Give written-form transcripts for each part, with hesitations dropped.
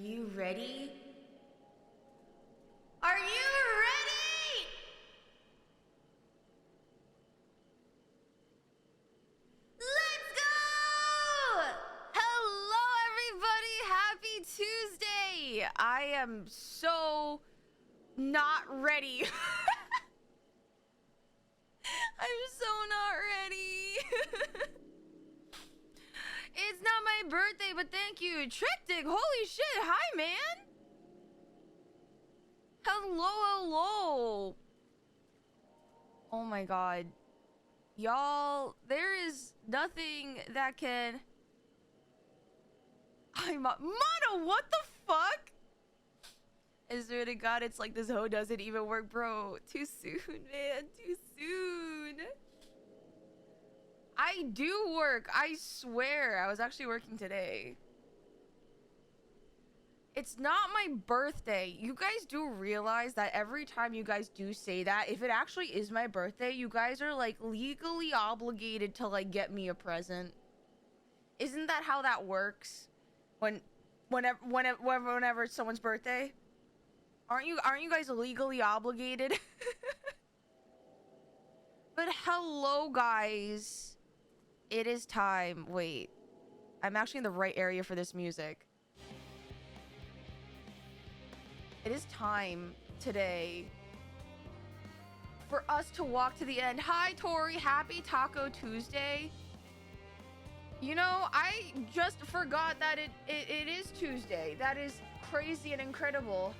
you ready? Are you ready? Let's go! Hello, everybody. Happy Tuesday. I am so not ready. I'm so not ready. It's not my birthday, but thank you. Triptych, holy shit. Hi, man. Hello, hello. Oh my god. Y'all, there is nothing that can... Mono, what the fuck? I swear to God, it's like this hoe doesn't even work, bro. Too soon, man. Too soon. I do work. I swear. I was actually working today. It's not my birthday. You guys do realize that every time you guys do say that, if it actually is my birthday, you guys are like legally obligated to like get me a present. Isn't that how that works? Whenever it's someone's birthday? Aren't you guys legally obligated? But hello, guys. It is time. Wait. I'm actually in the right area for this music. It is time today for us to walk to the end. Hi, Tori. Happy Taco Tuesday. You know, I just forgot that it is Tuesday. That is crazy and incredible.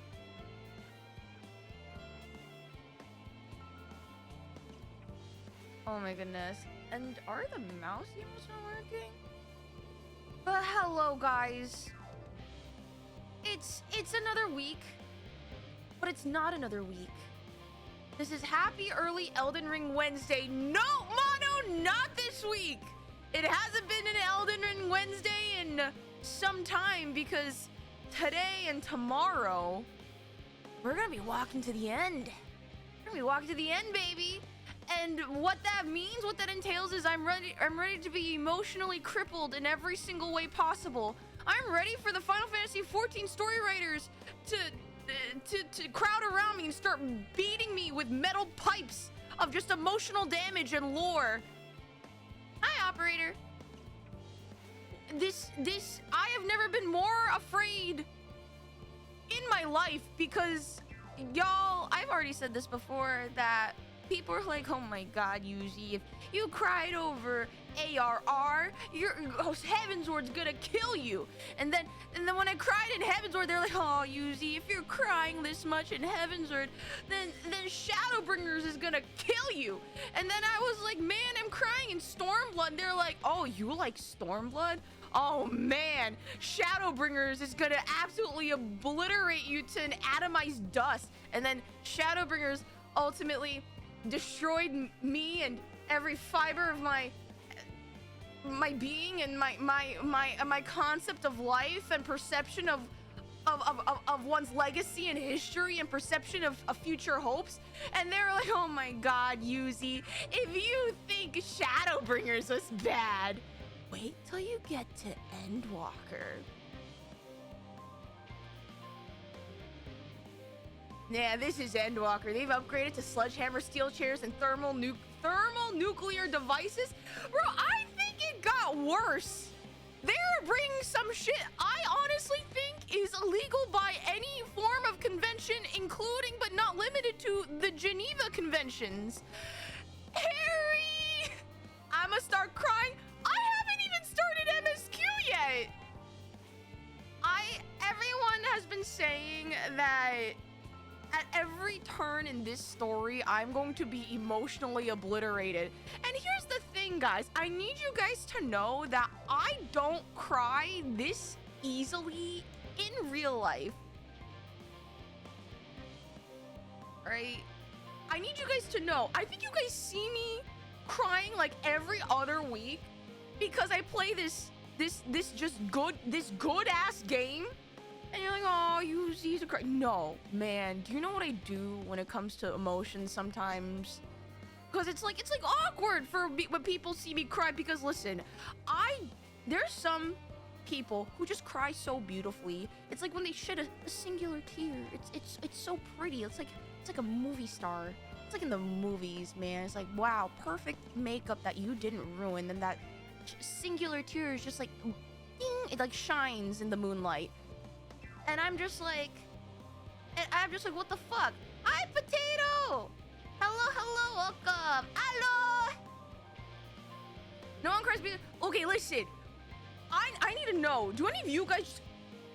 Oh my goodness. And are the mouse emotes not working? But hello, guys. It's another week. But it's not another week. This is happy early Elden Ring Wednesday. No, Mono, not this week. It hasn't been an Elden Ring Wednesday in some time because today and tomorrow we're gonna be walking to the end. We're gonna be walking to the end, baby. And what that means, what that entails is I'm ready to be emotionally crippled in every single way possible. I'm ready for the Final Fantasy XIV story writers to crowd around me and start beating me with metal pipes of just emotional damage and lore. Hi, operator. I have never been more afraid in my life because, y'all, I've already said this before, that people are like, oh my god, Yuzi, if you cried over ARR, your Heavensward's gonna kill you. And then when I cried in Heavensward, they're like, oh, Yuzi, if you're crying this much in Heavensward, then Shadowbringers is gonna kill you. And then I was like, man, I'm crying in Stormblood. And they're like, oh, you like Stormblood? Oh man, Shadowbringers is gonna absolutely obliterate you to an atomized dust. And then Shadowbringers ultimately destroyed me and every fiber of my being and my concept of life and perception of one's legacy and history and perception of future hopes. And they're like, oh my god, Yuzi, if you think Shadowbringers was bad, wait till you get to Endwalker. Yeah, this is Endwalker. They've upgraded to sledgehammer steel chairs and thermal nuclear devices. Bro, I think it got worse. They're bringing some shit I honestly think is illegal by any form of convention, including but not limited to the Geneva Conventions. Harry! I'ma start crying. I haven't even started MSQ yet. Everyone has been saying that at every turn in this story, I'm going to be emotionally obliterated. And here's the thing, guys. I need you guys to know that I don't cry this easily in real life. Right? I need you guys to know. I think you guys see me crying like every other week because I play this good ass game. And you're like, oh, you see to cry. No, man. Do you know what I do when it comes to emotions sometimes? Because it's like awkward for when people see me cry. Because listen, there's some people who just cry so beautifully. It's like when they shed a singular tear. It's so pretty. It's like a movie star. It's like in the movies, man. It's like, wow, perfect makeup that you didn't ruin, and that singular tear is just like, ding, it like shines in the moonlight. And I'm just like, what the fuck? Hi, Potato! Hello, welcome. Hello! No one cries because... Okay, listen. I need to know, do any of you guys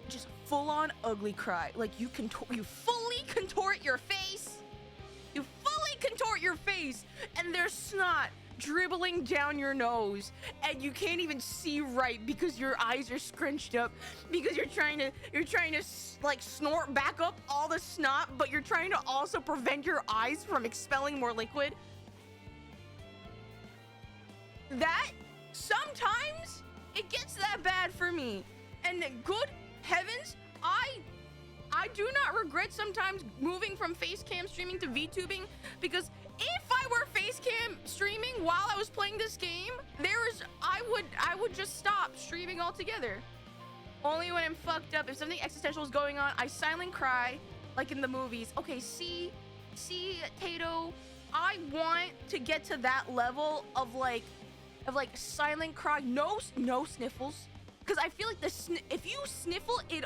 just full-on ugly cry? Like, you fully contort your face? You fully contort your face, and there's snot dribbling down your nose, and you can't even see right because your eyes are scrunched up, because you're trying to like snort back up all the snot, but you're trying to also prevent your eyes from expelling more liquid. That sometimes it gets that bad for me, and good heavens, I do not regret sometimes moving from facecam streaming to VTubing, because if I were facecam streaming while I was playing this game, I would just stop streaming altogether. Only when I'm fucked up. If something existential is going on, I silent cry, like in the movies. Okay, see, Tato, I want to get to that level of like silent cry, no sniffles, because I feel like if you sniffle it,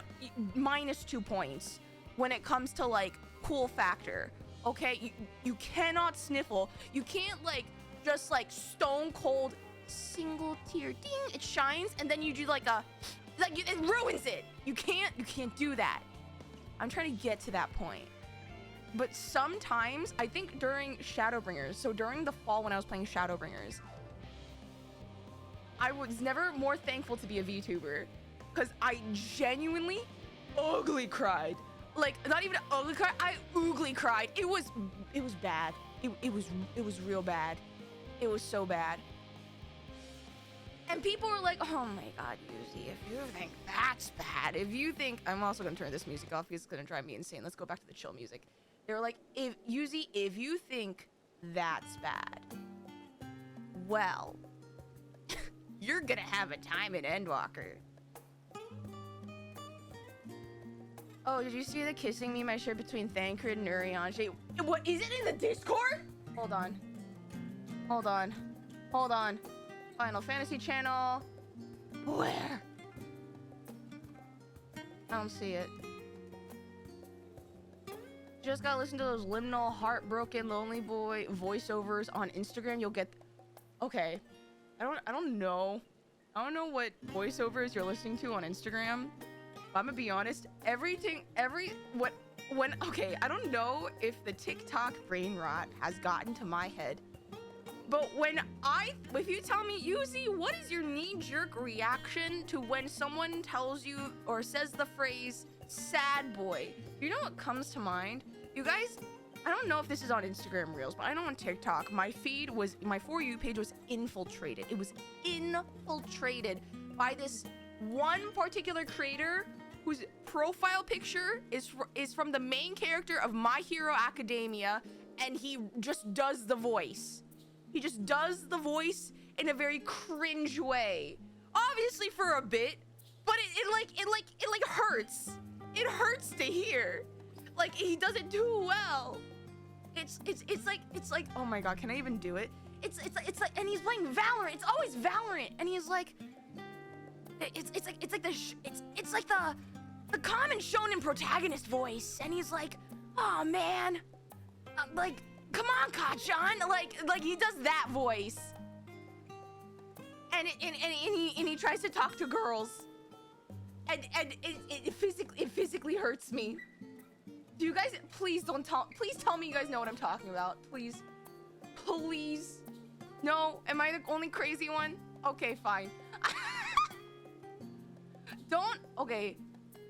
-2 points when it comes to like cool factor. Okay, you cannot sniffle. You can't like just like stone cold single tear, ding, it shines, and then you do like it ruins it. You can't do that. I'm trying to get to that point. But sometimes, I think during Shadowbringers, so during the fall when I was playing Shadowbringers, I was never more thankful to be a VTuber, because I genuinely ugly cried. Like, not even ugly cry, I oogly cried. It was bad. It was real bad. It was so bad. And people were like, oh my god, Yuzi, if you think that's bad, if you think... I'm also gonna turn this music off because it's gonna drive me insane. Let's go back to the chill music. They were like, if you think that's bad, well, you're gonna have a time in Endwalker. Oh, did you see the kissing meme I shared between Thancred and Urianger? What, is it in the Discord? Hold on. Final Fantasy channel. Where? I don't see it. Just gotta listen to those liminal, heartbroken, lonely boy voiceovers on Instagram. You'll get... Okay. I don't know. I don't know what voiceovers you're listening to on Instagram. I'm gonna be honest, okay, I don't know if the TikTok brain rot has gotten to my head, but if you tell me, Yuzi, what is your knee-jerk reaction to when someone tells you or says the phrase, sad boy? You know what comes to mind? You guys, I don't know if this is on Instagram Reels, but I know on TikTok, my For You page was infiltrated. It was infiltrated by this one particular creator whose profile picture is from the main character of My Hero Academia, and he just does the voice. He just does the voice in a very cringe way. Obviously for a bit, but it hurts. It hurts to hear. Like, he does it too well. It's like, oh my god, can I even do it? It's like, and he's playing Valorant. It's always Valorant, and he's like, it's like the common shonen protagonist voice, and he's like, oh man, like, come on, Kachan, like he does that voice, and he tries to talk to girls, and it physically hurts me. Do you guys please tell me you guys know what I'm talking about, please? No, am I the only crazy one? Okay, fine. Okay,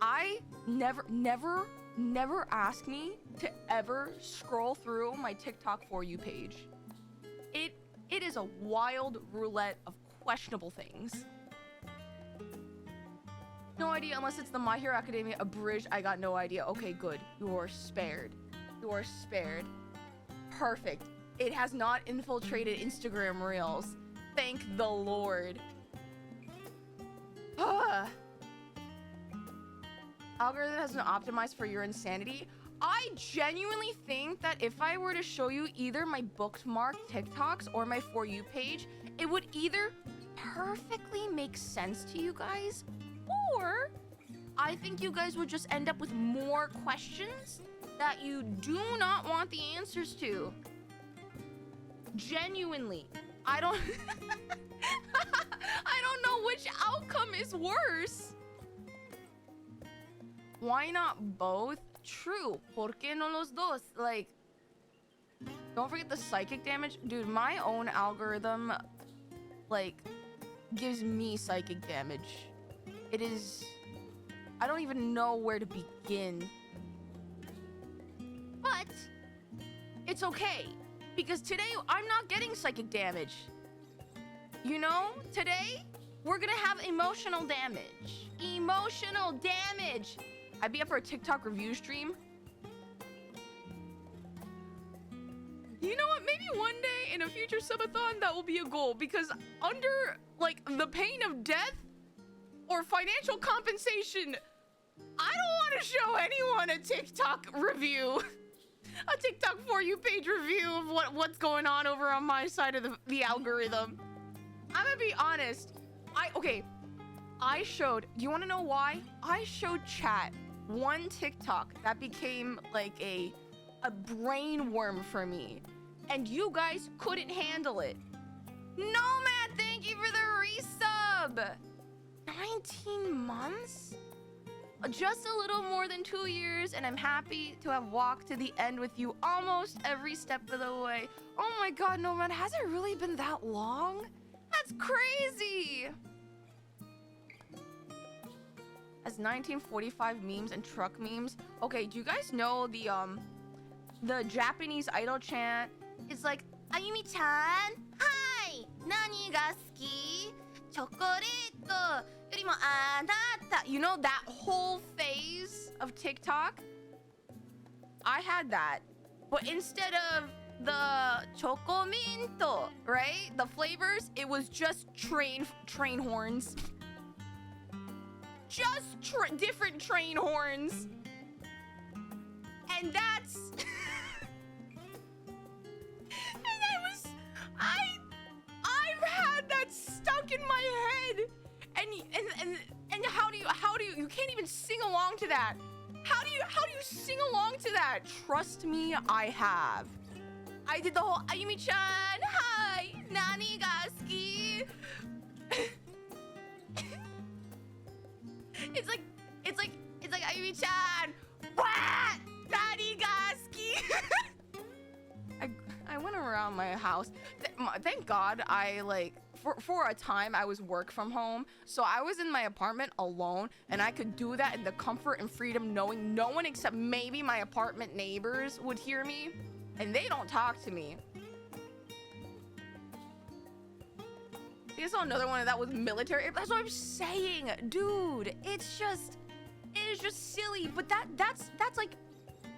I never ask me to ever scroll through my TikTok For You page. It is a wild roulette of questionable things. No idea unless it's the My Hero Academia abridged. I got no idea. Okay, good. You're spared. You're spared. Perfect. It has not infiltrated Instagram Reels. Thank the Lord. algorithm has been optimized for your insanity. I genuinely think that if I were to show you either my bookmarked TikToks or my For You page, it would either perfectly make sense to you guys, or I think you guys would just end up with more questions that you do not want the answers to. Genuinely. I don't I don't know which outcome is worse. Why not both? True. ¿Por qué no los dos? Like, don't forget the psychic damage. Dude, my own algorithm, like, gives me psychic damage. It is... I don't even know where to begin. But, it's okay. Because today, I'm not getting psychic damage. You know? Today, we're gonna have emotional damage. Emotional damage! I'd be up for a TikTok review stream. You know what? Maybe one day in a future subathon, that will be a goal. Because under, like, the pain of death or financial compensation, I don't want to show anyone a TikTok review. A TikTok For You page review of what's going on over on my side of the algorithm. I'm gonna be honest. I showed... You want to know why? I showed chat one TikTok that became like a brain worm for me, and you guys couldn't handle it. Nomad, thank you for the resub. 19 months? Just a little more than 2 years, and I'm happy to have walked to the end with you almost every step of the way. Oh my god, Nomad, has it really been that long? That's crazy. As 1945 memes and truck memes. Okay, do you guys know the Japanese idol chant? It's like, Ayumi-chan, hi, nani ga suki? Chocolate yorimo anata. You know that whole phase of TikTok? I had that. But instead of the chocominto, right? The flavors, it was just train horns. Just different train horns. And that's... and that was... I've had that stuck in my head. And how do you... You can't even sing along to that. How do you sing along to that? Trust me, I have. I did the whole Ayumi-chan, hi, nani ga suki? It's like Ayumi-chan, what? Nani ga suki? I went around my house. Thank God I like for a time I was work from home, so I was in my apartment alone, and I could do that in the comfort and freedom knowing no one except maybe my apartment neighbors would hear me, and they don't talk to me. I saw another one that was military. That's what I'm saying, dude. It is just silly. But that's like,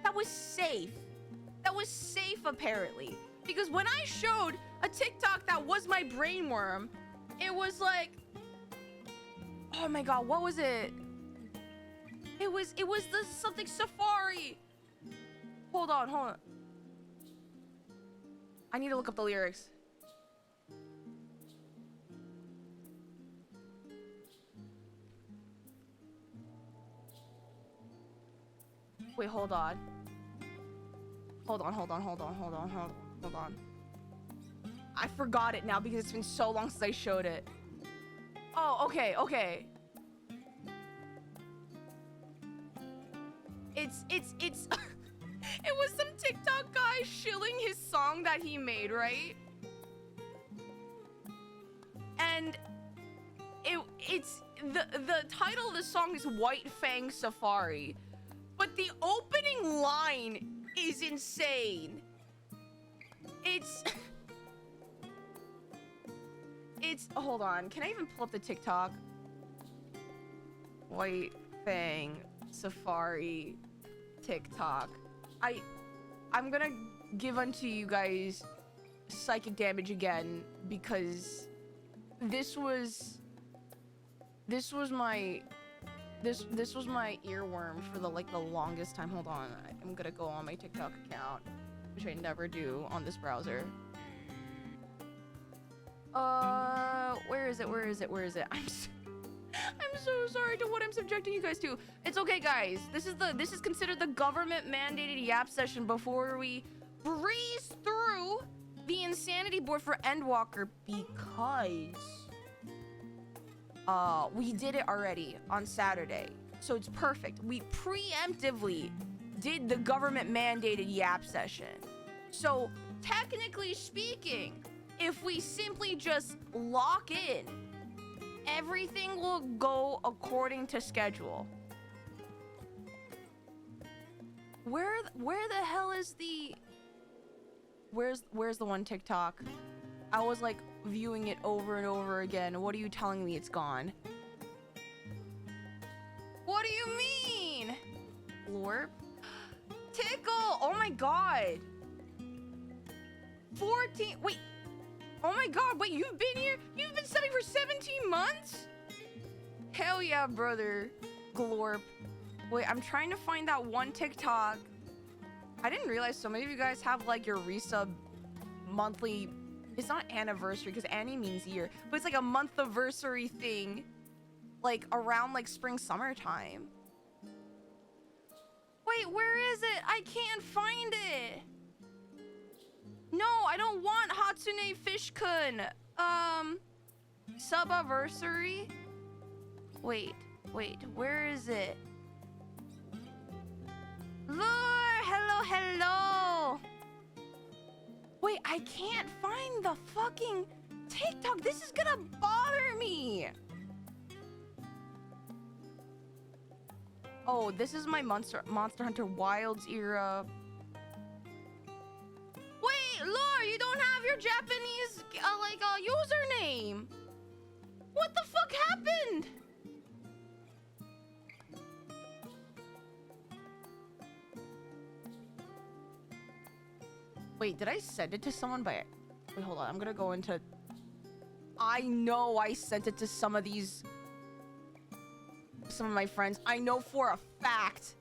that was safe. That was safe apparently. Because when I showed a TikTok that was my brainworm, it was like, oh my god, what was it? It was the something safari. Hold on. I need to look up the lyrics. Wait, hold on. I forgot it now because it's been so long since I showed it. Oh, okay. It's it was some TikTok guy shilling his song that he made, right? And it's the title of the song is White Fang Safari. But the opening line is insane. It's hold on, can I even pull up the TikTok? White Fang Safari TikTok. I'm gonna give unto you guys psychic damage again because this was my this was my earworm for the longest time. Hold on, I'm gonna go on my TikTok account, which I never do on this browser. Where is it? I'm so sorry to what I'm subjecting you guys to. It's okay, guys. This is considered the government mandated yap session before we breeze through the insanity board for Endwalker, because we did it already on Saturday. So it's perfect. We preemptively did the government mandated yap session. So technically speaking, if we simply just lock in, everything will go according to schedule. Where the hell is the... Where's the one TikTok? I was like viewing it over and over again. What are you telling me it's gone? What do you mean? Lorp? Tickle! Oh my god! 14... Wait! Oh my god, wait, you've been here? You've been subbing for 17 months? Hell yeah, brother. Glorp. Wait, I'm trying to find that one TikTok. I didn't realize so many of you guys have like your resub monthly... It's not anniversary because Annie means year, but it's like a month-iversary thing, like around like spring, summertime. Wait, where is it? I can't find it. No, I don't want Hatsune Fish-kun. Subiversary? Wait, where is it? Lure, hello. Wait, I can't find the fucking TikTok. This is gonna bother me. Oh, this is my Monster Hunter Wilds era. Wait, Lore, you don't have your Japanese, username. What the fuck happened? Wait, did I send it to someone by... Wait, hold on. I'm gonna go into... I know I sent it to some of my friends. I know for a fact.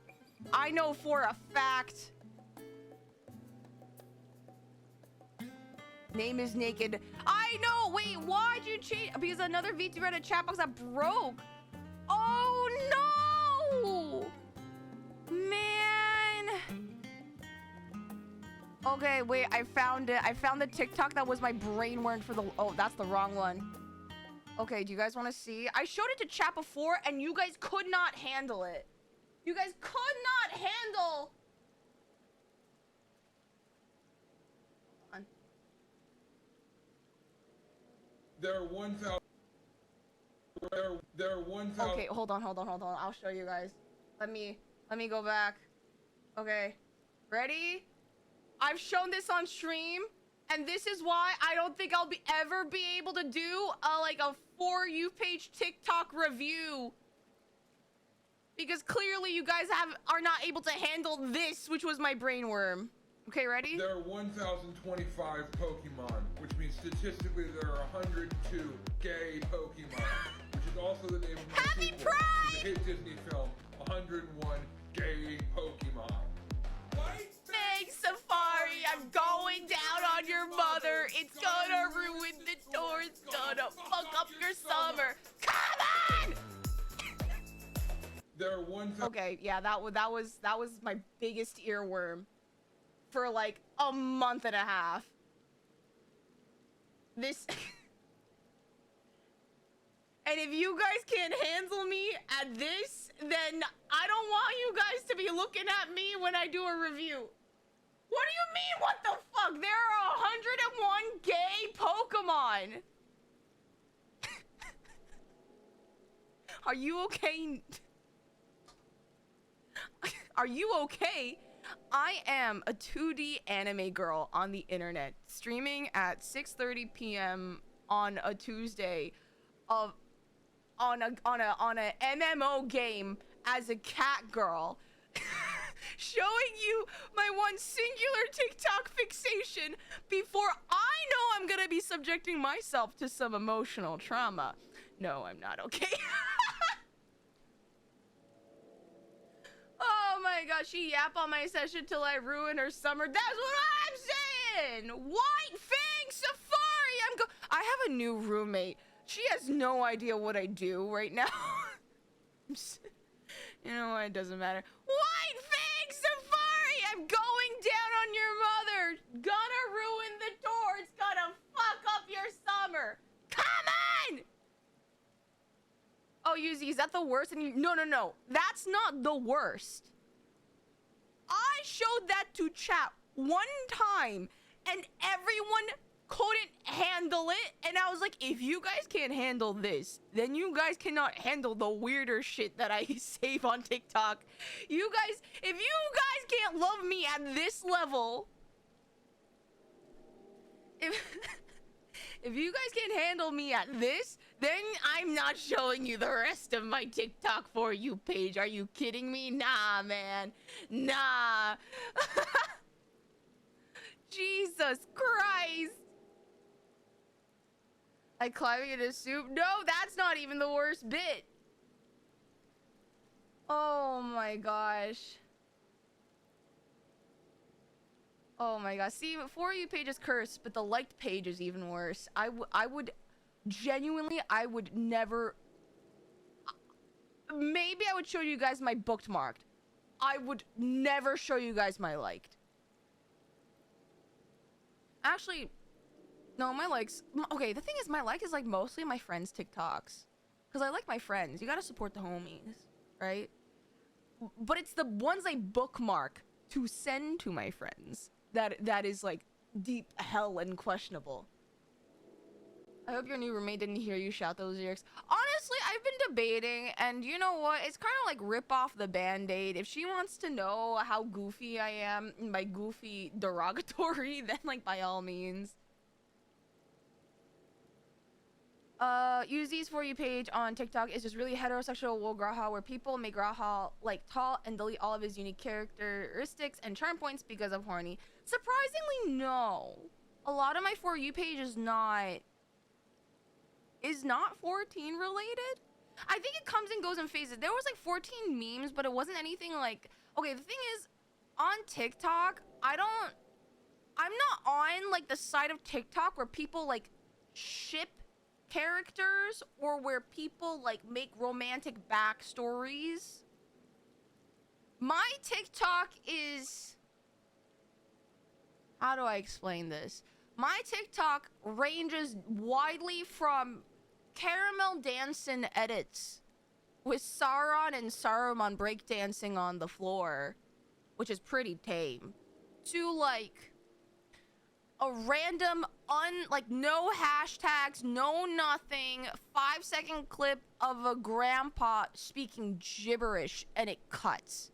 Name is naked. I know! Wait, why'd you change? Because another vtuberen chat box that broke. Oh, no! Man. Okay, wait, I found it. I found the TikTok that was my brain worm for the... Oh, that's the wrong one. Okay, do you guys want to see? I showed it to chat before, and you guys could not handle it. You guys could not handle... There are 1,000. There are 1,000. Okay, hold on. I'll show you guys. Let me go back. Okay, ready? I've shown this on stream, and this is why I don't think I'll ever be able to do a For You page TikTok review, because clearly you guys are not able to handle this, which was my brainworm. Okay, ready? There are 1,025 Pokemon, which means statistically there are 102 gay Pokemon, which is also the name of my Happy sequel Pride! to the hit Disney film, 101 Gay Pokemon. Meg Safari, I'm going down on your mother. It's gonna ruin the tour. It's gonna fuck up your summer. Come on! There are 1,000. Okay, yeah, that was my biggest earworm for like a month and a half. This and if you guys can't handle me at this, then I don't want you guys to be looking at me when I do a review. What do you mean, what the fuck? There are 101 gay Pokemon. Are you okay? Are you okay? I am a 2D anime girl on the internet, streaming at 6:30 p.m. on a Tuesday, on a MMO game as a cat girl, showing you my one singular TikTok fixation before I know I'm gonna be subjecting myself to some emotional trauma. No, I'm not okay. Oh my god, she yap on my session till I ruin her summer. That's what I'm saying! White Fang Safari! I have a new roommate. She has no idea what I do right now. You know what? It doesn't matter. White Fang Safari! I'm going down on your mother! Gonna ruin the tour! It's gonna fuck up your summer! Come on! Oh, Yuzi, is that the worst? And no. That's not the worst. I showed that to chat one time, and everyone couldn't handle it. And I was like, if you guys can't handle this, then you guys cannot handle the weirder shit that I save on TikTok. You guys, if you guys can't love me at this level, if you guys can't handle me at this, then I'm not showing you the rest of my TikTok For You page. Are you kidding me? Nah, man. Nah. Jesus Christ. I climbing in a soup? No, that's not even the worst bit. Oh my gosh. Oh my gosh. See, For You page is cursed, but the liked page is even worse. I would genuinely, I would never. Maybe I would show you guys my bookmarked. I would never show you guys my liked. Actually, no, my likes. Okay, the thing is, my like is like mostly my friends' TikToks. Because I like my friends. You gotta support the homies, right? But it's the ones I bookmark to send to my friends that is like deep hell and questionable. I hope your new roommate didn't hear you shout those lyrics. Honestly, I've been debating, and you know what? It's kind of like rip off the Band-Aid. If she wants to know how goofy I am, by goofy derogatory, then like by all means. Yuzi's For You page on TikTok is just really heterosexual wool Graha, where people make Graha like tall and delete all of his unique characteristics and charm points because of horny. Surprisingly, no. A lot of my For You page is not 14 related. I think it comes and goes in phases. There was like 14 memes, but it wasn't anything like, okay, the thing is, on TikTok, I'm not on like the side of TikTok where people like ship characters or where people like make romantic backstories. My TikTok is, how do I explain this? My TikTok ranges widely from caramel dancing edits with Sauron and Saruman breakdancing on the floor, which is pretty tame, to like a random like no hashtags, no nothing, 5-second clip of a grandpa speaking gibberish and it cuts.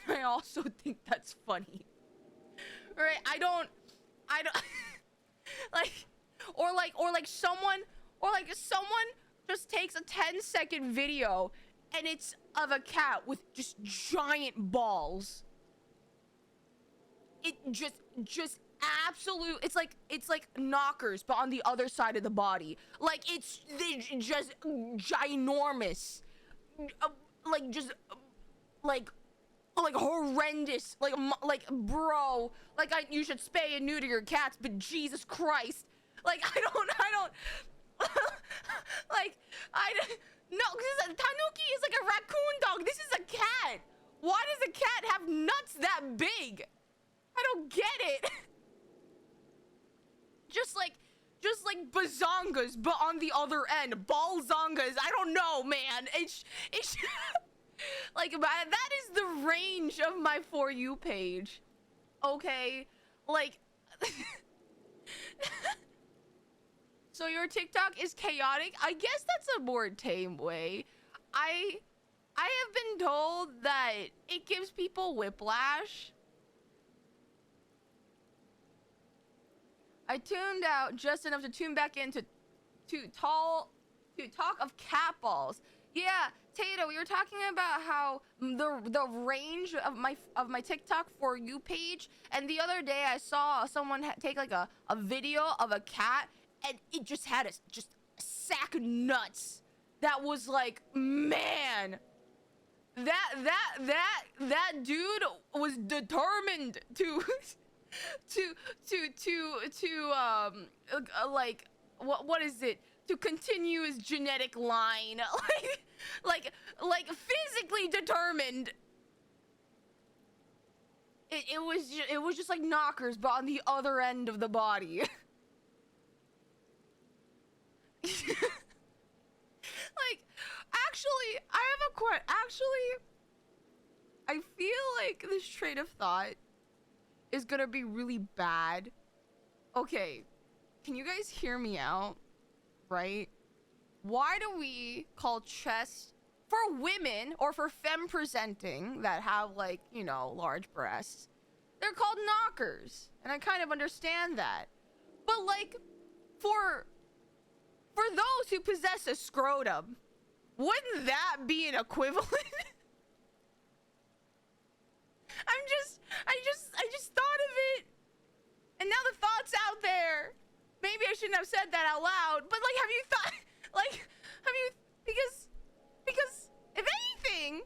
And I also think that's funny. Right? I don't like someone just takes a 10-second video and it's of a cat with just giant balls. It just absolute, it's like knockers but on the other side of the body. Like it's just ginormous. Like horrendous, like bro, like you should spay and neuter your cats, but Jesus Christ, like I don't like no, because Tanuki is like a raccoon dog. This is a cat. Why does a cat have nuts that big? I don't get it. just like bazongas, but on the other end, balzongas. I don't know, man. It's like that is the range of my For You page. Okay, like so your TikTok is chaotic. I guess that's a more tame way. I have been told that it gives people whiplash. I tuned out just enough to tune back in to talk of cat balls. Yeah, Tato, we were talking about how the range of my TikTok For You page, and the other day I saw someone take like a video of a cat, and it just had a sack of nuts. That was like, man, that dude was determined to like what is it, to continue his genetic line. like physically determined. It was just like knockers, but on the other end of the body. Like, actually, I have a I feel like this train of thought is gonna be really bad. Okay, can you guys hear me out? Right? Why do we call chest for women or for femme presenting that have, like, you know, large breasts? They're called knockers, and I kind of understand that. But like, for those who possess a scrotum, wouldn't that be an equivalent? I just thought of it, and now the thought's out there. Maybe I shouldn't have said that out loud, but like, have you thought, like, have you, because if anything,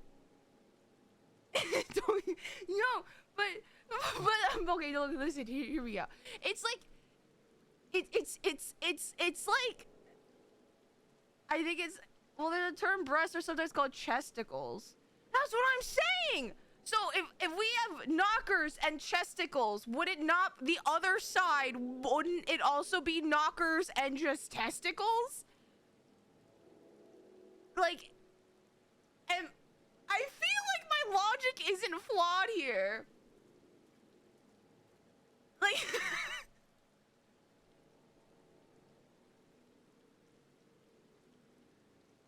no, but okay, no, listen, here we go. It's like, it's like, I think it's, well, the term breasts are sometimes called chesticles. That's what I'm saying. So if we have knockers and chesticles, would it not, the other side, wouldn't it also be knockers and just testicles? Like, and I feel like my logic isn't flawed here. Like,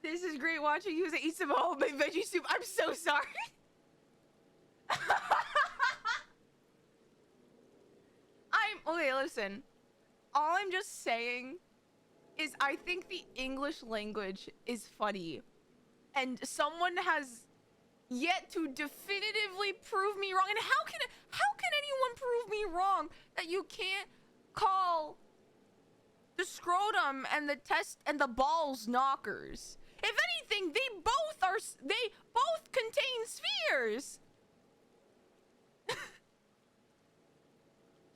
this is great watching you eat some homemade veggie soup. I'm so sorry. Okay, listen. All I'm just saying is I think the English language is funny, and someone has yet to definitively prove me wrong. And how can anyone prove me wrong that you can't call the scrotum and the balls knockers? If anything, they both contain spheres.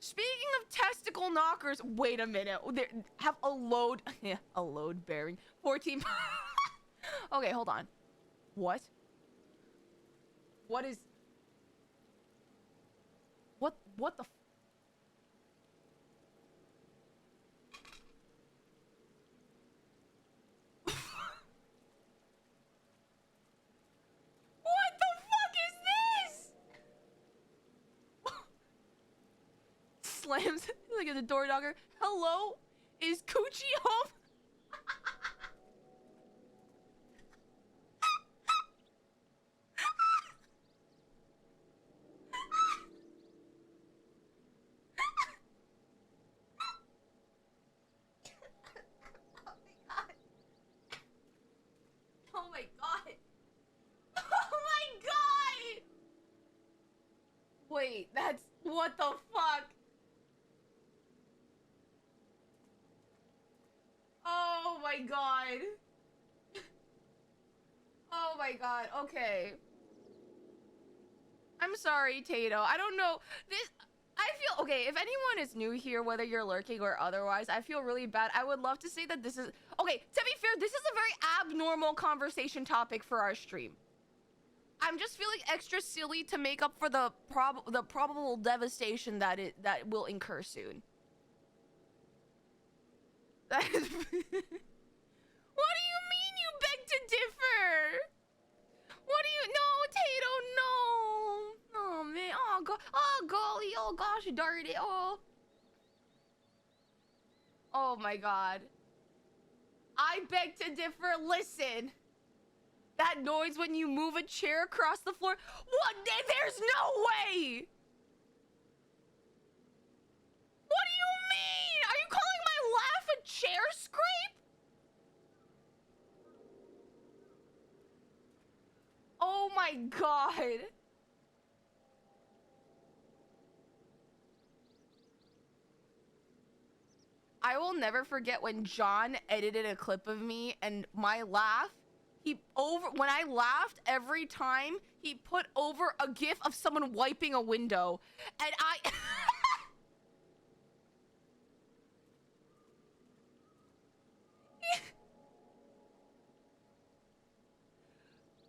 Speaking of testicle knockers, wait a minute. They have a load bearing 14. Okay, hold on. What? What is? What the? What the fuck is this? Slams like at the door knocker. Hello? Is Coochie home? Oh my god. Oh my god! Wait, that's, what the fuck? Oh my god. Oh my god, okay. I'm sorry, Tato. I don't know. I feel, okay, if anyone is new here, whether you're lurking or otherwise, I feel really bad. I would love to say that this is, okay, to be fair, this is a very abnormal conversation topic for our stream. I'm just feeling extra silly to make up for the probable devastation that will incur soon. That is what do you mean you beg to differ? What do you, no, Tato, no. Oh man, oh god, oh golly, oh gosh darn it, oh. Oh my god. I beg to differ, listen. That noise when you move a chair across the floor, what, there's no way. What do you mean? Are you calling my laugh a chair scrape? Oh my god. I will never forget when John edited a clip of me and my laugh when I laughed every time, he put over a gif of someone wiping a window. And I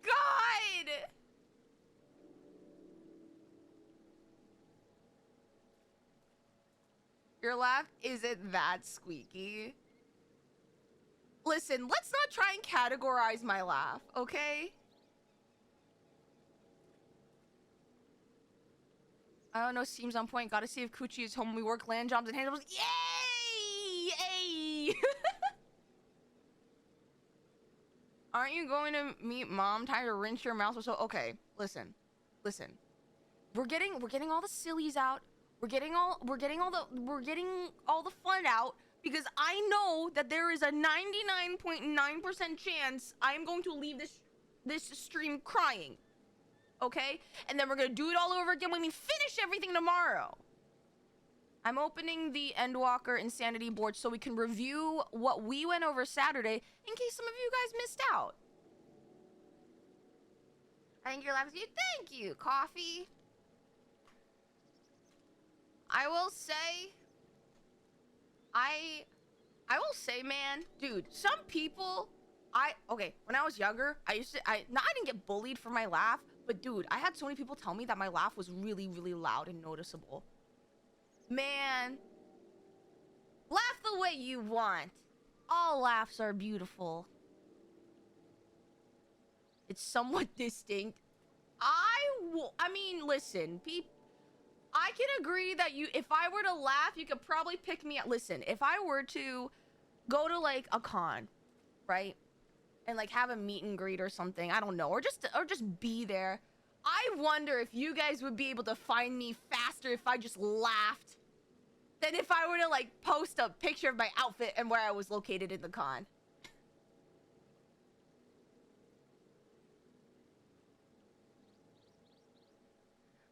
God. Your laugh isn't that squeaky. Listen, let's not try and categorize my laugh, okay? I don't know, seems on point. Gotta see if Coochie is home. We work land jobs and hand jobs. Yay! Yay! Aren't you going to meet mom? Time to rinse your mouth or so? Okay, listen. We're getting all the sillies out. We're getting all the fun out, because I know that there is a 99.9% chance I am going to leave this stream crying. Okay? And then we're gonna do it all over again when we finish everything tomorrow. I'm opening the Endwalker Insanity board so we can review what we went over Saturday in case some of you guys missed out. I think your laughs. Thank you, coffee. I will say, man, dude, some people, okay, when I was younger, I didn't get bullied for my laugh, but dude, I had so many people tell me that my laugh was really, really loud and noticeable. Man, laugh the way you want. All laughs are beautiful. It's somewhat distinct. I mean, listen, I can agree that if I were to laugh, you could probably pick me up. Listen, if I were to go to like a con, right? And like have a meet and greet or something, I don't know, or just be there. I wonder if you guys would be able to find me faster if I just laughed than if I were to like post a picture of my outfit and where I was located in the con.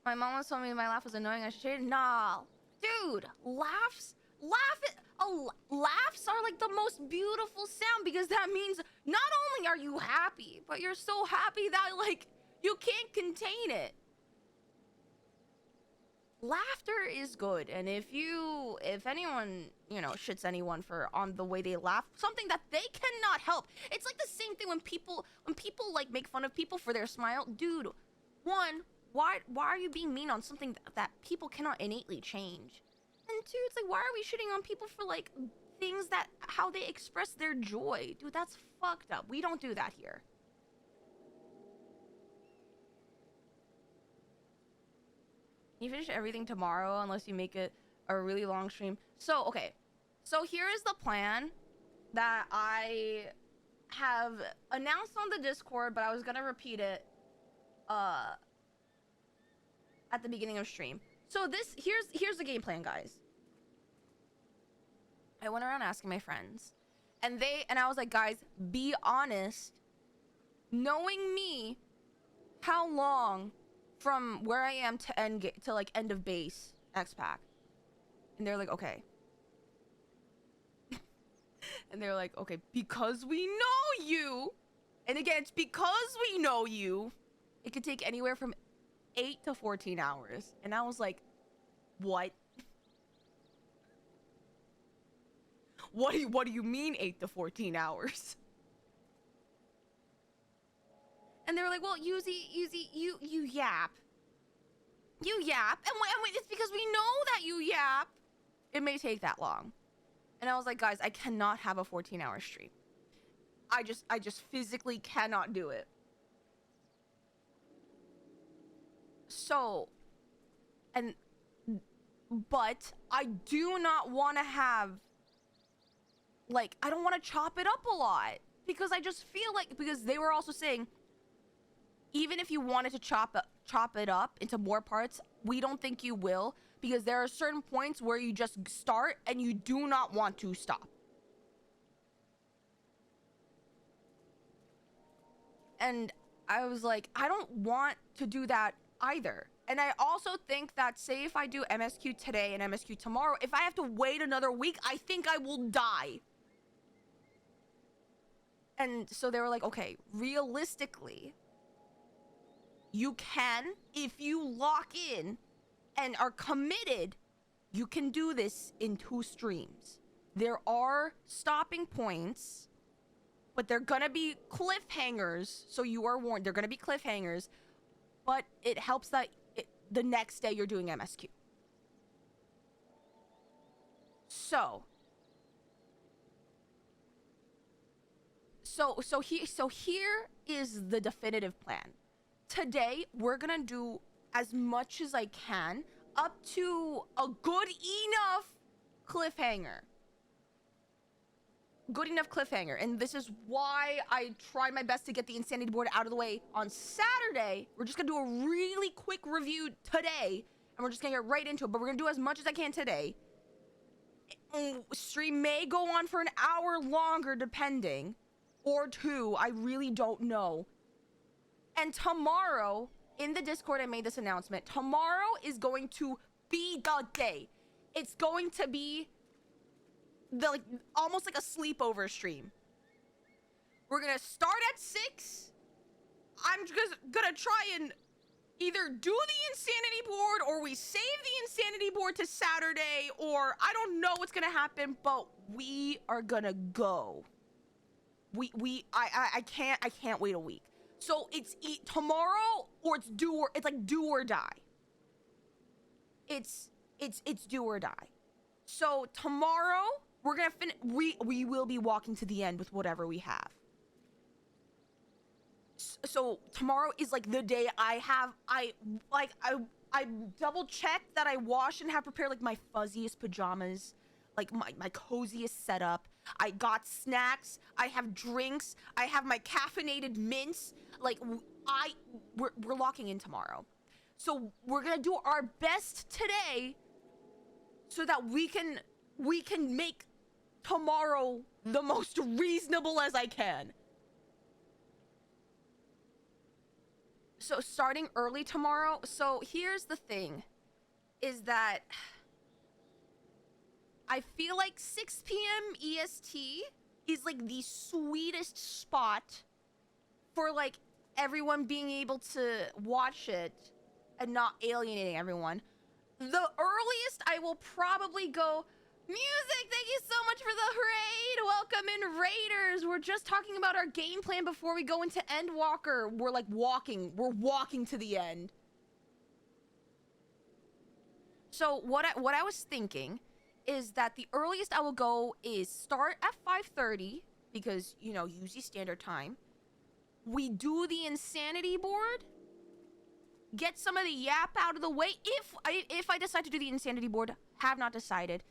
My mom was telling me my laugh was annoying. I should change it. Nah, dude, laughs are like the most beautiful sound, because that means not only are you happy, but you're so happy that like you can't contain it. Laughter is good, and if anyone, you know, shits anyone for on the way they laugh, something that they cannot help. It's like the same thing when people like make fun of people for their smile. Dude, one, why are you being mean on something that people cannot innately change? And two, it's like, why are we shitting on people for like things that how they express their joy? Dude, that's fucked up. We don't do that here. You finish everything tomorrow unless you make it a really long stream. So, okay. So here is the plan that I have announced on the Discord, but I was gonna repeat it at the beginning of stream. So here's the game plan, guys. I went around asking my friends, and I was like, guys, be honest. Knowing me, how long from where I am to end of base X-Pack? And they're like, okay. And they're like, okay, because we know you. And again, it's because we know you. It could take anywhere from 8 to 14 hours. And I was like, what? What do you mean 8 to 14 hours? And they were like, well, Yuzi, you yap. You yap. And wait, it's because we know that you yap. It may take that long. And I was like, guys, I cannot have a 14-hour stream. I just physically cannot do it. So, but I do not want to have, like, I don't want to chop it up a lot, because I just feel like, because they were also saying, even if you wanted to chop it up into more parts, we don't think you will, because there are certain points where you just start and you do not want to stop. And I was like, I don't want to do that either. And I also think that, say if I do MSQ today and MSQ tomorrow, if I have to wait another week, I think I will die. And so they were like, okay, realistically, you can, if you lock in and are committed, you can do this in 2 streams. There are stopping points, but they're gonna be cliffhangers, so you are warned. They're gonna be cliffhangers, but it helps that the next day you're doing MSQ. So here is the definitive plan. Today, we're gonna do as much as I can up to a good enough cliffhanger. Good enough cliffhanger. And this is why I tried my best to get the insanity board out of the way on Saturday. We're just gonna do a really quick review today, and we're just gonna get right into it, but we're gonna do as much as I can today. Stream may go on for an hour longer, depending, or 2. I really don't know. And tomorrow, in the Discord, I made this announcement. Tomorrow is going to be the day. It's going to be almost like a sleepover stream. We're gonna start at 6. I'm just gonna try and either do the insanity board, or we save the insanity board to Saturday, or I don't know what's gonna happen, but we are gonna go. I can't wait a week. So it's tomorrow, or it's do or die. It's do or die. So tomorrow we're gonna finish. We will be walking to the end with whatever we have. So tomorrow is like the day I double checked that I washed and have prepared like my fuzziest pajamas, like my coziest setup. I got snacks, I have drinks, I have my caffeinated mints. Like we're locking in tomorrow. So we're gonna do our best today so that we can make tomorrow the most reasonable as I can. So starting early tomorrow. So here's the thing, is that I feel like 6 p.m. EST is like the sweetest spot for like everyone being able to watch it and not alienating everyone. The earliest I will probably go, music, thank you so much for the raid. Welcome in, Raiders. We're just talking about our game plan before we go into Endwalker. We're like walking. We're walking to the end. So what I was thinking is that the earliest I will go is start at 5:30 because, you know, UZ standard time. We do the insanity board. Get some of the yap out of the way. If I decide to do the insanity board, have not decided.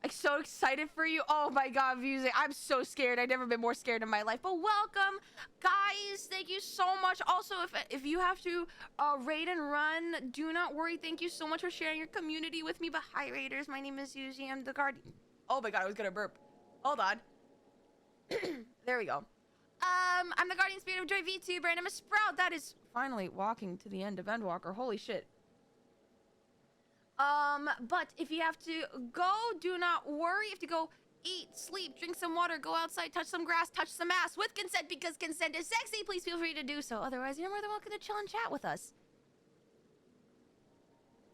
I'm so excited for you. Oh my god, music. I'm so scared. I've never been more scared in my life. But welcome, guys. Thank you so much. Also, if you have to raid and run, do not worry. Thank you so much for sharing your community with me. But hi, Raiders. My name is Yuzimii. I'm the Guardian. Oh my god, I was gonna burp. Hold on. There we go. I'm the Guardian Spirit of Joy VTuber, and I'm a Sprout that is finally walking to the end of Endwalker. Holy shit. But if you have to go, do not worry. You have to go eat, sleep, drink some water, go outside, touch some grass, touch some ass with consent because consent is sexy. Please feel free to do so. Otherwise, you're more than welcome to chill and chat with us.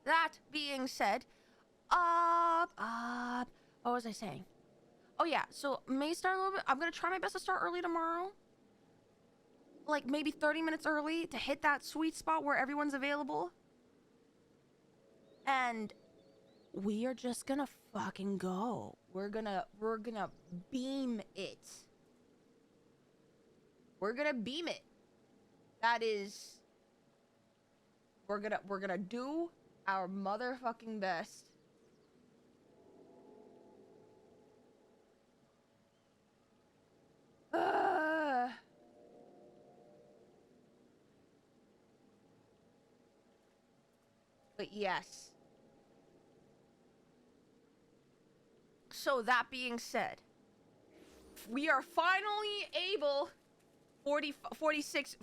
That being said, what was I saying? Oh yeah, so may start a little bit. I'm gonna try my best to start early tomorrow. Like maybe 30 minutes early to hit that sweet spot where everyone's available. And we are just gonna fucking go. We're gonna beam it. We're gonna beam it. That is, we're gonna do our motherfucking best. But yes. So that being said, we are finally able 46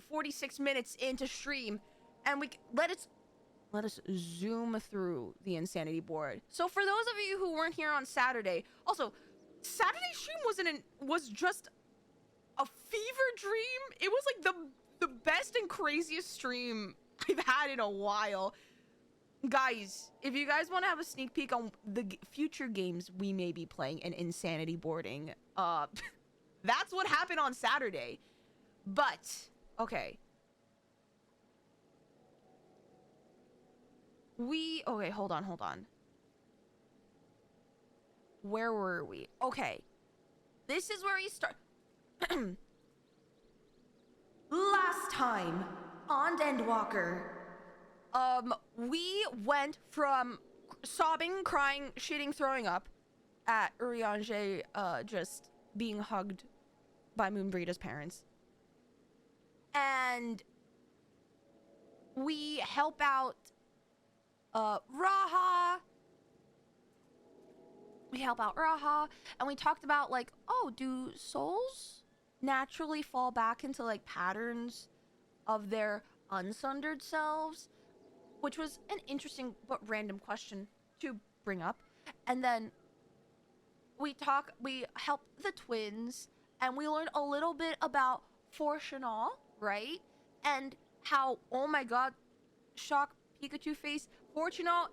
minutes into stream, and let us zoom through the insanity board. So for those of you who weren't here on Saturday, also Saturday stream was just a fever dream. It was like the best and craziest stream I've had in a while. Guys, if you guys want to have a sneak peek on the future games we may be playing in Insanity Boarding, that's what happened on Saturday. But, okay. Okay, hold on. Where were we? Okay. This is where we start. Last time on Endwalker, we went from sobbing, crying, shitting, throwing up at Urianger, just being hugged by Moonbreeda's parents. And we help out, Raha. We help out Raha, and we talked about, like, oh, do souls naturally fall back into, like, patterns of their unsundered selves? Which was an interesting but random question to bring up. And then we help the twins, and we learned a little bit about Fortunal, right? And how, oh my god, shock Pikachu face, Fortunal,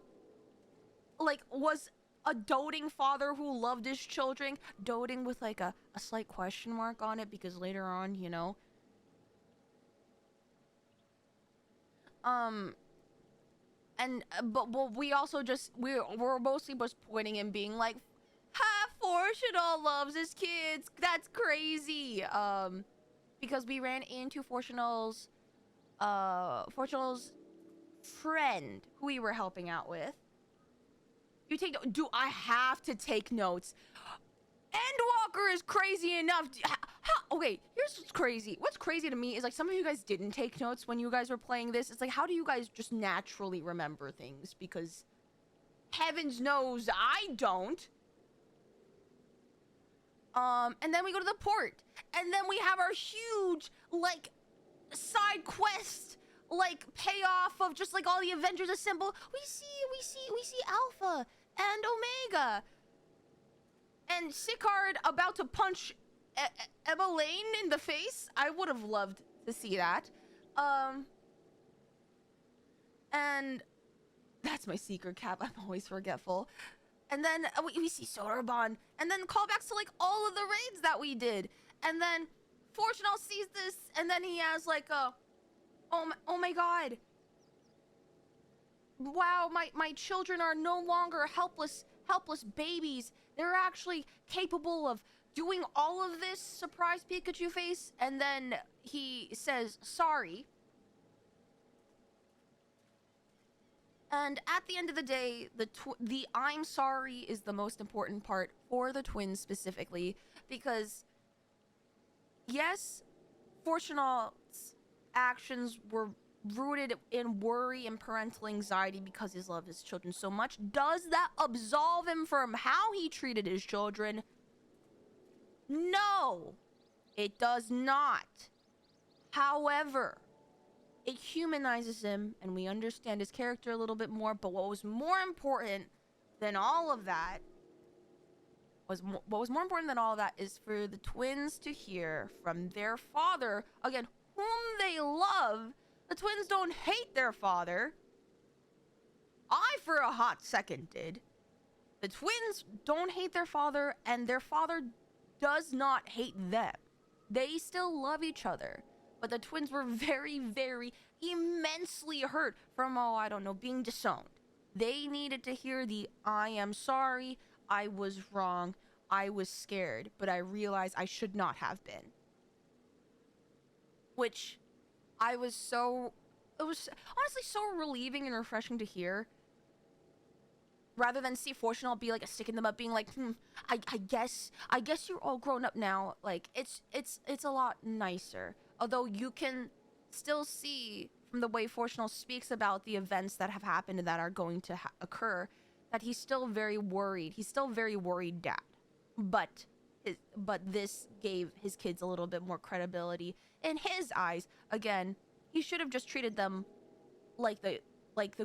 like, was a doting father who loved his children. Doting with, like, a slight question mark on it, because later on, you know. But we also just, we're mostly just pointing and being like, ha, Fortunal loves his kids. That's crazy. Because we ran into Fortunal's friend who we were helping out with. Do I have to take notes? Endwalker is crazy enough. Okay, here's what's crazy. What's crazy to me is, like, some of you guys didn't take notes when you guys were playing this. It's like, how do you guys just naturally remember things? Because heavens knows I don't. And then we go to the port. And then we have our huge, like, side quest, like, payoff of just, like, all the Avengers assemble. We see Alpha and Omega. And Sicard about to punch Evelyn in the face. I would have loved to see that. And that's my secret cap. I'm always forgetful. And then we see Solarban. And then callbacks to, like, all of the raids that we did. And then Fortunal sees this, and then he has, like, oh my god. Wow, my children are no longer helpless babies. They're actually capable of doing all of this, surprise Pikachu face. And then he says sorry. And at the end of the day, the I'm sorry is the most important part for the twins specifically, because yes, Fortunal's actions were rooted in worry and parental anxiety because he loved his children so much. Does that absolve him from how he treated his children? No, it does not. However, it humanizes him, and we understand his character a little bit more. But what was more important than all of that is for the twins to hear from their father, again, whom they love. The twins don't hate their father. I, for a hot second, did. The twins don't hate their father, and their father does not hate them. They still love each other. But the twins were very, very immensely hurt from, being disowned. They needed to hear the, I am sorry, I was wrong, I was scared, but I realized I should not have been. Which it was honestly so relieving and refreshing to hear. Rather than see Fortunal be like a stick in the mud, being like, I guess you're all grown up now. Like, it's a lot nicer. Although you can still see from the way Fortunal speaks about the events that have happened and that are going to occur, that he's still very worried. He's still very worried dad. But this gave his kids a little bit more credibility in his eyes. Again, he should have just treated them like the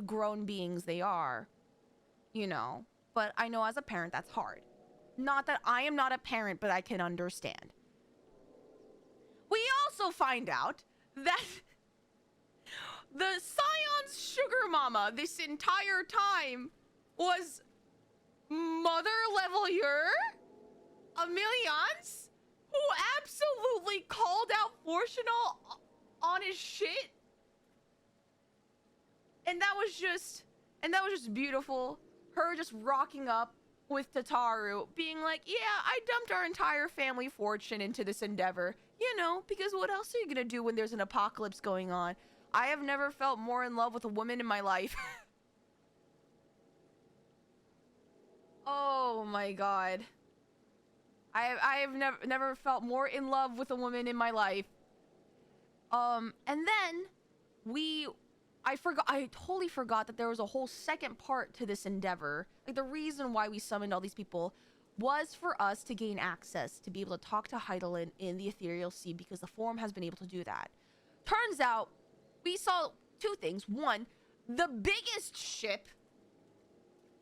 grown beings they are, you know. But I know as a parent that's hard. Not that I am not a parent, but I can understand. also find out that the Scion's sugar mama this entire time was Mother Levelier Emilians, who absolutely called out Fortunal on his shit. And that was just beautiful. Her just rocking up with Tataru, being like, yeah, I dumped our entire family fortune into this endeavor. You know, because what else are you gonna do when there's an apocalypse going on? I have never felt more in love with a woman in my life. Oh my god. I have never felt more in love with a woman in my life. And then I totally forgot that there was a whole second part to this endeavor. Like, the reason why we summoned all these people was for us to gain access to be able to talk to Hydaelyn in the Aetherial Sea, because the Forum has been able to do that. Turns out, we saw two things. One, the biggest ship.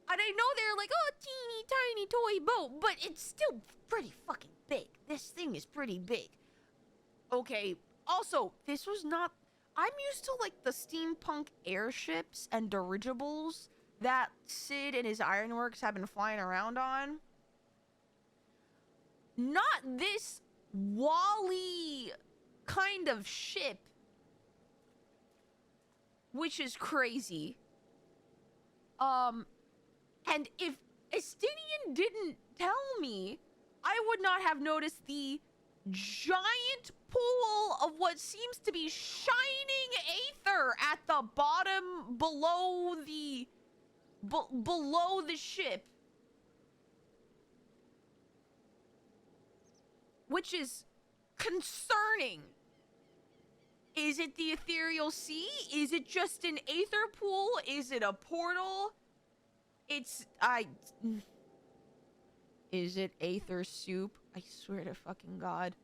And I know they're like, oh, teeny tiny toy boat, but it's still pretty fucking big. This thing is pretty big. Okay, also, this was not... I'm used to, like, the steampunk airships and dirigibles that Sid and his ironworks have been flying around on. Not this Wall-E kind of ship, which is crazy. And if Estinian didn't tell me, I would not have noticed the giant pool of what seems to be shining aether at the bottom below the ship, which is concerning. Is it the Aetherial Sea? Is it just an aether pool? Is it a portal? Is it aether soup? I swear to fucking God.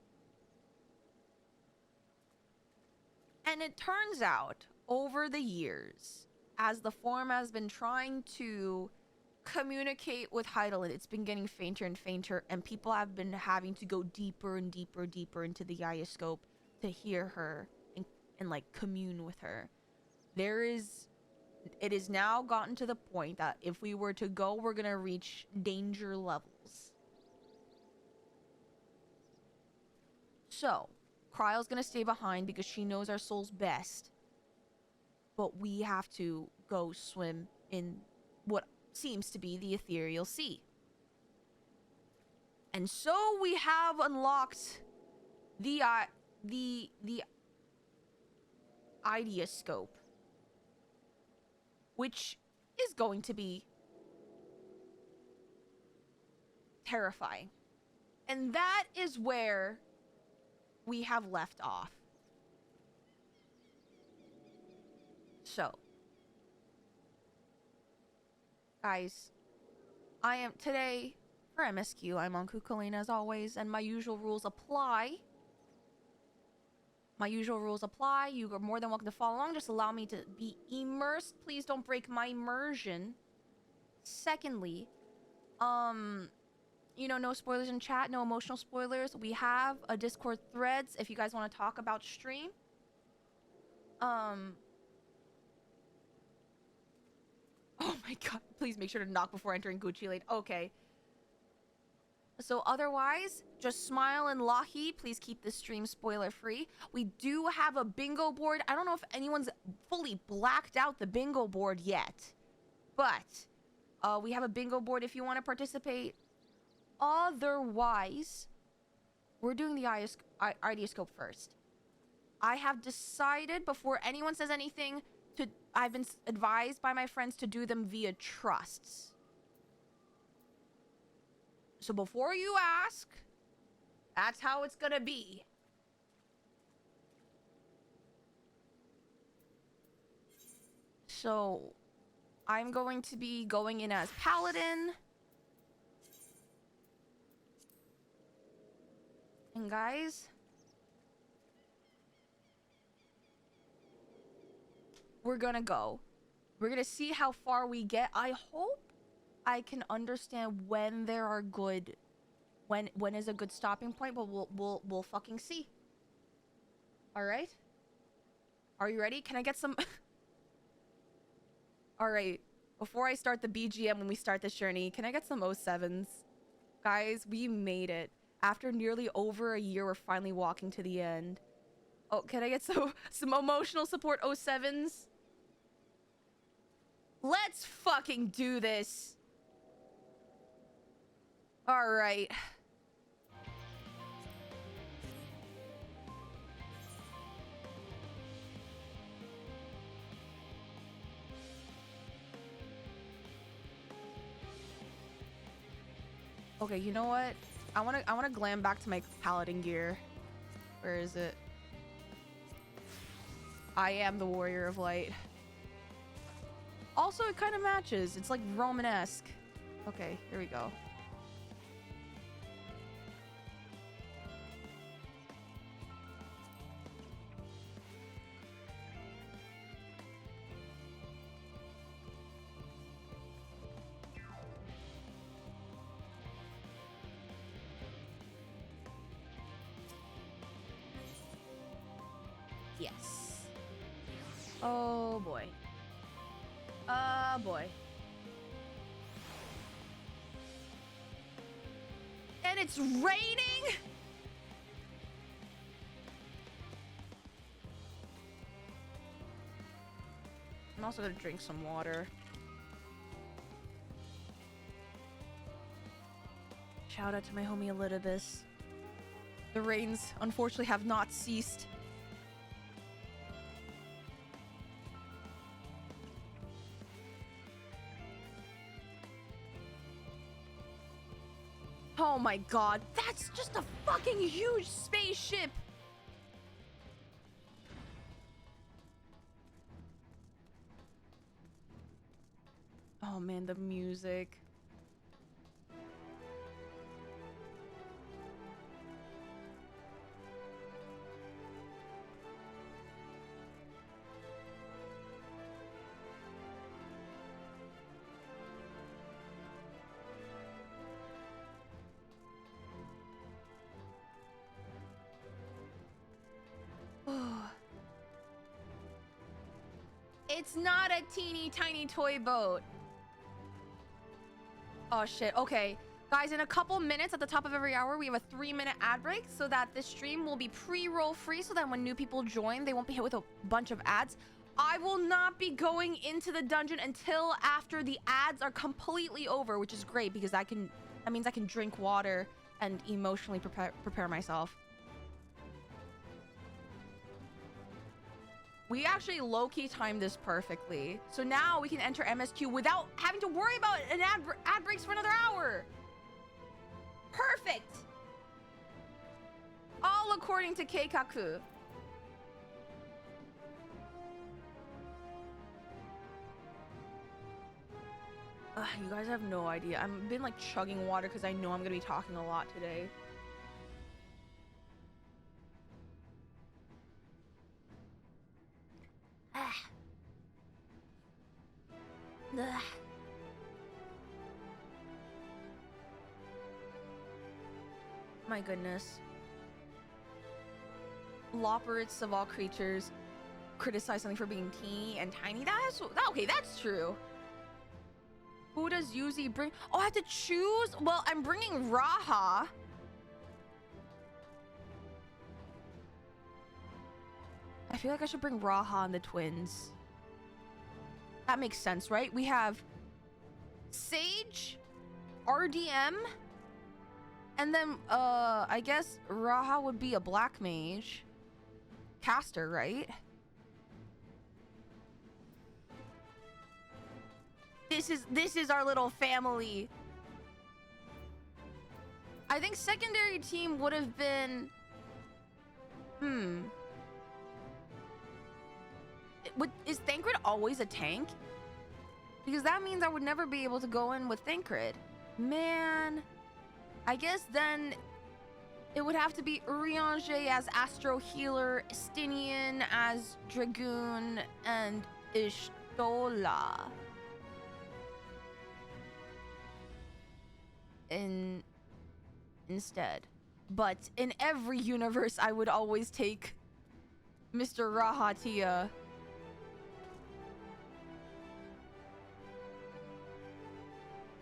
And it turns out, over the years, as the Forum has been trying to communicate with Hydaelyn, it's been getting fainter and fainter, and people have been having to go deeper and deeper into the Ioscope to hear her and like commune with her. It has now gotten to the point that if we were to go, we're gonna reach danger levels. So, Kryle's gonna stay behind because she knows our souls best. But we have to go swim in what seems to be the Aetherial Sea. And so we have unlocked the Ideoscope, which is going to be terrifying. And that is where we have left off. So, guys, I am today for MSQ. I'm on Kukulina as always, and my usual rules apply. My usual rules apply. You are more than welcome to follow along. Just allow me to be immersed. Please don't break my immersion. Secondly, you know, no spoilers in chat, no emotional spoilers. We have a Discord threads if you guys want to talk about stream. Oh my god, please make sure to knock before entering Gucci Lane. Okay. So otherwise, just smile and lahi. Please keep this stream spoiler free. We do have a bingo board. I don't know if anyone's fully blacked out the bingo board yet, but we have a bingo board if you want to participate. Otherwise, we're doing the Ideoscope first. I have decided, before anyone says anything, I've been advised by my friends to do them via trusts. So before you ask, that's how it's gonna be. So, I'm going to be going in as Paladin. And guys, we're gonna go. We're gonna see how far we get. I hope I can understand when there are good, when is a good stopping point, but we'll fucking see. All right. Are you ready? Can I get some... All right. Before I start the BGM when we start this journey, can I get some 07s? Guys, we made it. After nearly over a year, we're finally walking to the end. Oh, can I get some emotional support 07s? Let's fucking do this. All right. Okay, you know what? I wanna glam back to my paladin gear. Where is it? I am the warrior of light. Also, it kind of matches. It's like Romanesque. Okay, here we go. Yes. Oh boy. Boy. And it's raining? I'm also gonna drink some water. Shout out to my homie Elidibus. The rains, unfortunately, have not ceased. Oh my god, that's just a fucking huge spaceship! Oh man, the music. It's not a teeny tiny toy boat. Oh shit, okay. Guys, in a couple minutes at the top of every hour, we have a 3-minute ad break so that this stream will be pre-roll free so that when new people join, they won't be hit with a bunch of ads. I will not be going into the dungeon until after the ads are completely over, which is great because that means I can drink water and emotionally prepare myself. We actually low-key timed this perfectly. So now we can enter MSQ without having to worry about an ad breaks for another hour. Perfect. All according to Keikaku. You guys have no idea. I've been like chugging water because I know I'm gonna be talking a lot today. Ugh. My goodness. Lopperates of all creatures criticize something for being teeny and tiny. Okay, that's true. Who does Yuzimii bring? Oh, I have to choose? Well, I'm bringing Raha. I feel like I should bring Raha and the twins. That makes sense, right? We have Sage, RDM, and then, I guess Raha would be a black mage. Caster, right? This is our little family. I think secondary team would have been... Is Thancred always a tank? Because that means I would never be able to go in with Thancred. Man. I guess then it would have to be Urianger as Astro Healer, Stinian as Dragoon, and Ishtola. Instead. But in every universe, I would always take Mr. Rahatia.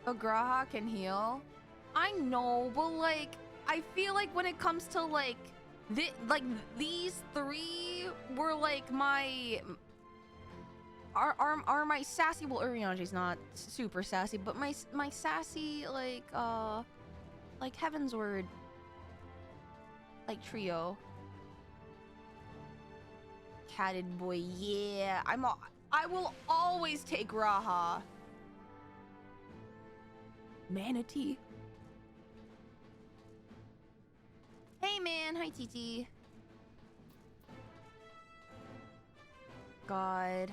A Graha can heal? I know, but like, I feel like when it comes to like, these three were like my... Are my sassy... Well, Urianji's not super sassy, but my sassy, like Heaven's Word, like, trio. Catted boy, yeah. I will always take Raha. Manatee. Hey man, hi TT. God.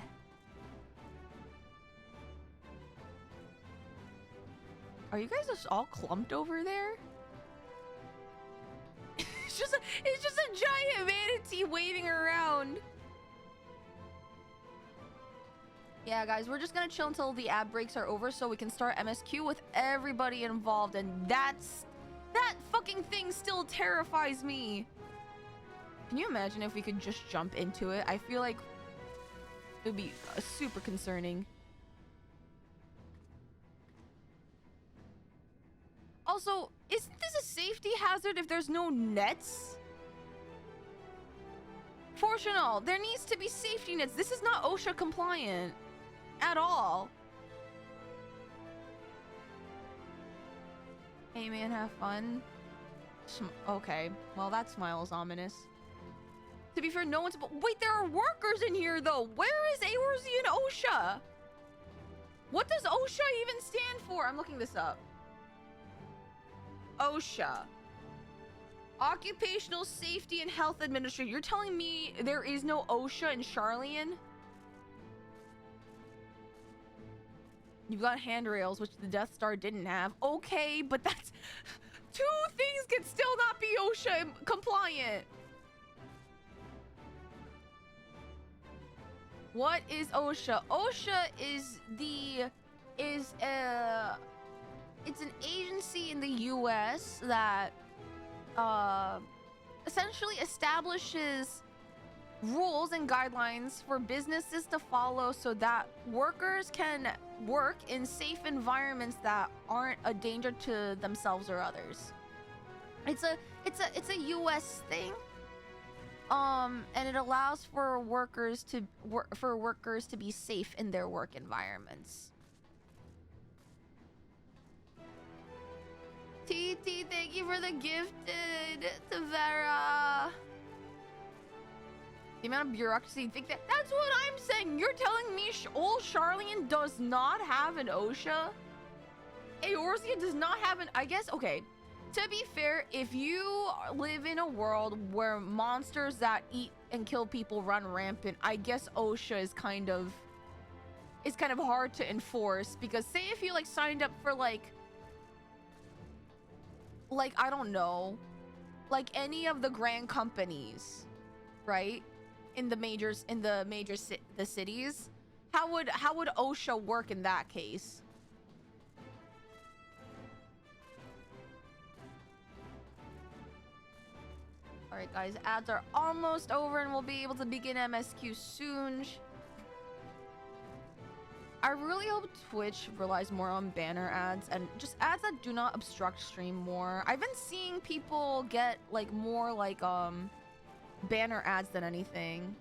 Are you guys just all clumped over there? it's just a giant manatee waving around. Yeah, guys, we're just gonna chill until the ad breaks are over so we can start MSQ with everybody involved, and that fucking thing still terrifies me. Can you imagine if we could just jump into it? I feel like it would be super concerning. Also, isn't this a safety hazard if there's no nets? Fortunal, there needs to be safety nets. This is not OSHA compliant at all. Hey man, have fun. Okay, well that smile's ominous. To be fair, no one's... Wait, there are workers in here though. Where is Aetherial and OSHA? What does OSHA even stand for? I'm looking this up. OSHA. Occupational Safety and Health Administration. You're telling me there is no OSHA in Charlian? You've got handrails, which the Death Star didn't have. Okay, but that's... Two things can still not be OSHA compliant. What is OSHA? OSHA is it's an agency in the US that essentially establishes rules and guidelines for businesses to follow so that workers can work in safe environments that aren't a danger to themselves or others. It's a US thing. And it allows for workers to be safe in their work environments. TT, thank you for the gifted, Tavera. The amount of bureaucracy, think that's what I'm saying. You're telling me old Charlian does not have an OSHA? Eorzea does not have an... I guess, okay. To be fair, if you live in a world where monsters that eat and kill people run rampant, I guess OSHA is kind of hard to enforce. Because say if you like signed up for like I don't know, like any of the grand companies, right? In the cities, how would OSHA work in that case? All right, guys, ads are almost over and we'll be able to begin MSQ soon. I really hope Twitch relies more on banner ads and just ads that do not obstruct stream more. I've been seeing people get like more like banner ads than anything.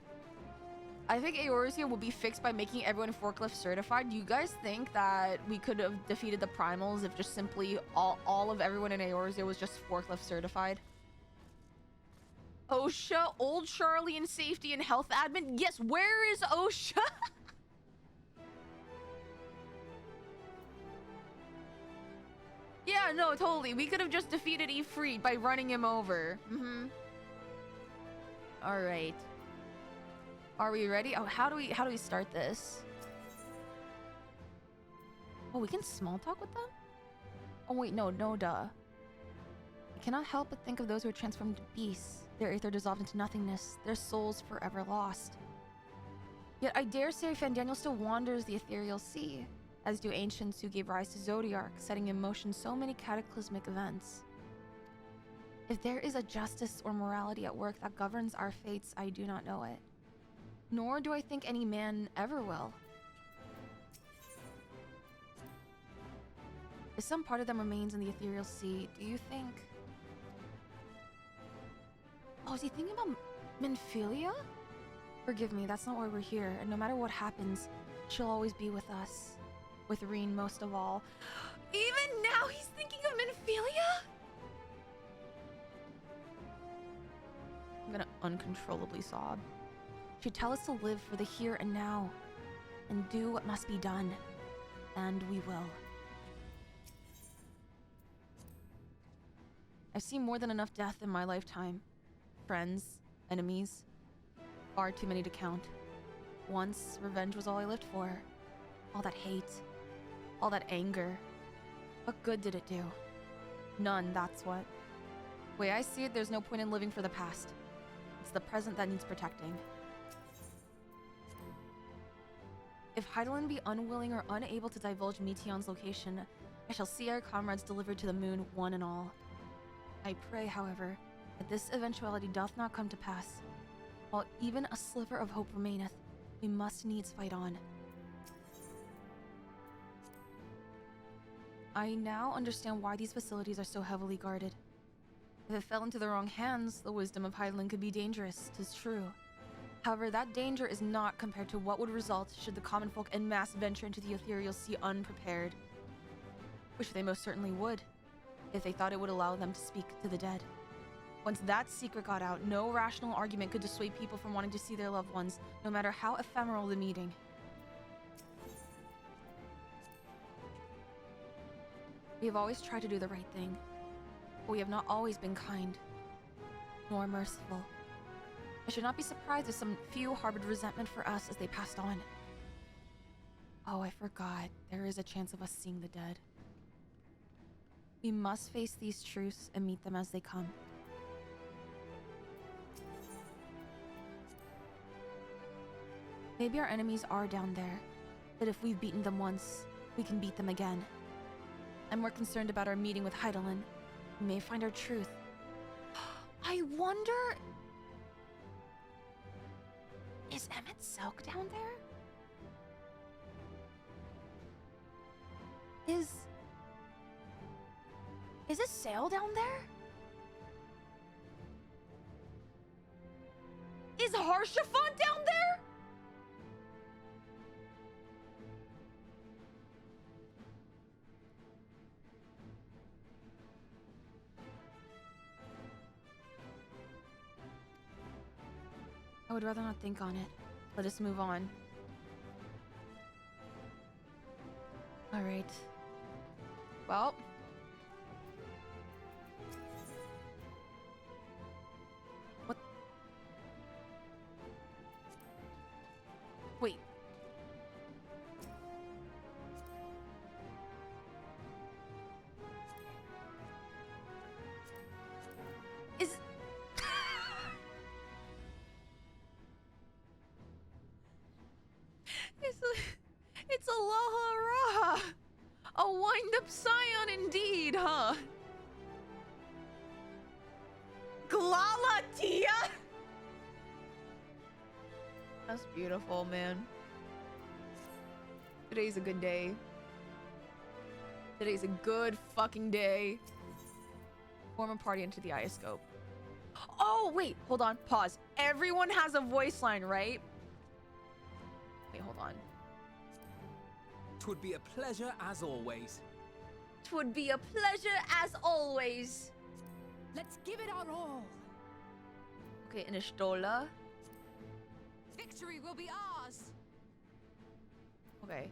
I think Eorzea will be fixed by making everyone forklift certified. Do you guys think that we could have defeated the primals if just simply all of everyone in Eorzea was just forklift certified? OSHA, Old Charlian Safety and Health Admin. Yes, where is OSHA? Yeah, no, totally. We could have just defeated Ifrit by running him over. All right. Are we ready? Oh, how do we start this? Oh, we can small talk with them? Oh wait, no, duh. I cannot help but think of those who are transformed into beasts. Their aether dissolved into nothingness, their souls forever lost. Yet I dare say Fandaniel still wanders the Aetherial Sea, as do ancients who gave rise to Zodiark, setting in motion so many cataclysmic events. If there is a justice or morality at work that governs our fates, I do not know it. Nor do I think any man ever will. If some part of them remains in the Ethereal Sea, do you think... Oh, is he thinking about Minfilia? Forgive me, that's not why we're here, and no matter what happens, she'll always be with us. With Reen most of all. Even now he's thinking of Minfilia? I'm gonna uncontrollably sob. She'd tell us to live for the here and now, and do what must be done. And we will. I've seen more than enough death in my lifetime. Friends, enemies, far too many to count. Once, revenge was all I lived for. All that hate, all that anger. What good did it do? None, that's what. The way I see it, there's no point in living for the past. It's the present that needs protecting. If Hydaelyn be unwilling or unable to divulge Meteion's location, I shall see our comrades delivered to the moon, one and all. I pray, however, that this eventuality doth not come to pass. While even a sliver of hope remaineth, we must needs fight on. I now understand why these facilities are so heavily guarded. If it fell into the wrong hands, the wisdom of Hydaelyn could be dangerous, 'tis true. However, that danger is not compared to what would result should the common folk en masse venture into the Ethereal Sea unprepared. Which they most certainly would, if they thought it would allow them to speak to the dead. Once that secret got out, no rational argument could dissuade people from wanting to see their loved ones, no matter how ephemeral the meeting. We have always tried to do the right thing, but we have not always been kind, nor merciful. I should not be surprised if some few harbored resentment for us as they passed on. Oh, I forgot. There is a chance of us seeing the dead. We must face these truths and meet them as they come. Maybe our enemies are down there, but if we've beaten them once, we can beat them again. I'm more concerned about our meeting with Hydaelyn. We may find our truth. I wonder... Is Emmett Selk down there? Is a sail down there? Is Harshaphant down there? I would rather not think on it. Let us move on. All right. Well. What? Wait. Is... It's a Laha Raha. A wind-up scion indeed, huh? Glalatia! That's beautiful, man. Today's a good day. Today's a good fucking day. Form a party into the ioscope. Oh, wait, hold on, pause. Everyone has a voice line, right? Wait, hold on. 'Twould be a pleasure as always. 'Twould be a pleasure as always. Let's give it our all. Okay, Inishtola. Victory will be ours. Okay.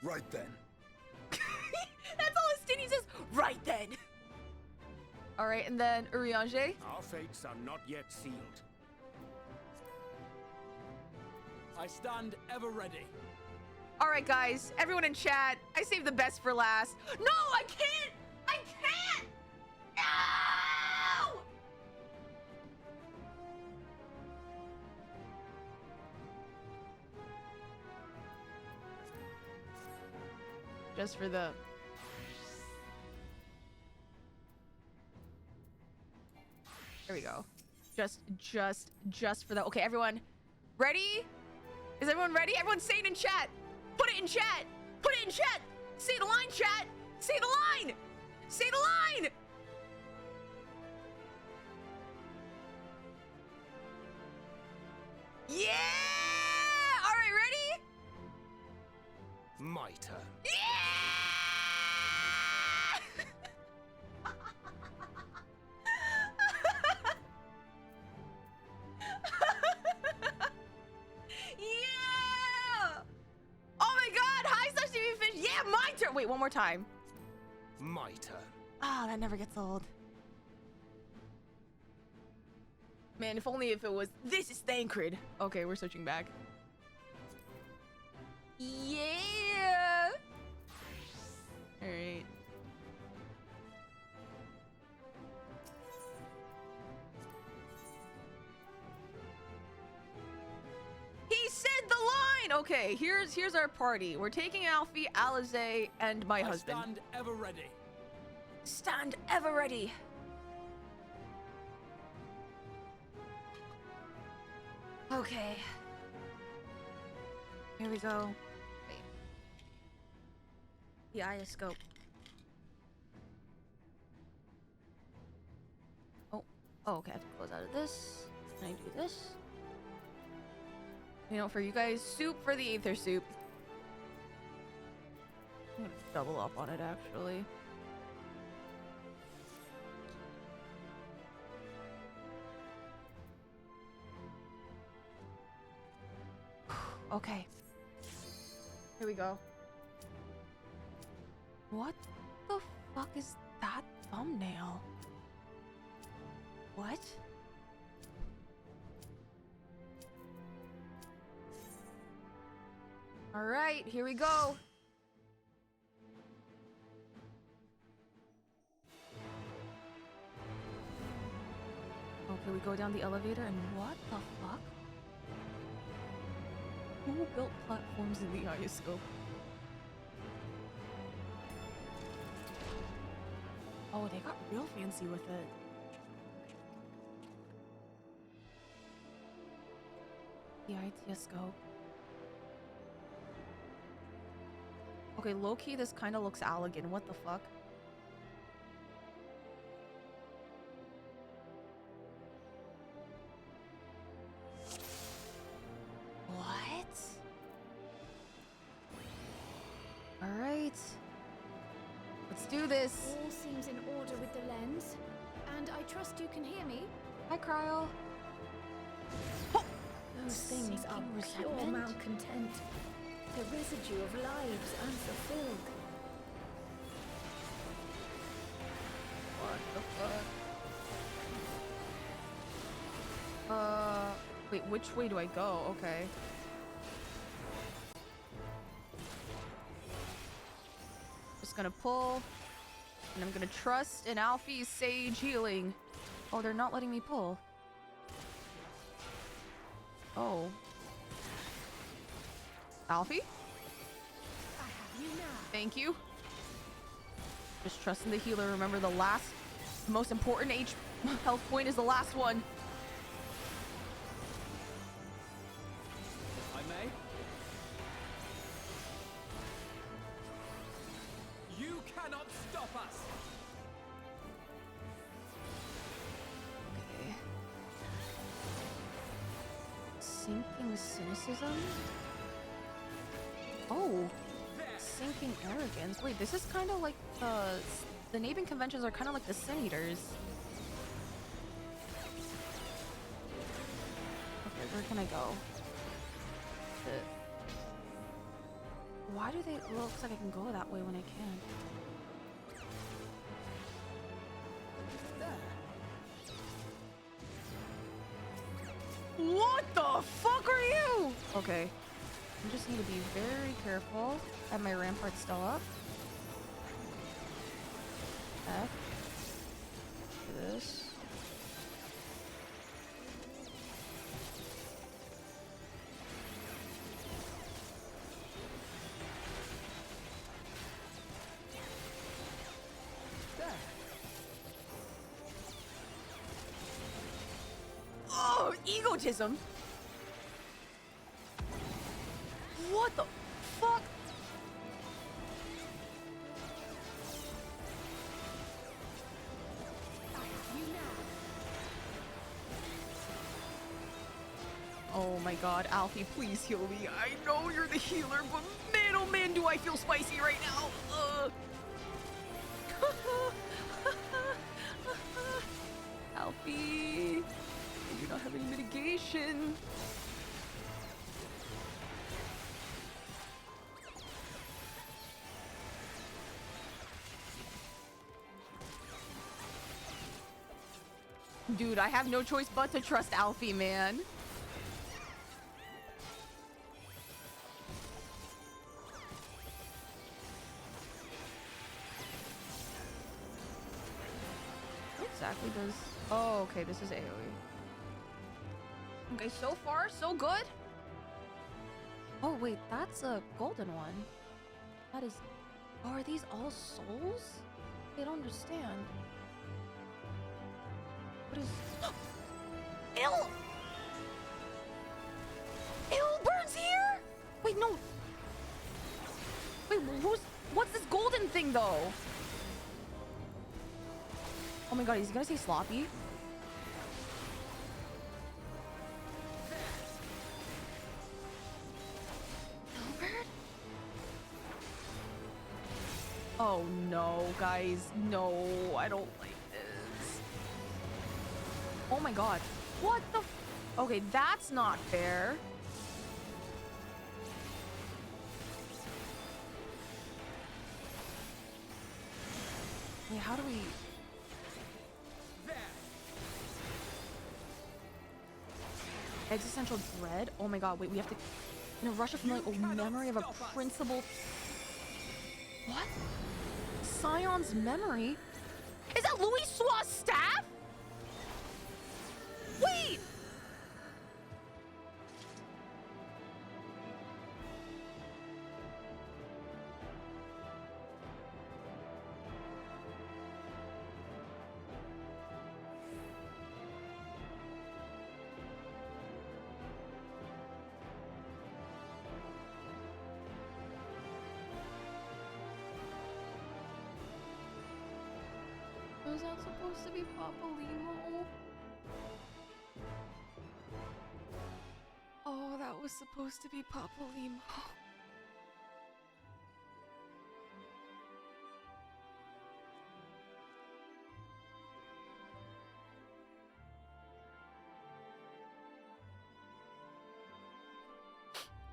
Right then. That's all Estini says. Right then. All right, and then Urianger. Our fates are not yet sealed. I stand ever ready. All right, guys, everyone in chat, I saved the best for last. No, I can't. I can't. No. Just for the... There we go. Just for the... Okay, everyone. Ready? Is everyone ready? Everyone say it in chat. Put it in chat. Put it in chat. Say the line, chat. Say the line. Say the line. Yeah! All right, ready? My turn. Yeah! Yeah! Oh my god! Hi, sashimi fish! Yeah, my turn! Wait, one more time. My turn. Ah, that never gets old. Man, if only if it was... This is Thancred. Okay, we're switching back. Yeah! Alright. He said the line! Okay, here's our party. We're taking Alfie, Alize, and my husband. I stand ever ready. Stand ever ready. Okay. Here we go. Wait. The ioscope. Oh, okay. I have to close out of this. Can I do this? You know, for you guys, soup for the Aether soup. I'm gonna double up on it, actually. Okay. Here we go. What the fuck is that thumbnail? What? All right, here we go. Okay, we go down the elevator and what the fuck? Who built platforms in the ioscope? Oh, they got real fancy with it. The ioscope. Okay, low-key, this kind of looks Allegan. What the fuck? What? All right. Let's do this. All seems in order with the lens, and I trust you can hear me. Hi, Cryo. Those things are pure resentment? malcontent. The residue of lives unfulfilled. What the fuck? Wait, which way do I go? Okay. Just gonna pull, and I'm gonna trust in Alfie's sage healing. Oh, they're not letting me pull. Oh. Alfie? I have you now. Thank you. Just trusting the healer. Remember, the most important health point is the last one. If I may. You cannot stop us. Okay. Sinking cynicism? Oh. Sinking arrogance. Wait, this is kind of like the naming conventions are kind of like the Sin Eaters. Okay, where can I go? Why do they... Well, it looks like I can go that way when I can. What the fuck are you? Okay. I just need to be very careful. I have my rampart still up. F. Do this. autism. What the fuck? Oh my god, Alfie, please heal me. I know you're the healer, but man, oh man, do I feel spicy right now. Alfie, I do not have any mitigation. Dude, I have no choice but to trust Alfie, man. What exactly does... Oh, okay, this is AoE. Okay, so far, so good. Oh, wait, that's a golden one. That is... Oh, are these all souls? I don't understand. What is... Ill! Burns here? Wait, no. Wait, what's this golden thing, though? Oh my god, is he gonna say sloppy? Hilbert? Oh no, guys. No, I don't like this. Oh my god. What the f— Okay, that's not fair. Wait, how do we... Existential dread? Oh my god, wait, we have to... In a rush of like a memory of a principal... What? Scion's memory? Is that Louis Sua's staff? Wait! Was that supposed to be Papalymo? Oh, that was supposed to be Papalymo.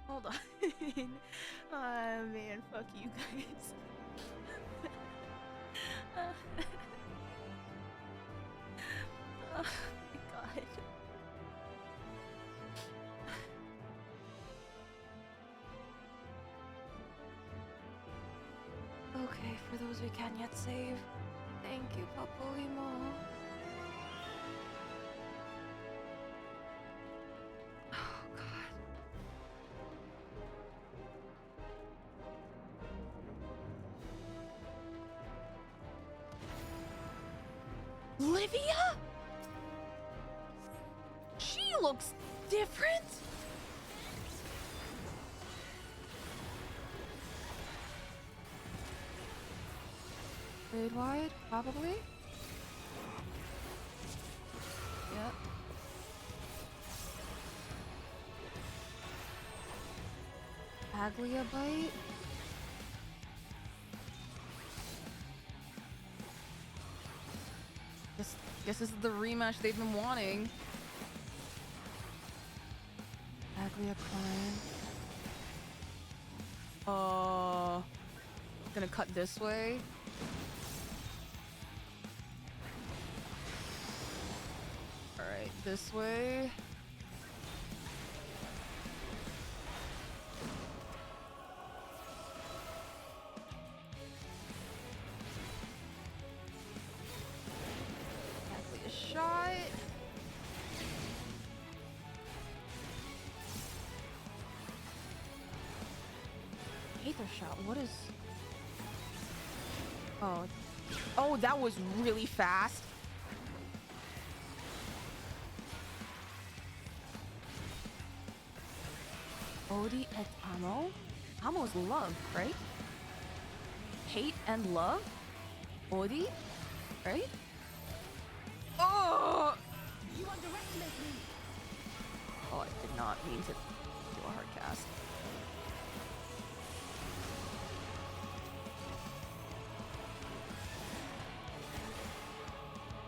Hold on. Ah, man, fuck you guys. Oh my god. Okay, for those we can yet save. Thank you, Papalymo. Oh god. Livia? She looks different. Fade wide, probably. Yep. Aglia bite. Guess this is the rematch they've been wanting. Aglia climb. Gonna cut this way. Alright, this way. Aglia shot. Aether shot, what is... Oh, that was really fast. Odi et amo? Amo's love, right? Hate and love? Odi? Right? Oh! You underestimate me. Oh, I did not mean to do a hard cast.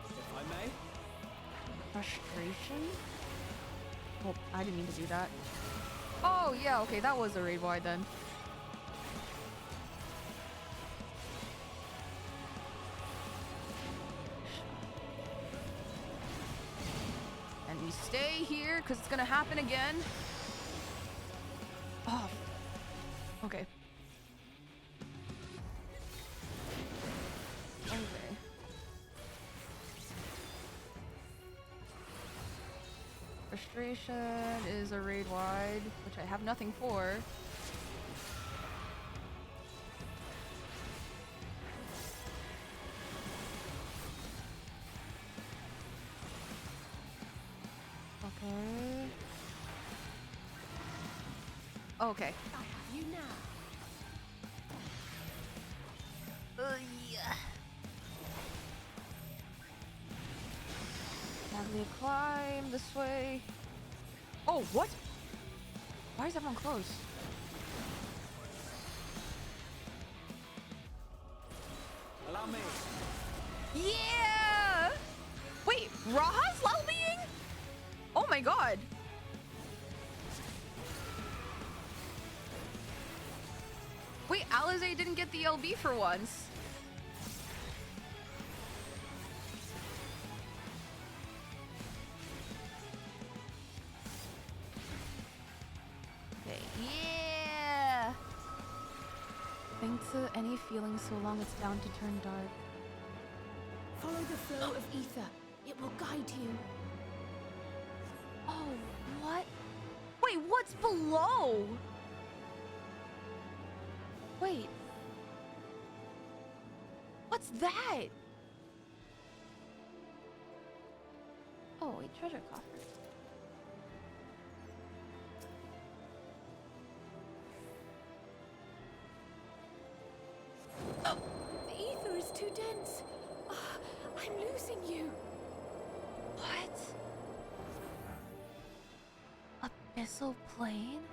If I may. Frustration? Oh, I didn't mean to do that. Oh, yeah, okay, that was a raid wide then. And we stay here because it's gonna happen again. Oh, okay. Okay. Frustration is a raid wide, which I have nothing for. Okay. Okay. I have you now. Yeah. Can we climb this way? Oh, what? Why is everyone close? Allow me. Yeah! Wait, Raha's well-being? Oh my god. Wait, Alize didn't get the LB for once. Okay, yeah! Think to any feeling so long it's bound to turn dark. Follow the flow of ether. It will guide you. Oh, what? Wait, what's below? Wait. What's that? Oh, wait, treasure coffer. The ether is too dense. Ah, I'm losing you. What? Abyssal plane?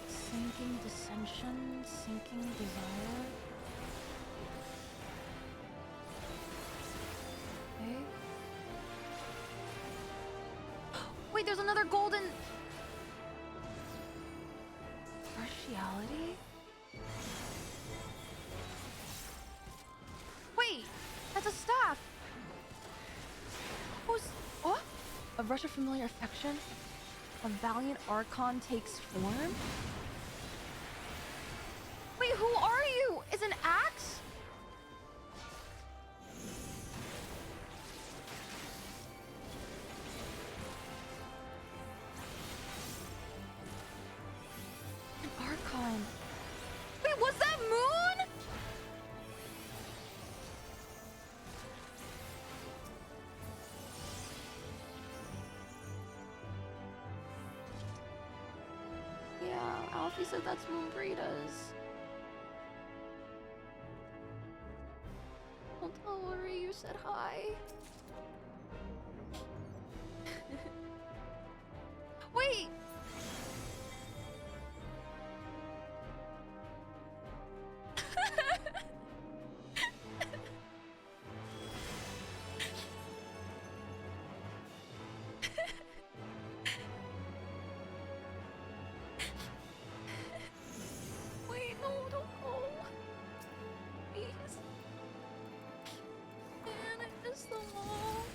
Sinking dissension, sinking desire. Okay. Wait, there's another golden partiality? Wait, that's a staff. Who's what? A rush of familiar affection? A valiant archon takes form? Wait, who are you? Is an axe? An archon. Wait, was that Moon? Yeah, Alfie said that's Moon Breeda's. Don't tell Lori you said hi. Wait! Wait, no, don't go. Please. Man, I miss them all.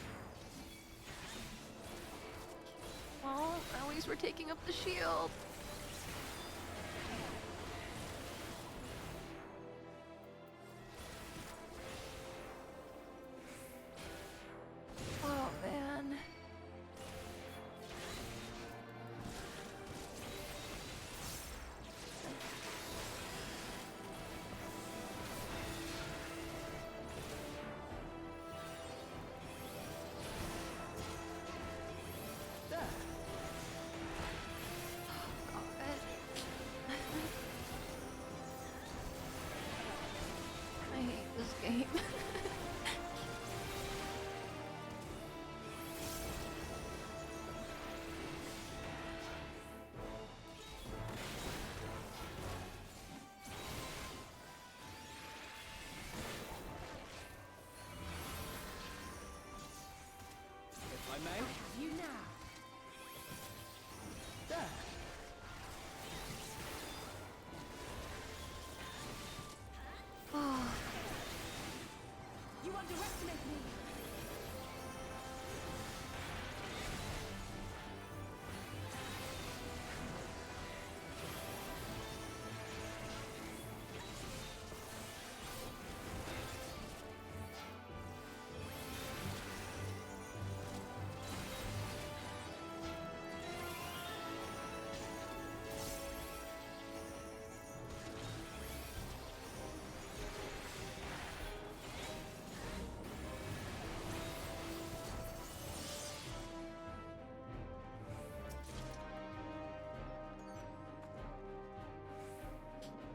Well, at least we're taking up the shield. Oh, man.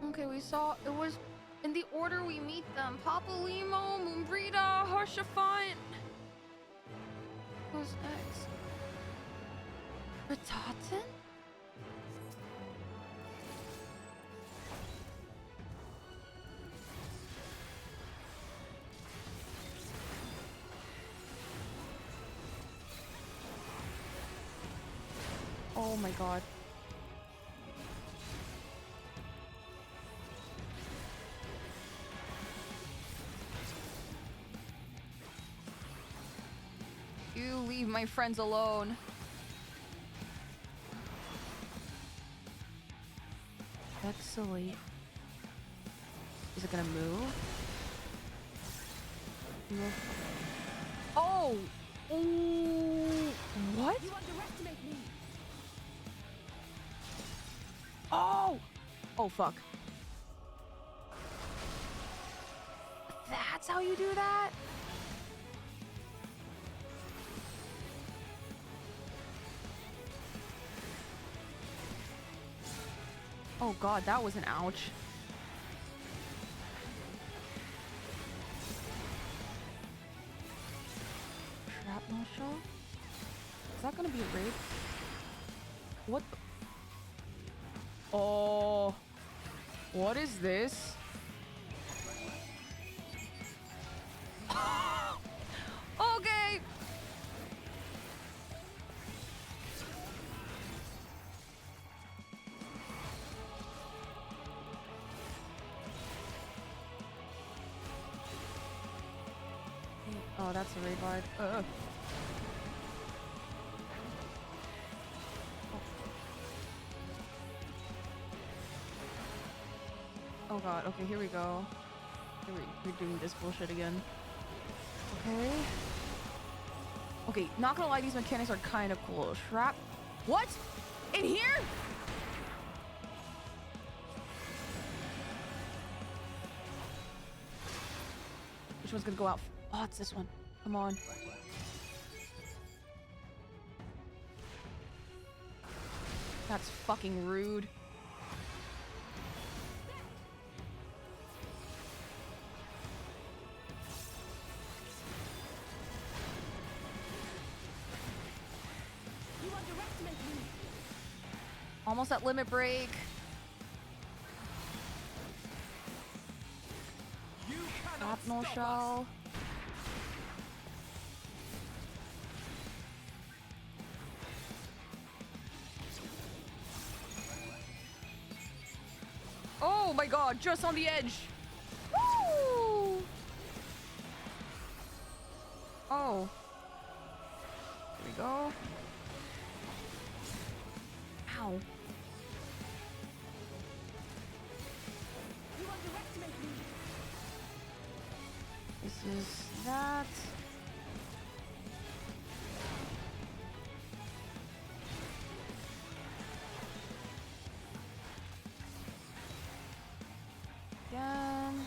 Okay, we saw it was in the order we meet them. Papa Limo, Moonbrita, Harshafant. Who's next? Ratatin? Oh my god. You leave my friends alone. Excellent. Is it gonna move? Oh! Oh! What? You underestimate me. Oh! Oh, fuck. That's how you do that? Oh god, that was an ouch. Shrapnel shell? Is that gonna be a raid? What the? Oh. What is this? Okay. Oh, that's a raid vibe. Oh god, okay, here we go. We're doing this bullshit again. Okay. Okay, not gonna lie, these mechanics are kind of cool. Shrap. What? In here? Which one's gonna go out? Oh, it's this one. Come on. That's fucking rude. You underestimate me. Almost at limit break. You cannot Shrapnel stop us. shell. Oh my god, just on the edge. Woo! Oh. Here we go. Ow. You underestimate me. This is that. Again.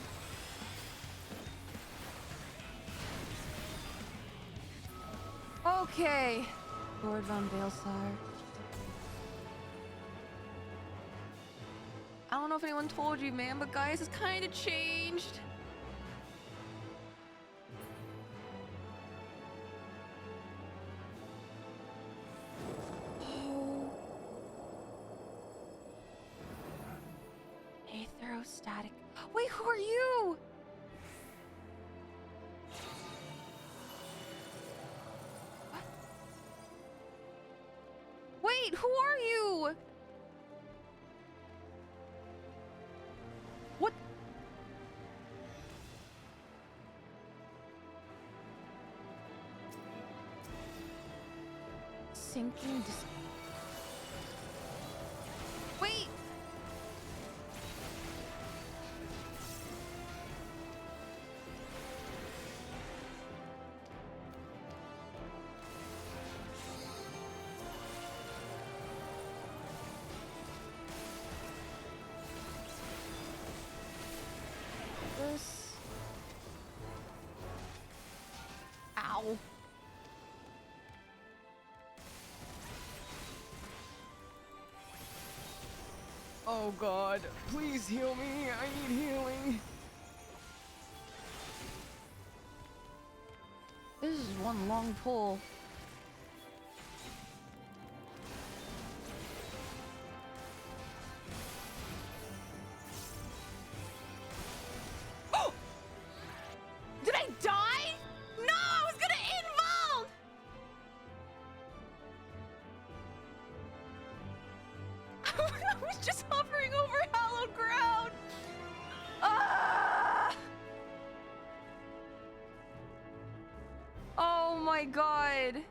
Okay. Lord Von Balesire. I don't know if anyone told you, man, but guys, it's kind of changed. Oh. Aetherostatic. Wait, who are you? What? Wait, who are you? What? Sinking dis- Wait! This. Ow. Oh god, please heal me. I need healing. This is one long pull. Oh! Did I die? No, I was gonna invoke! I was just hovering over hallowed ground. Ah! Oh my god.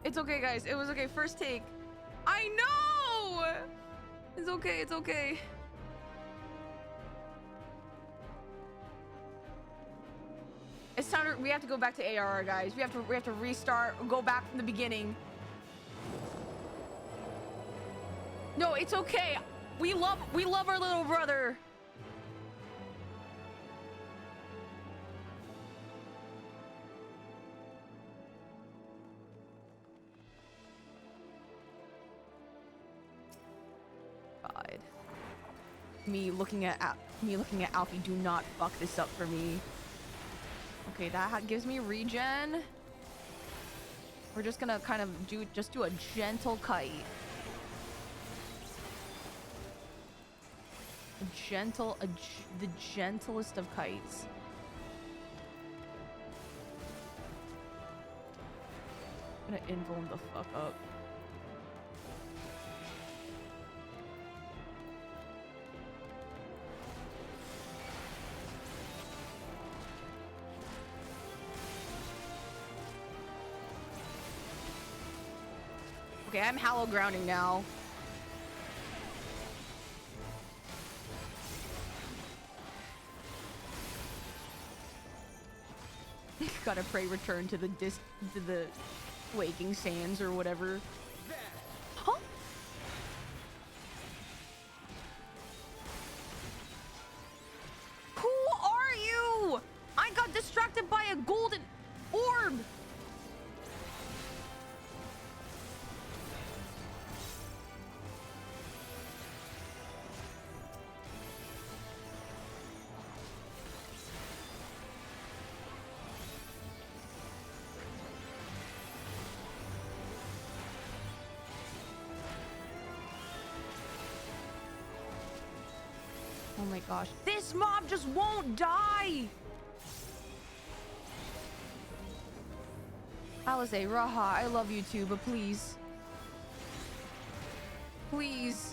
It's okay, guys. It was okay. First take. I know! It's okay. It's okay. It's time to, we have to go back to ARR, guys. We have to restart, go back from the beginning. No, it's okay. We love our little brother. God. Me looking at Alfie, do not fuck this up for me. Okay, that gives me regen. We're just gonna kind of do a gentle kite. The gentlest of kites. I'm gonna invuln the fuck up. Okay, I'm hollow grounding now. Gotta pray return to the waking sands or whatever. Huh? Who are you? I got distracted by a golden orb. Oh my gosh. This mob just won't die! Alize, Raha, I love you too, but please. Please.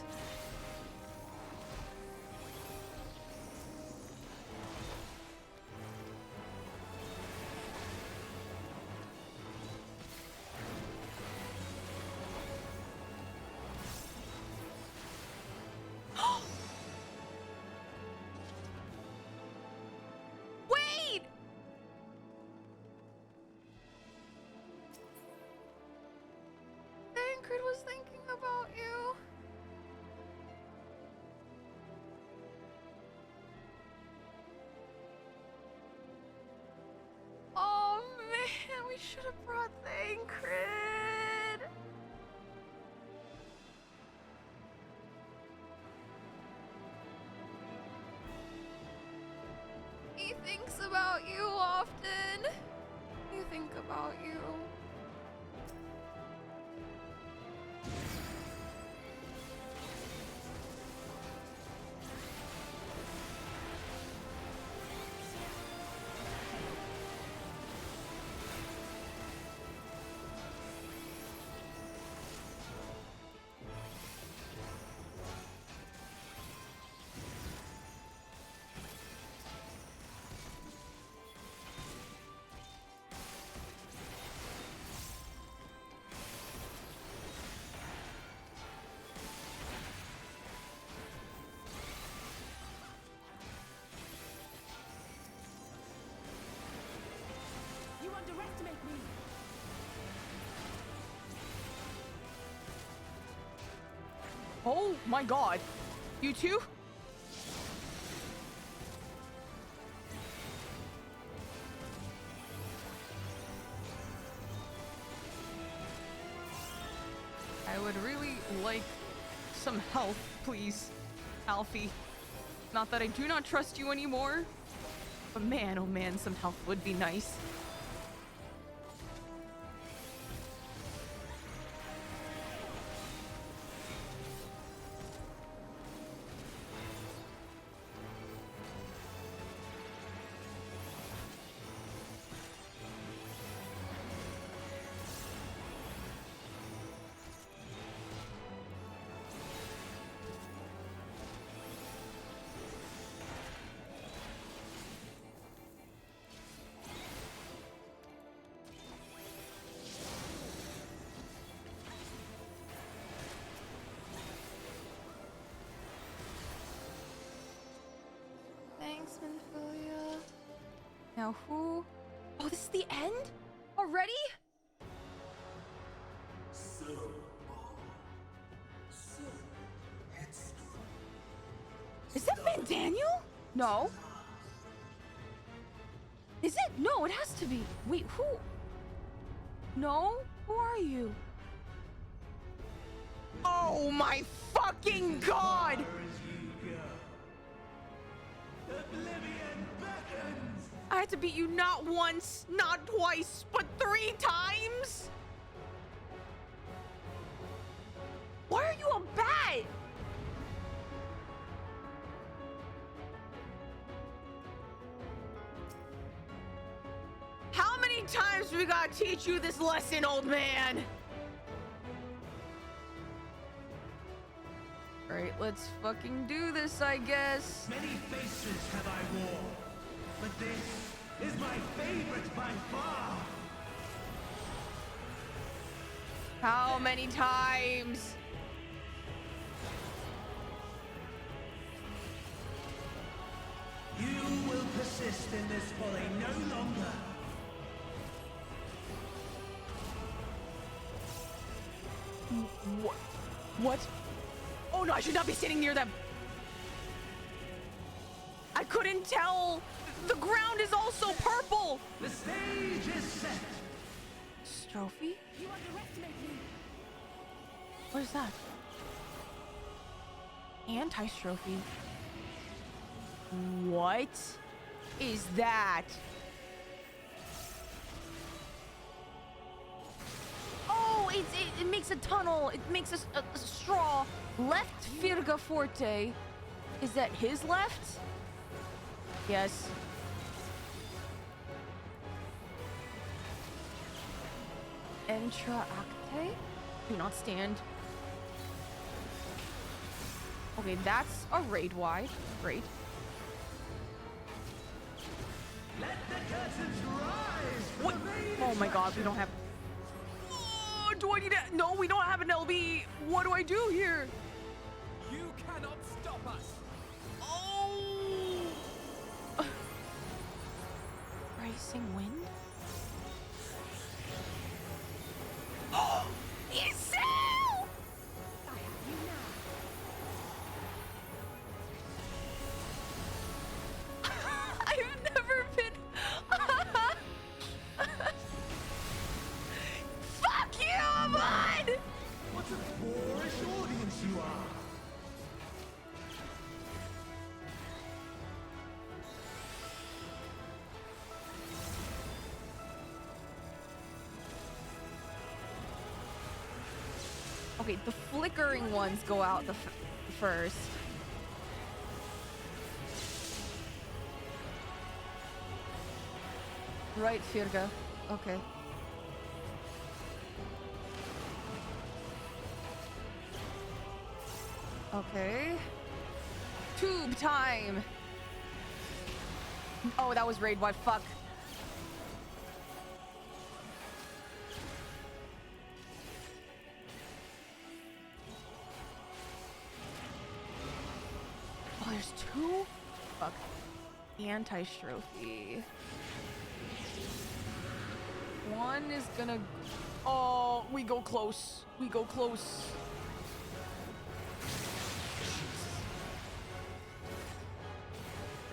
Was thinking about you. Oh man, we should have brought Thancred. He thinks about you often. You think about you. Underestimate me. Oh my god. You too? I would really like some health, please, Alfie. Not that I do not trust you anymore, but man, oh man, some health would be nice. Thanks, Minfilia. Now who? Oh, this is the end? Already? Is that Fandaniel? No. Is it? No, it has to be. Wait, who? No? Who are you? Oh my fucking god! I had to beat you not once, not twice, but 3 times? Why are you a bat? How many times we gotta teach you this lesson, old man? Alright, let's fucking do this, I guess. Many faces have I worn, but this is my favorite by far. How many times? You will persist in this folly no longer. What? What? Oh no, I should not be sitting near them. I couldn't tell. The ground is also purple. The stage is set. Strophe? You underestimate me. What is that? Anti-strophe. What is that? Oh, it makes a tunnel. It makes a straw. Left Virga Forte. Is that his left? Yes. Entra acte? Do not stand. Okay, that's a raid wide. Great. Let the curtains rise. What? Oh my god, we don't have... Oh, do I need a... No, we don't have an LB. What do I do here? You cannot stop us. Oh! Rising wind? Oh! Isel! I have you now. I've never been... Fuck you, bud! What a boorish audience you are. Okay, the flickering ones go out the first. Right, Virga. Okay. Okay. Tube time. Oh, that was raid wide. Fuck. Oh, there's 2? Fuck. Anti-strophe. One is gonna... Oh, we go close. We go close.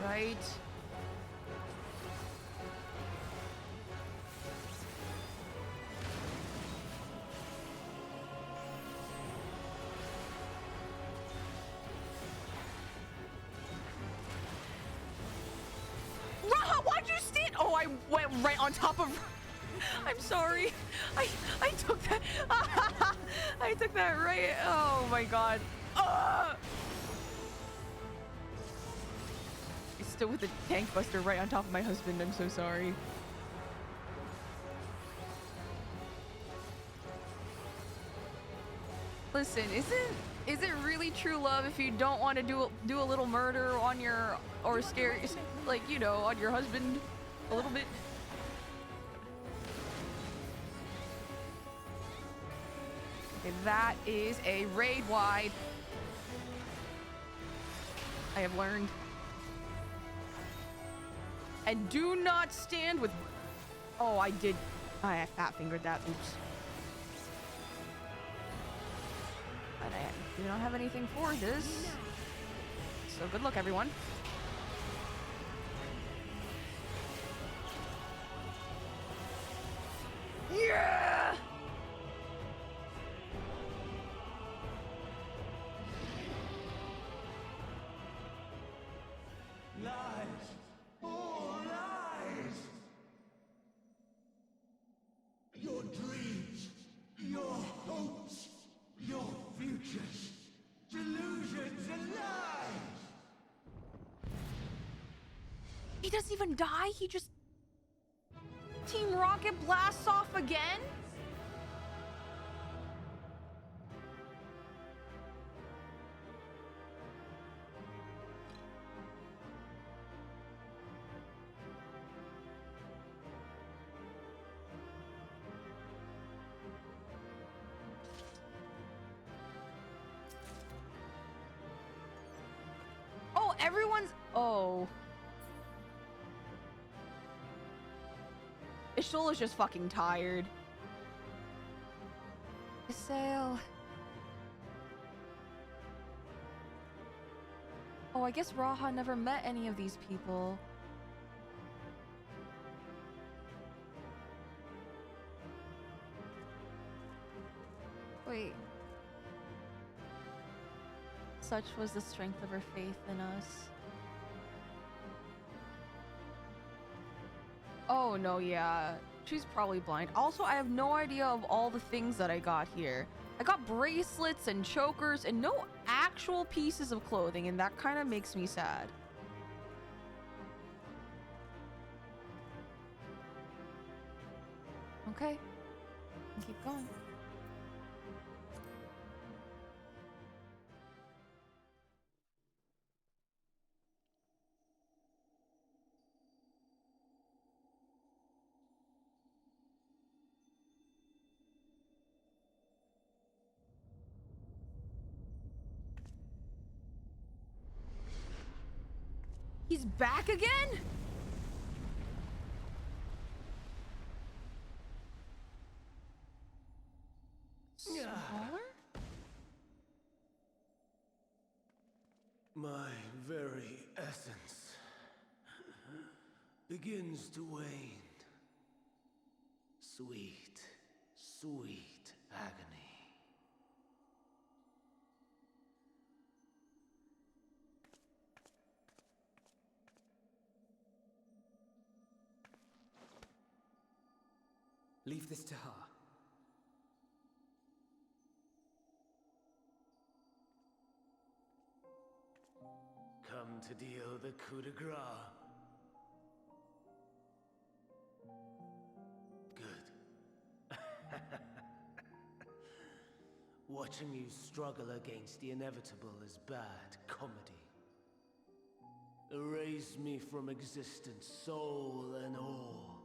Right. right on top of... I'm sorry. I took that... I took that right... Oh my god. I stood with a tank buster right on top of my husband. I'm so sorry. Listen, is it really true love if you don't want to do a little murder on your, or scare, like, you know, on your husband a little bit? Okay, that is a raid wide. I have learned. And do not stand with... Oh, I did. I fat fingered that. Oops. But I do not have anything for this. So good luck, everyone. Yeah! Lies! All lies! Your dreams, your hopes, your futures, delusions and lies! He doesn't even die, he just... Team Rocket blasts off again? Oh, everyone's... Oh. Ishul is just fucking tired. Sail. Oh, I guess Raha never met any of these people. Wait. Such was the strength of her faith in us. Oh, no, yeah. She's probably blind. Also, I have no idea of all the things that I got here. I got bracelets and chokers and no actual pieces of clothing, and that kind of makes me sad. Okay. Keep going. He's back again? Smaller? My very essence begins to wane. Sweet, sweet agony. Leave this to her. Come to deal the coup de grace. Good. Watching you struggle against the inevitable is bad comedy. Erase me from existence, soul and all.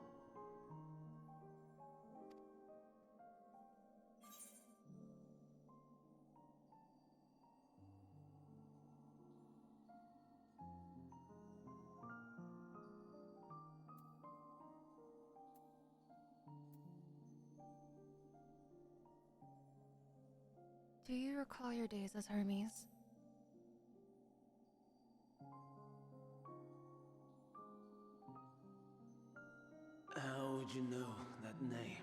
Do you recall your days as Hermes? How would you know that name?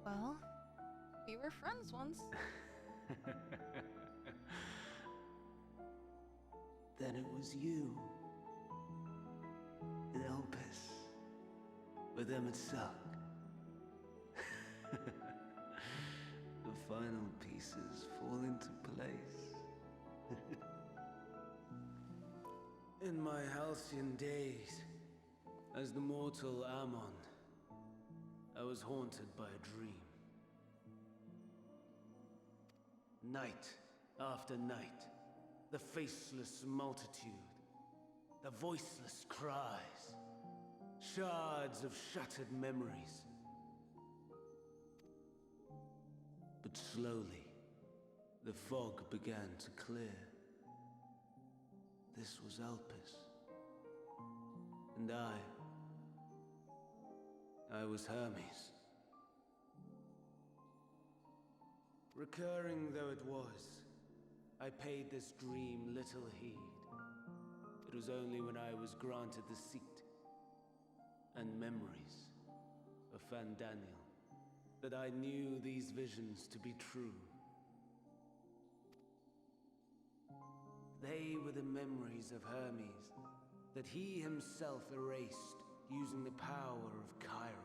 Well, We were friends once. Then it was you. In Elpis. With Emetselk. The final pieces fall into place. In my halcyon days, as the mortal Ammon, I was haunted by a dream. Night after night, the faceless multitude, the voiceless cries, shards of shattered memories. But slowly, the fog began to clear. This was Elpis. And I was Hermes. Recurring though it was, I paid this dream little heed. It was only when I was granted the seat and memories of Fandaniel that I knew these visions to be true. They were the memories of Hermes that he himself erased using the power of Kairos.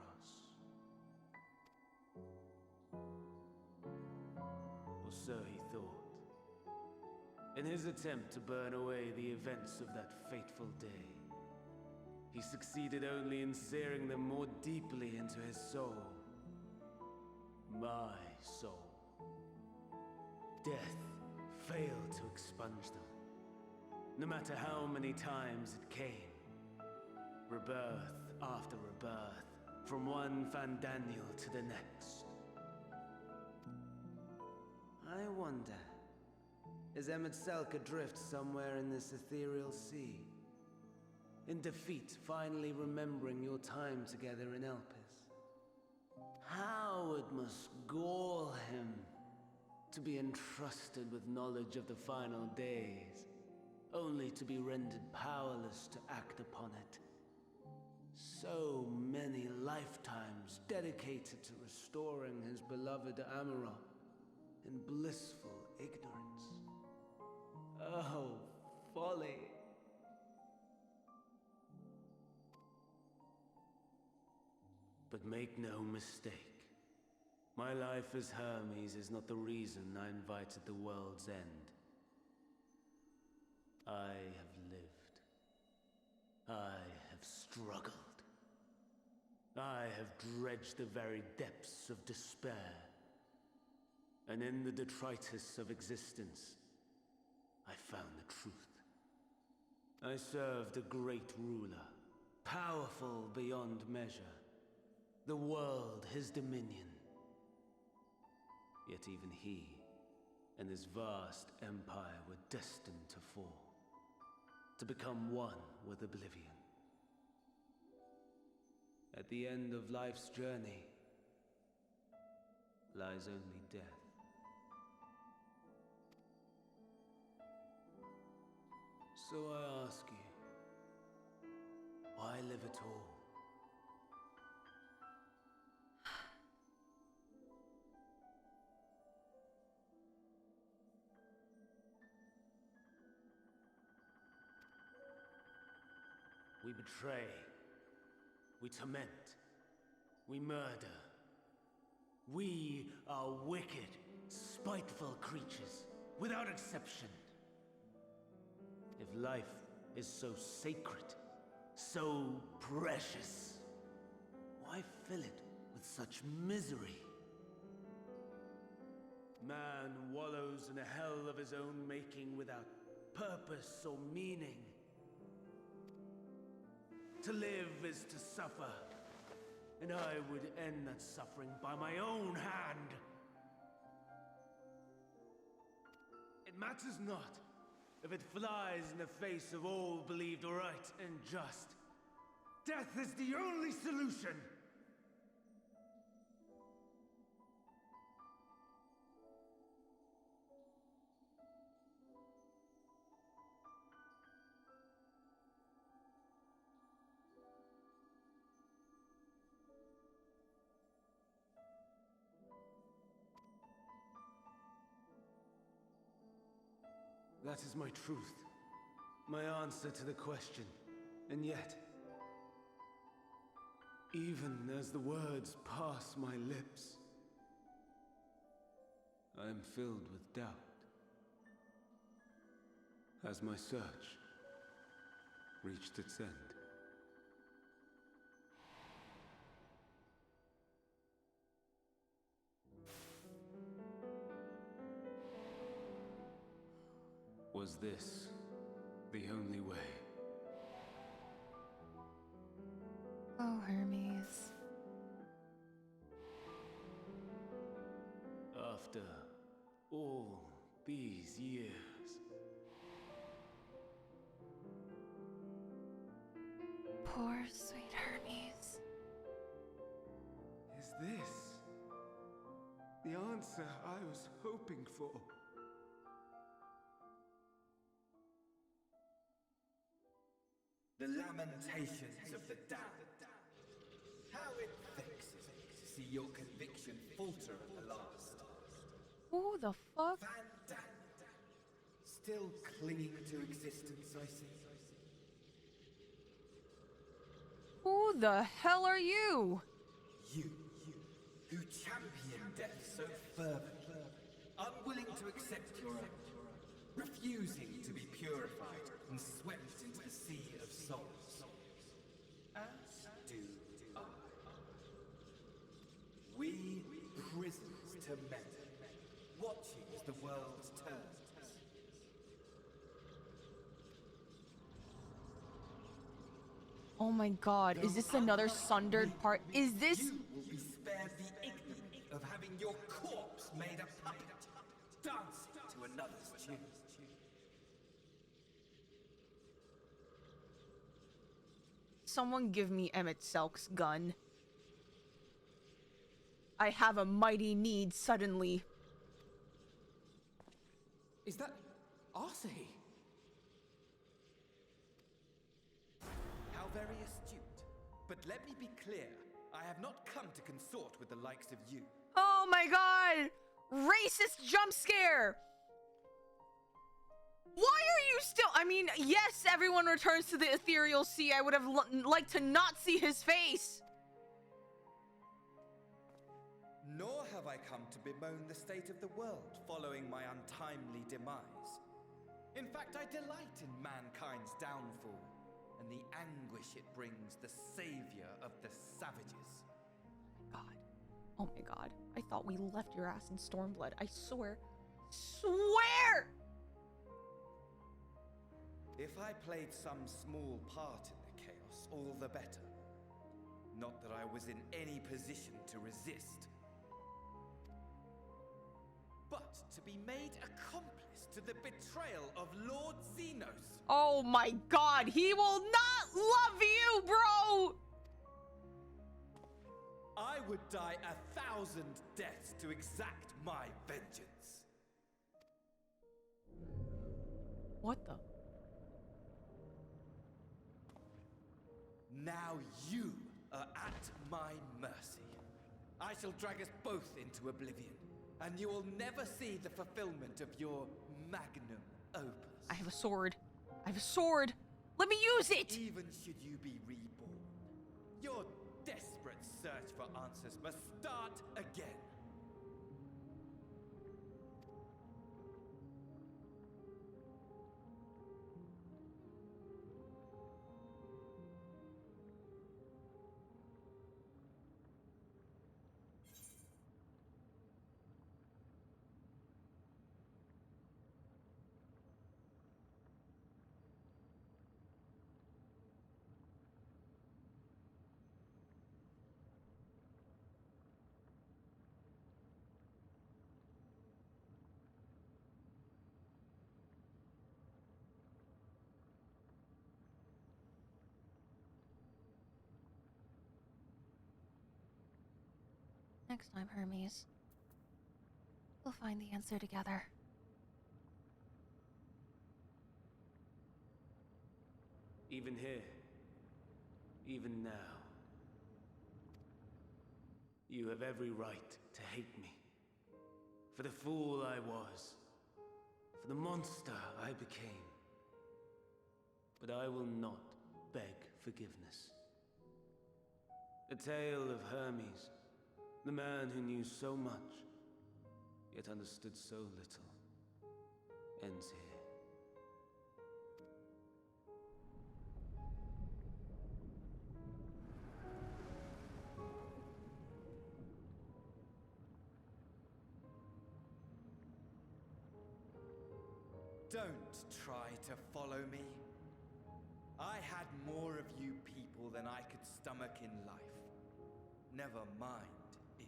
Or so he thought. In his attempt to burn away the events of that fateful day, he succeeded only in searing them more deeply into his soul. My soul. Death failed to expunge them. No matter how many times it came. Rebirth after rebirth, from one Fandaniel to the next. I wonder, is Emetselk adrift somewhere in this Aetherial Sea? In defeat, finally remembering your time together in Elpis? How it must gall him to be entrusted with knowledge of the final days, only to be rendered powerless to act upon it. So many lifetimes dedicated to restoring his beloved Amarok in blissful ignorance. Oh, folly! But make no mistake, my life as Hermes is not the reason I invited the world's end. I have lived. I have struggled. I have dredged the very depths of despair. And in the detritus of existence, I found the truth. I served a great ruler, powerful beyond measure. The world his dominion. Yet even he and his vast empire were destined to fall. To become one with oblivion. At the end of life's journey lies only death. So I ask you, why live at all? We betray, we torment, we murder. We are wicked, spiteful creatures, without exception. If life is so sacred, so precious, why fill it with such misery? Man wallows in a hell of his own making without purpose or meaning. To live is to suffer, and I would end that suffering by my own hand. It matters not if it flies in the face of all believed right and just. Death is the only solution! That is my truth. My answer to the question. And yet, even as the words pass my lips, I am filled with doubt. Has my search reached its end? Was this the only way? Oh, Hermes. After all these years. Poor sweet Hermes. Is this the answer I was hoping for? The lamentations of the damned. How it vexes me to see your conviction falter at the last. Who the fuck? Fandaniel. Still clinging to existence, I see. Who the hell are you? You, who champion death so fervently, unwilling to accept your own, refusing to be purified and swept into the sea of souls. As do I. We prisoners to men, watching as the world turns. Oh my god, is this another sundered part? Is this... You will be spared the ignominy of having your corpse made a puppet, dancing to another's tune. Someone give me Emmett Selk's gun. I have a mighty need suddenly. Is that Arcee? How very astute. But let me be clear, I have not come to consort with the likes of you. Oh my god! Racist jump scare! Why are you still... I mean, yes, everyone returns to the Ethereal Sea. I would have liked to not see his face. Nor have I come to bemoan the state of the world following my untimely demise. In fact, I delight in mankind's downfall and the anguish it brings the savior of the savages. God. Oh my god. I thought we left your ass in Stormblood. I swear. Swear! If I played some small part in the chaos, all the better. Not that I was in any position to resist. But to be made accomplice to the betrayal of Lord Xenos. Oh my god, he will not love you, bro! I would die 1,000 deaths to exact my vengeance. What the? Now you are at my mercy. I shall drag us both into oblivion, and you will never see the fulfillment of your magnum opus. I have a sword. I have a sword. Let me use it! Even should you be reborn, your desperate search for answers must start again. Next time, Hermes. We'll find the answer together. Even here, even now, you have every right to hate me. For the fool I was, for for the monster I became. But I will not beg forgiveness. The tale of Hermes, the man who knew so much, yet understood so little, ends here. Don't try to follow me. I had more of you people than I could stomach in life. Never mind in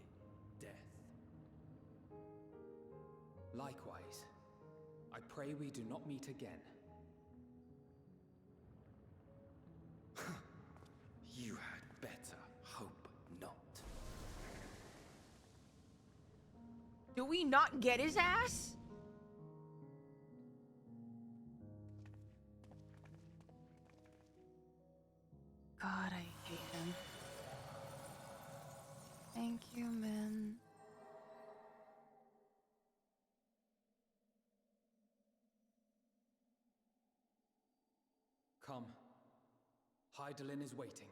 death. Likewise, I pray we do not meet again. You had better hope not. Do we not get his ass? God, I hate him. Thank you, man. Come. Hydaelyn is waiting.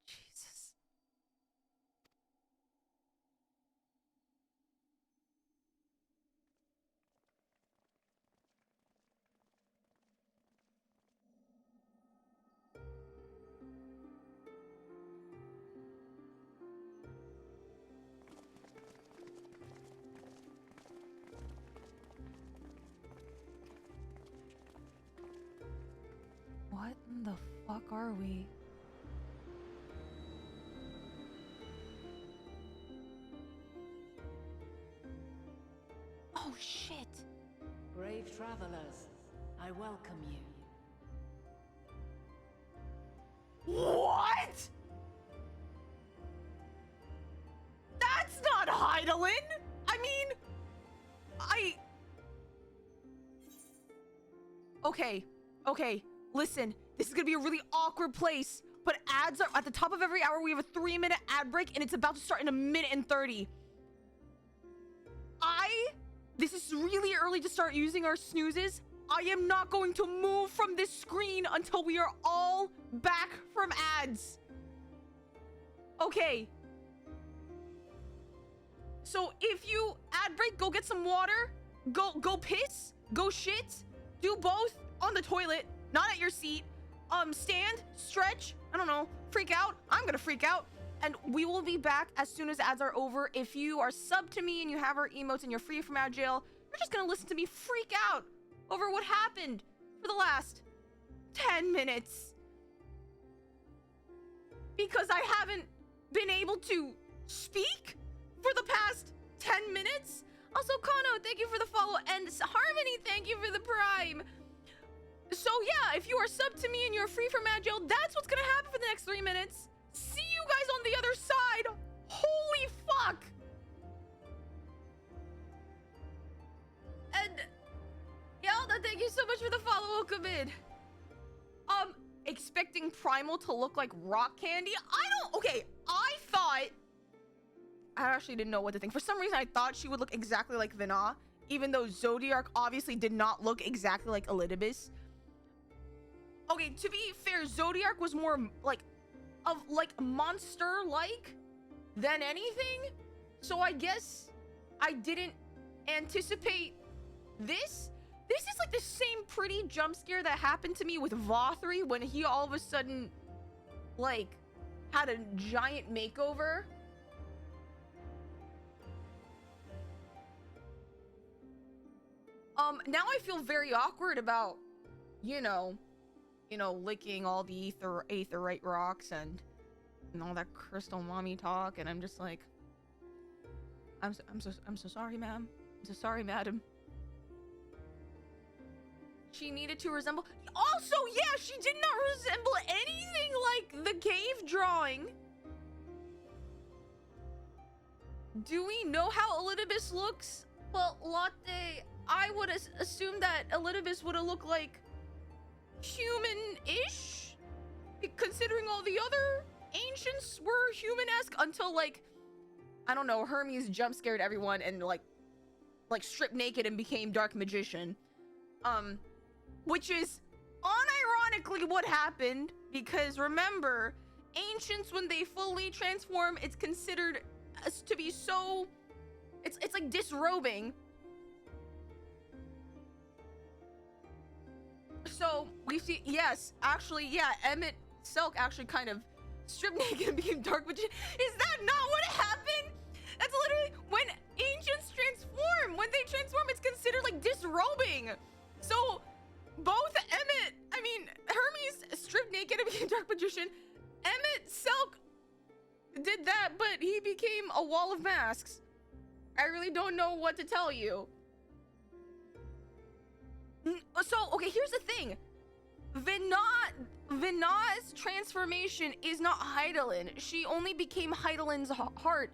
Jesus. What in the fuck are we? Oh shit! Brave travelers, I welcome you. What? That's not Hydaelyn! I mean, Okay, listen, this is gonna be a really awkward place, but ads are at the top of every hour. We have a 3-minute ad break, and it's about to start in 1:30. This is really early to start using our snoozes. I am not going to move from this screen until we are all back from ads. Okay. So if you ad break, go get some water, go piss, go shit, do both on the toilet, not at your seat. Stand, stretch, I don't know, freak out. I'm gonna freak out. And we will be back as soon as ads are over. If you are sub to me and you have our emotes and you're free from ad jail, you're just gonna listen to me freak out over what happened for the last 10 minutes. Because I haven't been able to speak for the past 10 minutes. Also, Kano, thank you for the follow. And Harmony, thank you for the prime. So yeah, if you are sub to me and you're free from ad jail, that's what's gonna happen for the next 3 minutes. See you guys on the other side. Holy fuck. And Yelda, thank you so much for the follow. Welcome in. Expecting Primal to look like rock candy? I thought, I actually didn't know what to think. For some reason, I thought she would look exactly like Vina, even though Zodiark obviously did not look exactly like Elidibus. Okay, to be fair, Zodiark was more like monster-like than anything. So I guess I didn't anticipate this. This is like the same pretty jump scare that happened to me with Vothri when he all of a sudden like had a giant makeover. Now I feel very awkward about, you know, licking all the aetherite rocks and all that crystal mommy talk, and I'm just like, I'm so sorry, ma'am. I'm so sorry, madam. She needed to resemble. Also, yeah, she did not resemble anything like the cave drawing. Do we know how Elidibus looks? Well, Latte, I would assume that Elidibus would have looked like human-ish, considering all the other ancients were human-esque until, like, I don't know, Hermes jump scared everyone and, like, like stripped naked and became dark magician. Which is unironically what happened, because remember, ancients, when they fully transform, it's considered as to be so, it's like disrobing. So we see, yes, actually, yeah, Emmett Selk actually kind of stripped naked and became dark magician. Is that not what happened? That's literally when ancients transform. When they transform, it's considered like disrobing. So both Hermes stripped naked and became dark magician. Emmett Selk did that, but he became a wall of masks. I really don't know what to tell you. So, okay, here's the thing. Vina's transformation is not Hydaelyn. She only became Hydaelyn's heart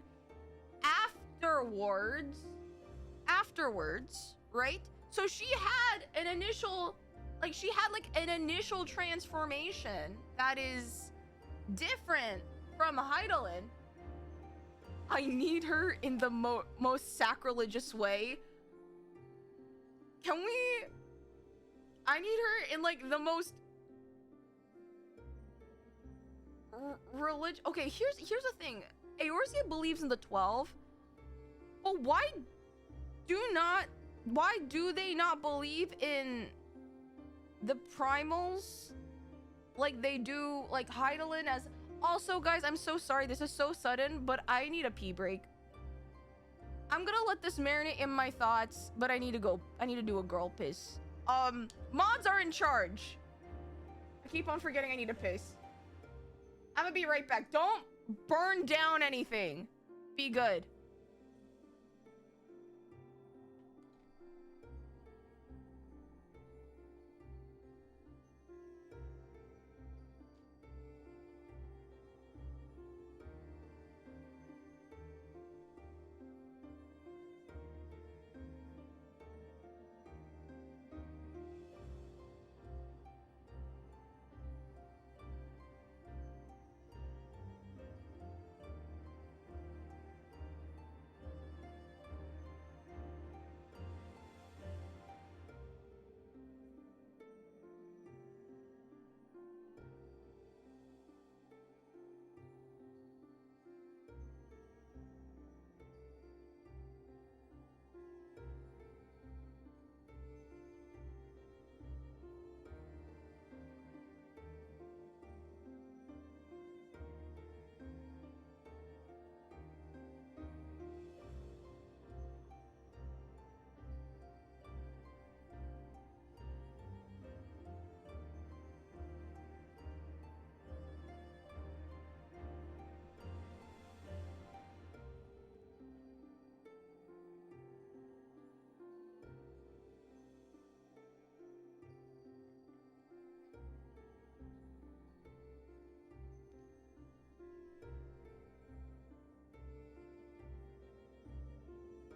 afterwards, right? So she had an initial, an initial transformation that is different from Hydaelyn. I need her in the most sacrilegious way. I need her in like the most Okay, here's the thing. Eorzea believes in the 12, but why do they not believe in the primals like they do, like Hydaelyn? As also, guys, I'm so sorry, this is so sudden, but I need a pee break. I'm gonna let this marinate in my thoughts, but I need to go. I need to do a girl piss. Mods are in charge. I keep on forgetting I need to piss. I'm gonna be right back. Don't burn down anything. Be good.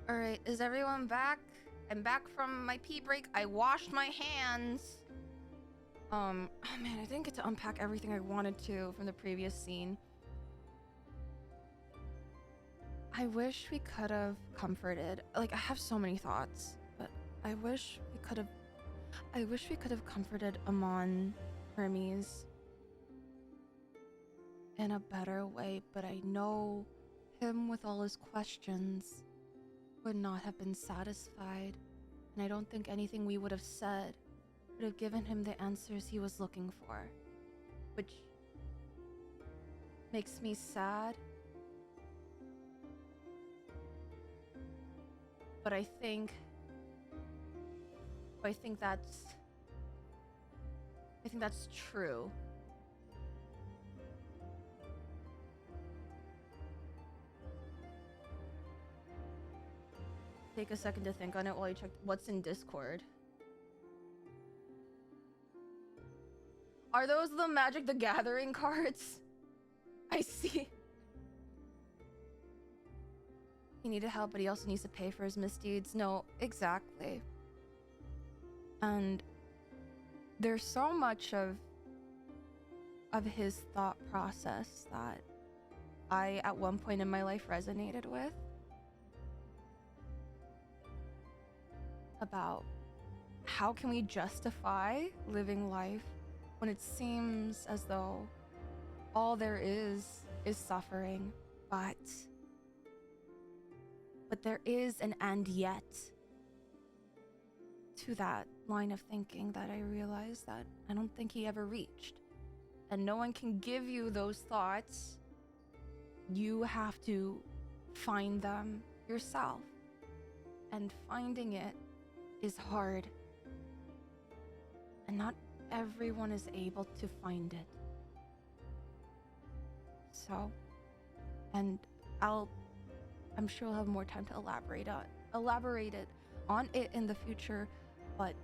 All right, is everyone back? I'm back from my pee break. I washed my hands. Oh man, I didn't get to unpack everything I wanted to from the previous scene. I wish we could have comforted. Like, I have so many thoughts, but I wish we could have comforted Amon Hermes in a better way, but I know him with all his questions would not have been satisfied, and I don't think anything we would have said would have given him the answers he was looking for, which makes me sad. But I think that's true. Take a second to think on it while I check what's in Discord. Are those the Magic the Gathering cards? I see. He needed help, but he also needs to pay for his misdeeds. No, exactly. And there's so much of his thought process that I, at one point in my life, resonated with. about how can we justify living life when it seems as though all there is suffering, but there is an and yet to that line of thinking that I realized that I don't think he ever reached. And no one can give you those thoughts. You have to find them yourself. And finding it is hard. And not everyone is able to find it. So, and I'm sure I'll have more time to elaborate it on it in the future, but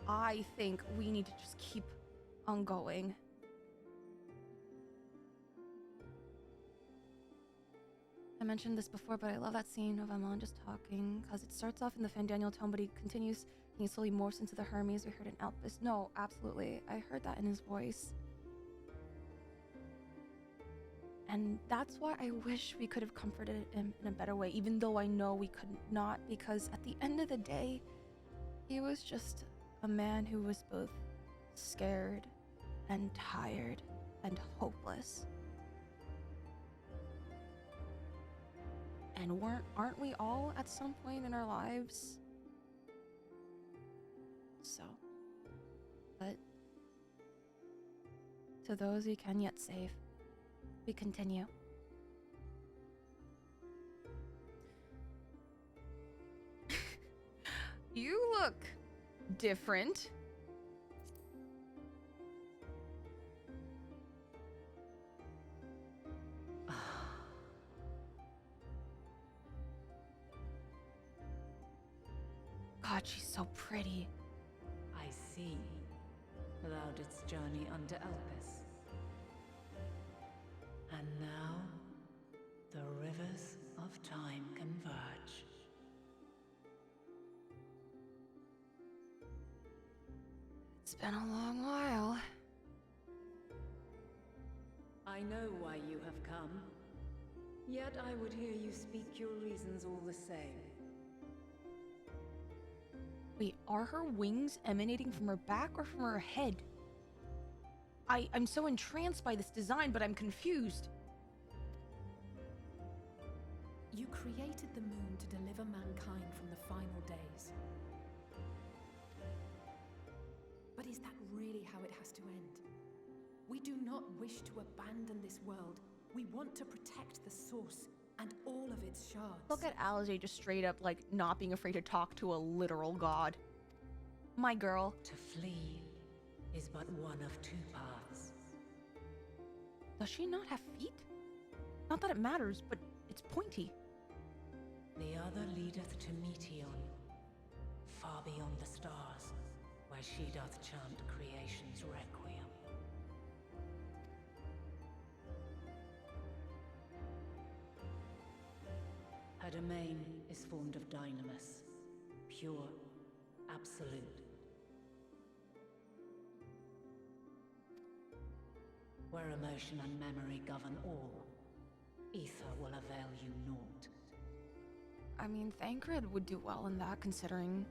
I think we need to just keep on going. I mentioned this before, but I love that scene of Amon just talking, because it starts off in the Fandaniel tone, but he continues, he slowly morphs into the Hermes we heard in Elpis. No, absolutely, I heard that in his voice. And that's why I wish we could have comforted him in a better way, even though I know we could not, because at the end of the day, he was just a man who was both scared and tired and hopeless. And aren't we all at some point in our lives? So, but to those we can yet save, we continue. You look different. God, she's so pretty. I see. Thou didst journey unto Elpis. And now, the rivers of time converge. It's been a long while. I know why you have come. Yet I would hear you speak your reasons all the same. Wait, are her wings emanating from her back or from her head? I'm so entranced by this design, but I'm confused. You created the moon to deliver mankind from the final days. But is that really how it has to end? We do not wish to abandon this world. We want to protect the source and all of its shards. Look at Alisaie just straight up, like, not being afraid to talk to a literal god. My girl. To flee is but one of two paths. Does she not have feet? Not that it matters, but it's pointy. The other leadeth to Meteon, far beyond the stars, where she doth chant creation's requiem. Her domain is formed of dynamis, pure, absolute. Where emotion and memory govern all, ether will avail you naught. I mean, Thancred would do well in that, considering...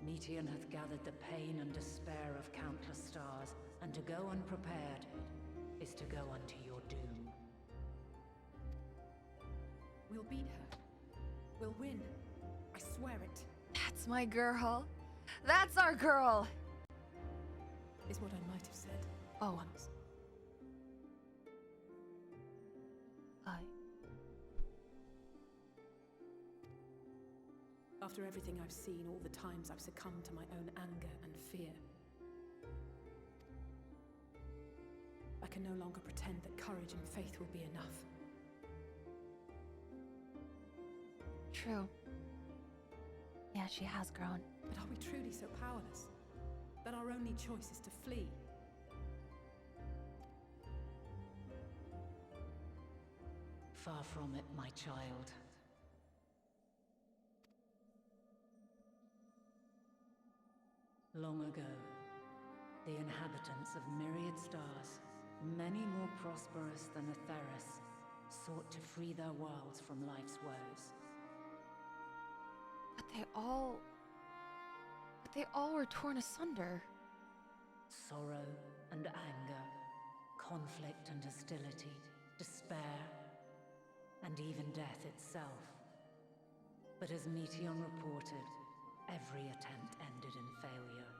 Meteon hath gathered the pain and despair of countless stars, and to go unprepared is to go unto your doom. We'll beat her. We'll win. I swear it. That's my girl. That's our girl! Is what I might have said. Oh. Once. After everything I've seen, all the times I've succumbed to my own anger and fear, I can no longer pretend that courage and faith will be enough. True. Yeah, she has grown. But are we truly so powerless that our only choice is to flee? Far from it, my child. Long ago, the inhabitants of myriad stars, many more prosperous than Aetherius, sought to free their worlds from life's woes. But they all they all were torn asunder. Sorrow and anger, conflict and hostility, despair, and even death itself. But as Meteion reported, every attempt ended in failure.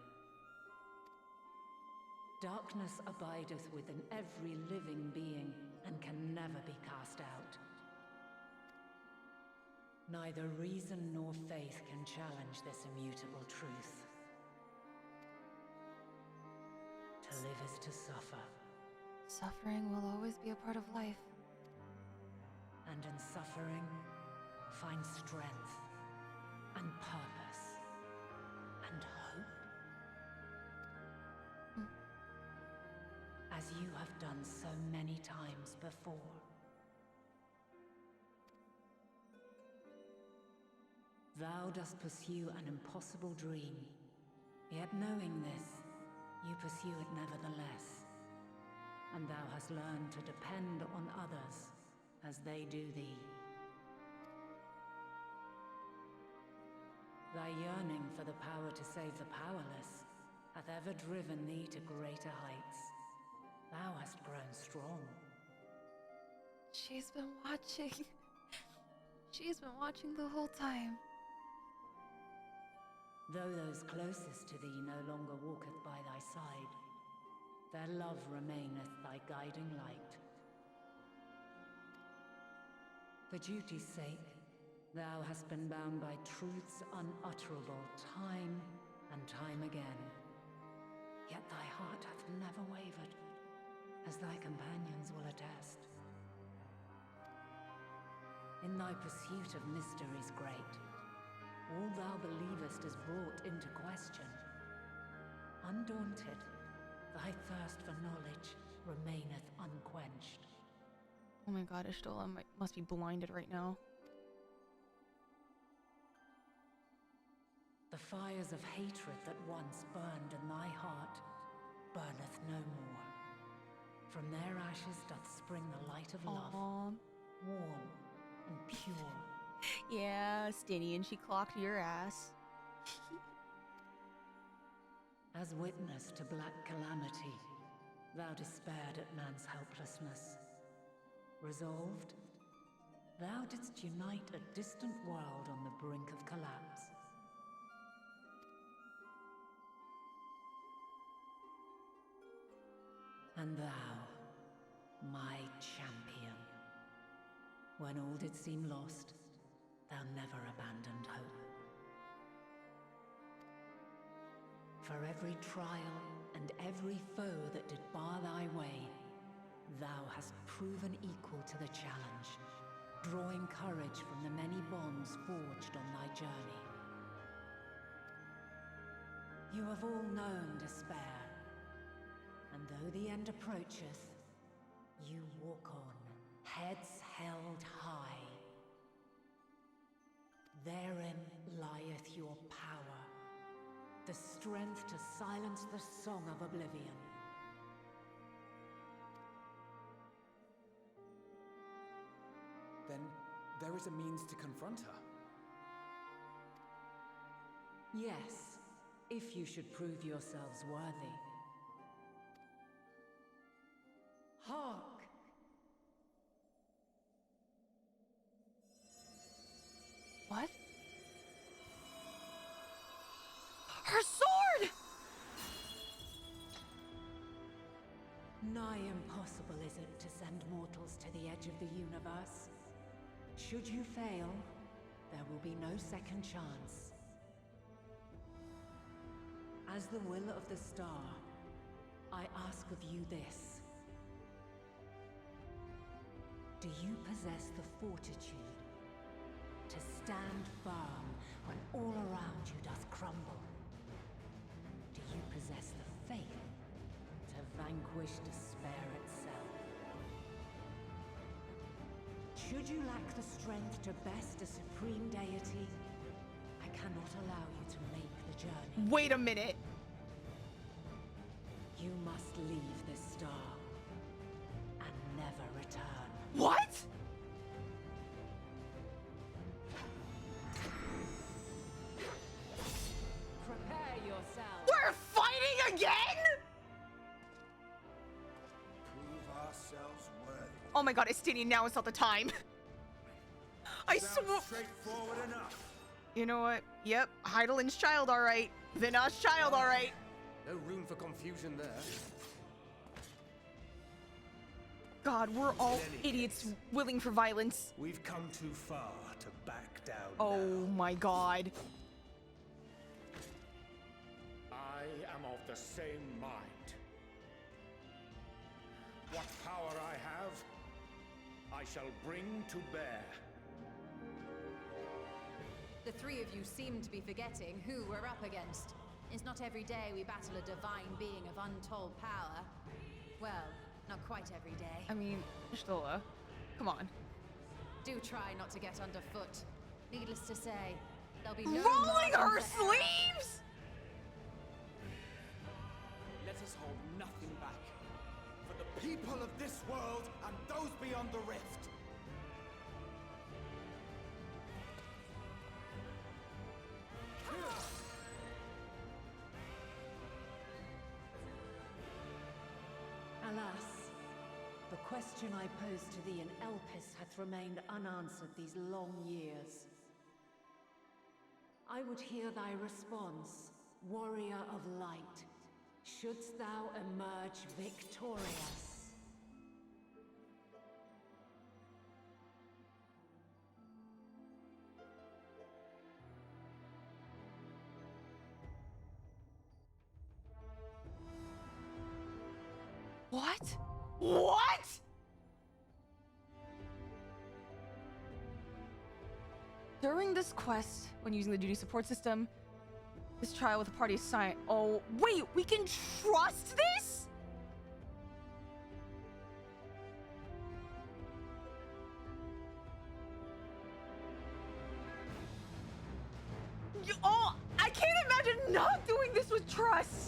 Darkness abideth within every living being and can never be cast out. Neither reason nor faith can challenge this immutable truth. To live is to suffer. Suffering will always be a part of life. And in suffering, find strength and purpose and hope. As you have done so many times before. Thou dost pursue an impossible dream, yet knowing this, you pursue it nevertheless. And thou hast learned to depend on others as they do thee. Thy yearning for the power to save the powerless hath ever driven thee to greater heights. Thou hast grown strong. She's been watching. She's been watching the whole time. Though those closest to thee no longer walketh by thy side, their love remaineth thy guiding light. For duty's sake, thou hast been bound by truths unutterable time and time again. Yet thy heart hath never wavered, as thy companions will attest. In thy pursuit of mysteries great, all thou believest is brought into question. Undaunted, thy thirst for knowledge remaineth unquenched. Oh my god, Ishtola must be blinded right now. The fires of hatred that once burned in thy heart burneth no more. From their ashes doth spring the light of love, warm and pure. Yeah, Stinny, and she clocked your ass. As witness to black calamity, thou despaired at man's helplessness. Resolved, thou didst unite a distant world on the brink of collapse. And thou, my champion, when all did seem lost, thou never abandoned hope. For every trial and every foe that did bar thy way, thou hast proven equal to the challenge, drawing courage from the many bonds forged on thy journey. You have all known despair, and though the end approacheth, you walk on, heads held high. Therein lieth your power, the strength to silence the song of oblivion. Then there is a means to confront her. Yes, if you should prove yourselves worthy. Hark! What? Her sword! Nigh impossible is it to send mortals to the edge of the universe. Should you fail, there will be no second chance. As the will of the star, I ask of you this. Do you possess the fortitude to stand firm when all around you doth crumble? Do you possess the faith to vanquish despair itself? Should you lack the strength to best a supreme deity, I cannot allow you to make the journey. Wait a minute! You must leave this star and never return. What?! Prepare yourselves worthy. Oh my god, Estinian, now is not the time. I swear. Straightforward enough. You know what? Yep, Hydaelyn's child, alright. Vina's child, alright. No room for confusion there. God, we're all idiots willing for violence. We've come too far to back down Oh now. my god. I am of the same mind. What power I have, I shall bring to bear. The three of you seem to be forgetting who we're up against. It's not every day we battle a divine being of untold power. Well, not quite every day. I mean, Y'shtola, come on. Do try not to get underfoot. Needless to say, there'll be no Rolling her margin for error. sleeves? Let us hold nothing back. For the people of this world and those beyond the rift. Alas, the question I posed to thee in Elpis hath remained unanswered these long years. I would hear thy response, warrior of light. Shouldst thou emerge victorious? What? What? During this quest, when using the duty support system, this trial with a party assigned. Oh, wait, we can trust this? Oh, I can't imagine not doing this with trust.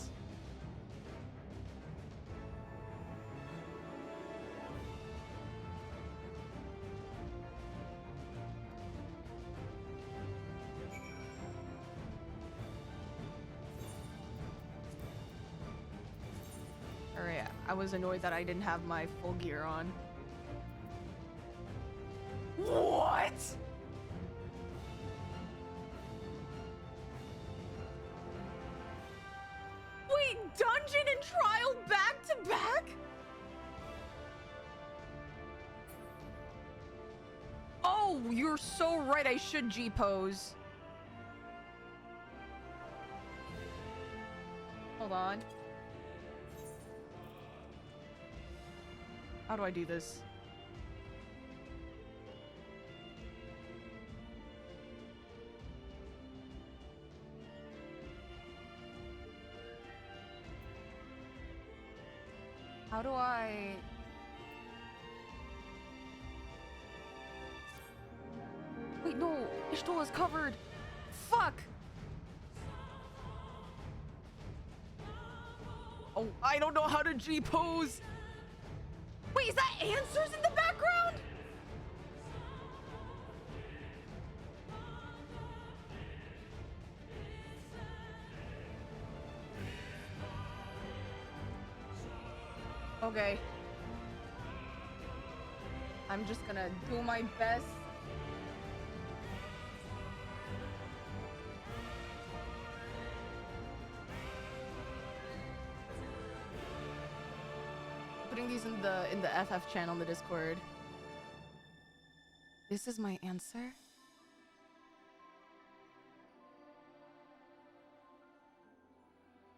Alright, I was annoyed that I didn't have my full gear on. What? Wait, dungeon and trial back to back? Oh, you're so right, I should G-pose. Hold on. How do I do this? How do I... Wait, no! Y'shtola's covered! Fuck! Oh, I don't know how to G-pose! Wait, is that answers in the background? Okay. I'm just gonna do my best. Putting these in the FF channel in the Discord. This is my answer.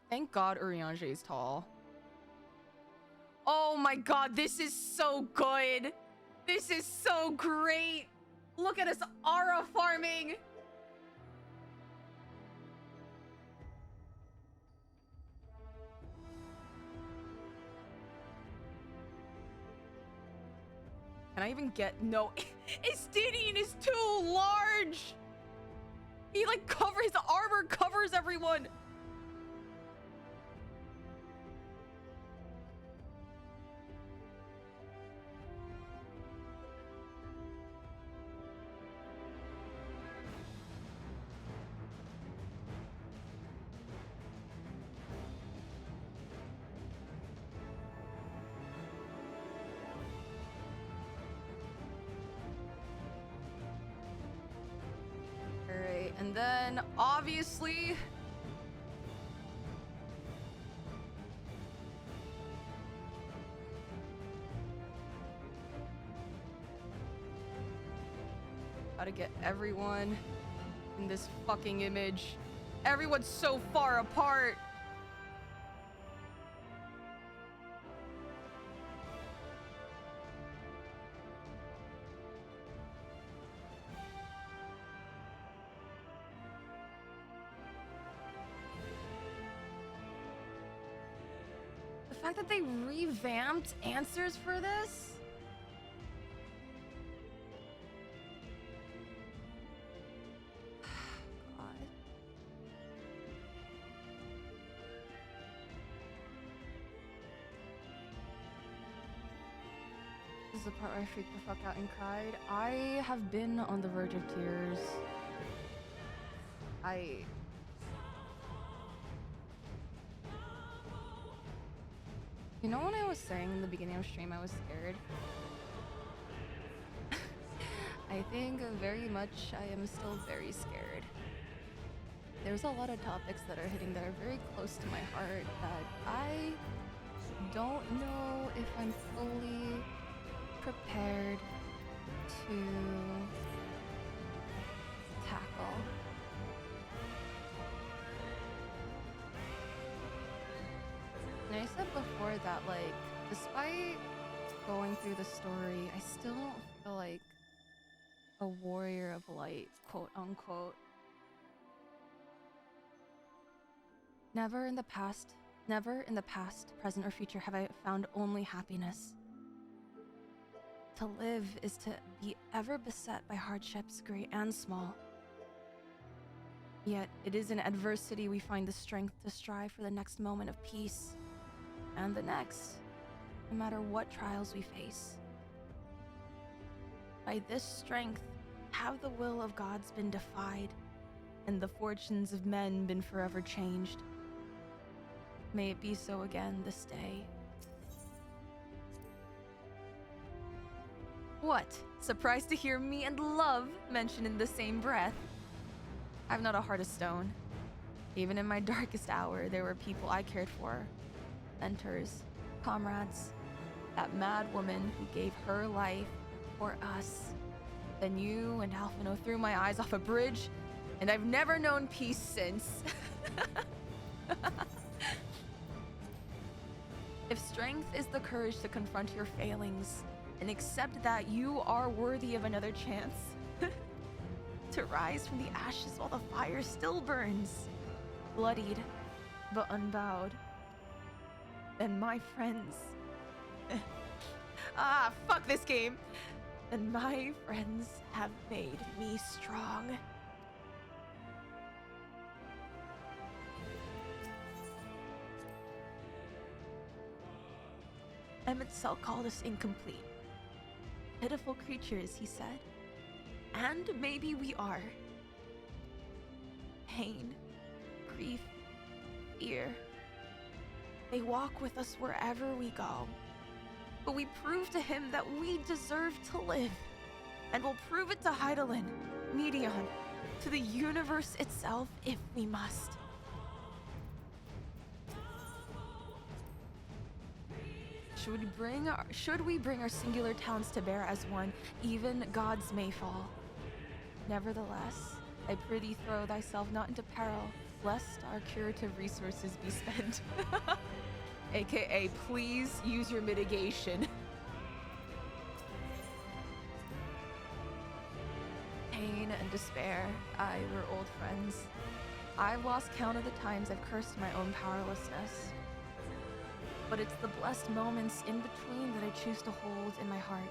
Thank God Urianger is tall. Oh my god, this is so good. This is so great. Look at us aura farming. Can I even get... No, Estinian is too large. He like covers, his armor covers everyone. then, obviously... Gotta get everyone in this fucking image. Everyone's so far apart. The fact that they revamped answers for this? This is the part where I freaked the fuck out and cried. I have been on the verge of tears. You know when I was saying in the beginning of stream I was scared? I think very much I am still very scared. There's a lot of topics that are hitting that are very close to my heart that I don't know if I'm fully prepared to tackle. And I said before that, like, despite going through the story, I still don't feel like a warrior of light, quote unquote. Never in the past, present, or future have I found only happiness. To live is to be ever beset by hardships, great and small. Yet it is in adversity we find the strength to strive for the next moment of peace, and the next, no matter what trials we face. By this strength have the will of God's been defied, and the fortunes of men been forever changed. May it be so again this day. What? Surprised to hear me and love mentioned in the same breath? I've not a heart of stone. Even in my darkest hour, there were people I cared for. Mentors, comrades, that mad woman who gave her life for us. Then you and Alphino threw my eyes off a bridge, and I've never known peace since. If strength is the courage to confront your failings, and accept that you are worthy of another chance, to rise from the ashes while the fire still burns, bloodied but unbowed, then my friends... fuck this game! Then my friends have made me strong. Emet called us incomplete. Pitiful creatures, he said. And maybe we are. Pain, grief, fear. They walk with us wherever we go. But we prove to him that we deserve to live. And we'll prove it to Hydaelyn, Medion, to the universe itself if we must. Should we bring our singular talents to bear as one, even gods may fall. Nevertheless, I prithee throw thyself not into peril, lest our curative resources be spent. AKA, please use your mitigation. Pain and despair, we're old friends. I've lost count of the times I've cursed my own powerlessness. But it's the blessed moments in between that I choose to hold in my heart.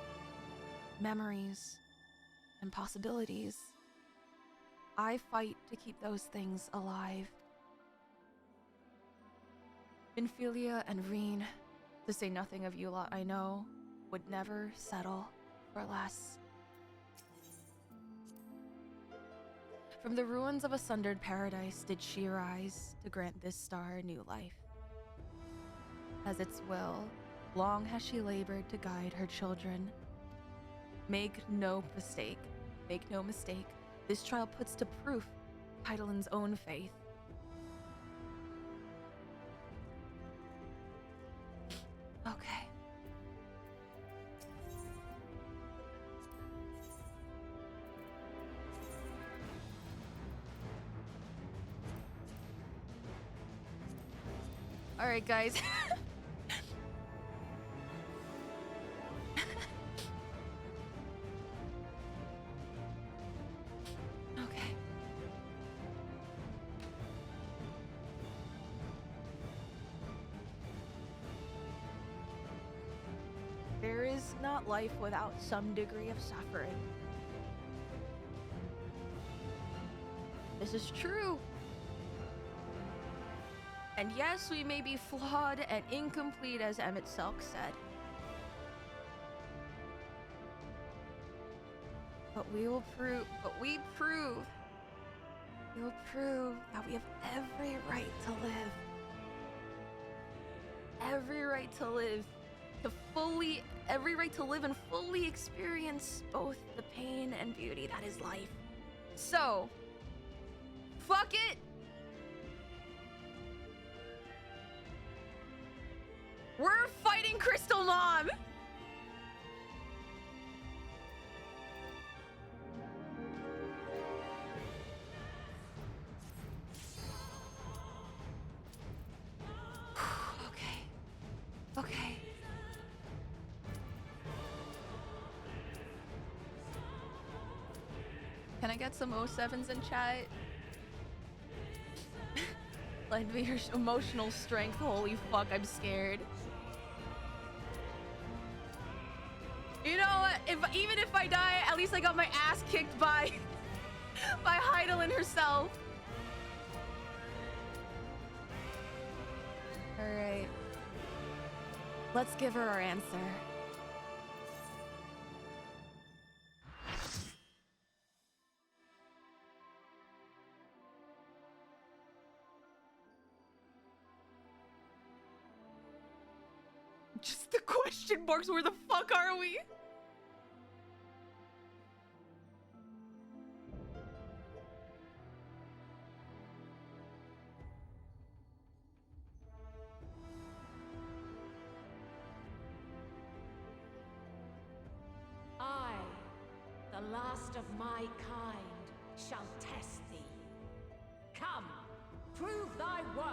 Memories and possibilities. I fight to keep those things alive. Infilia and Reen, to say nothing of you lot I know, would never settle for less. From the ruins of a sundered paradise did she rise to grant this star new life. As its will, long has she labored to guide her children. Make no mistake, this trial puts to proof Hydaelyn's own faith. Okay. All right, guys. Okay. There is not life without some degree of suffering. This is true. And yes, we may be flawed and incomplete, as Emmett Selk said. But we will prove, we will prove that we have every right to live. Every right to live. Every right to live and fully experience both the pain and beauty that is life. So, fuck it. We're fighting Crystal Mom! Okay. Can I get some 07s in chat? Lend me your emotional strength. Holy fuck, I'm scared. You know what? Even if I die, at least I got my ass kicked by Hydaelyn herself. All right. Let's give her our answer. Just the question marks. Where the fuck are we? I, the last of my kind, shall test thee. Come, prove thy worth.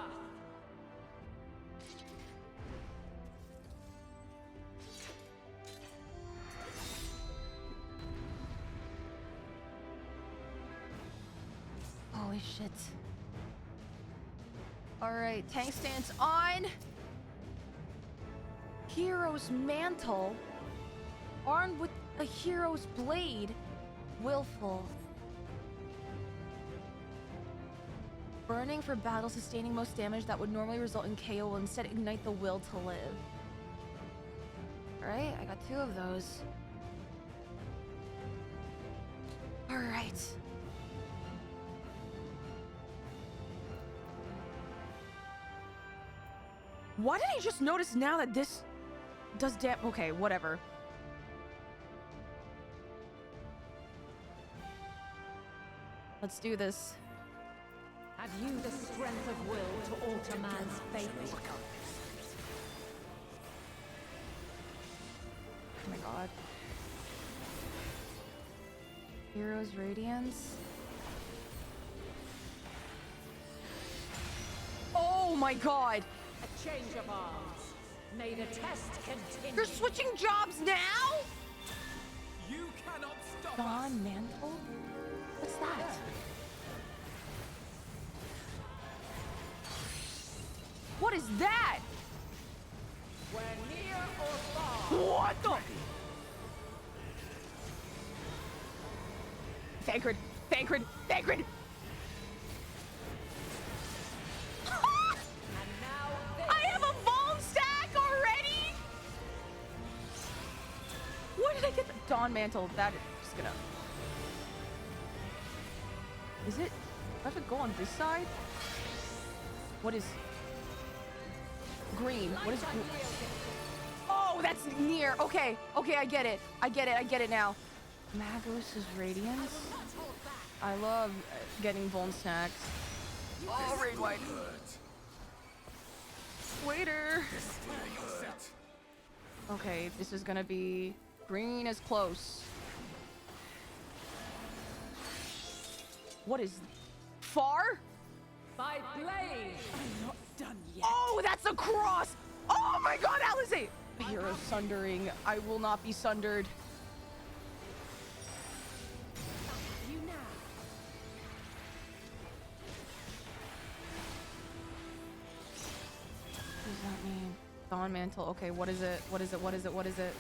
Holy shit. Alright, tank stance on. Hero's mantle. Armed with a hero's blade. Willful. Burning for battle, sustaining most damage that would normally result in KO will instead ignite the will to live. Alright, I got 2 of those. Alright. Why did I just notice now that this does okay, whatever. Let's do this. Have you the strength of will to alter man's fate? Oh my god. Hero's Radiance. Oh my god! A change of arms. May the test continue. You're switching jobs now? You cannot stop us. Dawn Mantle? What's that? What is that? We're near or far. What the? Thancred! Thancred! Thancred! I have a Vuln stack already? Where did I get the Dawn Mantle? That is just gonna... Is it? Do I have to go on this side? What is... Green? What is green? Oh, that's near. Okay, okay, I get it. I get it now. Magos' Radiance. I love getting bone snacks. Oh, raid white. Waiter. Okay, this is gonna be green is close. What is far? By blade. I'm not done yet. Oh, that's a cross. Oh my God, Alice! Hero sundering. I will not be sundered. You now. What does that mean? Dawn mantle. Okay, what is it? What is it? What is it? What is it?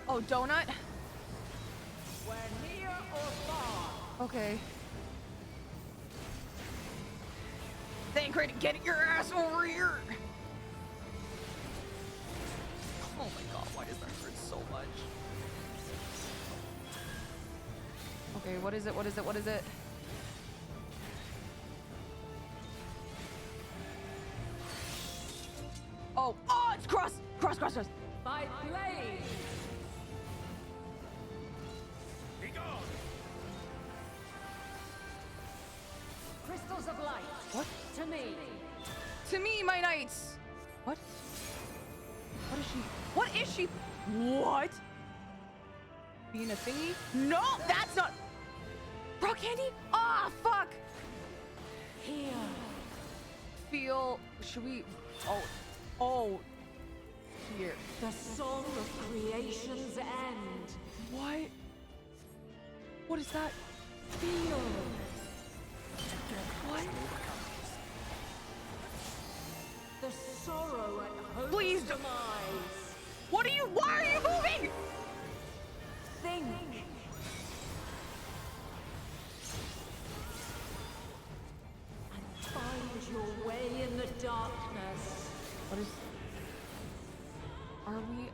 Oh, donut? We're near or far. Okay. Thancred, get your ass over here! Oh my God, why does that hurt so much? Okay, what is it? What is it? What is it? Oh, oh, it's cross! Cross, cross, cross! By blade. Be gone! Crystals of light. What? To me. To me, my knights! What? What is she? What is she? What? Being a thingy? No, that's not. Rock candy? Ah, fuck. Here. Feel. Should we? Oh, oh. Here. The song of creation's end. What? What is that? Feel. What? The sorrow at hope's Please demise. What are you? Why are you moving? Think. And find your way in the darkness. What is? Are we?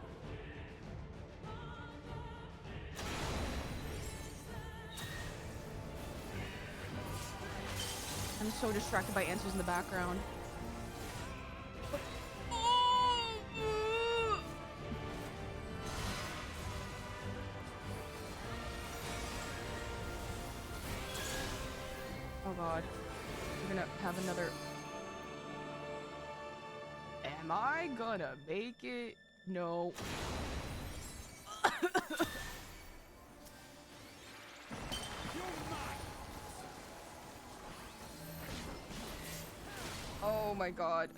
I'm so distracted by answers in the background. Oh God, we're gonna have another. Am I gonna make it? No. Oh my God.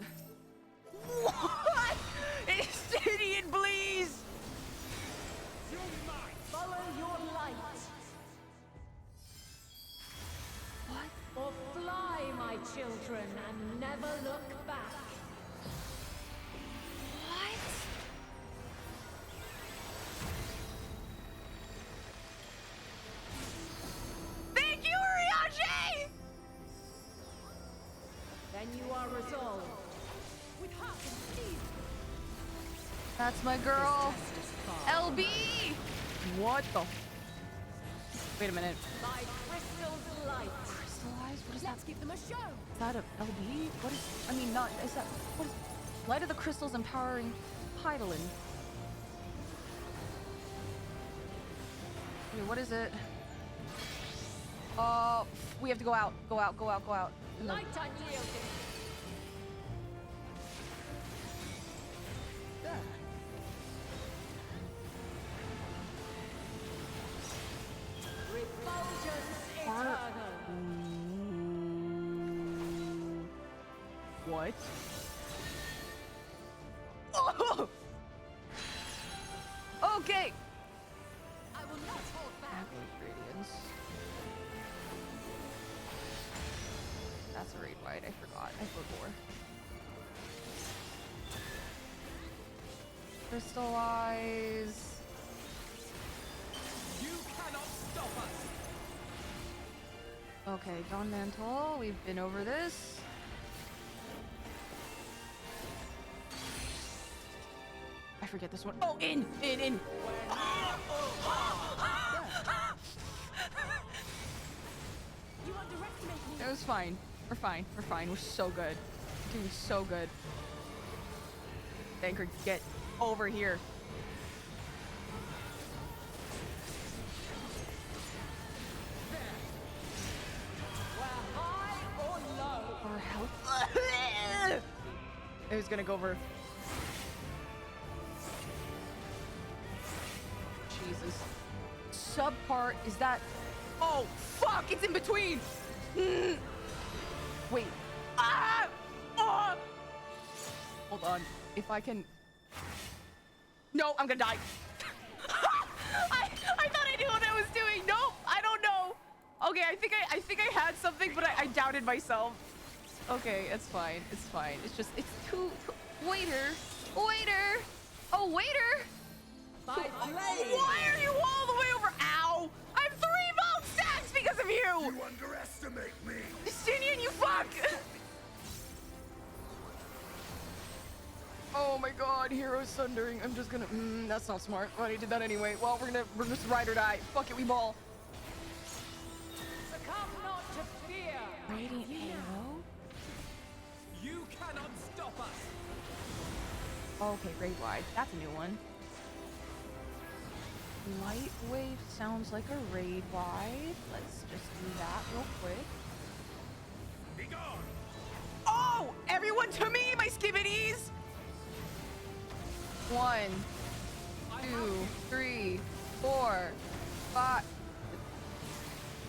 What? Idiot, please! Follow your light. What? Or fly, my children, and never look back. What? Thank you, Uriachi! Then you are resolved. With heart and steel. That's my girl. LB! What the? Wait a minute. By crystal's light. Crystallize? What is that? Let's give them a show. Is that a LB? What is? I mean, not. Is that? What is? Light of the crystals empowering Hydaelyn. Wait, what is it? We have to go out. Go out. Go out. Go out. And then- Light unyielding. Refulgence eternal. What? Oh! Okay. I will not hold back. Ingredients. That's a raid white. I forgot. I forgot. Crystallize. You cannot stop us! Okay, Dawn Mantle. We've been over this. I forget this one. Oh, in! You underestimate me. It was fine. We're fine. We're fine. We're so good. We're doing so good. Banker, get over here. It was gonna go over. Jesus. Subpart, is that... Oh, fuck! It's in between! Wait. Ah! Oh! Hold on. If I can... No, I'm gonna die. I thought I knew what I was doing. Nope, I don't know. Okay, I think I had something, but I doubted myself. Okay, it's fine. It's fine. It's just, it's too... Waiter! Waiter! Oh, waiter! Why are you all the way over? Ow! I'm 3 vault stacks because of you! You underestimate me! Justinian, you fuck! Oh my god, Heroes Sundering. I'm just gonna... that's not smart. But I did that anyway. Well, we're just ride or die. Fuck it, we ball. Succumb not to fear! Radiant Halo? You cannot stop us! Okay, Raid Wide. That's a new one. Light Wave sounds like a Raid Wide. Let's just do that real quick. Be gone! Oh! Everyone to me, my skibbities! 1, 2, 3, 4, 5.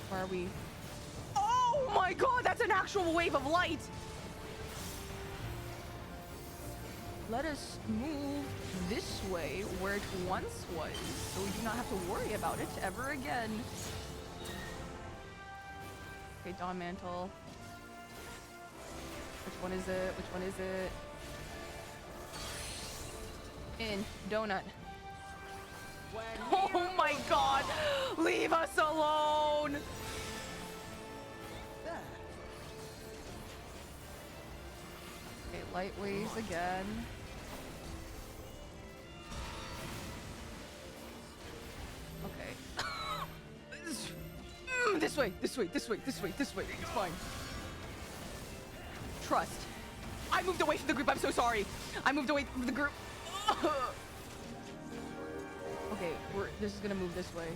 Where are we? Oh my god, that's an actual wave of light! Let us move this way where it once was, so we do not have to worry about it ever again. Okay, Dawn Mantle. Which one is it? Which one is it? In donut. Oh my god! Leave us alone! Okay, light waves again. Okay. This way, this way, this way, this way, this way. It's fine. Trust. I moved away from the group. I'm so sorry. I moved away from the group. Okay, this is gonna move this way.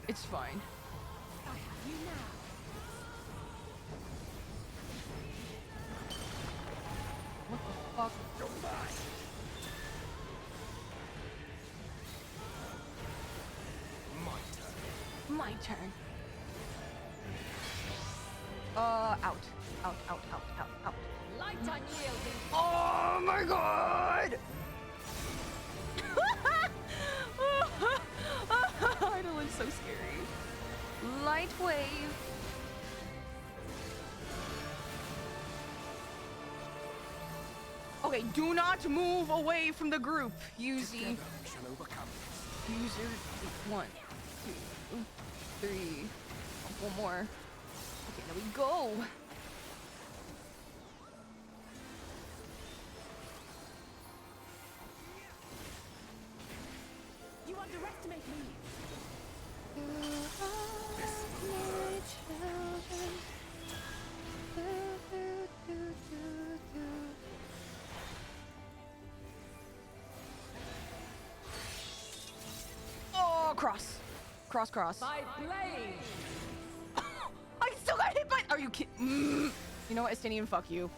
It's fine. I have you now. What the fuck? My turn. Out. Out, out, out, out, out. Light unyielding. Oh my god! Hydaelyn's so scary. Light wave. Okay, do not move away from the group. Yuzimii. User 1, 2, 3. One more. Okay, there we go. You underestimate me. Oh, cross. Cross, cross. By blade. I still got hit by... Are you kidding? You know what, Estinian, fuck you.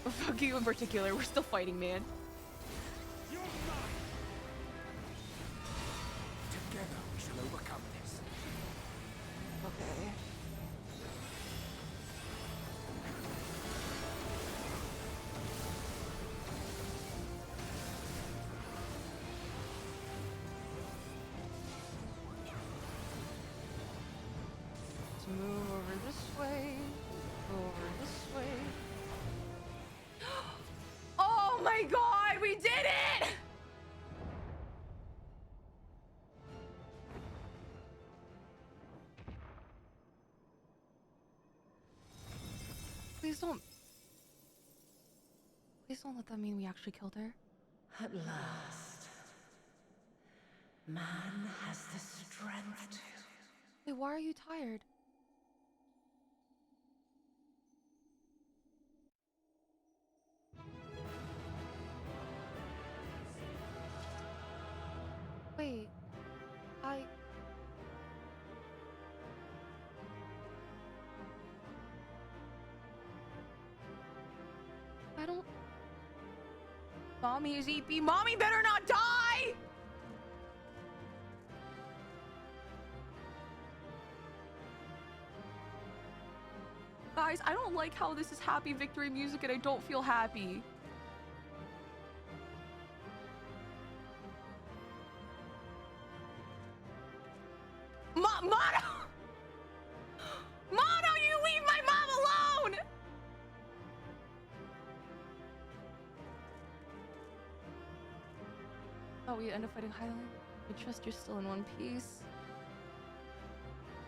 Fuck you in particular. We're still fighting, man. Together we shall overcome this. Okay. Let's move over this way. Over this way. Oh my god, we did it! Please don't let that mean we actually killed her. At last, man has the strength to... Wait, why are you tired? Wait, I don't... Mommy is EP. Mommy better not die! Guys, I don't like how this is happy victory music and I don't feel happy. Mono! Mono, you leave my mom alone! Oh, we end up fighting Hydaelyn. I trust you're still in one piece.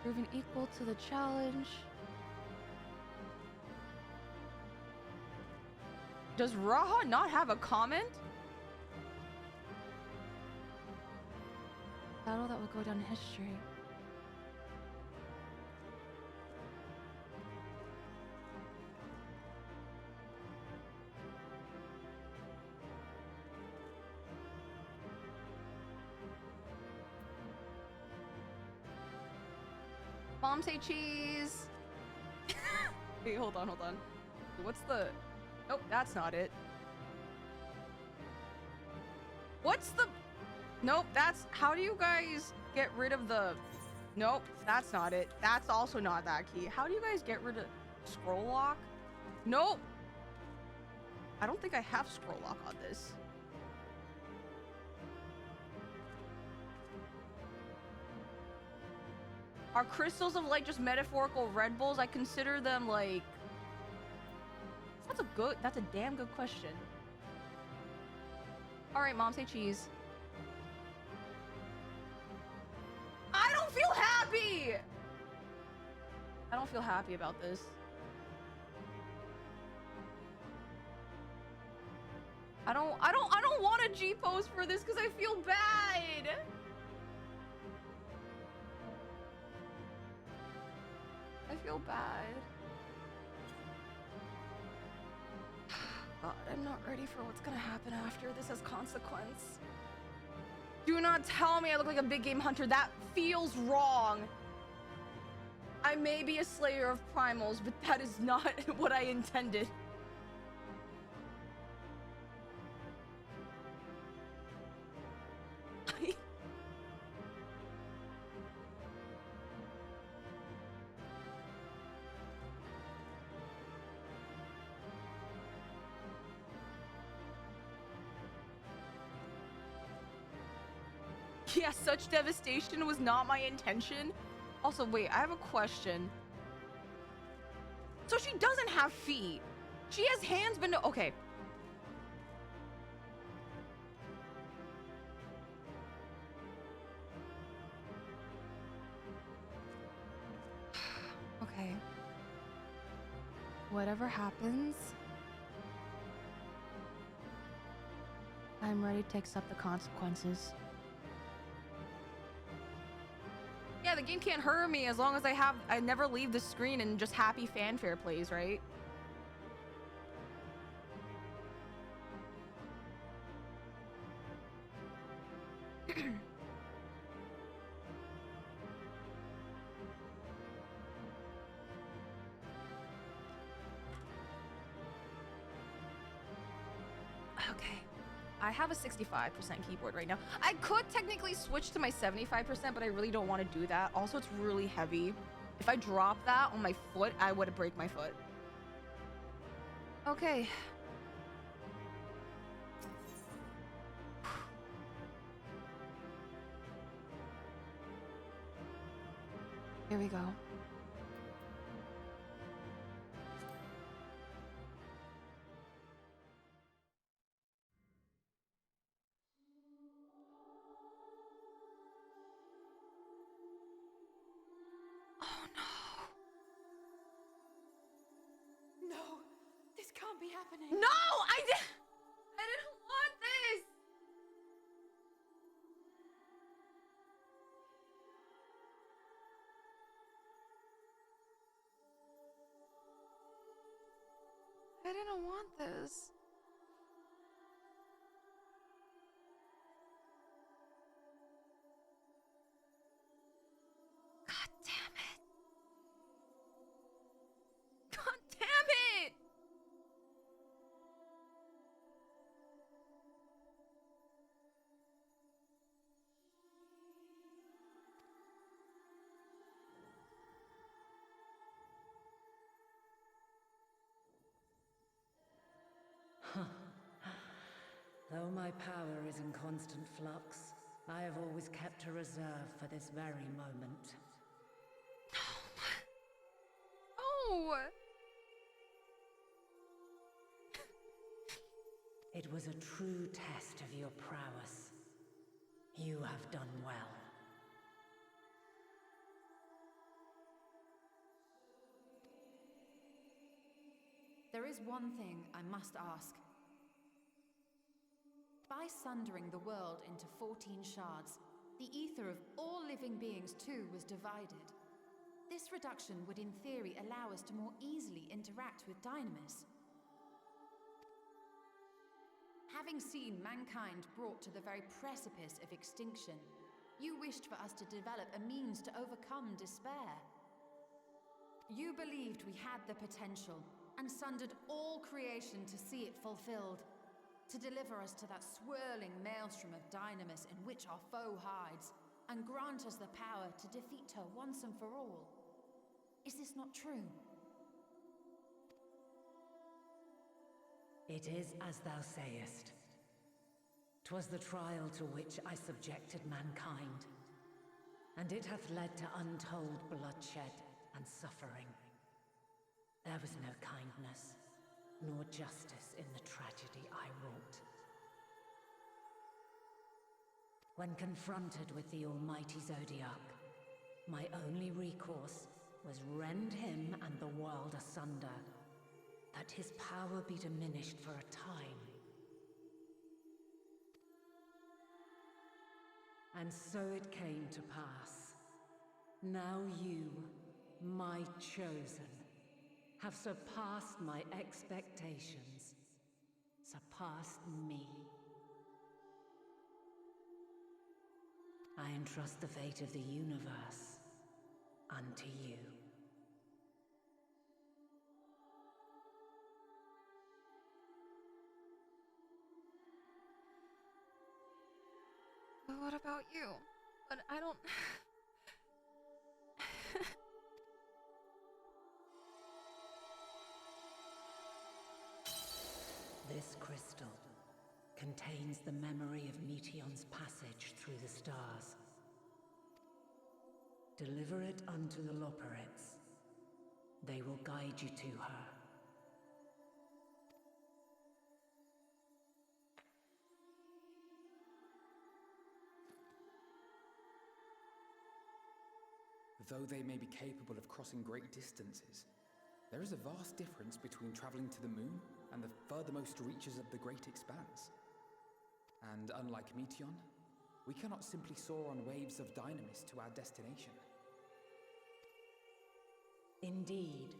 Proving equal to the challenge. Does Raha not have a comment? Battle that will go down in history. Mom say cheese. Wait, hold on. What's the... Nope, that's not it. What's the... Nope, that's... How do you guys get rid of the... Nope, that's not it. That's also not that key. How do you guys get rid of scroll lock? Nope. I don't think I have scroll lock on this. Are crystals of light just metaphorical Red Bulls? I consider them like... That's a damn good question. All right, Mom, say cheese. I don't feel happy. I don't feel happy about this. I don't want a G pose for this because I feel bad. I feel bad. God, I'm not ready for what's gonna happen after this has consequence. Do not tell me I look like a big game hunter. That feels wrong. I may be a slayer of primals, but that is not what I intended. Yeah, such devastation was not my intention. Also, wait, I have a question. So she doesn't have feet. She has hands, but no... Okay. Okay. Whatever happens, I'm ready to accept the consequences. Yeah, the game can't hurt me as long as I never leave the screen and just happy fanfare plays, right? Okay. I have a 65% keyboard right now. I could technically switch to my 75%, but I really don't want to do that. Also, it's really heavy. If I drop that on my foot, I would break my foot. Okay. Here we go. No, this can't be happening. No, I didn't want this. I didn't want this. God damn it. God damn it. Though my power is in constant flux, I have always kept a reserve for this very moment. Oh! It was a true test of your prowess. You have done well. There is one thing I must ask. By sundering the world into 14 shards, the ether of all living beings too was divided. This reduction would in theory allow us to more easily interact with Dynamis. Having seen mankind brought to the very precipice of extinction, you wished for us to develop a means to overcome despair. You believed we had the potential, and sundered all creation to see it fulfilled, to deliver us to that swirling maelstrom of Dynamis in which our foe hides, and grant us the power to defeat her once and for all. Is this not true? It is as thou sayest. 'Twas the trial to which I subjected mankind, and it hath led to untold bloodshed and suffering. There was no kindness, nor justice in the tragedy I wrought. When confronted with the almighty Zodiac, my only recourse was rend him and the world asunder, that his power be diminished for a time. And so it came to pass. Now you, my chosen, have surpassed my expectations, surpassed me. I entrust the fate of the universe unto you. But what about you? But I don't... This crystal contains the memory of Meteion's passage through the stars. Deliver it unto the Loporrits. They will guide you to her. Though they may be capable of crossing great distances, there is a vast difference between traveling to the moon and the furthermost reaches of the great expanse. And unlike Meteion, we cannot simply soar on waves of Dynamis to our destination. Indeed.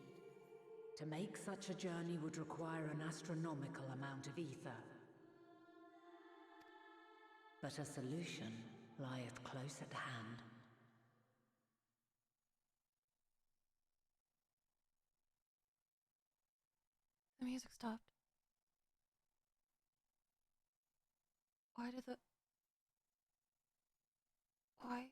To make such a journey would require an astronomical amount of ether. But a solution lieth close at hand. The music stopped. Why did the... Why?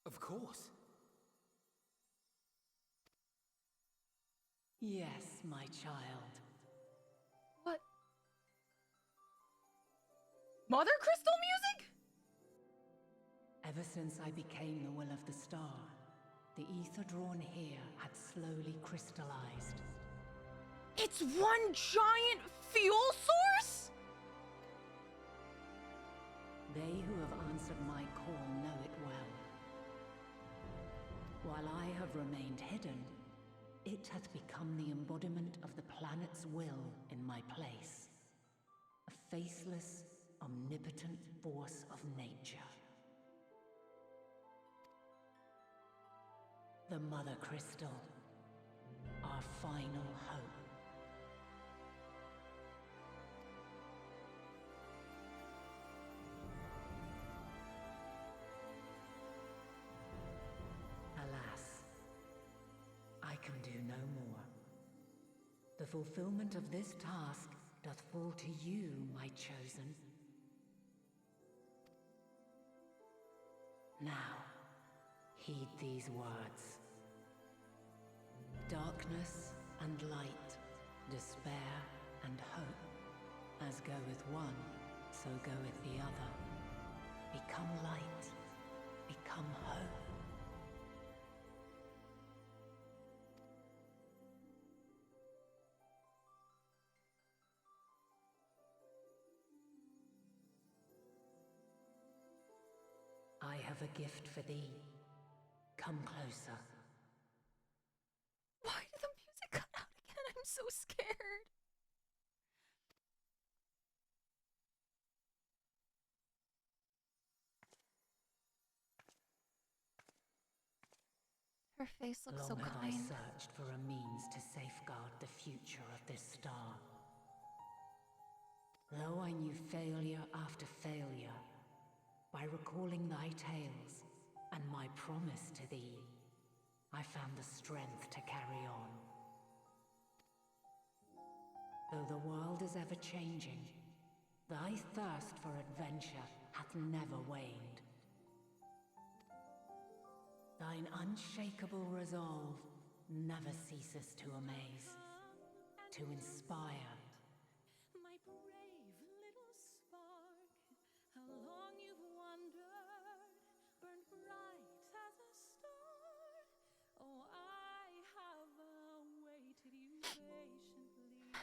Of course. Yes, my child. What? Mother Crystal music? Ever since I became the will of the star, the ether drawn here had slowly crystallized. It's one giant fuel source? They who have answered my call know it well. While I have remained hidden, it hath become the embodiment of the planet's will in my place. A faceless, omnipotent force of nature. The Mother Crystal, our final hope. Alas, I can do no more. The fulfillment of this task doth fall to you, my chosen. Now, Heed these words. Darkness and light, despair and hope. As goeth one, so goeth the other. Become light, become hope. I have a gift for thee. Come closer. Why did the music cut out again? I'm so scared. Her face looks so Long have I kind. searched for a means to safeguard the future of this star. Though I knew failure after failure, by recalling thy tales and my promise to thee, I found the strength to carry on. Though the world is ever changing, thy thirst for adventure hath never waned. Thine unshakable resolve never ceases to amaze, to inspire. My brave little spark, how long you've wandered, burned bright as a star. Oh, I have awaited you patiently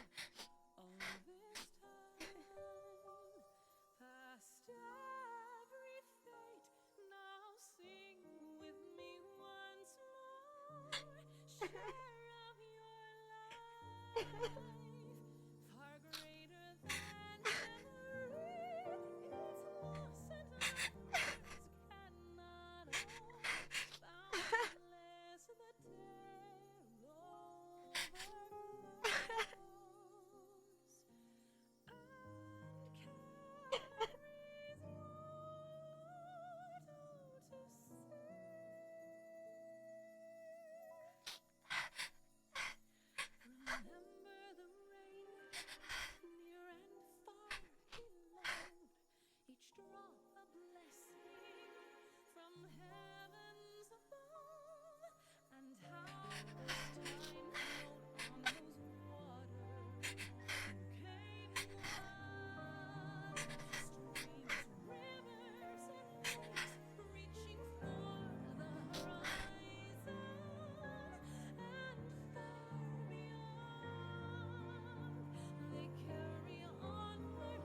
all this time. Past every fate, now sing with me once more. Share of your life, far greater than memory. Its loss and words cannot hold. Boundless the tale overflows, and carries mortal to sea. Remember the rain, near and far below, each drop a blessing from heavens above, and how this time float on those waters. You came one, streams, rivers, and lakes, reaching for the horizon, and far beyond. They carry onward,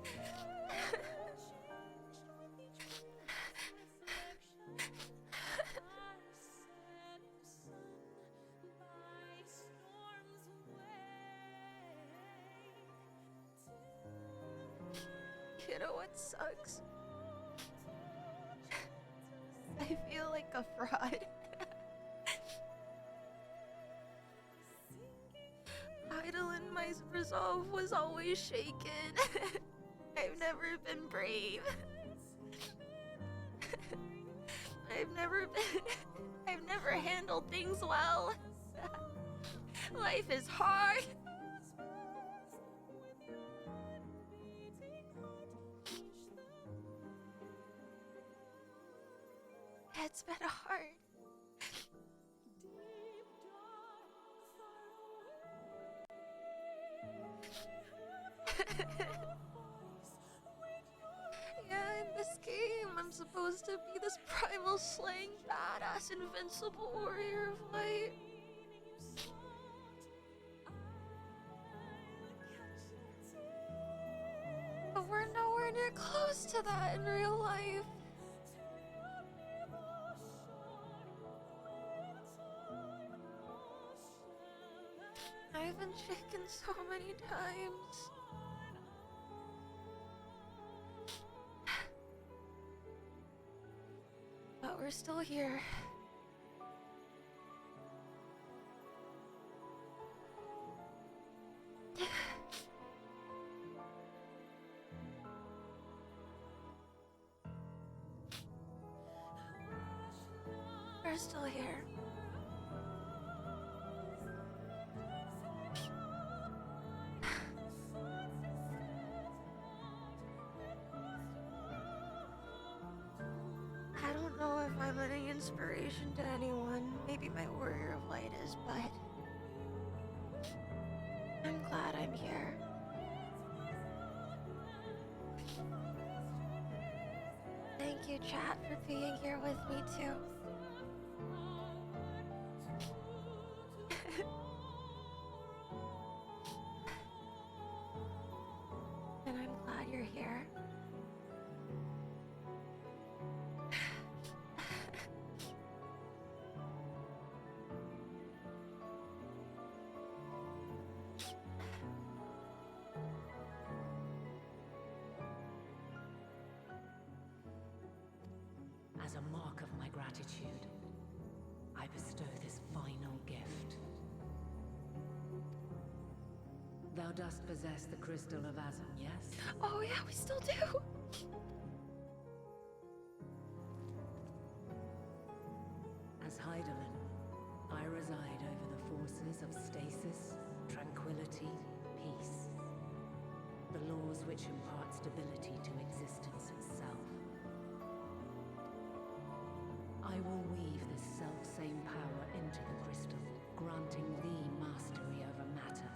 however changed with each breath's reflection. By setting sun, by storm's wake, Kiddo, what sucks? I feel like a fraud. Hydaelyn, my resolve was always shaken. I've never been brave. I've never handled things well. Life is hard. It's been hard. Yeah, in this game, I'm supposed to be this primal slang badass invincible warrior of light. But we're nowhere near close to that in real life. I've been shaken so many times. But we're still here. We're still here. I don't know if I'm any inspiration to anyone. Maybe my Warrior of Light is, but I'm glad I'm here. Thank you, chat, for being here with me too. And I'm glad you're here. As a mark of my gratitude, I bestow this final gift. Thou dost possess the Crystal of Azum, yes? Oh yeah, we still do. As Hydaelyn, I reside over the forces of stasis, tranquility, peace. The laws which impart stability to existence itself. I will weave this self-same power into the crystal, granting thee mastery over matter,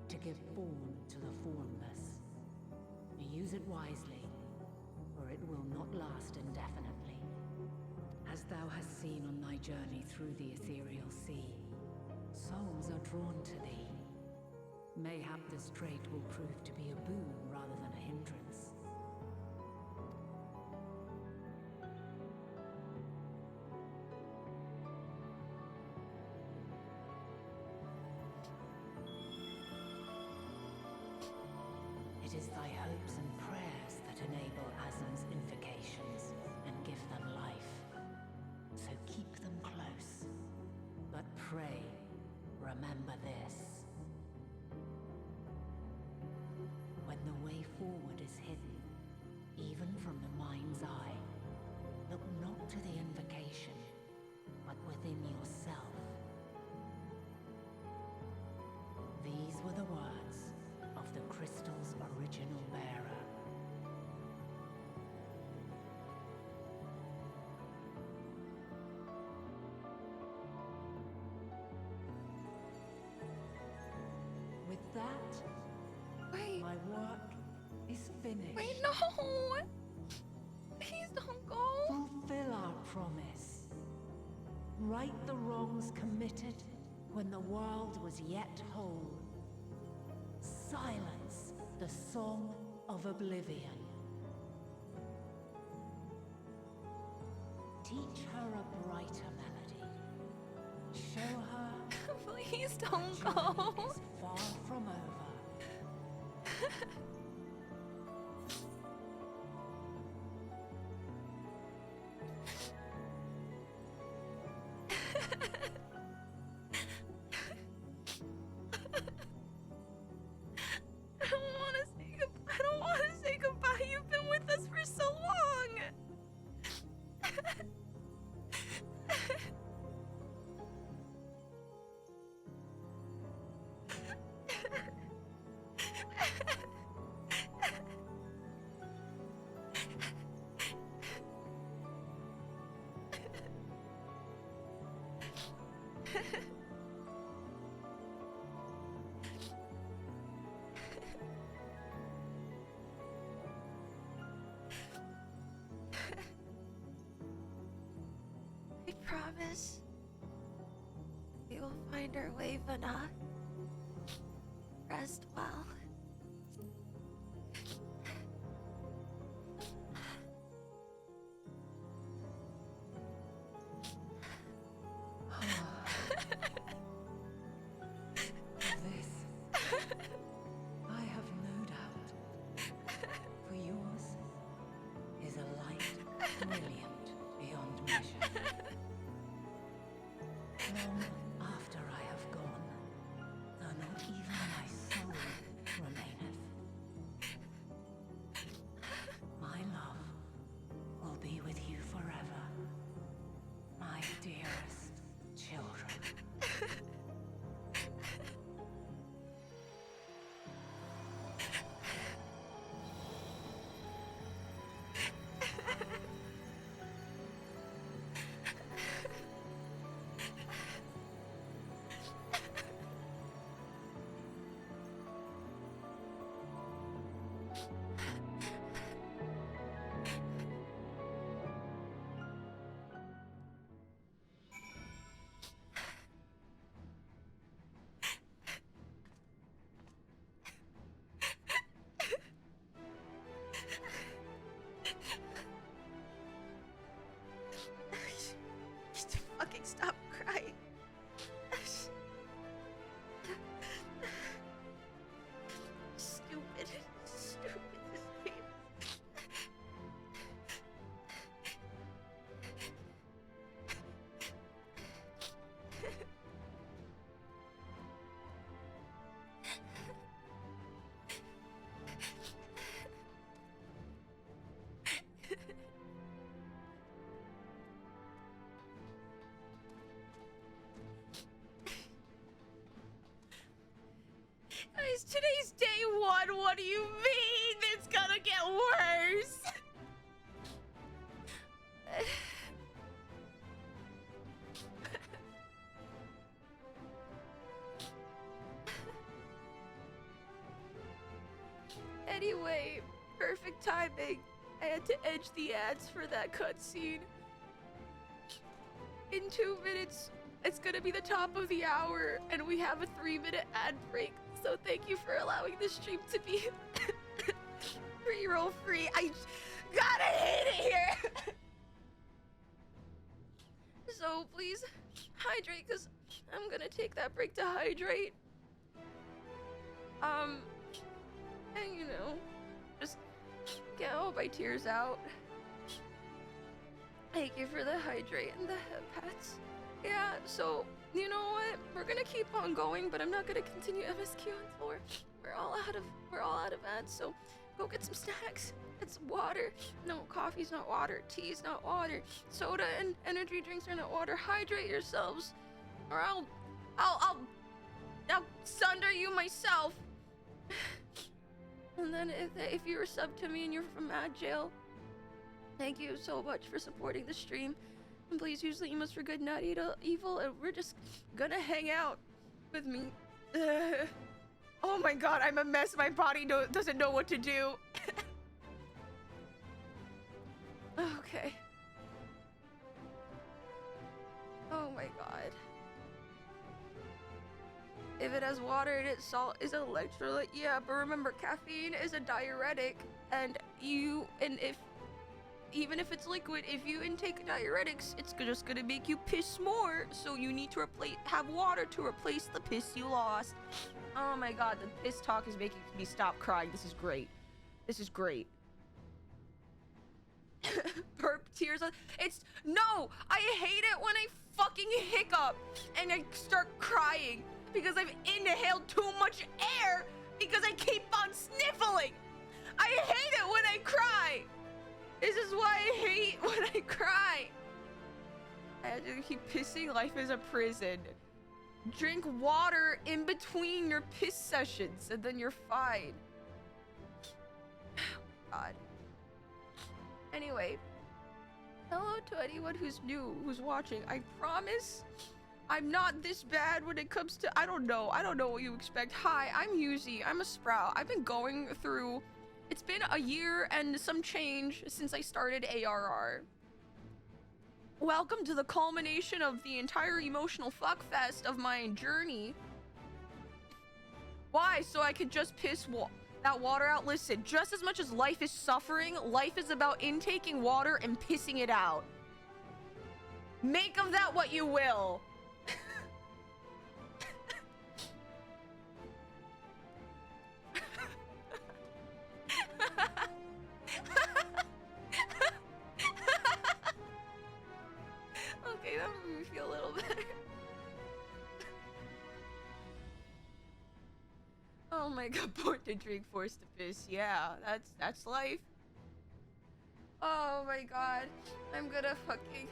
to give form to the formless. Use it wisely, or it will not last indefinitely. As thou hast seen on thy journey through the Aetherial Sea, souls are drawn to thee. Mayhap this trait will prove to be a boon rather than a hindrance. It is thy hopes and prayers that enable Azum's invocations and give them life. So keep them close. But pray, remember this. When the way forward is hidden, even from the mind's eye, look not to the invocation, but within yourself. These were the words of the crystal's original bearer. With that, my work is finished. Wait, no! Please don't go! Fulfill our promise. Right the wrongs committed when the world was yet whole. Silence the song of oblivion. Teach her a brighter melody. Show her Please don't that go! journey is far from over. I don't want to say goodbye. I don't want to say goodbye. You've been with us for so long. I promise we will find our way, Vana. Rest well. This, I have no doubt, for yours is a light brilliant beyond measure. Long after I have gone, though not even my soul remaineth, my love will be with you forever, my dearest children. fucking stop crying. Stupid. Stupid. Guys, today's day one. What do you mean it's gonna get worse? Anyway, perfect timing. I had to edge the ads for that cutscene. In 2 minutes, it's gonna be the top of the hour, and we have a 3-minute ad break. So thank you for allowing this stream to be pre-roll free. I gotta hate it here. So please hydrate, because I'm gonna take that break to hydrate. And you know, just get all my tears out. Thank you for the hydrate and the head pats. Yeah, so you know what? We're gonna keep on going, but I'm not gonna continue MSQ until we're all out of ads. So go get some snacks. Get some water. No, coffee's not water. Tea's not water. Soda and energy drinks are not water. Hydrate yourselves, or I'll sunder you myself. And then if you're a sub to me and you're from Ad Jail, thank you so much for supporting the stream. And please use the emotes for good, not evil, and we're just gonna hang out with me. Oh my god, I'm a mess. My body doesn't know what to do. Okay. Oh my god. If it has water in it, salt is an electrolyte. Yeah, but remember, caffeine is a diuretic, and even if it's liquid, if you intake diuretics, it's just gonna make you piss more. So you need to have water to replace the piss you lost. Oh my god, the piss talk is making me stop crying. This is great. This is great. Burp tears. No! I hate it when I fucking hiccup and I start crying because I've inhaled too much air because I keep on sniffling. I hate it when I cry. This is why I hate when I cry. I have to keep pissing. Life is a prison. Drink water in between your piss sessions and then you're fine. God. Anyway, hello to anyone who's new, who's watching. I promise I'm not this bad when it comes to, I don't know what you expect. Hi, I'm Yuzimii. I'm a sprout. I've been going through, it's been a year and some change since I started ARR. Welcome to the culmination of the entire emotional fuckfest of my journey. Why? So I could just piss that water out. Listen, just as much as life is suffering, life is about intaking water and pissing it out. Make of that what you will. Okay, that made me feel a little better. Oh my god, born to drink, forced to piss. Yeah, that's life. Oh my god, I'm gonna fucking...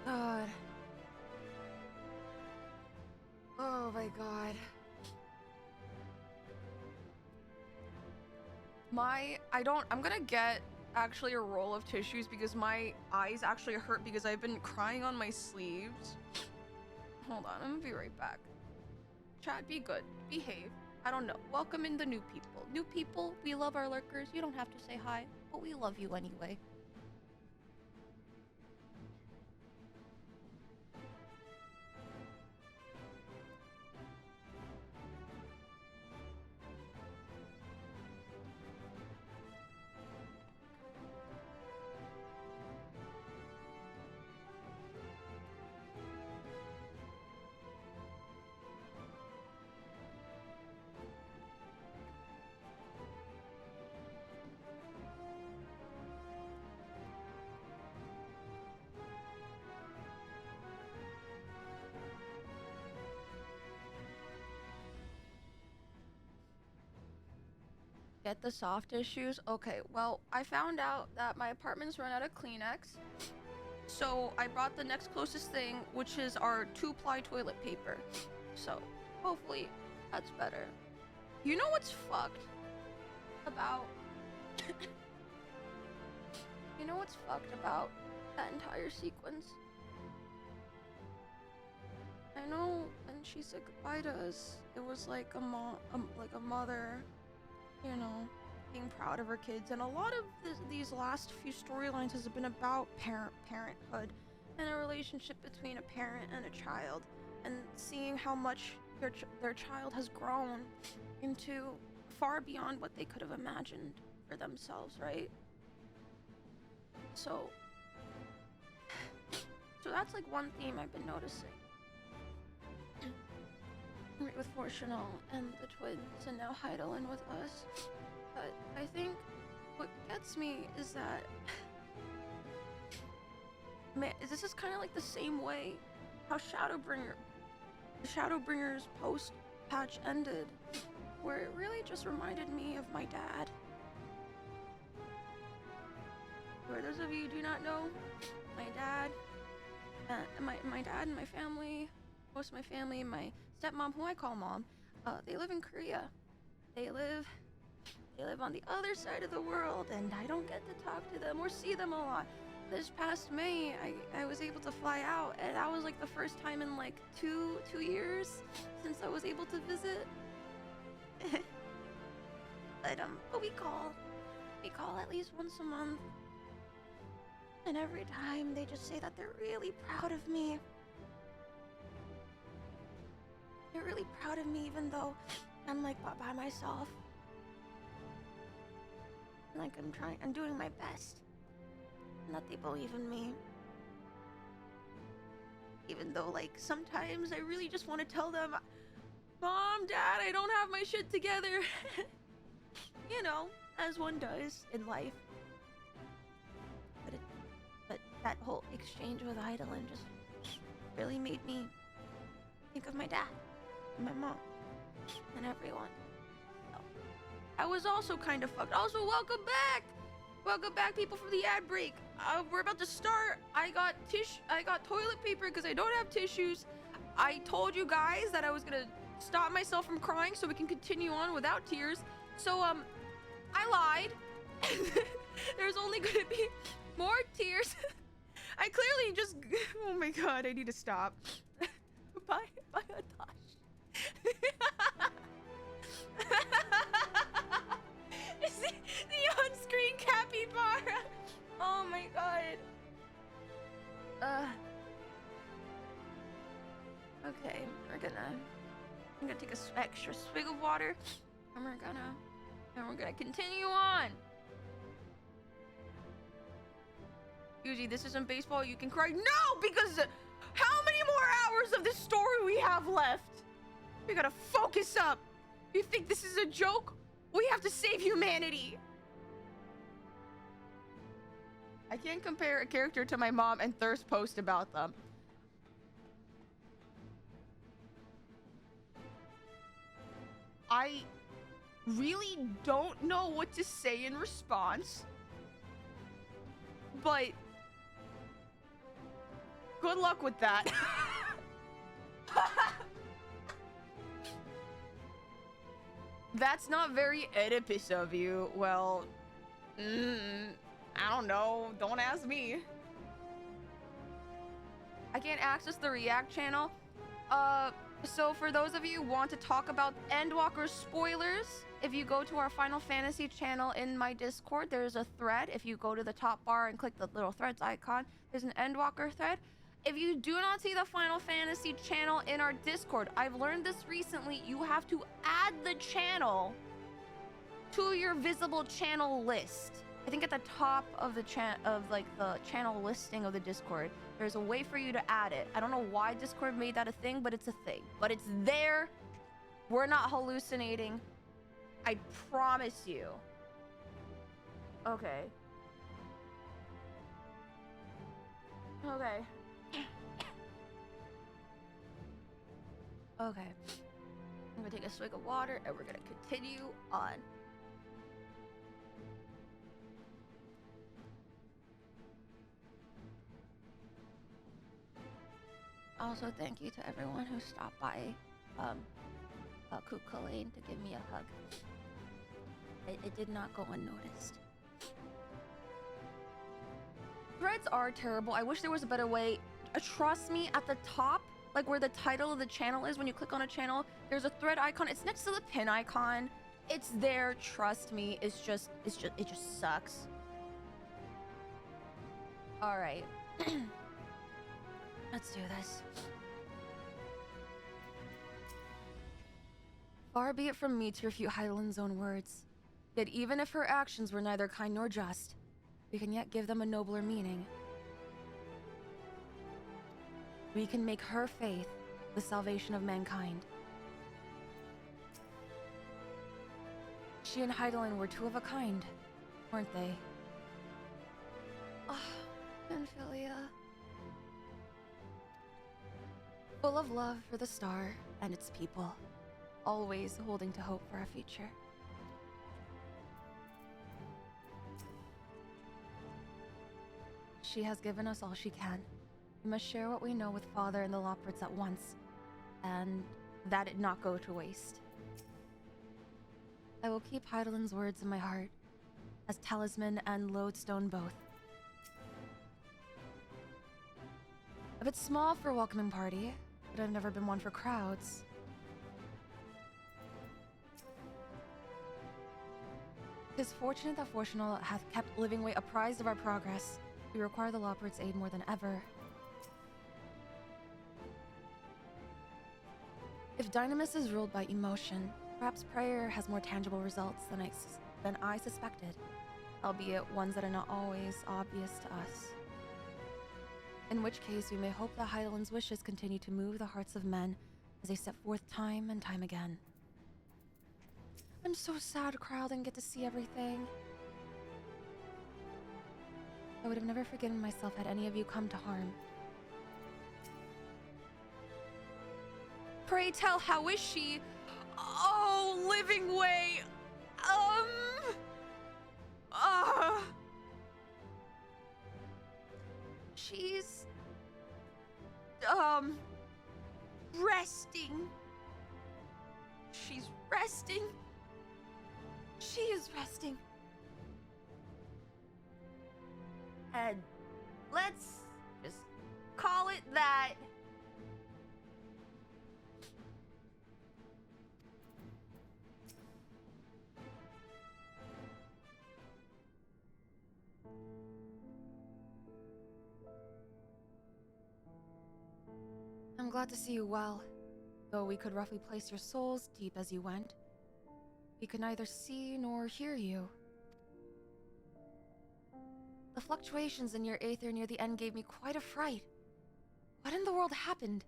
God. Oh my god. I'm gonna get actually a roll of tissues because my eyes actually hurt because I've been crying on my sleeves. Hold on, I'm gonna be right back. Chat, be good. Behave. I don't know. Welcome in the new people. New people, we love our lurkers. You don't have to say hi, but we love you anyway. get the soft tissues? Okay, well, I found out that my apartment's run out of Kleenex. So I brought the next closest thing, which is our 2-ply toilet paper. So hopefully that's better. You know what's fucked about... You know what's fucked about that entire sequence? I know when she said goodbye to us, it was like a mother, you know, being proud of her kids. And a lot of these last few storylines has been about parenthood and a relationship between a parent and a child, and seeing how much their child has grown into far beyond what they could have imagined for themselves, right? So that's like one theme I've been noticing. Right, with Fortunal and the twins, and now Hydaelyn with us. But I think what gets me is that, man, this is kind of like the same way how Shadowbringer's post-patch ended, where it really just reminded me of my dad. For those of you who do not know, my dad and my family, most of my family, my stepmom, who I call mom, they live in Korea. They live on the other side of the world, and I don't get to talk to them or see them a lot. This past May, I was able to fly out, and that was like the first time in like two years since I was able to visit. But we call at least once a month, and every time they just say that they're really proud of me. They're really proud of me, even though I'm like by myself. Like I'm doing my best, and that they believe in me. Even though like sometimes I really just want to tell them, Mom, Dad, I don't have my shit together. You know, as one does in life. But that whole exchange with Hydaelyn just really made me think of my dad. My mom and everyone. So, I was also kind of fucked. Also, welcome back people from the ad break. We're about to start. I got toilet paper because I don't have tissues. I told you guys that I was gonna stop myself from crying so we can continue on without tears. So I lied. There's only gonna be more tears. I clearly just, oh my god, I need to stop. Bye Atash. It's the on-screen capybara. Oh my god. Okay, I'm gonna take a extra swig of water, and we're gonna continue on. Yuzi, this isn't baseball. You can cry. No, because how many more hours of this story we have left? We gotta focus up. You think this is a joke? We have to save humanity. I can't compare a character to my mom and Thirst post about them. I really don't know what to say in response, but good luck with that. That's not very Oedipus of you. Well, I don't know. Don't ask me. I can't access the React channel. So for those of you who want to talk about Endwalker spoilers, if you go to our Final Fantasy channel in my Discord, there's a thread. If you go to the top bar and click the little threads icon, there's an Endwalker thread. If you do not see the Final Fantasy channel in our Discord, I've learned this recently, you have to add the channel to your visible channel list. I think at the top of the channel listing of the Discord, there's a way for you to add it. I don't know why Discord made that a thing, but it's a thing. But it's there. We're not hallucinating. I promise you. Okay. Okay. Okay. I'm gonna take a swig of water and we're gonna continue on. Also, thank you to everyone who stopped by Kuka Lane to give me a hug. It did not go unnoticed. Threads are terrible. I wish there was a better way. Trust me, at the top, like where the title of the channel is, when you click on a channel, there's a thread icon. It's next to the pin icon. It's there. Trust me. It just sucks. All right. Let's do this. Far be it from me to refute Hydaelyn's own words. Yet even if her actions were neither kind nor just, we can yet give them a nobler meaning. We can make her faith the salvation of mankind. She and Hydaelyn were two of a kind, weren't they? Ah, Amphilia. Full of love for the star and its people, always holding to hope for our future. She has given us all she can. We must share what we know with Father and the Loports at once, and that it not go to waste. I will keep Hydaelyn's words in my heart, as talisman and lodestone both. A bit small for a welcoming party, but I've never been one for crowds. Tis fortunate that Fortunal hath kept Livingway apprised of our progress. We require the Loports' aid more than ever. If Dynamis is ruled by emotion, perhaps prayer has more tangible results than I suspected, albeit ones that are not always obvious to us. In which case, we may hope that Hydaelyn's wishes continue to move the hearts of men as they set forth time and time again. I'm so sad Krile didn't get to see everything. I would have never forgiven myself had any of you come to harm. Pray tell, how is she? Oh, Livingway! She's... resting. She's resting. She is resting. And let's just call it that. I'm glad to see you well. Though we could roughly place your souls deep as you went, we could neither see nor hear you. The fluctuations in your aether near the end gave me quite a fright. What in the world happened?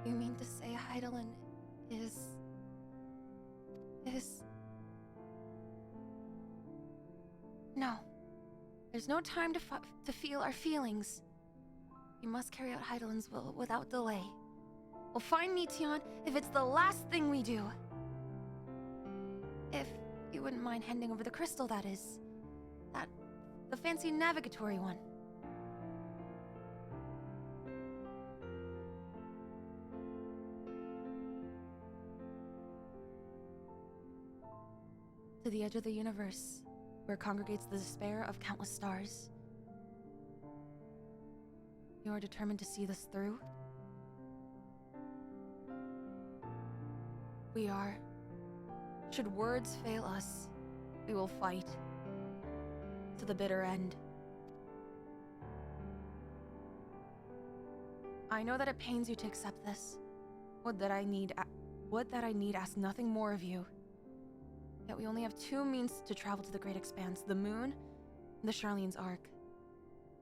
You mean to say Hydaelyn is... No. There's no time to feel our feelings. You must carry out Hydaelyn's will without delay. Well, find me, Tion, if it's the last thing we do. If you wouldn't mind handing over the crystal, that is. The fancy navigatory one. To the edge of the universe, where congregates the despair of countless stars. You are determined to see this through? We are. Should words fail us, we will fight. To the bitter end. I know that it pains you to accept this. Would that I need ask nothing more of you. Yet we only have two means to travel to the Great Expanse, the Moon and the Charlene's Ark.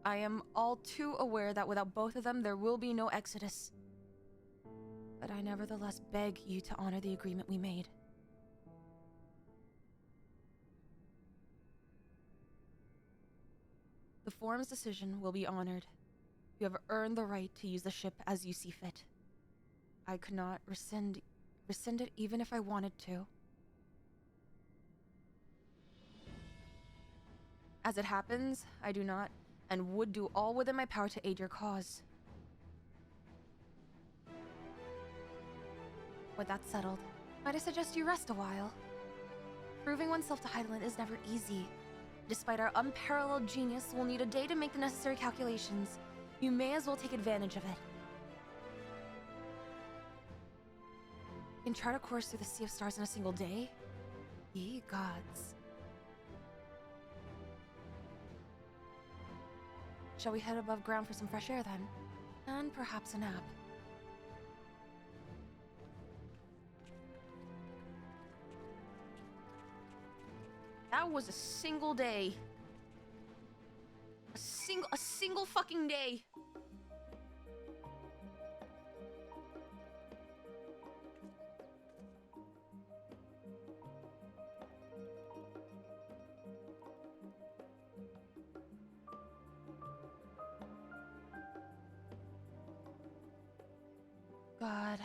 I am all too aware that without both of them, there will be no exodus. But I nevertheless beg you to honor the agreement we made. The forum's decision will be honored. You have earned the right to use the ship as you see fit. I could not rescind it even if I wanted to. As it happens, I do not and would do all within my power to aid your cause. With that settled, might I suggest you rest a while? Proving oneself to Hydaelyn is never easy. Despite our unparalleled genius, we'll need a day to make the necessary calculations. You may as well take advantage of it. You can chart a course through the Sea of Stars in a single day? Ye gods. Shall we head above ground for some fresh air then? And perhaps a nap. That was a single day. A single fucking day. God.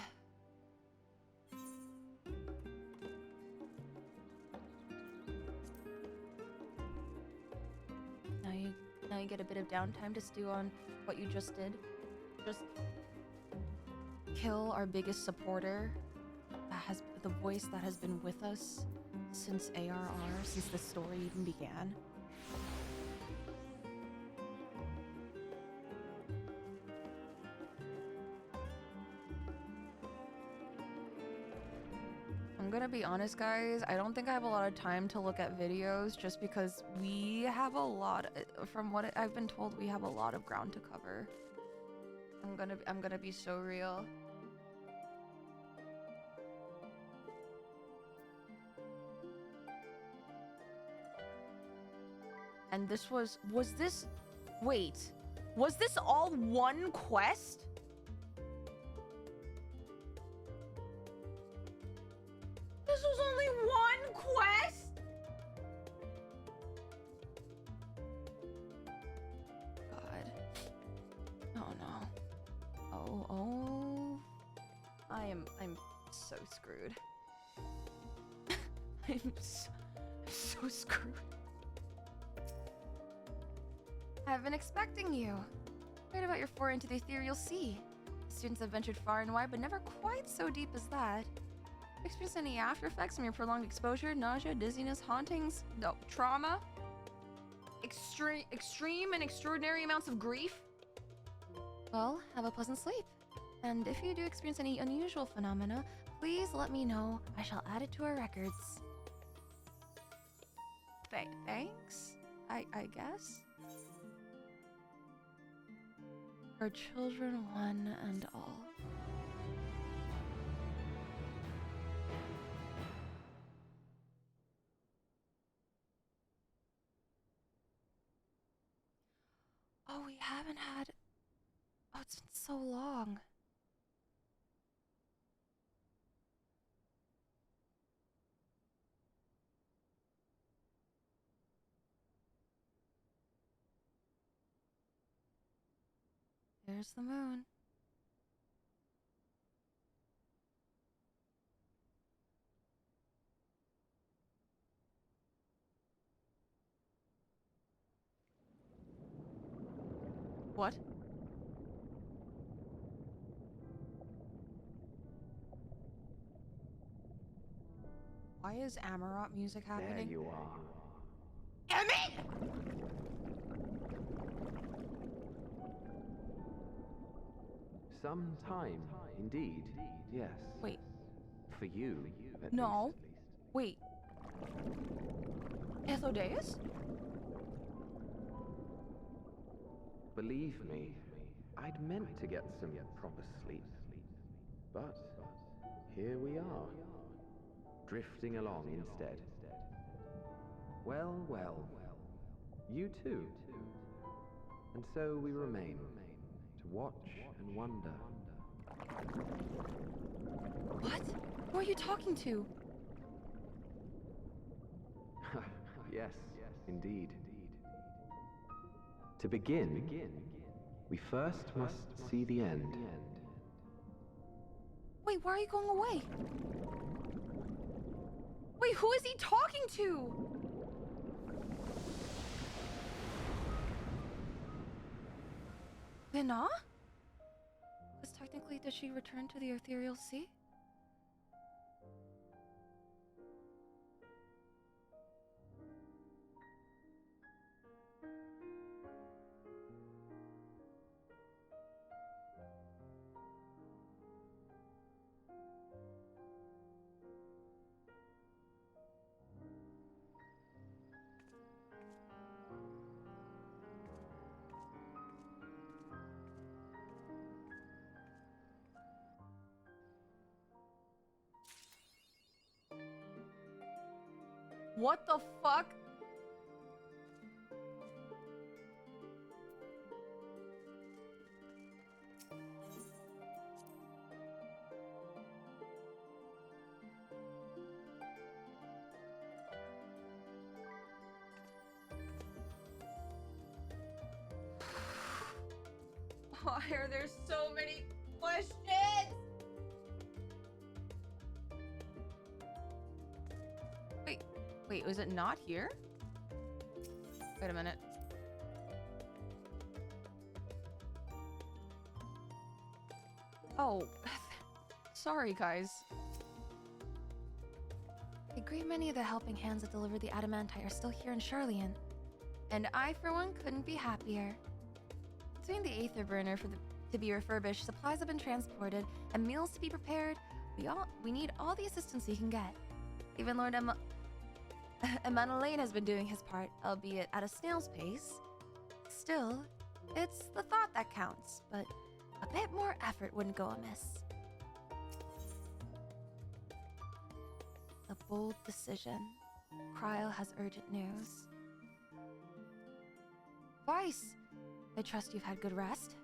Now you get a bit of downtime to stew on what you just did. Just kill our biggest supporter, that has the voice that has been with us since ARR, since the story even began. I'm gonna be honest, guys, I don't think I have a lot of time to look at videos just because we have a lot, from what I've been told, we have a lot of ground to cover. I'm gonna be so real. And this was this, wait, was this all one quest? This was only one quest? God. Oh no. Oh. I'm so screwed. I'm so screwed. I've been expecting you. Heard about your foray into the Aetherial Sea. Students have ventured far and wide, but never quite so deep as that. Experience any after effects from your prolonged exposure? Nausea, dizziness, hauntings? No, trauma? Extreme and extraordinary amounts of grief? Well, have a pleasant sleep. And if you do experience any unusual phenomena, please let me know. I shall add it to our records. Thanks? I guess? For children one and all. Oh, we haven't had... Oh, it's been so long. There's the moon. What? Why is Amarot music happening? There you are. Emmy! Some time, indeed. Yes. Wait. For you, at No. least. Wait. Ethodeus? Believe me, I'd meant to get some proper sleep. But here we are, drifting along instead. Well, well. You too. And so we remain, to watch and wonder. What? Who are you talking to? Yes, indeed. To begin, we first must see the end. Wait, why are you going away? Wait, who is he talking to? Vina? Because technically, did she return to the Aetherial Sea? What the fuck? Why are there so many questions? Wait, was it not here? Wait a minute. Oh, sorry guys. A great many of the helping hands that delivered the adamantite are still here in Charlian. And I, for one, couldn't be happier. Between the vtuberen to be refurbished, supplies have been transported, and meals to be prepared, we need all the assistance we can get. Even Lord Emmanuel has been doing his part, albeit at a snail's pace. Still, it's the thought that counts, but a bit more effort wouldn't go amiss. A bold decision. Cryle has urgent news. Vice, I trust you've had good rest.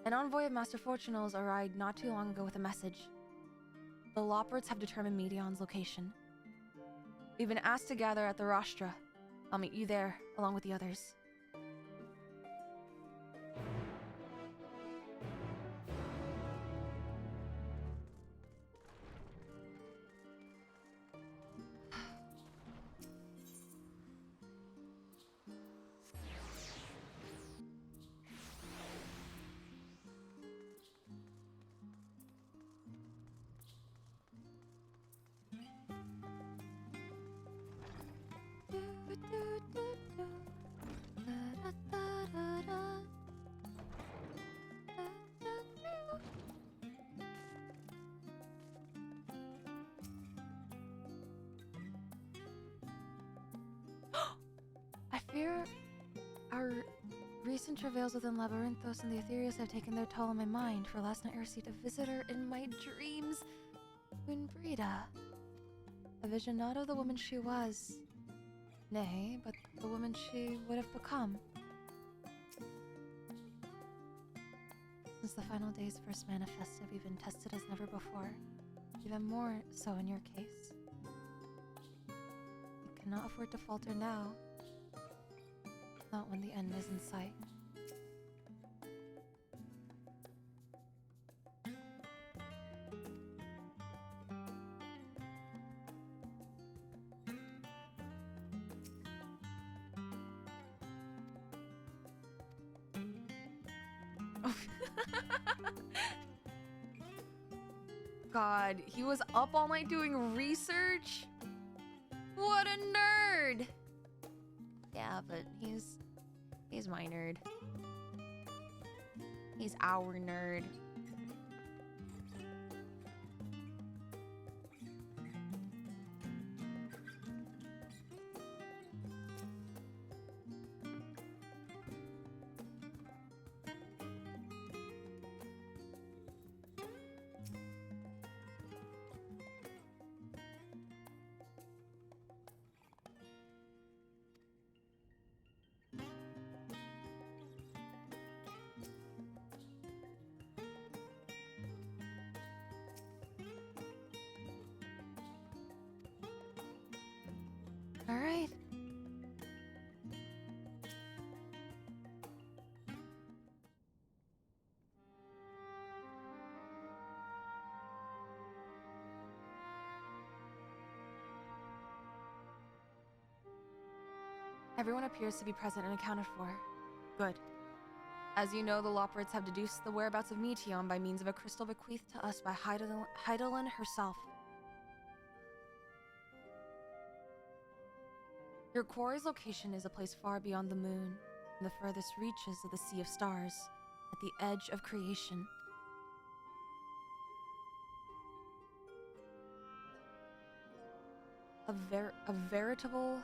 An envoy of Master Fortunals arrived not too long ago with a message. The Loports have determined Medion's location. We've been asked to gather at the Rostra. I'll meet you there, along with the others. I fear our recent travails within Labyrinthos and the Aetherial Sea have taken their toll on my mind, for last night I received a visitor in my dreams, Winbrida. A vision not of the woman she was, nay, but the woman she would have become. Since the final day's first manifesto, we've been tested as never before, even more so in your case. We cannot afford to falter now, not when the end is in sight. God, he was up all night doing research? What a nerd! Yeah, but he's my nerd. He's our nerd. All right. Everyone appears to be present and accounted for. Good. As you know, the Loporrits have deduced the whereabouts of Meteion by means of a crystal bequeathed to us by Hydaelyn herself. Your quarry's location is a place far beyond the moon, in the furthest reaches of the Sea of Stars, at the edge of creation. A veritable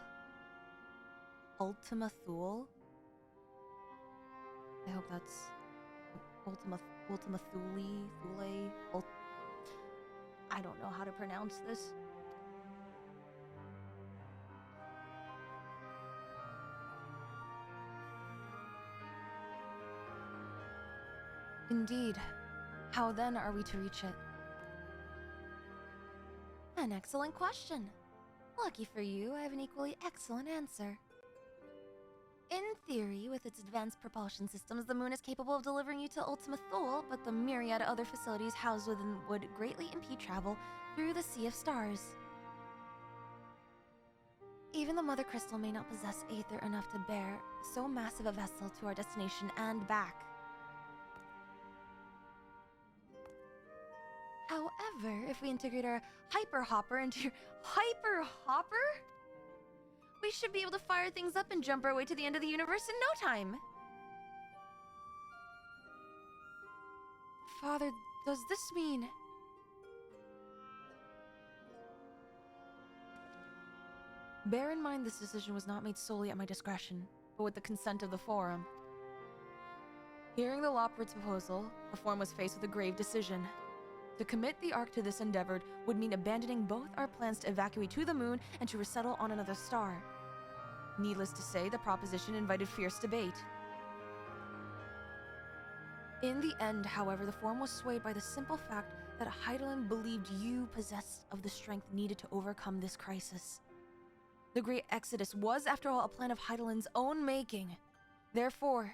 Ultima Thule? I hope that's Ultima Thule, I don't know how to pronounce this. Indeed. How then are we to reach it? An excellent question. Lucky for you, I have an equally excellent answer. In theory, with its advanced propulsion systems, the moon is capable of delivering you to Ultima Thule, but the myriad other facilities housed within would greatly impede travel through the Sea of Stars. Even the Mother Crystal may not possess aether enough to bear so massive a vessel to our destination and back. However, if we integrate our Hyper Hopper into your Hyper Hopper, we should be able to fire things up and jump our way to the end of the universe in no time. Father, does this mean... Bear in mind this decision was not made solely at my discretion, but with the consent of the Forum. Hearing the Loporrits' proposal, the Forum was faced with a grave decision. To commit the Ark to this endeavor would mean abandoning both our plans to evacuate to the moon and to resettle on another star. Needless to say, the proposition invited fierce debate. In the end, however, the Forum was swayed by the simple fact that Hydaelyn believed you possessed of the strength needed to overcome this crisis. The Great Exodus was, after all, a plan of Hydaelyn's own making. Therefore,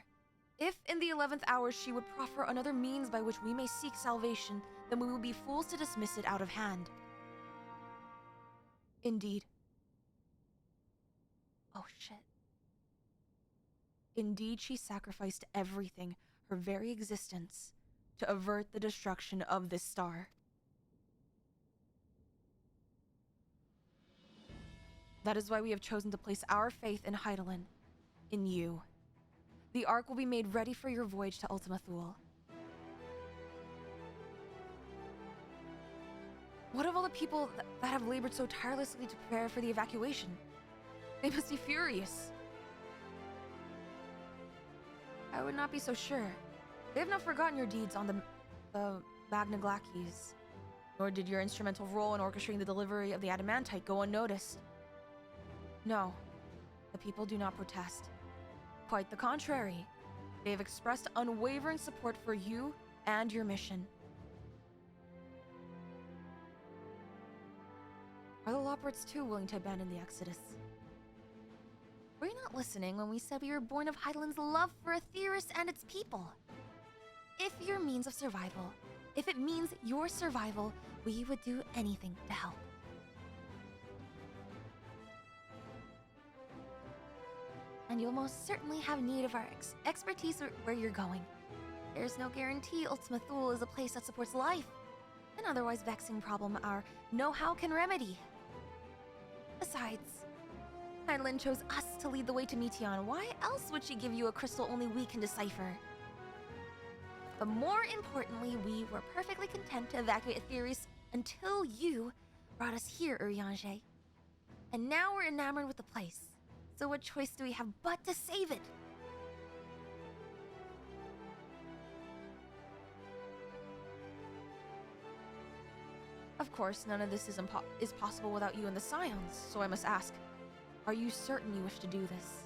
if in the 11th hour she would proffer another means by which we may seek salvation, then we will be fools to dismiss it out of hand. Indeed. Oh shit. Indeed, she sacrificed everything, her very existence, to avert the destruction of this star. That is why we have chosen to place our faith in Hydaelyn, in you. The Ark will be made ready for your voyage to Ultima Thule. What of all the people that have labored so tirelessly to prepare for the evacuation? They must be furious. I would not be so sure. They have not forgotten your deeds on the Magna Glacies, nor did your instrumental role in orchestrating the delivery of the adamantite go unnoticed. No, the people do not protest. Quite the contrary. They have expressed unwavering support for you and your mission. Are the Loporrits too willing to abandon the Exodus? Were you not listening when we said we were born of Hydaelyn's love for Aetherius and its people? If your means of survival, if it means your survival, we would do anything to help. And you'll most certainly have need of our expertise where you're going. There's no guarantee Ultima Thule is a place that supports life, an otherwise vexing problem our know-how can remedy. Besides, Hydaelyn chose us to lead the way to Meteion. Why else would she give you a crystal only we can decipher? But more importantly, we were perfectly content to evacuate Aetherius until you brought us here, Urianger. And now we're enamored with the place. So what choice do we have but to save it? Of course, none of this is possible without you and the Scions, so I must ask, are you certain you wish to do this?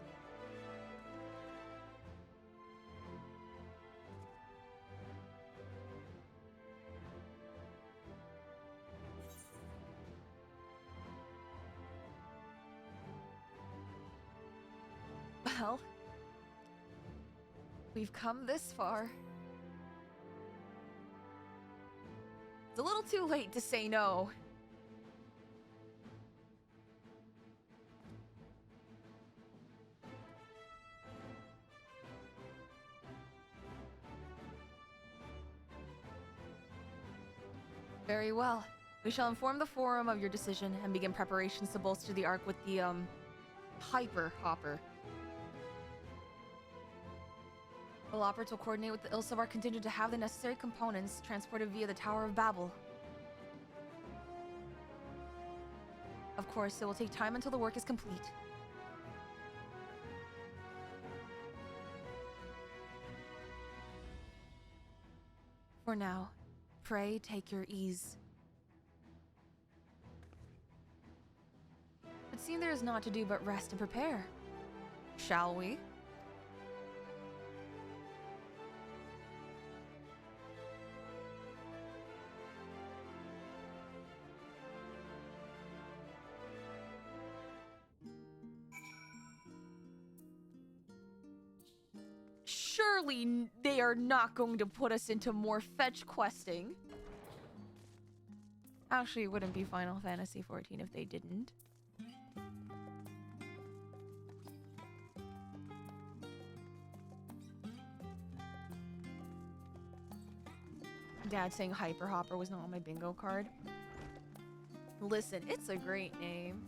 Well, we've come this far. It's a little too late to say no. Very well. We shall inform the Forum of your decision and begin preparations to bolster the Ark with the, Hyper Hopper. The Loppers will coordinate with the Ilsavar contingent to have the necessary components transported via the Tower of Babel. Of course, it will take time until the work is complete. For now, pray take your ease. It seems there is naught to do but rest and prepare. Shall we? Surely they are not going to put us into more fetch questing. Actually, it wouldn't be Final Fantasy XIV if they didn't. Dad saying Hyper Hopper was not on my bingo card. Listen, it's a great name.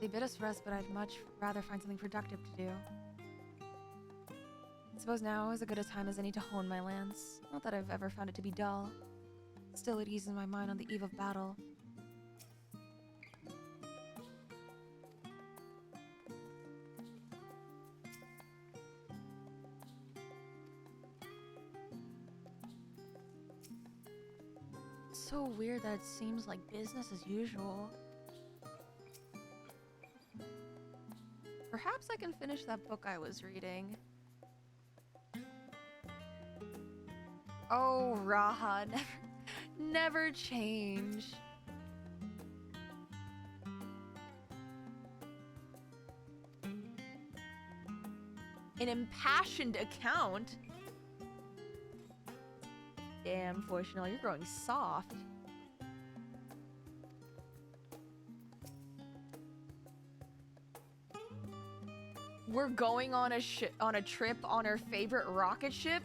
They bid us rest, but I'd much rather find something productive to do. I suppose now is as good a time as any to hone my lance. Not that I've ever found it to be dull. Still, it eases my mind on the eve of battle. It's so weird that it seems like business as usual. Perhaps I can finish that book I was reading. Oh, Raha, never change. An impassioned account? Damn, Fortunal, you're growing soft. We're going on a trip on our favorite rocket ship?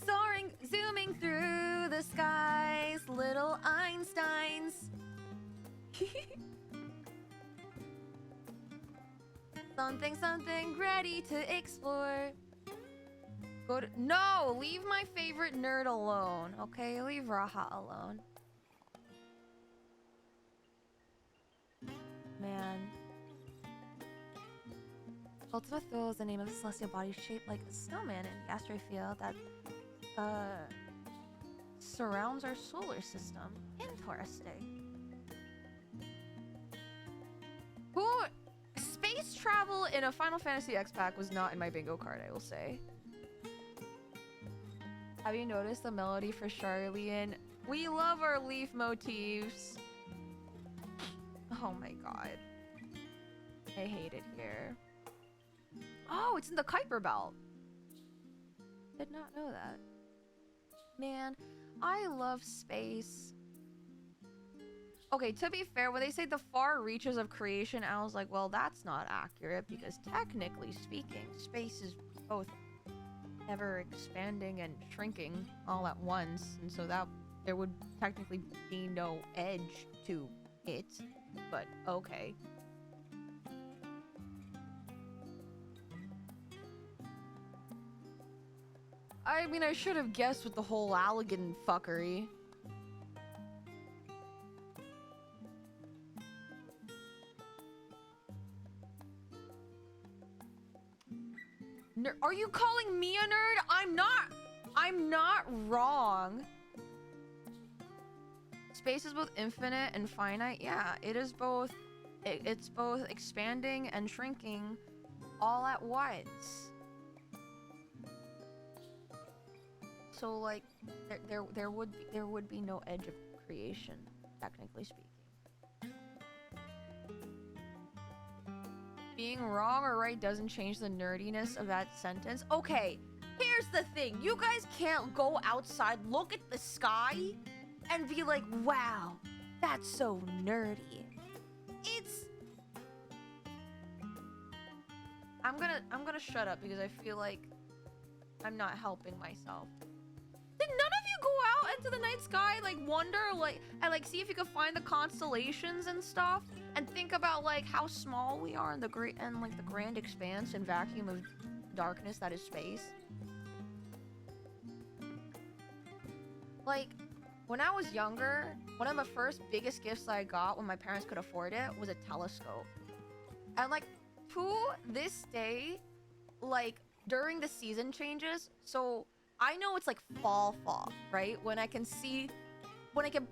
Soaring, zooming through the skies, little Einsteins. Something, something ready to explore. No, leave my favorite nerd alone, okay? Leave Raha alone. Man. Ultima Thule is the name of a celestial body shaped like a snowman in the asteroid field that surrounds our solar system. Interesting. Space travel in a Final Fantasy X pack was not in my bingo card, I will say. Have you noticed the melody for Charlian? We love our leaf motifs. Oh my god. I hate it here. Oh, it's in the Kuiper Belt. Did not know that. Man, I love space. Okay, to be fair, when they say the far reaches of creation, I was like, well, that's not accurate because technically speaking, space is both ever expanding and shrinking all at once, and so that there would technically be no edge to it, but okay. I mean, I should have guessed with the whole Allegan fuckery. Are you calling me a nerd? I'm not wrong. Space is both infinite and finite. Yeah, it is both. It's both expanding and shrinking all at once. So like, there would be no edge of creation, technically speaking. Being wrong or right doesn't change the nerdiness of that sentence. Okay, here's the thing. You guys can't go outside, look at the sky, and be like, wow, that's so nerdy. It's... I'm gonna shut up because I feel like I'm not helping myself. Did none of you go out into the night sky, like wonder, like, and like see if you could find the constellations and stuff, and think about like how small we are in the great and like the grand expanse and vacuum of darkness that is space? Like, when I was younger, one of the first biggest gifts I got when my parents could afford it was a telescope. And like, to this day, like during the season changes, so I know it's like fall, right? When I can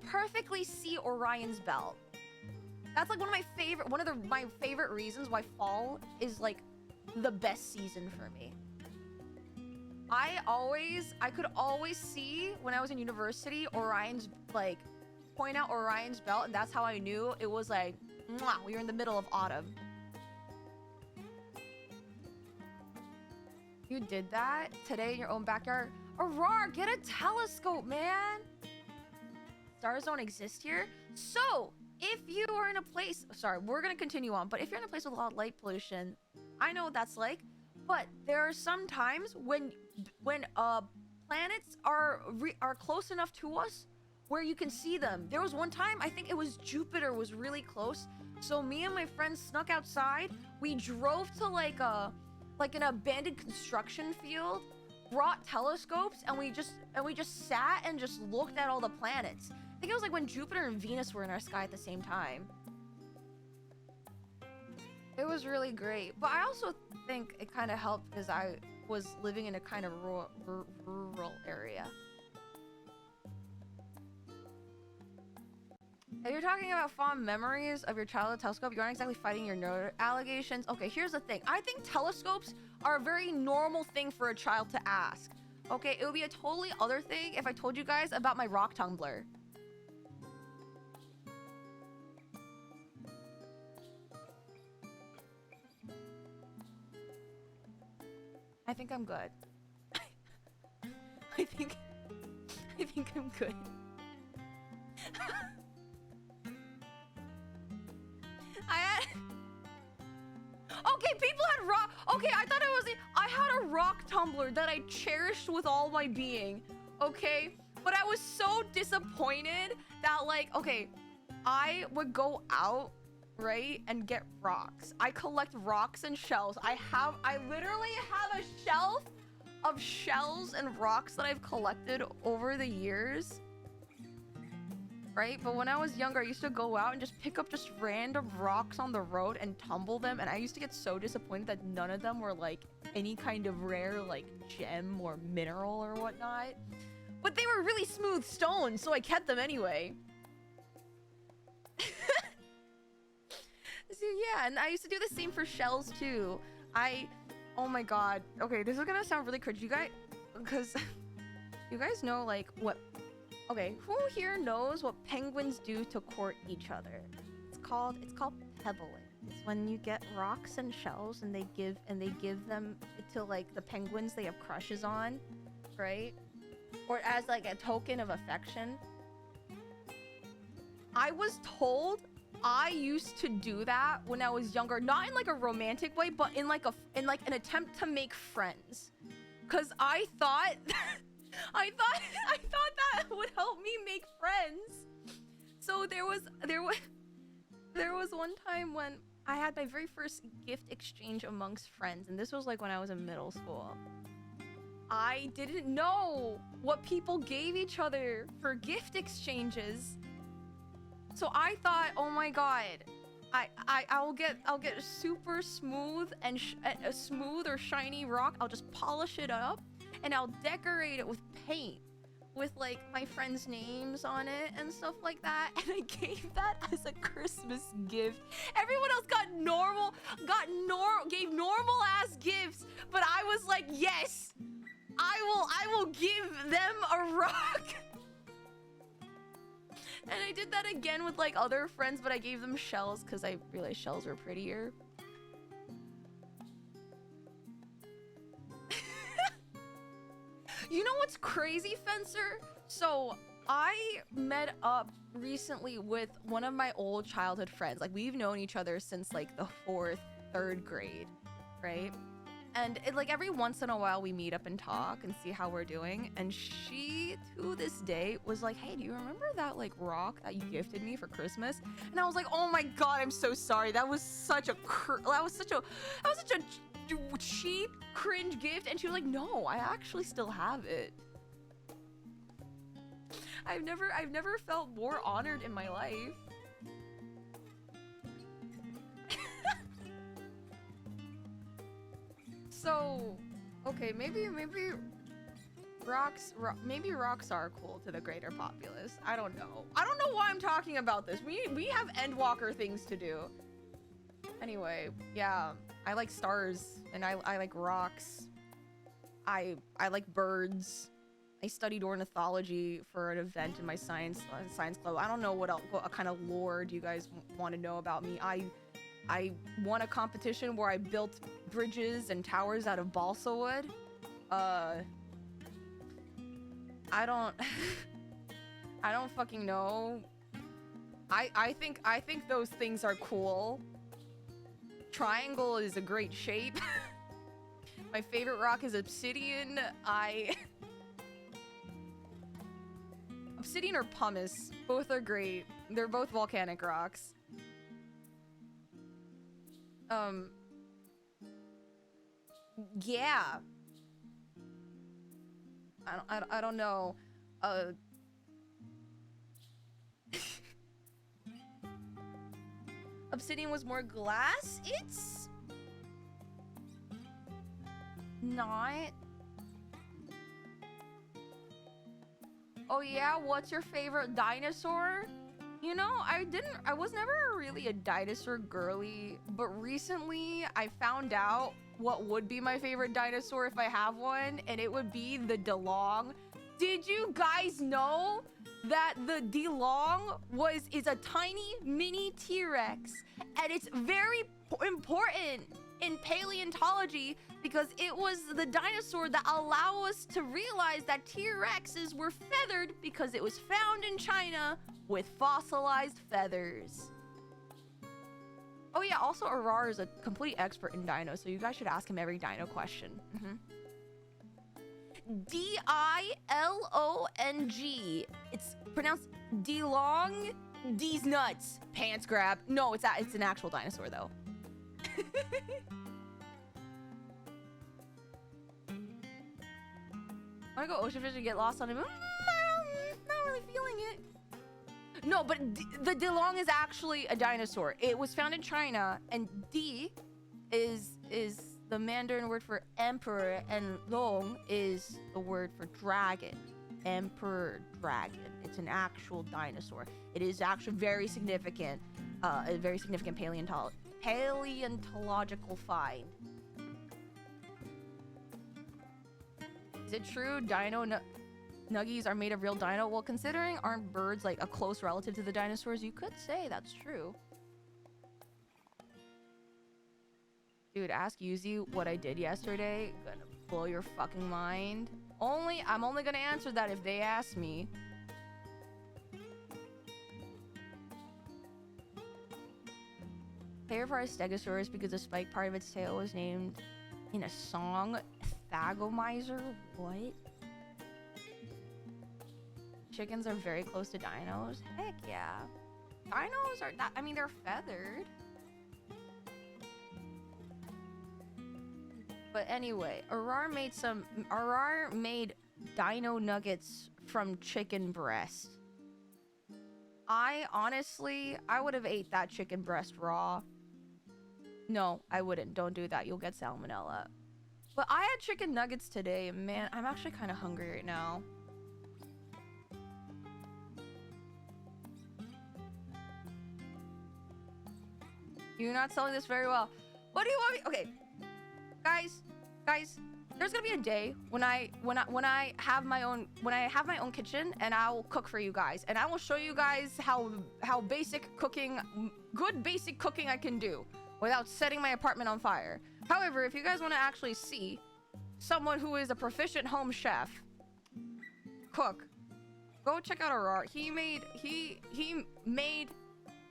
perfectly see Orion's belt. That's like one of my favorite reasons why fall is like the best season for me. I could always see when I was in university Orion's, like, point out Orion's belt, and that's how I knew it was like, mwah, we were in the middle of autumn. You did that today in your own backyard? Aurora, get a telescope, man! Stars don't exist here. So, if you are in a place... Sorry, we're gonna continue on, but if you're in a place with a lot of light pollution, I know what that's like. But there are some times when planets are close enough to us where you can see them. There was one time, I think it was Jupiter was really close. So me and my friends snuck outside. We drove to like an abandoned construction field, brought telescopes, and we just sat and just looked at all the planets. I think it was like when Jupiter and Venus were in our sky at the same time. It was really great, but I also think it kind of helped because I was living in a kind of rural area. If you're talking about fond memories of your childhood telescope, you aren't exactly fighting your nerd allegations. Okay, here's the thing. I think telescopes are a very normal thing for a child to ask. Okay, it would be a totally other thing if I told you guys about my rock tumbler. I think I'm good. I think I'm good. Okay, people had rock. Okay, I thought I had a rock tumbler that I cherished with all my being. Okay, but I was so disappointed that like, okay, I would go out, right, and get rocks. I collect rocks and shells. I literally have a shelf of shells and rocks that I've collected over the years. Right? But when I was younger, I used to go out and just pick up just random rocks on the road and tumble them. And I used to get so disappointed that none of them were like any kind of rare like gem or mineral or whatnot. But they were really smooth stones, so I kept them anyway. So yeah, and I used to do the same for shells too. Oh my god. Okay, this is gonna sound really cringy, you guys, because you guys know like what. Okay, who here knows what penguins do to court each other? It's called pebbling. It's when you get rocks and shells and they give them to like the penguins they have crushes on, right? Or as like a token of affection. I was told I used to do that when I was younger, not in like a romantic way, but in like an attempt to make friends. 'Cause I thought I thought that would help me make friends. So there was one time when I had my very first gift exchange amongst friends, and this was like when I was in middle school. I didn't know what people gave each other for gift exchanges. So I thought, oh my god, I'll get a super smooth and a smooth or shiny rock. I'll just polish it up and I'll decorate it with paint with like my friends' names on it and stuff like that. And I gave that as a Christmas gift. Everyone else gave normal ass gifts, but I was like, yes, I will give them a rock. And I did that again with like other friends, but I gave them shells because I realized shells were prettier. You know what's crazy, Fencer? So I met up recently with one of my old childhood friends. Like we've known each other since like the 4th, 3rd grade. right? And like every once in a while we meet up and talk and see how we're doing. And she, to this day, was like, "Hey, do you remember that like rock that you gifted me for Christmas?" And I was like, "Oh my god, I'm so sorry. That was such a cheap, cringe gift." And she was like, "No, I actually still have it." I've never felt more honored in my life. So, okay, maybe rocks are cool to the greater populace. I don't know. I don't know why I'm talking about this. We have Endwalker things to do. Anyway, yeah, I like stars and I like rocks. I like birds. I studied ornithology for an event in my science club. I don't know what kind of lore do you guys want to know about me. I won a competition where I built bridges and towers out of balsa wood. I don't fucking know. I think those things are cool. Triangle is a great shape. My favorite rock is obsidian. Obsidian or pumice, both are great. They're both volcanic rocks. Yeah. I don't know. Obsidian was more glass. It's not. Oh yeah, what's your favorite dinosaur? You know, I was never really a dinosaur girly, but recently I found out what would be my favorite dinosaur if I have one, and it would be the DeLong. Did you guys know that the DeLong is a tiny mini T-Rex, and it's very important in paleontology because it was the dinosaur that allowed us to realize that T-Rexes were feathered because it was found in China with fossilized feathers. Oh yeah, also Arar is a complete expert in dino, so you guys should ask him every dino question. D-I-L-O-N-G. It's pronounced DeLong. D's nuts. Pants grab. No, it's an actual dinosaur though. Wanna go ocean fish and get lost on the moon? Not really feeling it. No, but the DeLong is actually a dinosaur. It was found in China, and D is the Mandarin word for emperor, and Long is the word for dragon. Emperor dragon. It's an actual dinosaur. It is actually very significant, a very significant paleontological find. Is it true dino nuggies are made of real dino? Well, considering aren't birds like a close relative to the dinosaurs, you could say that's true. Dude, ask Yuzi what I did yesterday. Gonna blow your fucking mind. I'm only gonna answer that if they ask me. Favorite part of Stegosaurus because the spike part of its tail was named in a song. Thagomizer? What? Chickens are very close to dinos? Heck yeah. Dinos are not, I mean, they're feathered. But anyway, Arar made dino nuggets from chicken breast. I would have ate that chicken breast raw. No, I wouldn't. Don't do that. You'll get salmonella. But I had chicken nuggets today, and man, I'm actually kind of hungry right now. You're not selling this very well. What do you want me? Okay, guys, there's gonna be a day when I have my own kitchen, and I will cook for you guys, and I will show you guys how good basic cooking I can do without setting my apartment on fire. However, if you guys want to actually see someone who is a proficient home chef cook, go check out Arar. He made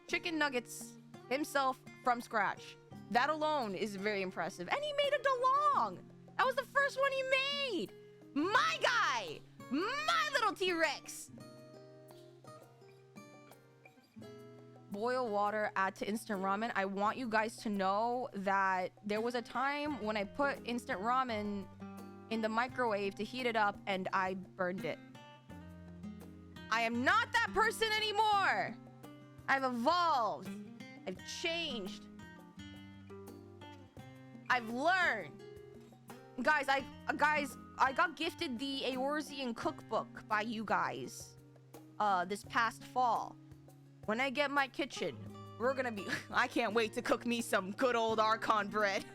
chicken nuggets himself from scratch. That alone is very impressive. And he made a DeLong. That was the first one he made. My guy. My little T-Rex. Boil water, add to instant ramen. I want you guys to know that there was a time when I put instant ramen in the microwave to heat it up and I burned it. I am not that person anymore. I've evolved. I've changed. I've learned. Guys, I got gifted the Eorzean cookbook by you guys this past fall. When I get my kitchen, we're gonna be... I can't wait to cook me some good old Archon bread.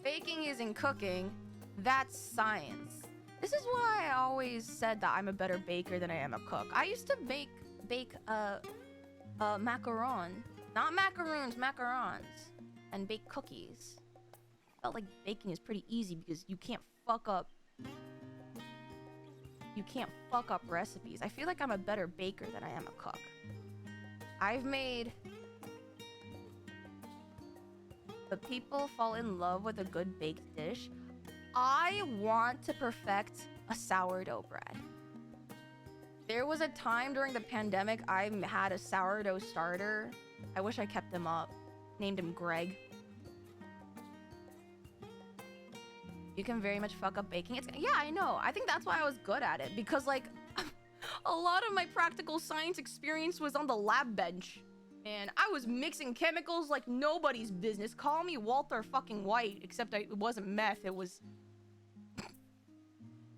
Baking isn't cooking. That's science. This is why I always said that I'm a better baker than I am a cook. I used to bake macaron. Not macaroons, macarons. And bake cookies. Felt like baking is pretty easy because you can't fuck up... You can't fuck up recipes. I feel like I'm a better baker than I am a cook. I've made... The people fall in love with a good baked dish. I want to perfect a sourdough bread. There was a time during the pandemic I had a sourdough starter. I wish I kept him up. Named him Greg. You can very much fuck up baking. Yeah, I know. I think that's why I was good at it. Because, like, a lot of my practical science experience was on the lab bench. And I was mixing chemicals like nobody's business. Call me Walter fucking White. Except it wasn't meth. It was...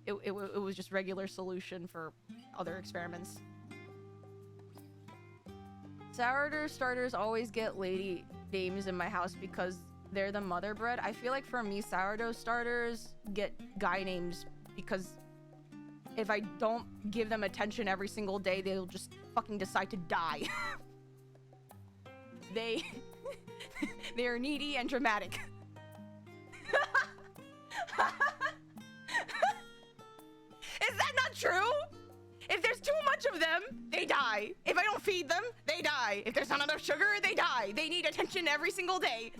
It was just regular solution for other experiments. Sourdough starters always get lady names in my house because they're the mother bread. I feel like for me, sourdough starters get guy names because if I don't give them attention every single day, they'll just fucking decide to die. They are needy and dramatic. Is that not true? If there's too much of them, they die. If I don't feed them, they die. If there's not enough sugar, they die. They need attention every single day.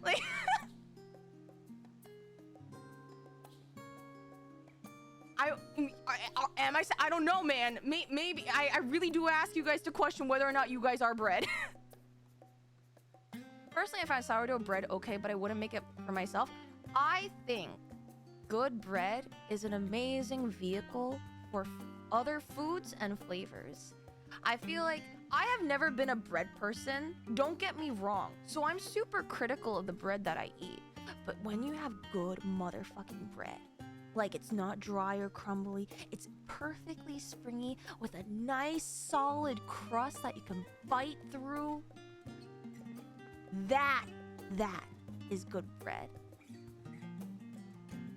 Like... I don't know, man. Maybe I really do ask you guys to question whether or not you guys are bread. Personally, I find sourdough bread okay, but I wouldn't make it for myself. I think good bread is an amazing vehicle for other foods and flavors. I feel like I have never been a bread person. Don't get me wrong. So I'm super critical of the bread that I eat. But when you have good motherfucking bread, like it's not dry or crumbly, it's perfectly springy with a nice solid crust that you can bite through. That is good bread.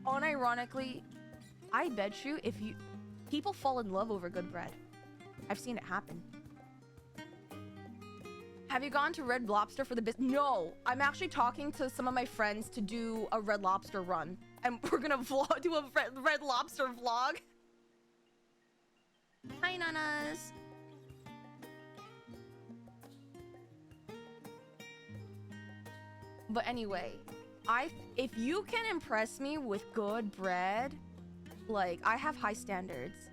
Unironically, I bet you people fall in love over good bread. I've seen it happen. Have you gone to Red Lobster for the business? No, I'm actually talking to some of my friends to do a Red Lobster run. And we're gonna do a Red Lobster vlog. Hi, nanas. But anyway, if you can impress me with good bread, like, I have high standards.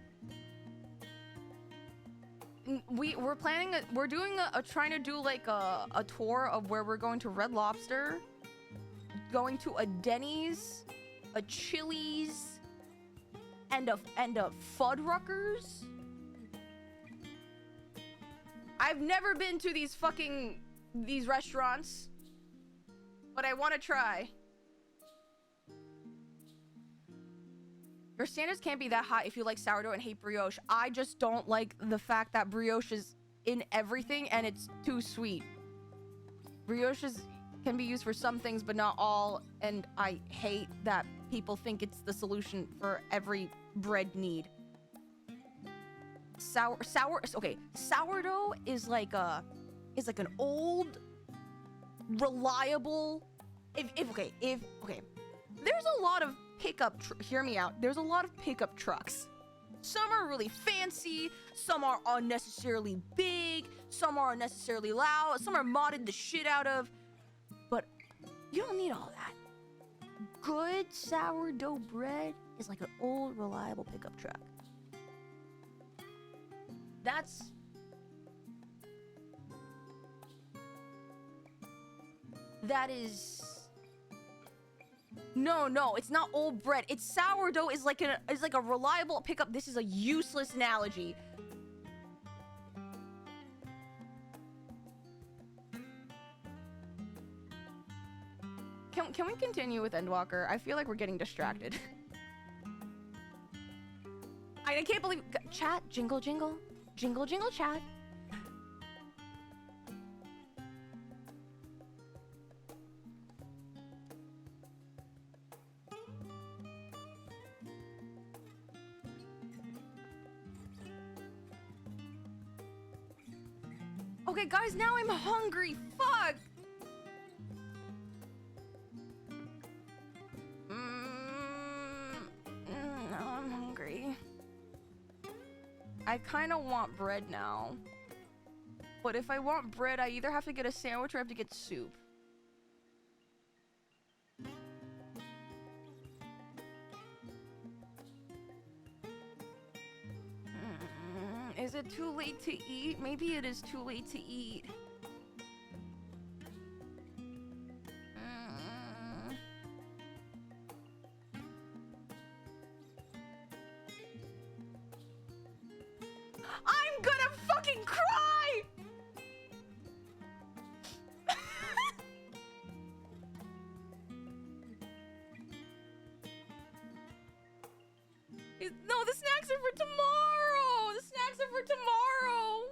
We're trying to do like a tour of where we're going to Red Lobster, going to a Denny's, a Chili's, and a Fuddruckers. I've never been to these restaurants, but I want to try. Your standards can't be that high if you like sourdough and hate brioche. I just don't like the fact that brioche is in everything and it's too sweet. Brioches can be used for some things, but not all, and I hate that people think it's the solution for every bread need. Okay, sourdough is like an old, reliable. There's a lot of hear me out. There's a lot of pickup trucks. Some are really fancy, some are unnecessarily big, some are unnecessarily loud, some are modded the shit out of. But you don't need all that. Good sourdough bread is like an old, reliable pickup truck. That is... No, it's not old bread. It's sourdough is like a reliable pickup. This is a useless analogy. Can we continue with Endwalker? I feel like we're getting distracted. I can't believe... Chat, jingle, jingle. Jingle, jingle, chat. Okay, guys, now I'm hungry. Fuck. Now I'm hungry. I kind of want bread now. But if I want bread, I either have to get a sandwich or I have to get soup. Is it too late to eat? Maybe it is too late to eat. I'm gonna fucking cry! No, the snacks are for tomorrow! The snacks are for tomorrow!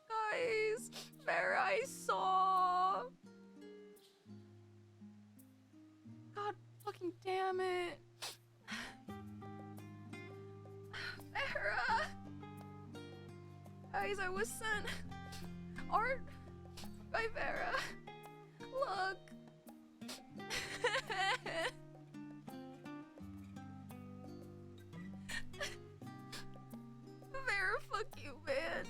Guys, Farrah, I saw... God fucking damn it. Farrah! Guys, I was sent art by Farrah. Look. Farrah, fuck you, man.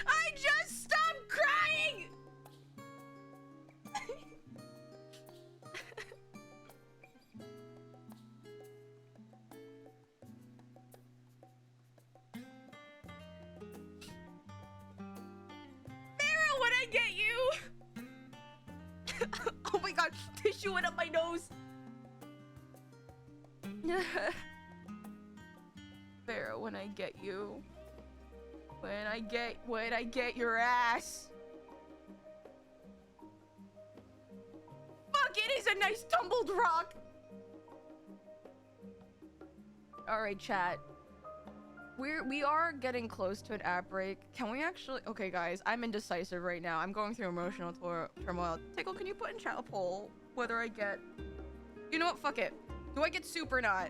I just stopped crying! Farrah, when I get you! Oh my god, tissue went up my nose! Farrah, when I get you. When I get your ass. Fuck, it is a nice tumbled rock. Alright, chat. We are getting close to an app break. Can we actually... Okay, guys, I'm indecisive right now. I'm going through emotional turmoil. Tickle, can you put in chat a poll whether I get... You know what? Fuck it. Do I get soup or not?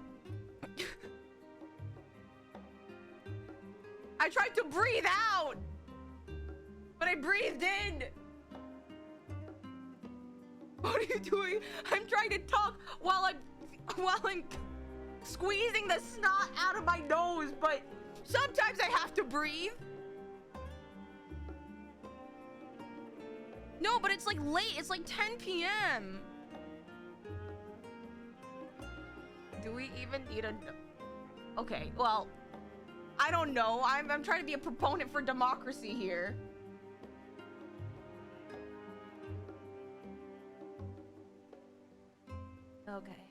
I tried to breathe out, but I breathed in. What are you doing? I'm trying to talk while I'm squeezing the snot out of my nose, but sometimes I have to breathe. No, but it's like late. It's like 10 p.m. Do we even need a... Okay, well, I don't know. I'm trying to be a proponent for democracy here. Okay.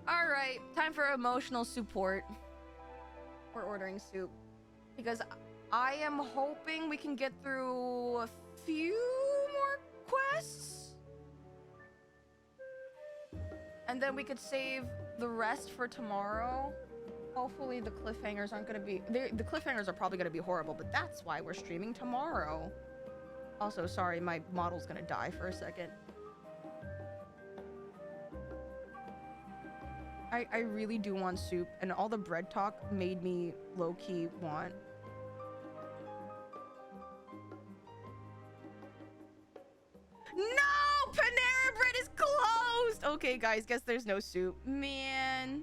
All right, time for emotional support. We're ordering soup because I am hoping we can get through a few more quests. And then we could save the rest for tomorrow. Hopefully the cliffhangers aren't gonna be... The cliffhangers are probably gonna be horrible, but that's why we're streaming tomorrow. Also, sorry, my model's gonna die for a second. I really do want soup, and all the bread talk made me low-key want. No! Panera Bread is closed! Okay, guys, guess there's no soup. Man.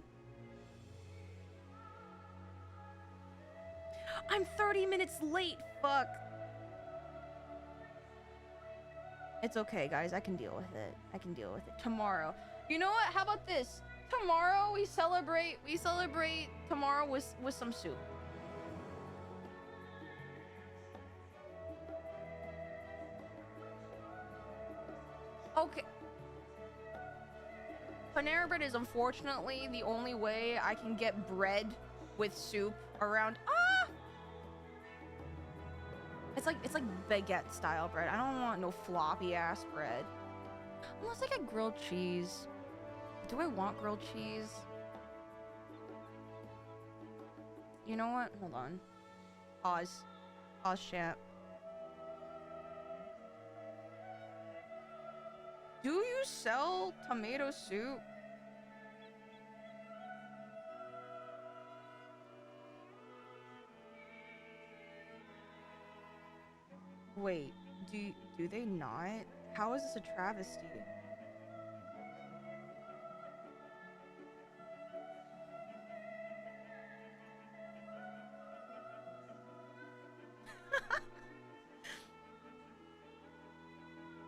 I'm 30 minutes late. Fuck. It's okay, guys. I can deal with it. I can deal with it. Tomorrow. You know what? How about this? Tomorrow we celebrate tomorrow with some soup. Okay. Panera Bread is unfortunately the only way I can get bread with soup around. Ah! It's like baguette style bread. I don't want no floppy ass bread. Unless I get grilled cheese. Do I want grilled cheese? You know what? Hold on. Pause. Pause, chat. Do you sell tomato soup? Wait, do they not? How is this a travesty?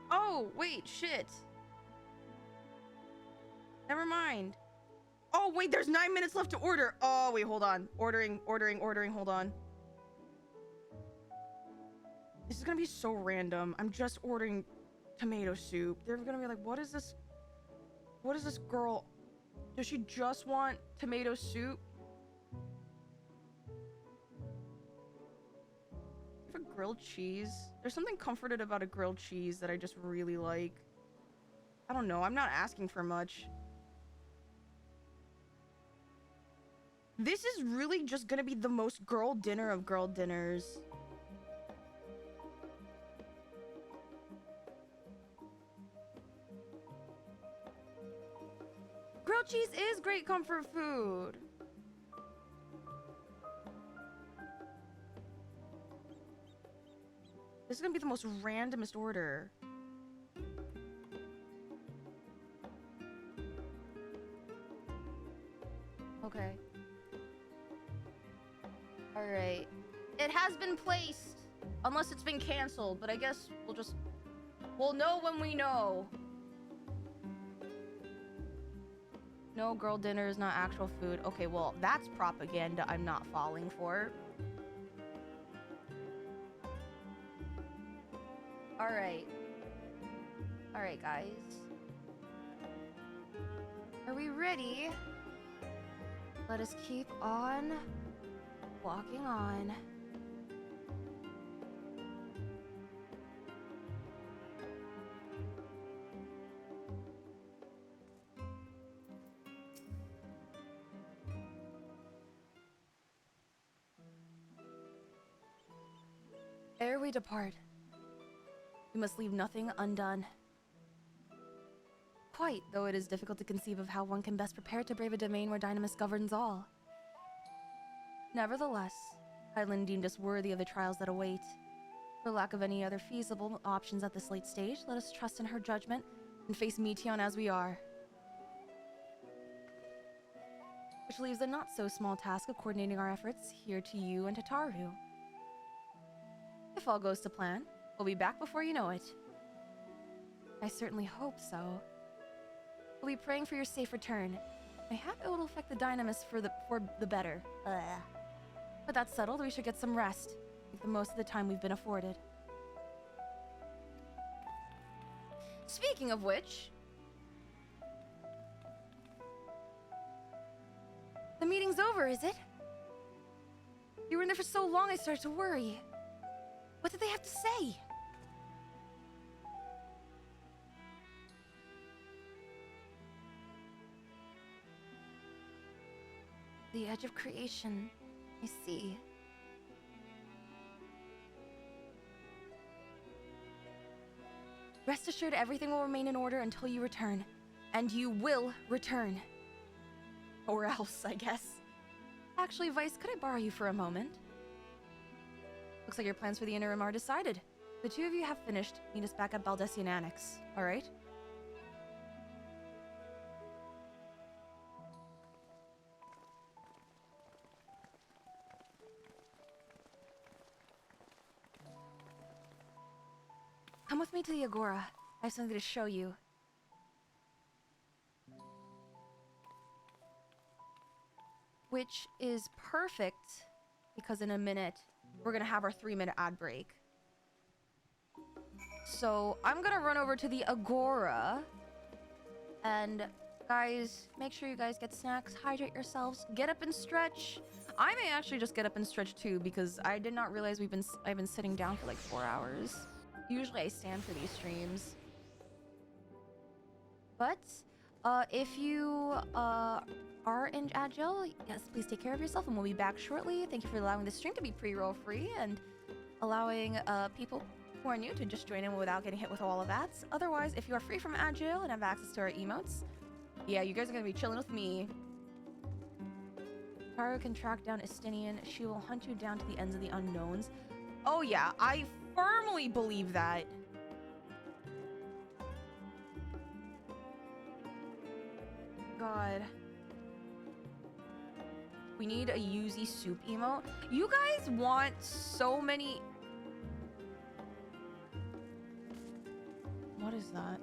Oh, wait, shit. Never mind. Oh, wait, there's 9 minutes left to order. Oh, wait, hold on. Ordering, hold on. This is gonna be so random. I'm just ordering tomato soup. They're gonna be like, what is this? What is this girl? Does she just want tomato soup? For grilled cheese. There's something comforted about a grilled cheese that I just really like. I don't know. I'm not asking for much. This is really just gonna be the most girl dinner of girl dinners. Grilled cheese is great comfort food. This is gonna be the most randomest order. Okay. Alright. It has been placed. Unless it's been canceled, but I guess we'll know when we know. No, girl dinner is not actual food. Okay, well, that's propaganda I'm not falling for. Alright. Alright, guys. Are we ready? Let us keep on walking on. Ere we depart, we must leave nothing undone. Quite, though it is difficult to conceive of how one can best prepare to brave a domain where Dynamis governs all. Nevertheless, Hydaelyn deemed us worthy of the trials that await. For lack of any other feasible options at this late stage, let us trust in her judgment and face Meteion as we are. Which leaves the not-so-small task of coordinating our efforts here to you and to Taru. If all goes to plan, we'll be back before you know it. I certainly hope so. We'll be praying for your safe return. Mayhap it will affect the Dynamis for the better. But that's settled, we should get some rest. Make the most of the time we've been afforded. Speaking of which... The meeting's over, is it? You were in there for so long I started to worry. What did they have to say? The edge of creation. I see. Rest assured, everything will remain in order until you return. And you will return. Or else, I guess. Actually, Vice, could I borrow you for a moment? Looks like your plans for the interim are decided. The two of you have finished. Meet us back at Baldessian Annex, alright? Come with me to the Agora. I have something to show you. Which is perfect, because in a minute, we're gonna have our 3-minute ad break. So, I'm gonna run over to the Agora. And, guys, make sure you guys get snacks, hydrate yourselves, get up and stretch. I may actually just get up and stretch too, because I did not realize I've been sitting down for like 4 hours. Usually I stand for these streams. But, if you, are in Agile, yes, please take care of yourself and we'll be back shortly. Thank you for allowing the stream to be pre-roll free and allowing, people who are new to just join in without getting hit with all of that. Otherwise, if you are free from Agile and have access to our emotes, yeah, you guys are gonna be chilling with me. Taro can track down Estinian. She will hunt you down to the ends of the unknowns. Oh yeah, I firmly believe that. God. We need a Yuzi soup emote. You guys want so many... What is that?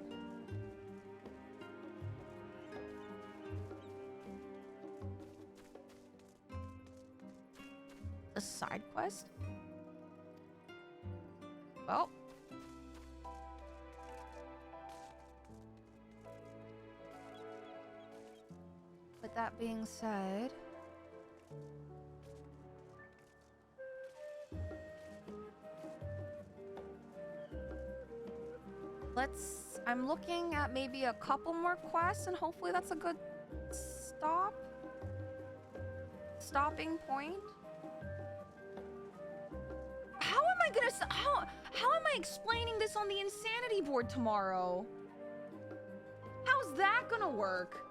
A side quest? Well. With that being said... I'm looking at maybe a couple more quests and hopefully that's a good stopping point. How am I gonna, how am I explaining this on the insanity board tomorrow? How's that gonna work?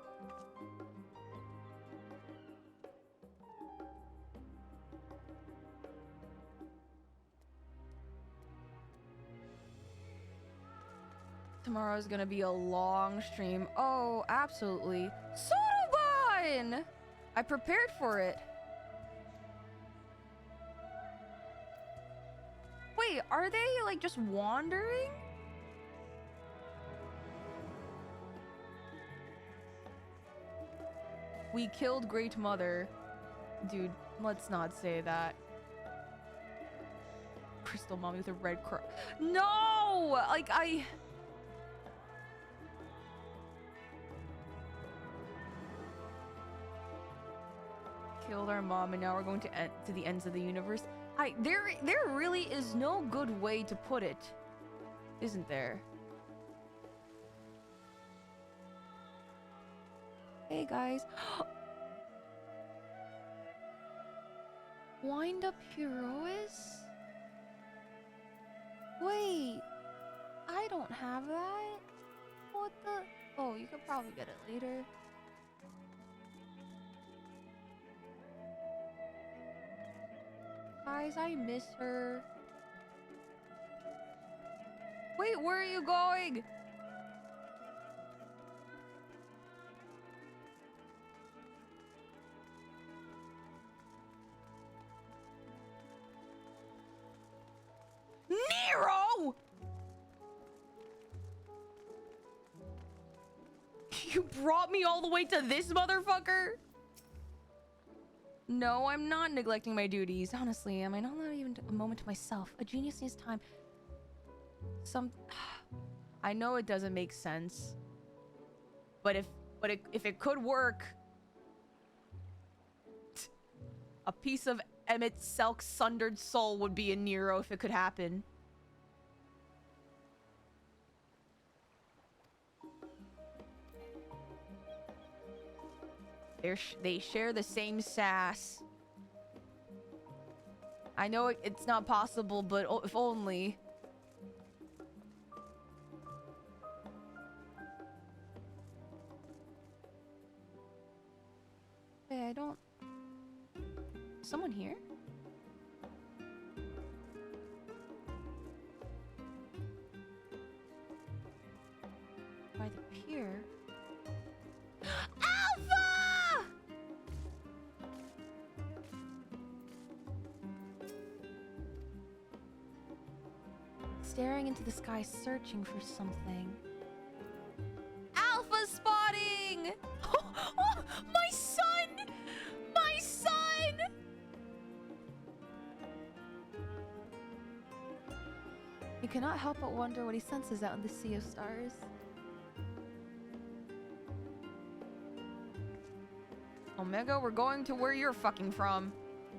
Tomorrow's gonna be a long stream. Oh, absolutely. Sotoban! I prepared for it. Wait, are they like just wandering? We killed Great Mother. Dude, let's not say that. Crystal mommy with a red cross. No! Like, killed our mom and now we're going to the ends of the universe. There really is no good way to put it, isn't there? Hey guys. Wind up Heroes? Wait, I don't have that. What the? Oh, you could probably get it later. Guys, I miss her. Wait, where are you going? Nero! You brought me all the way to this motherfucker? No, I'm not neglecting my duties. Honestly, am I not allowed even a moment to myself? A genius needs time. I know it doesn't make sense. But if it could work, a piece of Emmett Selk's sundered soul would be in Nero if it could happen. They share the same sass. I know it's not possible, but if only. Hey, I don't... Someone here? By the pier? Alpha! Staring into the sky, searching for something. Alpha spotting! Oh, my son! My son! You cannot help but wonder what he senses out in the sea of stars. Omega, we're going to where you're fucking from.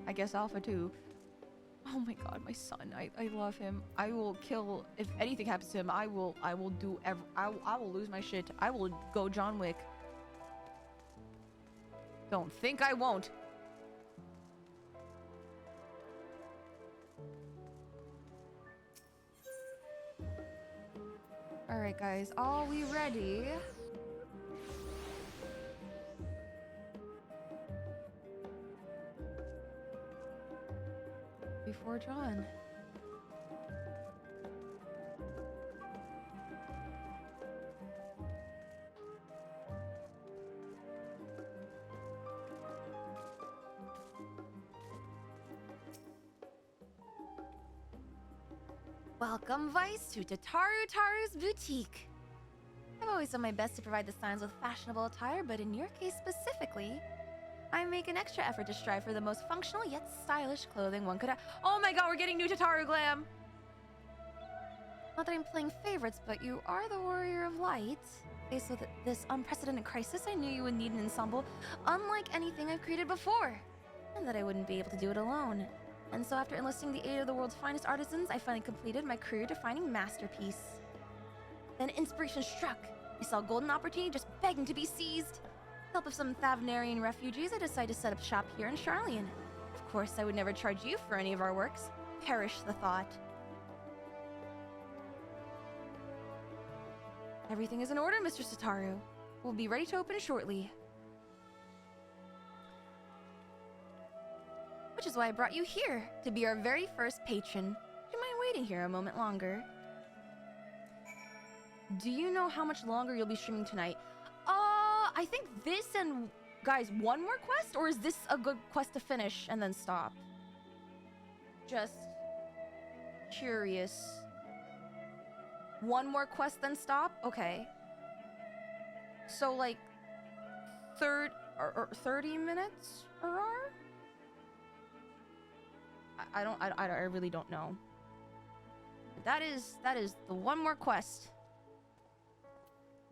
I guess Alpha too. Oh my god, my son. I love him. I will kill if anything happens to him. I will do I will lose my shit. I will go John Wick. Don't think I won't. All right, guys. Are we ready? Before John. Welcome, Vice, to Taru's boutique. I've always done my best to provide the signs with fashionable attire, but in your case specifically, I make an extra effort to strive for the most functional yet stylish clothing one could have. Oh my god, we're getting new Tataru glam! Not that I'm playing favorites, but you are the warrior of light. Faced with this unprecedented crisis, I knew you would need an ensemble unlike anything I've created before, and that I wouldn't be able to do it alone. And so after enlisting the aid of the world's finest artisans, I finally completed my career-defining masterpiece. Then inspiration struck. I saw a golden opportunity just begging to be seized. With the help of some Fandaniel refugees, I decided to set up shop here in Charlian. Of course, I would never charge you for any of our works. Perish the thought. Everything is in order, Mr. Sataru. We'll be ready to open shortly. Which is why I brought you here, to be our very first patron. Do you mind waiting here a moment longer? Do you know how much longer you'll be streaming tonight? I think this and... Guys, one more quest? Or is this a good quest to finish and then stop? Just... curious. One more quest, then stop? Okay. So, like... 30 minutes per hour? I really don't know. That is the one more quest.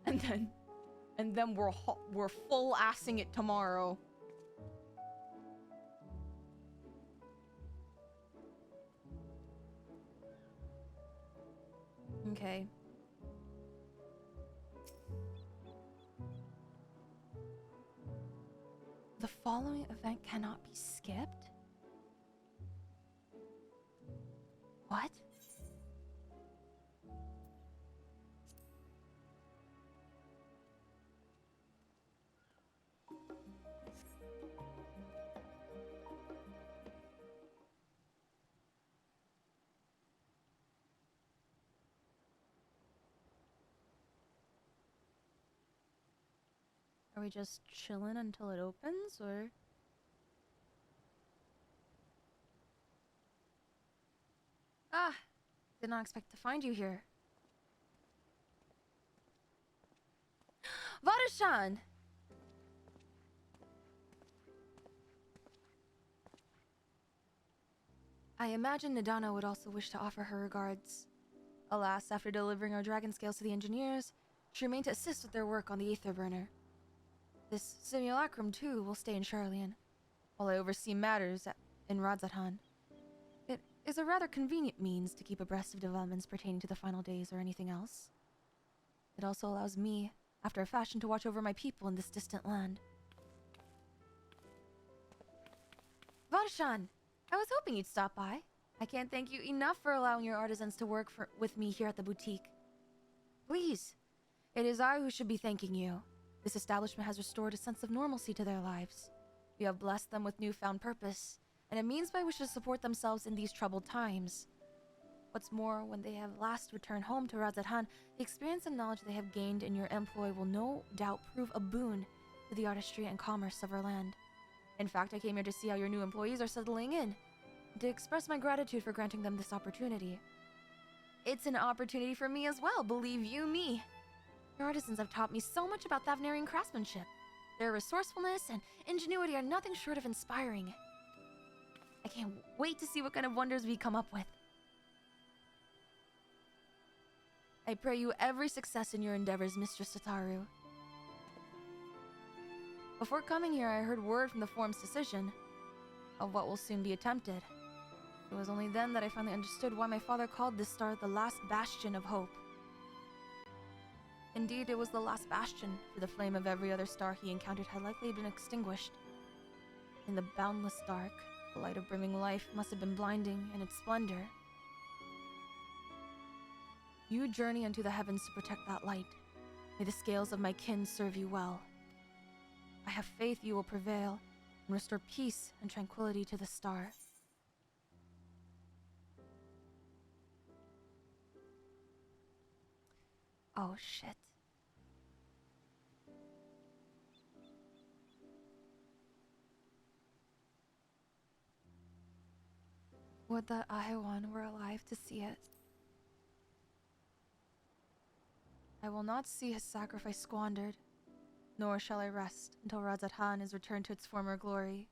And then we're full assing it tomorrow. Okay. The following event cannot be skipped? What? Are we just chilling until it opens, or? Ah, did not expect to find you here. Vada-chan! I imagine Nadana would also wish to offer her regards. Alas, after delivering our dragon scales to the engineers, she remained to assist with their work on the Aetherburner. This simulacrum, too, will stay in Charlian, while I oversee matters in Radzatan. It is a rather convenient means to keep abreast of developments pertaining to the final days or anything else. It also allows me, after a fashion, to watch over my people in this distant land. Warshan, I was hoping you'd stop by. I can't thank you enough for allowing your artisans to work with me here at the boutique. Please, it is I who should be thanking you. This establishment has restored a sense of normalcy to their lives. You have blessed them with newfound purpose, and a means by which to support themselves in these troubled times. What's more, when they have last returned home to Razathan, the experience and knowledge they have gained in your employ will no doubt prove a boon to the artistry and commerce of our land. In fact, I came here to see how your new employees are settling in, and to express my gratitude for granting them this opportunity. It's an opportunity for me as well, believe you me. Your artisans have taught me so much about Thavnarian craftsmanship. Their resourcefulness and ingenuity are nothing short of inspiring. I can't wait to see what kind of wonders we come up with. I pray you every success in your endeavors, Mistress Tataru. Before coming here, I heard word from the forum's decision of what will soon be attempted. It was only then that I finally understood why my father called this star the last bastion of hope. Indeed, it was the last bastion, for the flame of every other star he encountered had likely been extinguished. In the boundless dark, the light of brimming life must have been blinding in its splendor. You journey into the heavens to protect that light. May the scales of my kin serve you well. I have faith you will prevail and restore peace and tranquility to the star. Oh shit. Would that Aetherial were alive to see it. I will not see his sacrifice squandered, nor shall I rest until Razathan is returned to its former glory.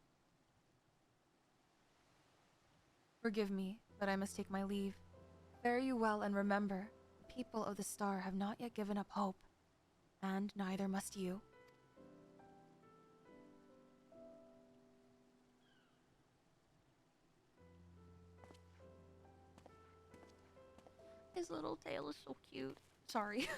Forgive me, but I must take my leave. Fare you well, and remember, the people of the star have not yet given up hope, and neither must you. His little tail is so cute. Sorry.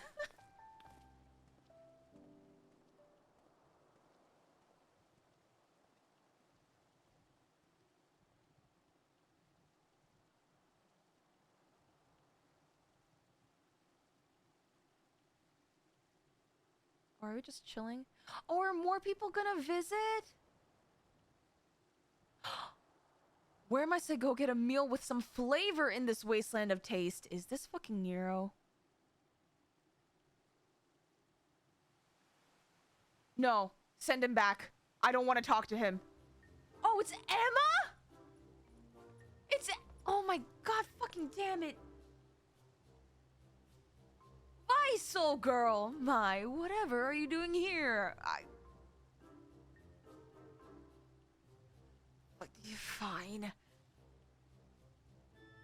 Or are we just chilling? Or are more people gonna visit? Where must I go get a meal with some flavor in this wasteland of taste? Is this fucking Nero? No, send him back. I don't want to talk to him. Oh, it's Emma? Oh my god, fucking damn it. Bye, soul girl. My, whatever are you doing here? Fine.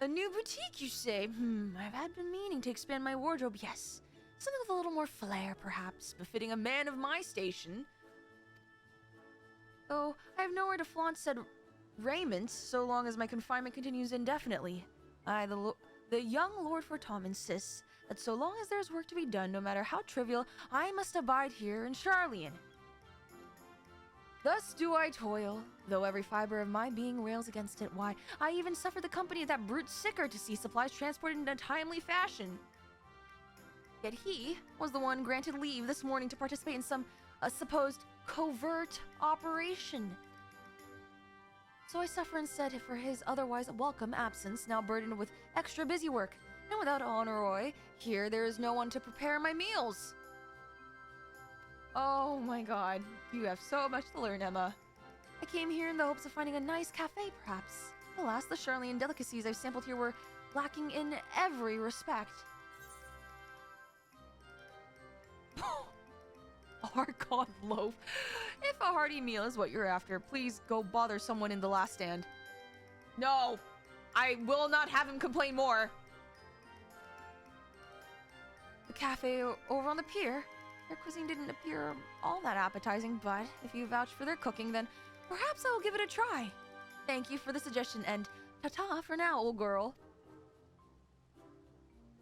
A new boutique, you say? I've been meaning to expand my wardrobe, yes. Something with a little more flair, perhaps, befitting a man of my station. Though I have nowhere to flaunt said raiment, so long as my confinement continues indefinitely. The young Lord Fortom insists that so long as there's work to be done, no matter how trivial, I must abide here in Sharlayan. Thus do I toil, though every fiber of my being rails against it. Why, I even suffer the company of that brute Sicker to see supplies transported in a timely fashion. Yet he was the one granted leave this morning to participate in some supposed covert operation. So I suffer instead for his otherwise welcome absence, now burdened with extra busy work. And without Honoroi, here there is no one to prepare my meals. Oh my god, you have so much to learn, Emma. I came here in the hopes of finding a nice cafe, perhaps. Alas, the Sharlayan delicacies I've sampled here were lacking in every respect. A hard-cod loaf. If a hearty meal is what you're after, please go bother someone in the last stand. No, I will not have him complain more. The cafe over on the pier. Their cuisine didn't appear all that appetizing, but if you vouch for their cooking, then perhaps I will give it a try. Thank you for the suggestion, and ta-ta for now, old girl.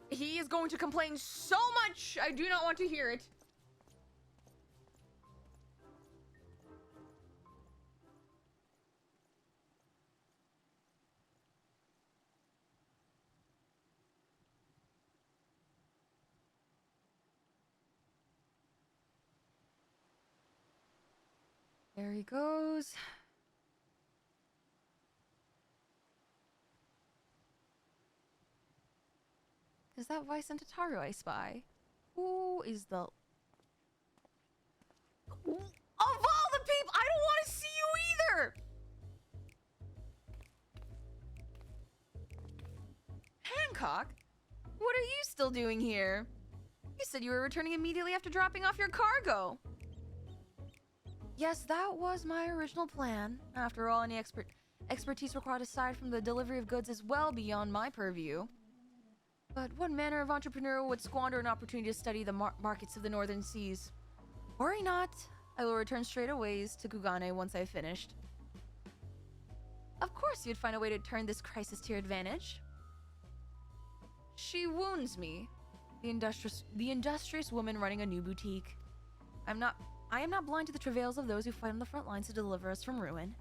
He is going to complain so much, I do not want to hear it. There he goes. Is that Vice and Tataru I spy? Who is the... Of all the people, I don't want to see you either! Hancock? What are you still doing here? You said you were returning immediately after dropping off your cargo. Yes, that was my original plan. After all, any expertise required aside from the delivery of goods is well beyond my purview. But what manner of entrepreneur would squander an opportunity to study the markets of the northern seas? Worry not. I will return straight away to Kugane once I have finished. Of course you'd find a way to turn this crisis to your advantage. She wounds me. The industrious woman running a new boutique. I am not blind to the travails of those who fight on the front lines to deliver us from ruin.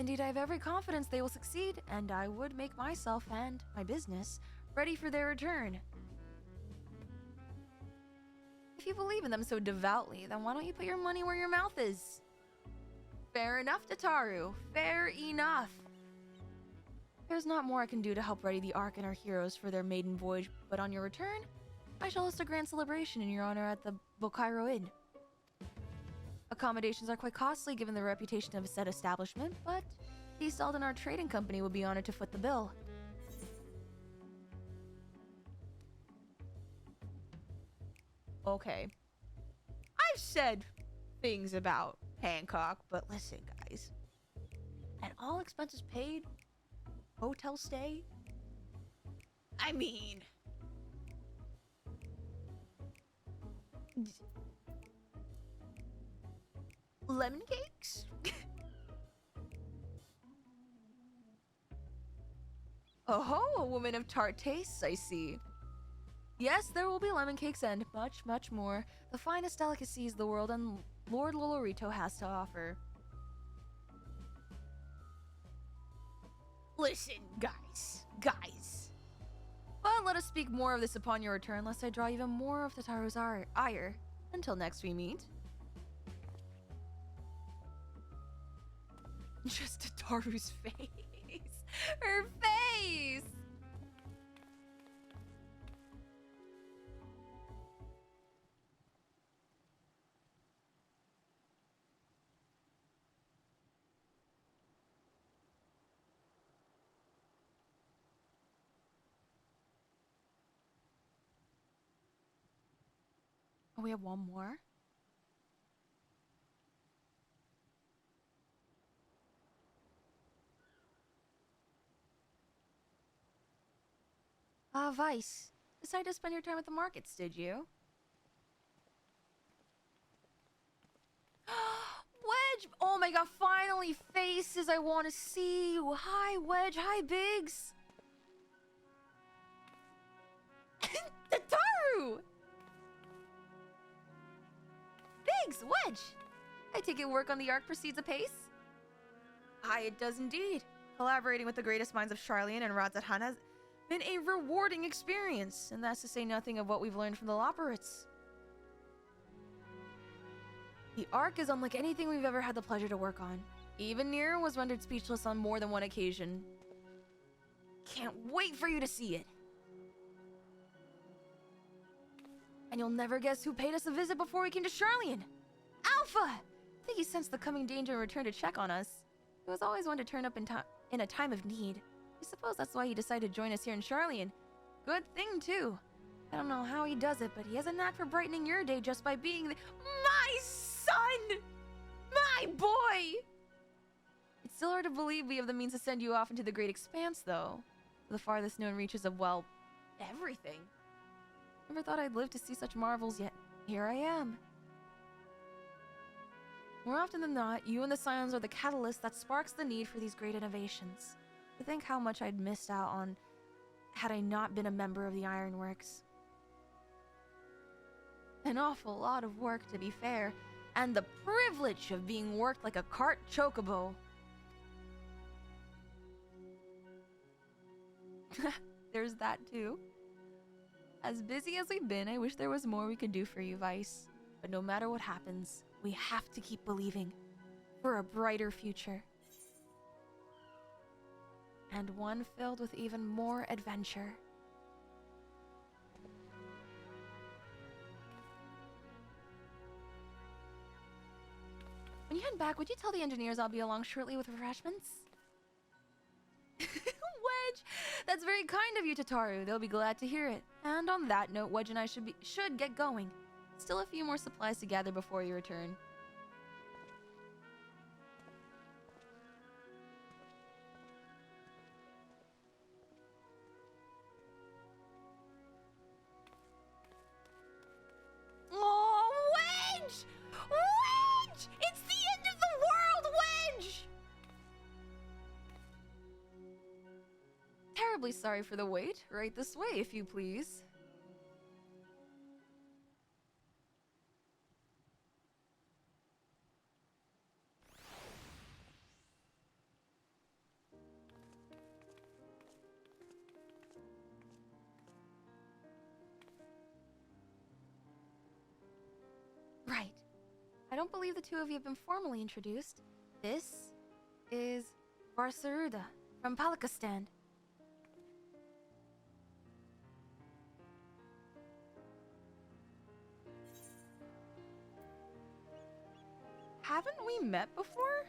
Indeed, I have every confidence they will succeed, and I would make myself and my business ready for their return. If you believe in them so devoutly, then why don't you put your money where your mouth is? Fair enough, Tataru. Fair enough. There's not more I can do to help ready the Ark and our heroes for their maiden voyage, but on your return, I shall host a grand celebration in your honor at the Bokairo Inn. Accommodations are quite costly given the reputation of a said establishment, but East Alden, our trading company, would be honored to foot the bill. Okay. I've said things about Hancock, but listen, guys. And all expenses paid, hotel stay. I mean, lemon cakes? Oh, a woman of tart tastes, I see. Yes, there will be lemon cakes and much, much more. The finest delicacies the world and Lord Lolorito has to offer. Listen, guys. But let us speak more of this upon your return, lest I draw even more of Tataru's ire. Until next we meet. Just Tataru's face. Her face! Oh, we have one more? Vice. Decided to spend your time at the markets, did you? Wedge! Oh my god, finally faces I want to see you. Hi, Wedge. Hi, Biggs. Tataru! Biggs, Wedge! I take it work on the Ark proceeds apace? Aye, it does indeed. Collaborating with the greatest minds of Charlian and Radz-at-Han has been a rewarding experience, and that's to say nothing of what we've learned from the Loporrits. The Ark is unlike anything we've ever had the pleasure to work on. Even Nir was rendered speechless on more than one occasion. Can't wait for you to see it. And you'll never guess who paid us a visit before we came to Charlian. Alpha! I think he sensed the coming danger and returned to check on us. He was always one to turn up in a time of need. I suppose that's why he decided to join us here in Charlian. Good thing, too. I don't know how he does it, but he has a knack for brightening your day just by being my son! My boy! It's still hard to believe we have the means to send you off into the great expanse, though. The farthest known reaches of, well, everything. Never thought I'd live to see such marvels, yet here I am. More often than not, you and the Scions are the catalyst that sparks the need for these great innovations. To think how much I'd missed out on had I not been a member of the Ironworks. An awful lot of work, to be fair, and the privilege of being worked like a cart chocobo. There's that too. As busy as we've been, I wish there was more we could do for you, Vice. But no matter what happens, we have to keep believing. for a brighter future. And one filled with even more adventure. When you head back, would you tell the engineers I'll be along shortly with refreshments? Wedge! That's very kind of you, Tataru. They'll be glad to hear it. And on that note, Wedge and I should get going. Still a few more supplies to gather before you return. Oh, Wedge! Wedge! It's the end of the world, Wedge! Terribly sorry for the wait. Right this way, if you please. Right. I don't believe the two of you have been formally introduced. This is Barsaruda from Palikistan. Haven't we met before?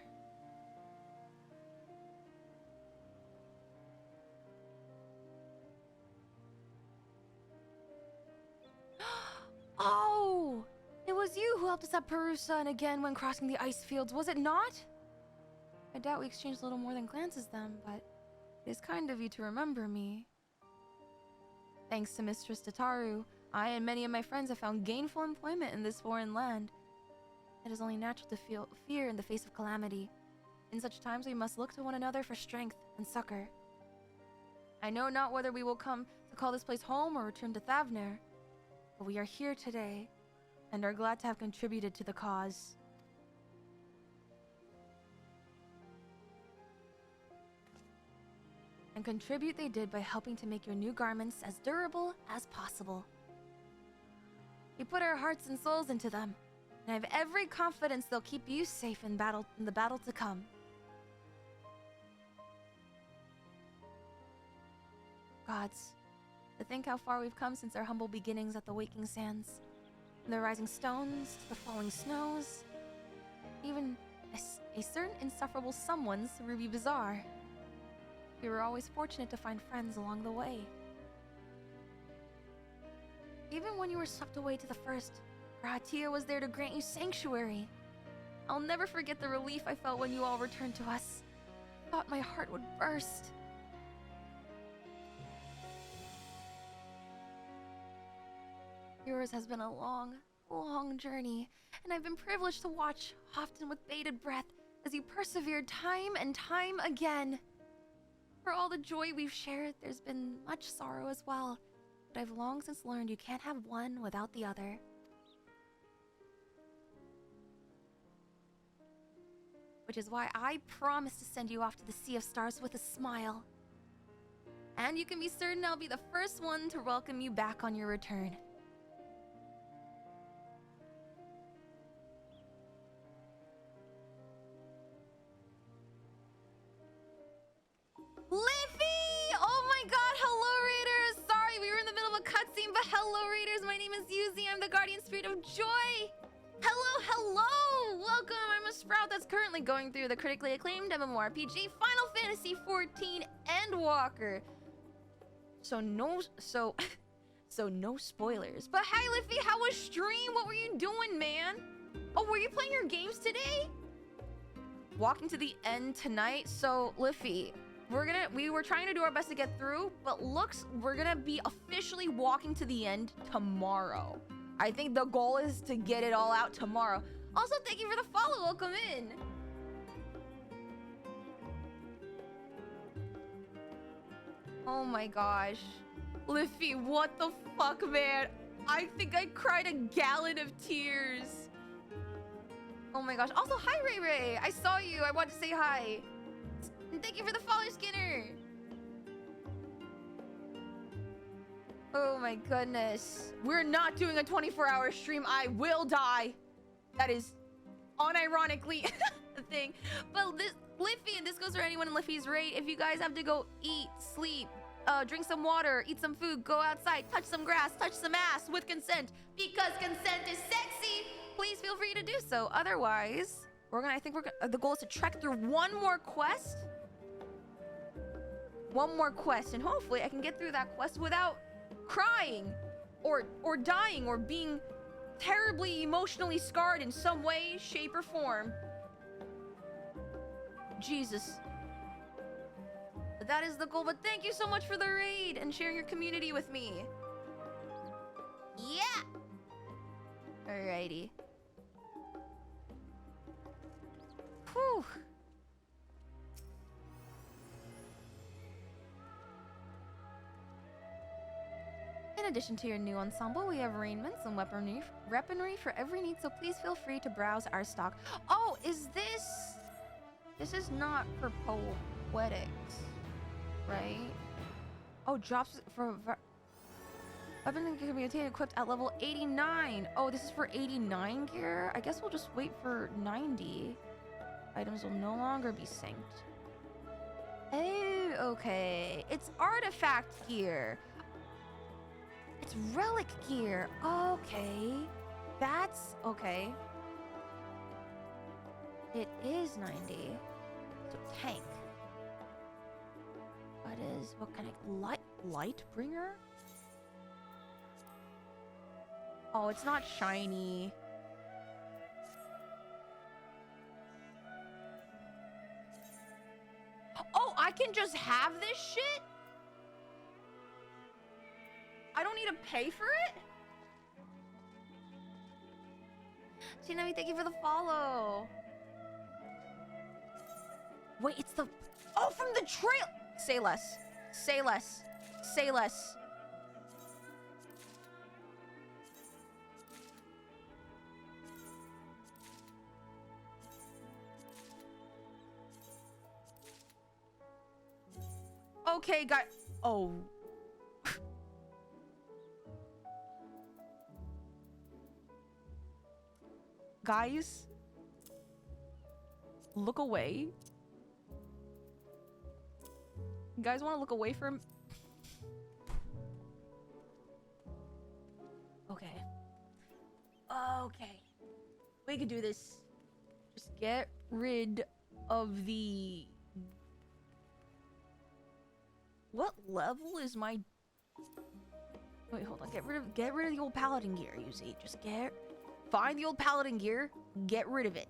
Oh! It was you who helped us at Perusa and again when crossing the ice fields, was it not? I doubt we exchanged a little more than glances then, but it is kind of you to remember me. Thanks to Mistress Tataru, I and many of my friends have found gainful employment in this foreign land. It is only natural to feel fear in the face of calamity. In such times we must look to one another for strength and succor. I know not whether we will come to call this place home or return to Thavner, but we are here today and are glad to have contributed to the cause. And contribute they did by helping to make your new garments as durable as possible. We put our hearts and souls into them, and I have every confidence they'll keep you safe in the battle to come. Gods, to think how far we've come since our humble beginnings at the Waking Sands. From the rising stones to the falling snows, even a certain insufferable someone's Ruby Bazaar. We were always fortunate to find friends along the way. Even when you were swept away to the first, Rahatia was there to grant you sanctuary. I'll never forget the relief I felt when you all returned to us. I thought my heart would burst. Yours has been a long, long journey, and I've been privileged to watch, often with bated breath, as you persevered time and time again. For all the joy we've shared, there's been much sorrow as well, but I've long since learned you can't have one without the other. Which is why I promise to send you off to the Sea of Stars with a smile. And you can be certain I'll be the first one to welcome you back on your return. Liffy! Oh my god, hello Raiders! Sorry, we were in the middle of a cutscene, but hello Raiders, my name is Yuzimii, I'm the guardian spirit of joy! Hello! Welcome, I'm a sprout that's currently going through the critically acclaimed MMORPG Final Fantasy XIV Endwalker. So no spoilers. But hi Liffy, how was stream? What were you doing, man? Oh, were you playing your games today? Walking to the end tonight. So Liffy, we were trying to do our best to get through, but we're gonna be officially walking to the end tomorrow. I think the goal is to get it all out tomorrow. Also, thank you for the follow. Welcome in. Oh my gosh. Liffy, what the fuck, man? I think I cried a gallon of tears. Oh my gosh. Also, hi, Ray Ray. I saw you. I wanted to say hi. And thank you for the follow, Skinner. Oh my goodness. We're not doing a 24-hour stream. I will die. That is unironically thing. But this Liffy, and this goes for anyone in Liffy's raid, if you guys have to go eat, sleep, drink some water, eat some food, go outside, touch some grass, touch some ass with consent, because consent is sexy, please feel free to do so. Otherwise, I think the goal is to trek through one more quest. One more quest, and hopefully I can get through that quest without crying or dying or being terribly emotionally scarred in some way, shape, or form. Jesus. But that is the goal, but thank you so much for the raid and sharing your community with me. Yeah! Alrighty. Whew. In addition to your new ensemble, we have arraignments and weaponry for every need, so please feel free to browse our stock. Oh, is this... This is not for poetics, right? Oh, drops for... Weapon can be obtained equipped at level 89. Oh, this is for 89 gear? I guess we'll just wait for 90. Items will no longer be synced. Oh, okay. It's artifact gear. It's relic gear. Okay. That's okay. It is 90. So tank. What kind of light bringer? Oh, it's not shiny. Oh, I can just have this shit? I don't need to pay for it? Tsunami, thank you for the follow. Wait, it's the... Oh, from the trail! Say less. Say less. Say less. Okay, guys. Oh. Guys. Look away. You guys want to look away from... Okay. Okay. We can do this. Just get rid of the... What level is my... Wait, hold on. Get rid of the old paladin gear, Yuzimii. Just find the old paladin gear. Get rid of it.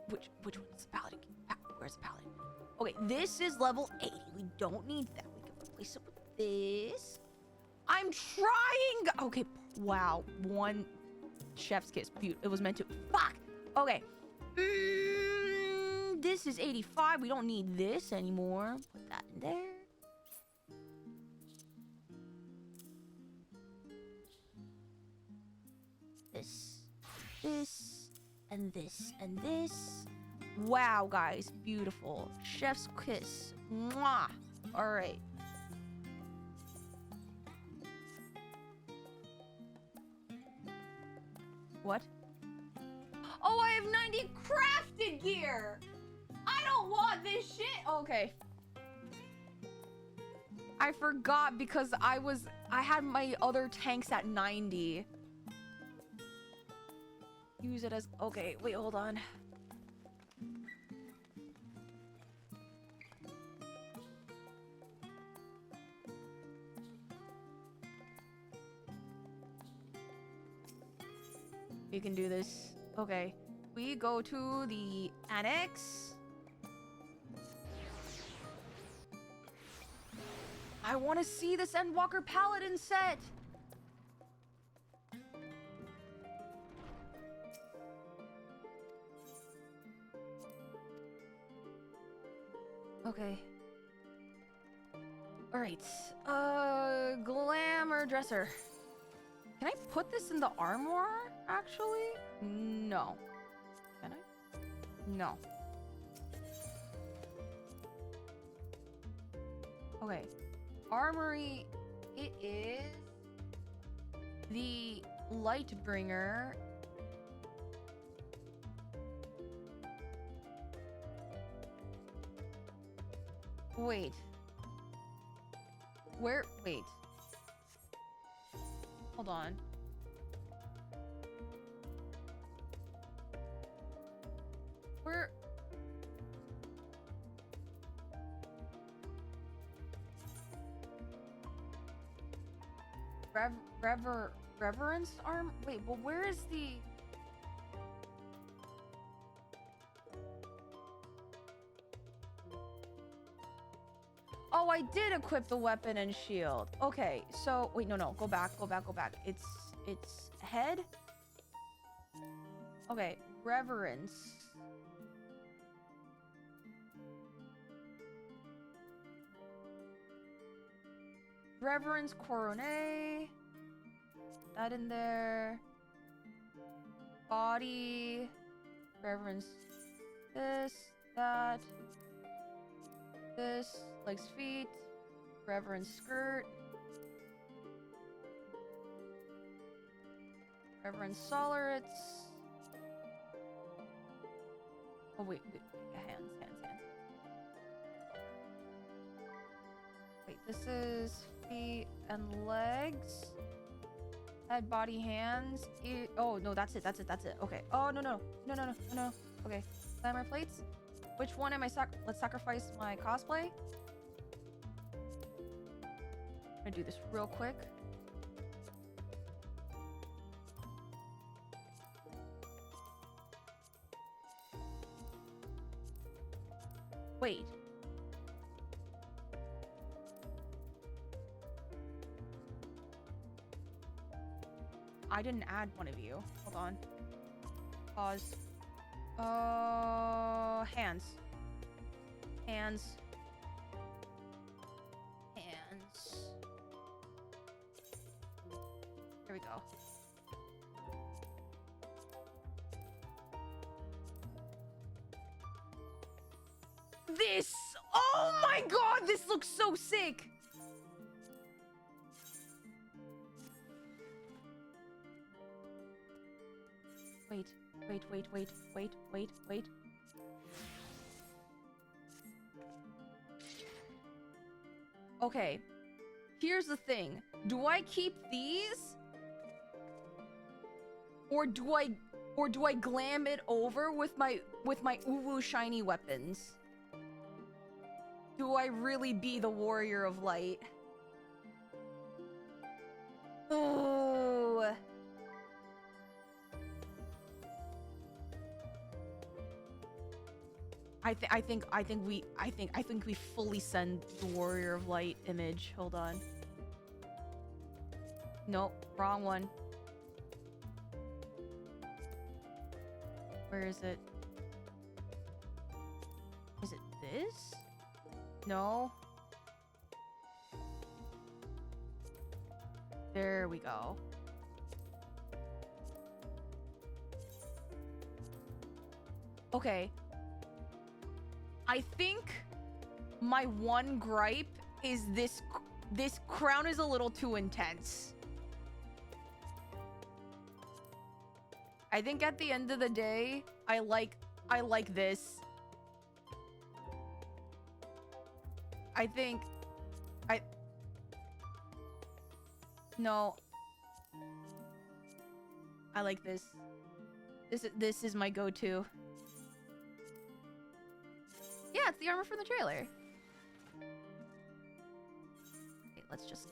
Which one is the paladin? Where's the paladin? Okay, this is level 80. We don't need that. We can replace it with this. I'm trying. Okay, wow. One chef's kiss. It was meant to. Fuck. Okay. This is 85. We don't need this anymore. Put that in there. This, and this, and this. Wow, guys. Beautiful. Chef's kiss. Mwah. All right. What? Oh, I have 90 crafted gear. I don't want this shit. Okay. I forgot because I had my other tanks at 90. Use it as... Okay, wait, hold on. You can do this. Okay. We go to the annex. I want to see this Endwalker Paladin set. Okay. All right. Glamour dresser. Can I put this in the armoire, actually? No. Can I? No. Okay. Armory, it is the Lightbringer. Wait. Where? Wait. Hold on. Where? Reverence arm? Wait, well, where is the... Oh, I did equip the weapon and shield. Okay, so wait, no, go back. It's head. Okay, reverence. Reverence coronet. That in there. Body. Reverence. This, that. This, legs, feet, reverence skirt, reverence solarates. Oh wait, hands. Wait, this is feet and legs. Head, body, hands. Oh no, that's it. Okay. Oh no. Okay, glamour plates. Which one am I let's sacrifice my cosplay. I'm gonna do this real quick. Wait. I didn't add one of you. Hold on. Pause. Hands. There we go. This! Oh my god, this looks so sick! Wait. Okay. Here's the thing. Do I keep these? Or do I glam it over with my uwu shiny weapons? Do I really be the warrior of light? Oh. I think we fully send the Warrior of Light image. Hold on. Nope, wrong one. Where is it? Is it this? No. There we go. Okay. I think my one gripe is this crown is a little too intense. I think at the end of the day, I like this. No. I like this. This is my go-to. Yeah, it's the armor from the trailer. Okay, let's just...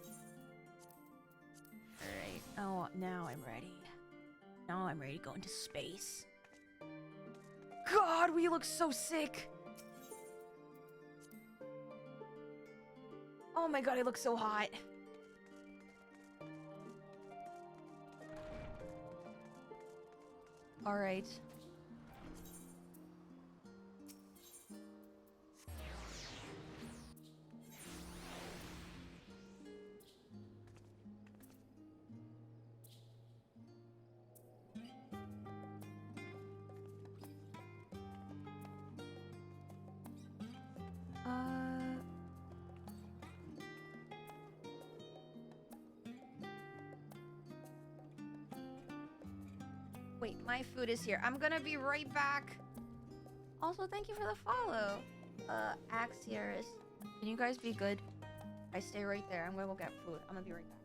Alright. Oh, now I'm ready. Now I'm ready to go into space. God, we look so sick! Oh my god, I look so hot. Alright. Wait, my food is here. I'm gonna be right back. Also, thank you for the follow, Axios. Can you guys be good? I stay right there. I'm gonna go get food. I'm gonna be right back.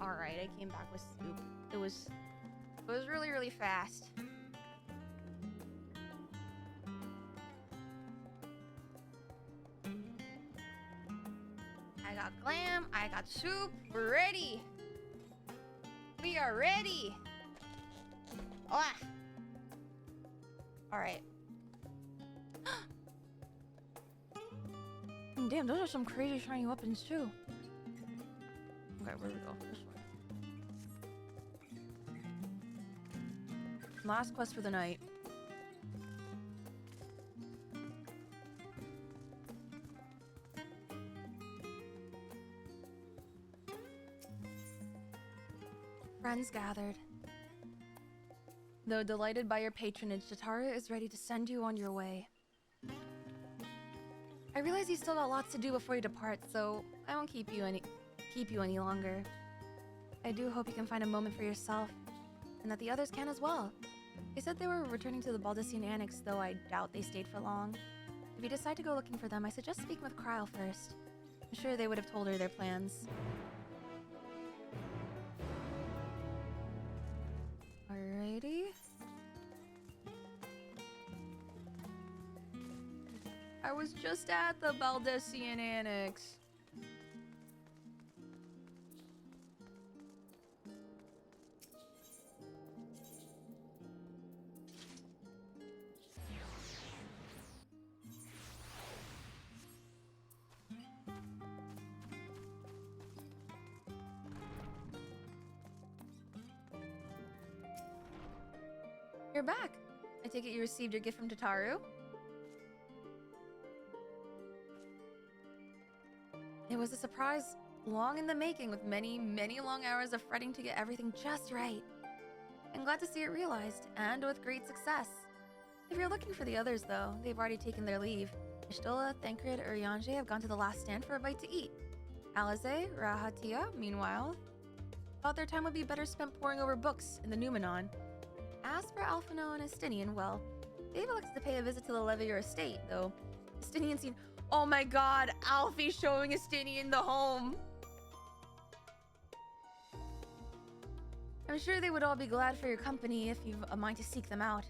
Alright, I came back with soup. It was really, really fast. I got glam, I got soup, we're ready! We are ready! Ah! Alright. Damn, those are some crazy shiny weapons too. Okay, where do we go? This way. Last quest for the night. Friends gathered. Though delighted by your patronage, Jatara is ready to send you on your way. I realize you still got lots to do before you depart, so I won't keep you any longer. I do hope you can find a moment for yourself, and that the others can as well. They said they were returning to the Baldician Annex, though I doubt they stayed for long. If you decide to go looking for them, I suggest speaking with Kryl first. I'm sure they would have told her their plans. Alrighty. I was just at the Baldician Annex. You're back. I take it you received your gift from Tataru? It was a surprise, long in the making, with many, many long hours of fretting to get everything just right. I'm glad to see it realized, and with great success. If you're looking for the others, though, they've already taken their leave. Ishtola, Thancred, and Urianger have gone to the last stand for a bite to eat. Alize, Rahatia, meanwhile, thought their time would be better spent poring over books in the Numenon. As for Alphino and Estinian, well, they've elected to pay a visit to the Levier estate, though Estinian seemed— oh my god, Alfie showing Estinian the home! I'm sure they would all be glad for your company if you've a mind to seek them out.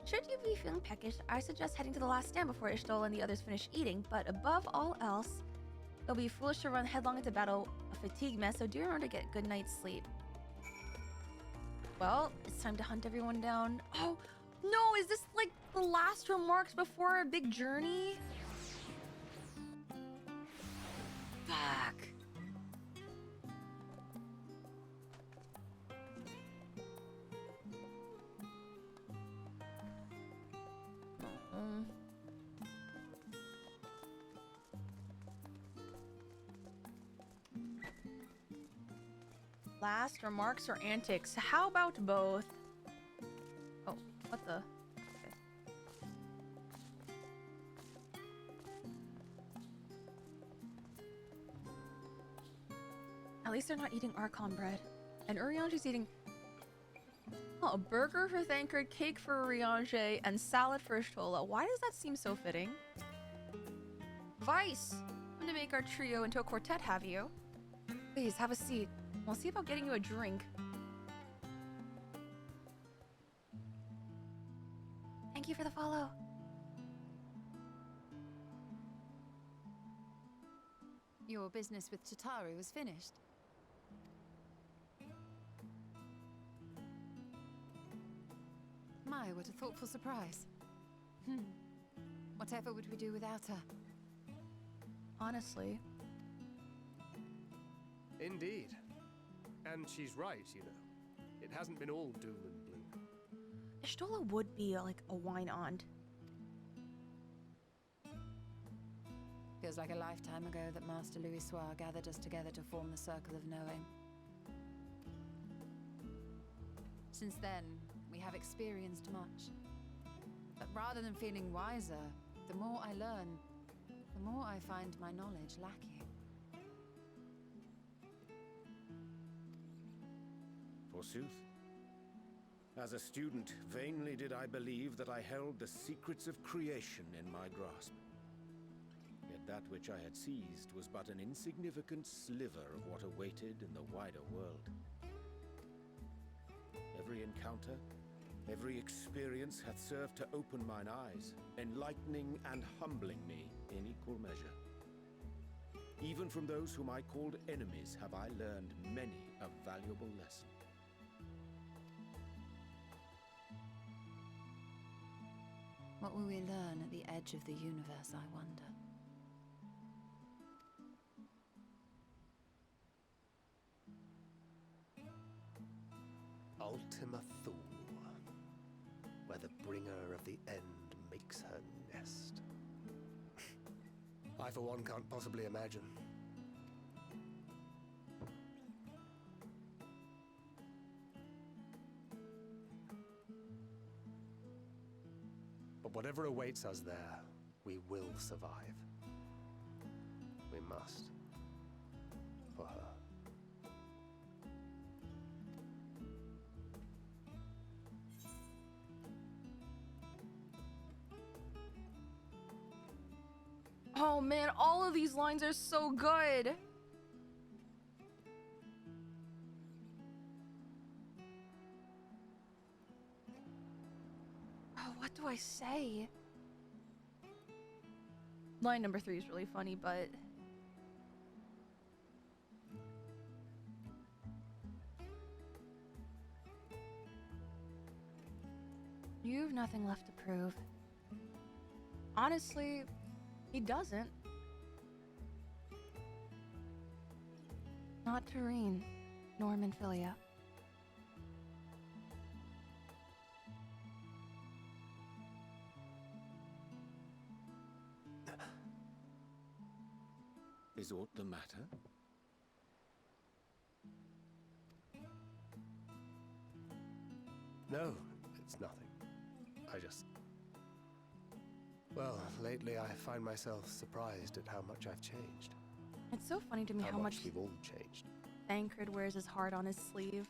Should you be feeling peckish, I suggest heading to the last stand before Ishtola and the others finish eating, but above all else, it'll be foolish to run headlong into battle, a fatigue mess, so do remember to get a good night's sleep. Well, it's time to hunt everyone down. Oh, no, is this like the last remarks before our big journey? Fuck. Last remarks or antics? How about both? Oh, what the? Okay. At least they're not eating Archon bread. And Urianger's eating a burger for Thancred, cake for Urianger, and salad for Ishtola. Why does that seem so fitting? Vice! I'm gonna make our trio into a quartet, have you? Please, have a seat. We'll see about getting you a drink. Thank you for the follow. Your business with Tataru is finished. My, what a thoughtful surprise. Whatever would we do without her? Honestly. Indeed. And she's right, you know. It hasn't been all doom and gloom. Ishtola would be like a wine aunt. feels like a lifetime ago that Master Louis Soir gathered us together to form the Circle of Knowing. Since then, we have experienced much. But rather than feeling wiser, the more I learn, the more I find my knowledge lacking. Forsooth. As a student, vainly did I believe that I held the secrets of creation in my grasp. Yet that which I had seized was but an insignificant sliver of what awaited in the wider world. Every encounter, every experience hath served to open mine eyes, enlightening and humbling me in equal measure. Even from those whom I called enemies have I learned many a valuable lesson. What will we learn at the edge of the universe, I wonder? Ultima Thule, where the bringer of the end makes her nest. I, for one, can't possibly imagine. But whatever awaits us there, we will survive. We must. For her. Oh man, all of these lines are so good. Oh, what do I say? Line number 3 is really funny, but you've nothing left to prove. Honestly, he doesn't. Not Tureen, nor Minfilia. Is aught the matter? No, it's nothing. I just... Well, lately I find myself surprised at how much I've changed. It's so funny to me how much we've all changed. Thancred wears his heart on his sleeve.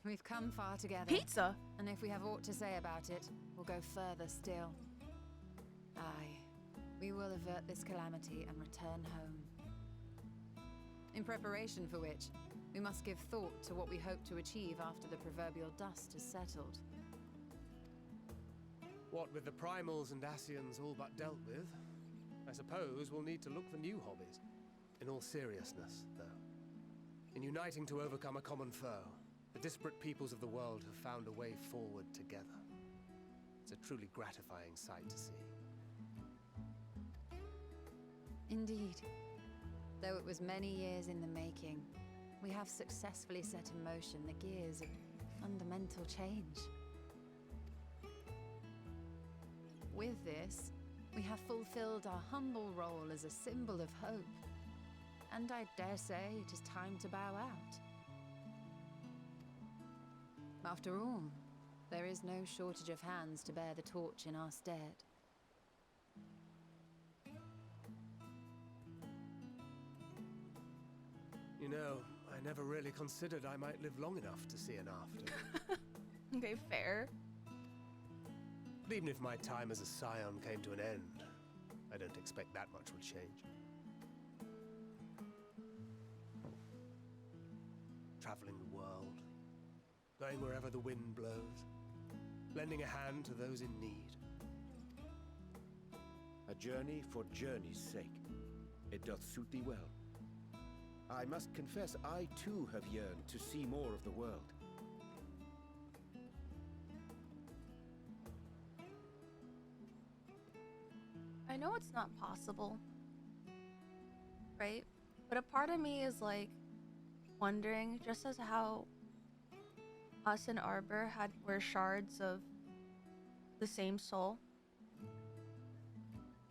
We've come far together. Pizza! And if we have aught to say about it, we'll go further still. Aye, we will avert this calamity and return home. In preparation for which, we must give thought to what we hope to achieve after the proverbial dust has settled. What with the primals and Ascians all but dealt with, I suppose we'll need to look for new hobbies. In all seriousness, though. In uniting to overcome a common foe, the disparate peoples of the world have found a way forward together. It's a truly gratifying sight to see. Indeed. Though it was many years in the making, we have successfully set in motion the gears of fundamental change. With this, we have fulfilled our humble role as a symbol of hope. And I dare say it is time to bow out. After all, there is no shortage of hands to bear the torch in our stead. You know, I never really considered I might live long enough to see an after. Okay, fair. But even if my time as a scion came to an end, I don't expect that much will change. Traveling the world, going wherever the wind blows, lending a hand to those in need. A journey for journey's sake. It doth suit thee well. I must confess, I too have yearned to see more of the world. I know it's not possible, right? But a part of me is like wondering just as how us and Arbor were shards of the same soul.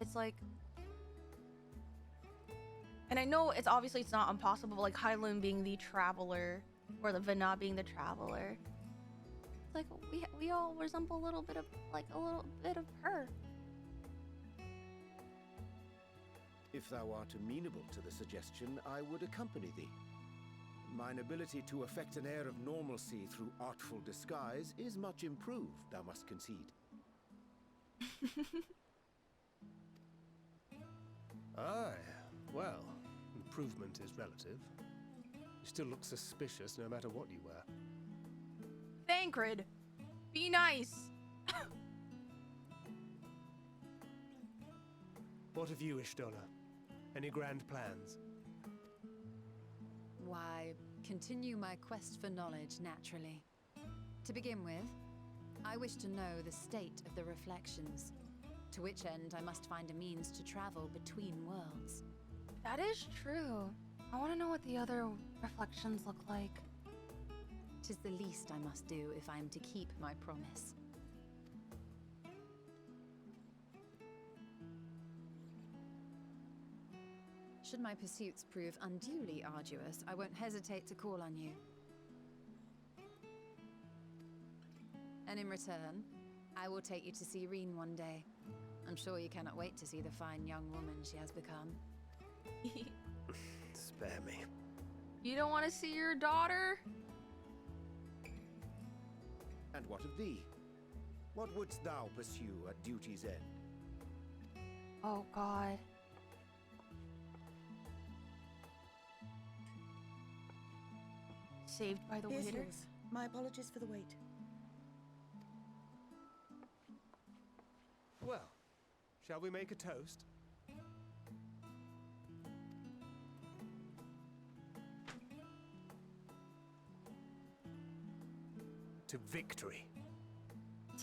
It's like, and I know it's obviously it's not impossible, but like Hydaelyn being the traveler or the Vana being the traveler, it's like we all resemble a little bit of her. If thou art amenable to the suggestion, I would accompany thee. Mine ability to affect an air of normalcy through artful disguise is much improved, thou must concede. Aye, well, improvement is relative. You still look suspicious no matter what you wear. Thancred, be nice. What of you, Ishtola? Any grand plans? Why, continue my quest for knowledge, naturally. To begin with, I wish to know the state of the reflections, to which end I must find a means to travel between worlds. That is true. I want to know what the other reflections look like. 'Tis the least I must do if I am to keep my promise. Should my pursuits prove unduly arduous, I won't hesitate to call on you. And in return, I will take you to see Reen one day. I'm sure you cannot wait to see the fine young woman she has become. Spare me. You don't want to see your daughter? And what of thee? What wouldst thou pursue at duty's end? Oh God. Saved by the Here's waiter? yours. My apologies for the wait. Well, shall we make a toast? To victory.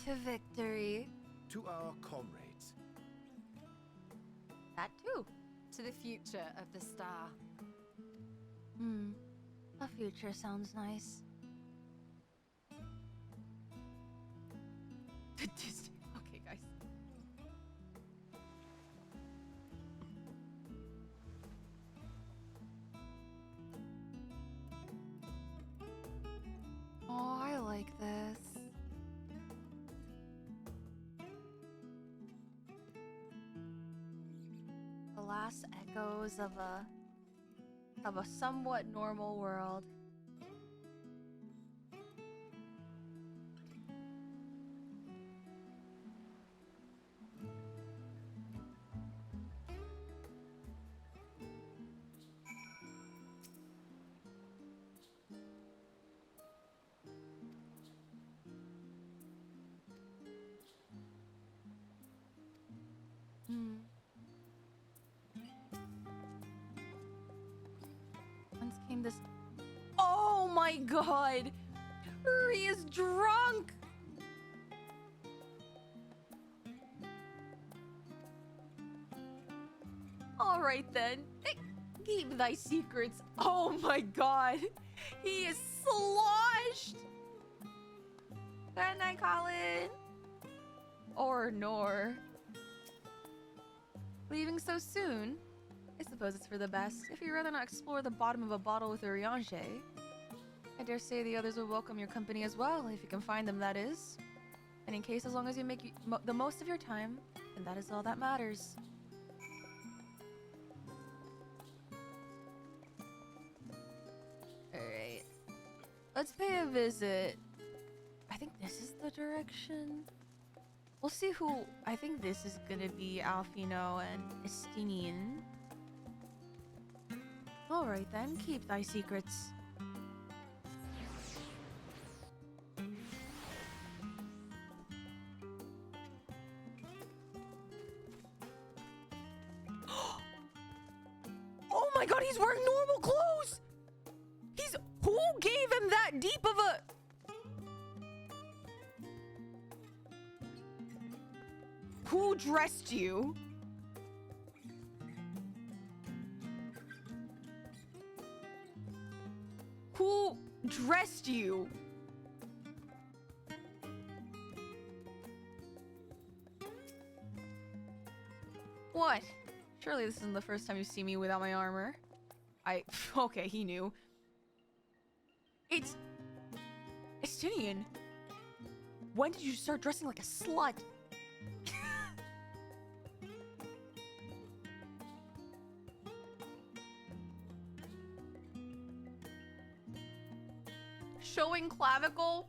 To victory. To our comrades. That too. To the future of the star. A future sounds nice. Okay, guys. Oh, I like this. The last echoes of a somewhat normal world. Whence came this? Oh my God! He is drunk! Alright then. Keep thy secrets. Oh my God! He is sloshed! Good night, Colin! Or Nor. Leaving so soon? I suppose it's for the best. If you'd rather not explore the bottom of a bottle with Urianger, I dare say the others will welcome your company as well, if you can find them, that is. And in case, as long as you make the most of your time, then that is all that matters. Alright. Let's pay a visit. I think this is the direction. We'll see who... I think this is gonna be Alfino and Estinian. Alright then, keep thy secrets. Oh my God, he's wearing normal clothes! Who gave him that deep of a... Who dressed you? Who dressed you? What? Surely this isn't the first time you see me without my armor. Okay, he knew. It's... Estinian. When did you start dressing like a slut? Showing clavicle?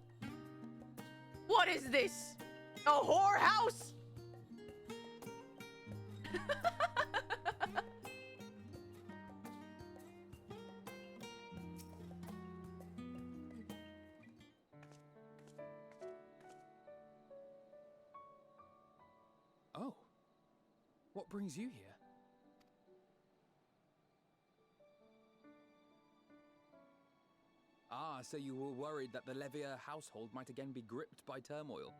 What is this? A whorehouse? Oh. What brings you here? Ah, so you were worried that the Levier household might again be gripped by turmoil.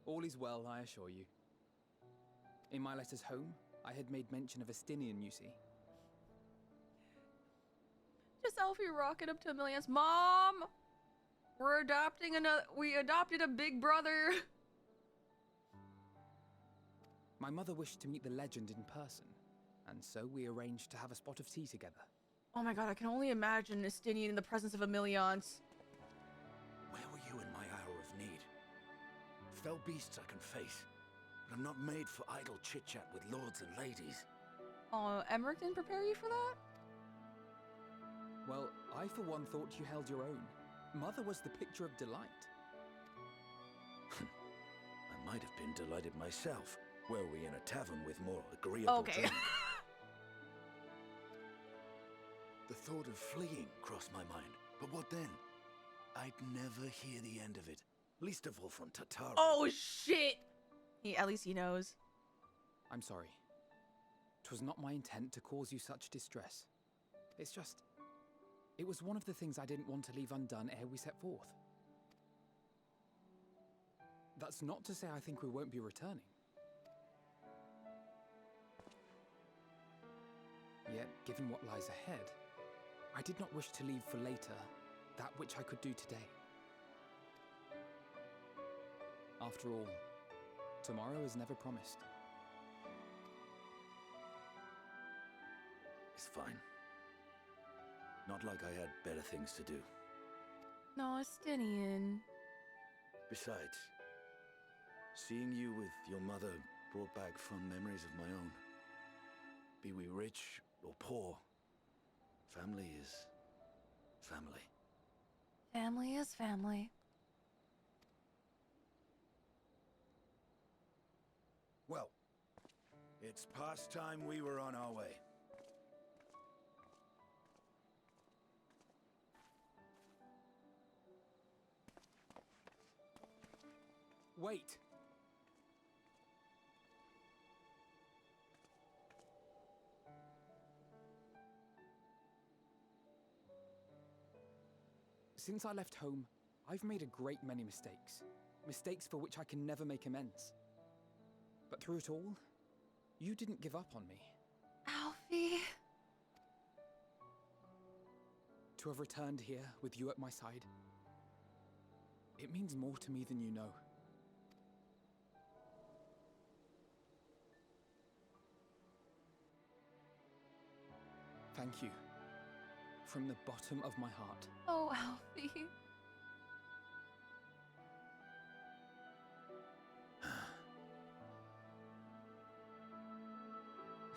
All is well, I assure you. In my letters home, I had made mention of Estinian, you see. Just Alfie rocking up to Amelia's mom. We adopted a big brother. My mother wished to meet the legend in person, and so we arranged to have a spot of tea together. Oh my god, I can only imagine Estinian in the presence of Emiliance. Where were you in my hour of need? Fell beasts I can face, but I'm not made for idle chit-chat with lords and ladies. Oh, Emmerich didn't prepare you for that? Well, I for one thought you held your own. Mother was the picture of delight. I might have been delighted myself, were we in a tavern with more agreeable drink. The thought of fleeing crossed my mind, but what then? I'd never hear the end of it, least of all from Tatara. Oh shit! At least he knows. I'm sorry. 'Twas not my intent to cause you such distress. It's just... it was one of the things I didn't want to leave undone ere we set forth. That's not to say I think we won't be returning. Yet, given what lies ahead, I did not wish to leave for later that which I could do today. After all, tomorrow is never promised. It's fine. Not like I had better things to do. No, Estinian. Besides, seeing you with your mother brought back fond memories of my own. Be we rich or poor, family is family. Family is family. Well, it's past time we were on our way. Wait! Since I left home, I've made a great many mistakes. Mistakes for which I can never make amends. But through it all, you didn't give up on me. Alfie. To have returned here with you at my side, it means more to me than you know. Thank you. From the bottom of my heart. Oh, Alfie.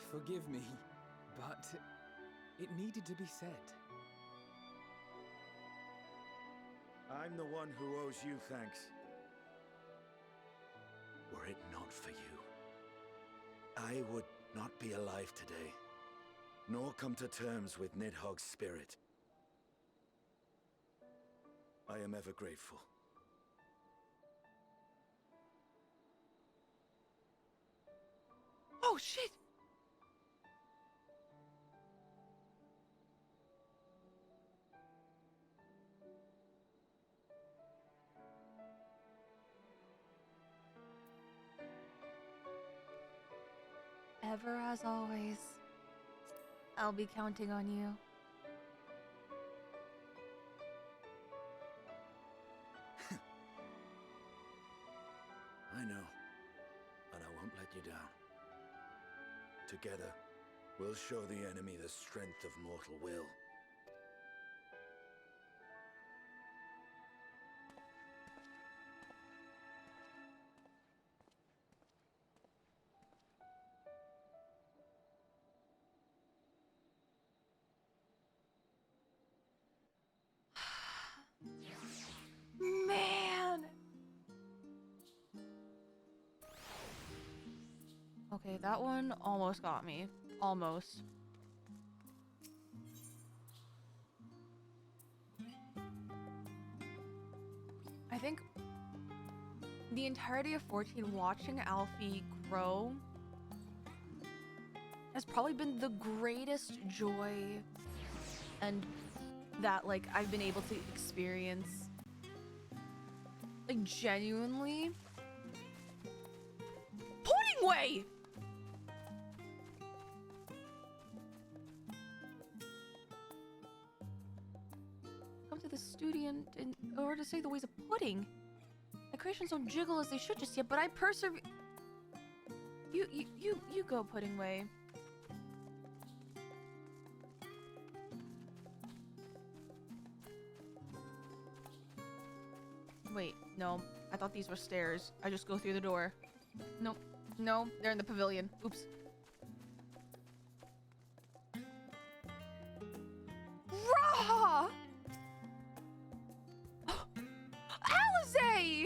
Forgive me, but it needed to be said. I'm the one who owes you thanks. Were it not for you, I would not be alive today, nor come to terms with Nidhogg's spirit. I am ever grateful. Oh, shit! Ever as always, I'll be counting on you. Together, we'll show the enemy the strength of mortal will. Man! Okay, that one almost got me. Almost. I think the entirety of 14 watching Alfie grow has probably been the greatest joy and that like I've been able to experience. Like genuinely. Pudding way! Come to the studio in order to say the ways of pudding. My creations don't jiggle as they should just yet, but I persevere. You go, pudding way. Wait, no. I thought these were stairs. I just go through the door. Nope. No, they're in the pavilion. Oops. Raw! Alizé!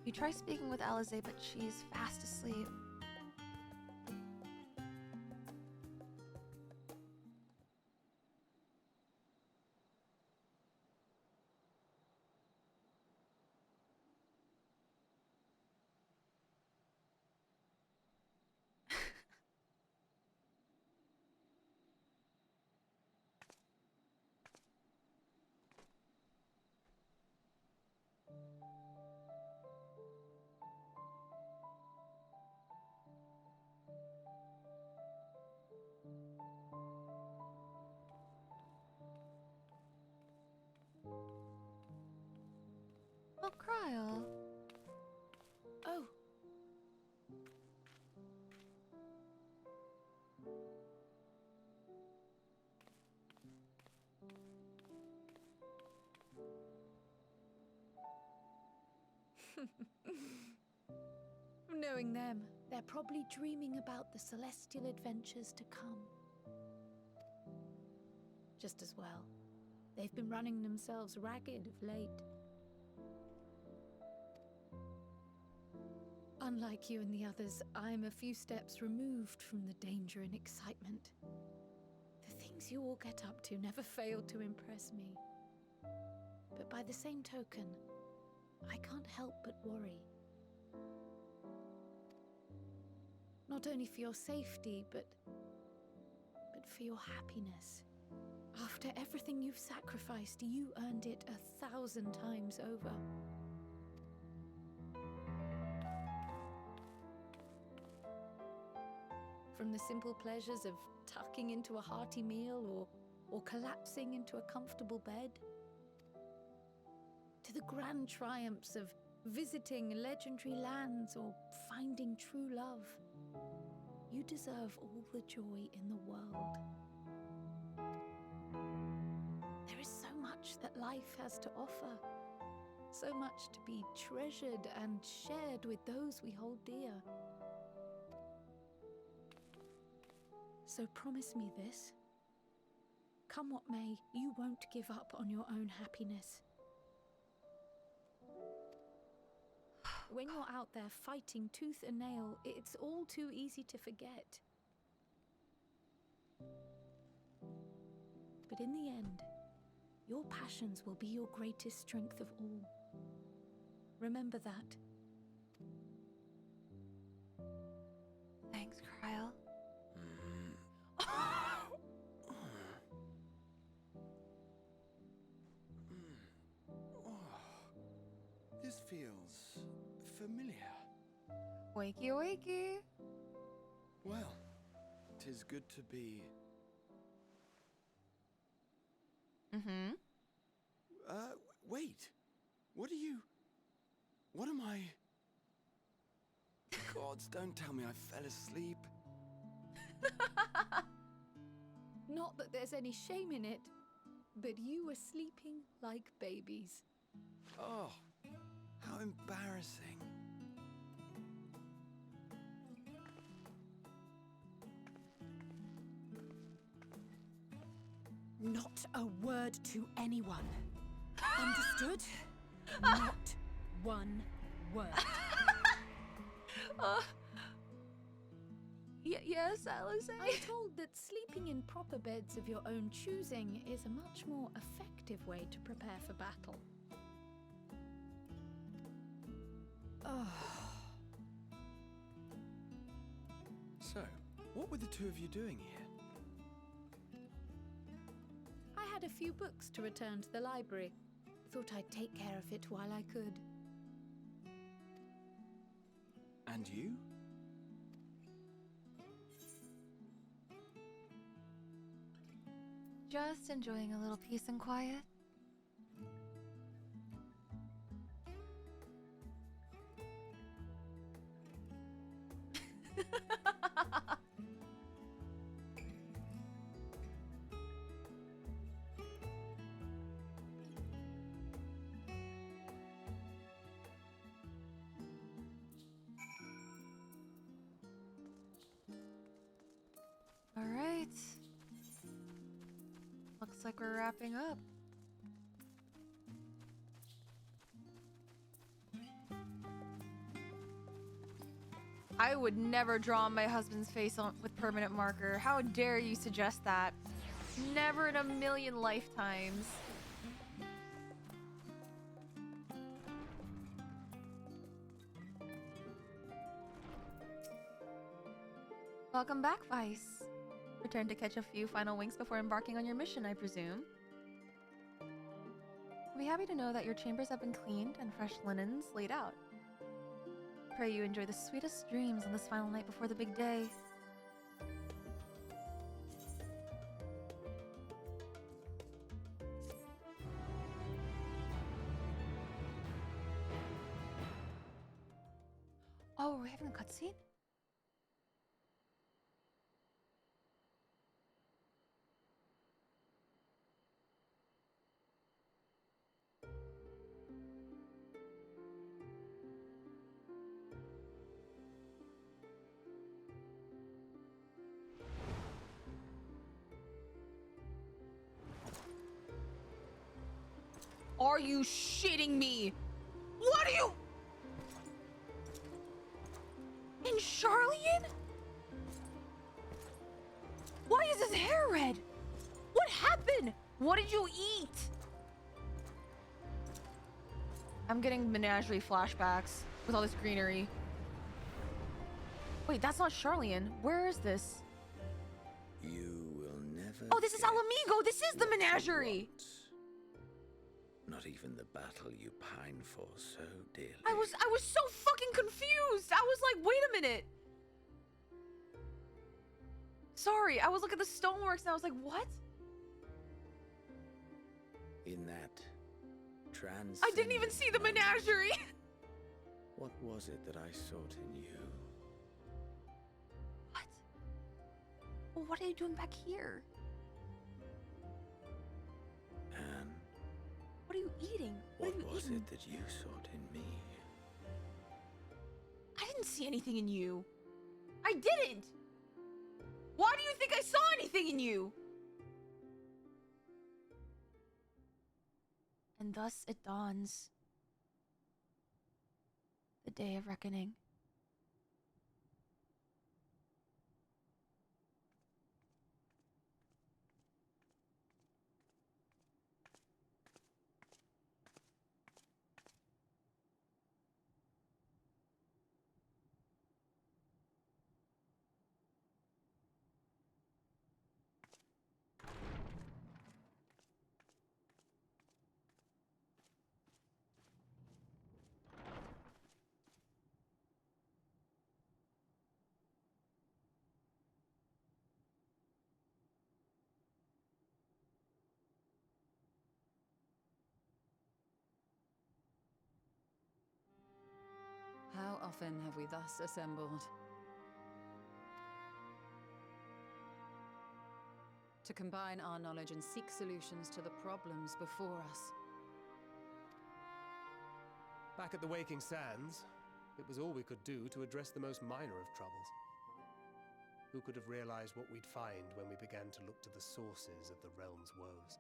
You try speaking with Alizé, but she's fast asleep. Oh, Kryl. Oh. Knowing them, they're probably dreaming about the celestial adventures to come. Just as well. They've been running themselves ragged of late. Unlike you and the others, I'm a few steps removed from the danger and excitement. The things you all get up to never fail to impress me. But by the same token, I can't help but worry. Not only for your safety, but for your happiness. After everything you've sacrificed, you earned it 1,000 times over. From the simple pleasures of tucking into a hearty meal or collapsing into a comfortable bed, to the grand triumphs of visiting legendary lands or finding true love. You deserve all the joy in the world. There is so much that life has to offer, so much to be treasured and shared with those we hold dear. So promise me this. Come what may, you won't give up on your own happiness. When you're out there fighting tooth and nail, it's all too easy to forget. But in the end, your passions will be your greatest strength of all. Remember that. Thanks, Kryl. This feels familiar. Wakey, wakey. Well, 'tis good to be... Mm-hmm. Wait. What am I? Gods, don't tell me I fell asleep. Not that there's any shame in it, but you were sleeping like babies. Oh, how embarrassing. Not a word to anyone. Understood? Not one word. Yes, Allison? I'm told that sleeping in proper beds of your own choosing is a much more effective way to prepare for battle. So, what were the two of you doing here? I had a few books to return to the library. Thought I'd take care of it while I could. And you? Just enjoying a little peace and quiet. All right. Looks like we're wrapping up. I would never draw my husband's face on with permanent marker. How dare you suggest that? Never in a million lifetimes. Welcome back, Vice. Return to catch a few final winks before embarking on your mission, I presume. I'll be happy to know that your chambers have been cleaned and fresh linens laid out. Pray you enjoy the sweetest dreams on this final night before the big day. Oh, are we having a cutscene? Are you shitting me? What are you? In Charlian? Why is his hair red? What happened? What did you eat? I'm getting menagerie flashbacks with all this greenery. Wait, that's not Charlian. Where is this? You will never. Oh, this is Alamigo. This is the menagerie. Not even the battle you pine for so dearly. I was so fucking confused. I was like, wait a minute. Sorry, I was looking at the stoneworks and I was like, what? In that trans. I didn't even see the menagerie. What was it that I sought in you? What? Well, what are you doing back here? Anne. What are you eating? What was it that you sought in me? I didn't see anything in you. I didn't. Why do you think I saw anything in you? And thus it dawns. The day of reckoning. often have we thus assembled? To combine our knowledge and seek solutions to the problems before us. Back at the Waking Sands, it was all we could do to address the most minor of troubles. Who could have realized what we'd find when we began to look to the sources of the realm's woes?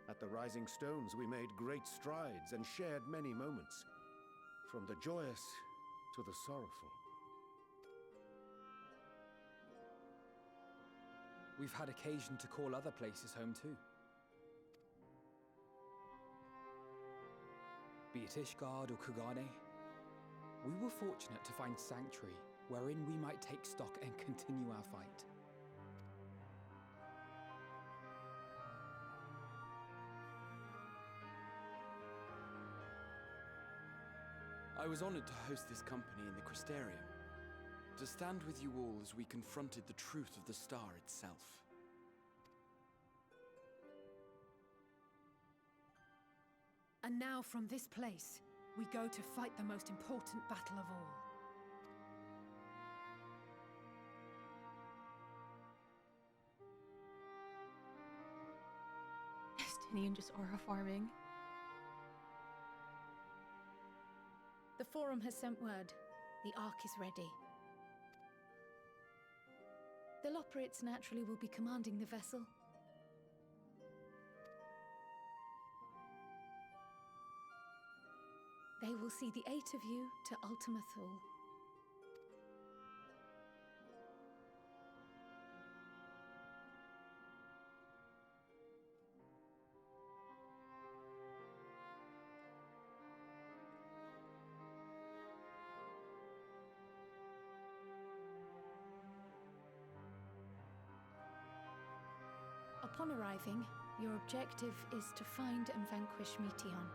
At the Rising Stones, we made great strides and shared many moments, from the joyous to the sorrowful. We've had occasion to call other places home too. Be it Ishgard or Kugane, we were fortunate to find sanctuary wherein we might take stock and continue our fight. I was honored to host this company in the Crystarium, to stand with you all as we confronted the truth of the star itself. And now from this place, we go to fight the most important battle of all. Destiny just aura farming. The Forum has sent word. The Ark is ready. The Loporrits naturally will be commanding the vessel. They will see the 8 of you to Ultima Thule. Upon arriving, your objective is to find and vanquish Meteion.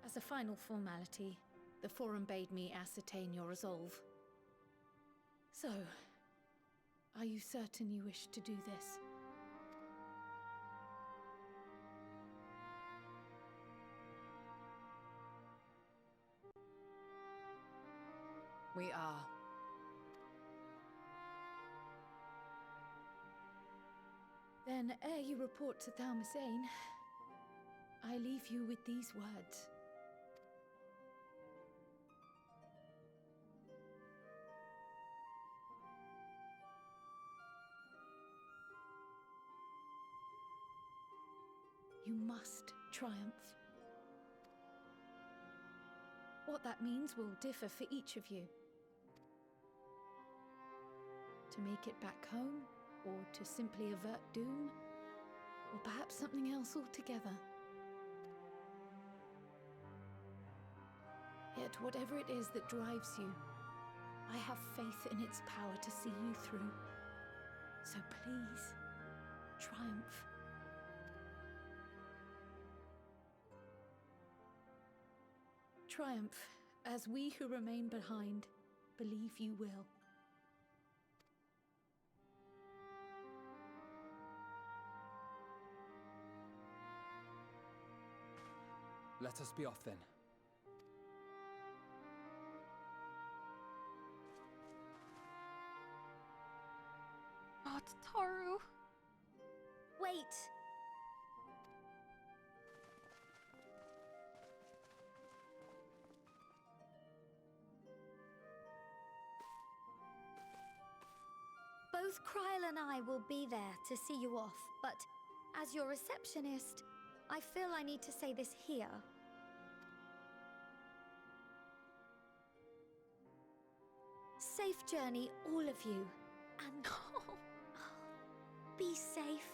As a final formality, the Forum bade me ascertain your resolve. So, are you certain you wish to do this? We are. Then, ere you report to Thalmasane, I leave you with these words. You must triumph. What that means will differ for each of you. To make it back home, or to simply avert doom, or perhaps something else altogether. Yet whatever it is that drives you, I have faith in its power to see you through. So please, triumph. Triumph, as we who remain behind believe you will. Let us be off then. Oh, Tataru. Wait. Both Kryl and I will be there to see you off, but as your receptionist, I feel I need to say this here. Safe journey, all of you, and be safe.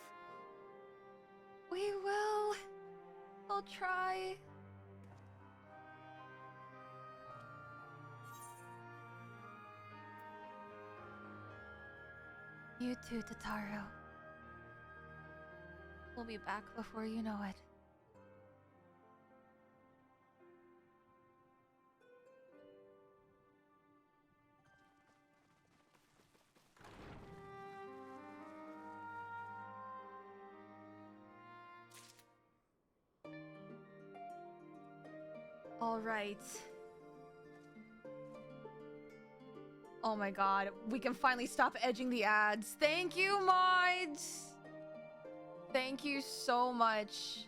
We will. I'll try. You too, Tataru. We'll be back before you know it. All right. Oh my god, we can finally stop edging the ads. Thank you, mods! Thank you so much.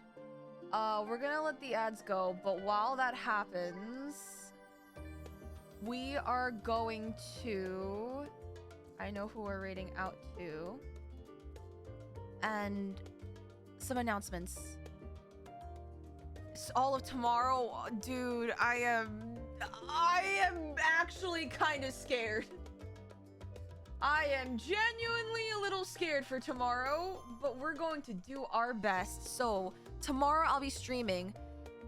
We're gonna let the ads go, but while that happens, we are going to... I know who we're rating out to. And some announcements. It's all of tomorrow, dude, I am actually kind of scared. I am genuinely a little scared for tomorrow, but we're going to do our best. So tomorrow I'll be streaming.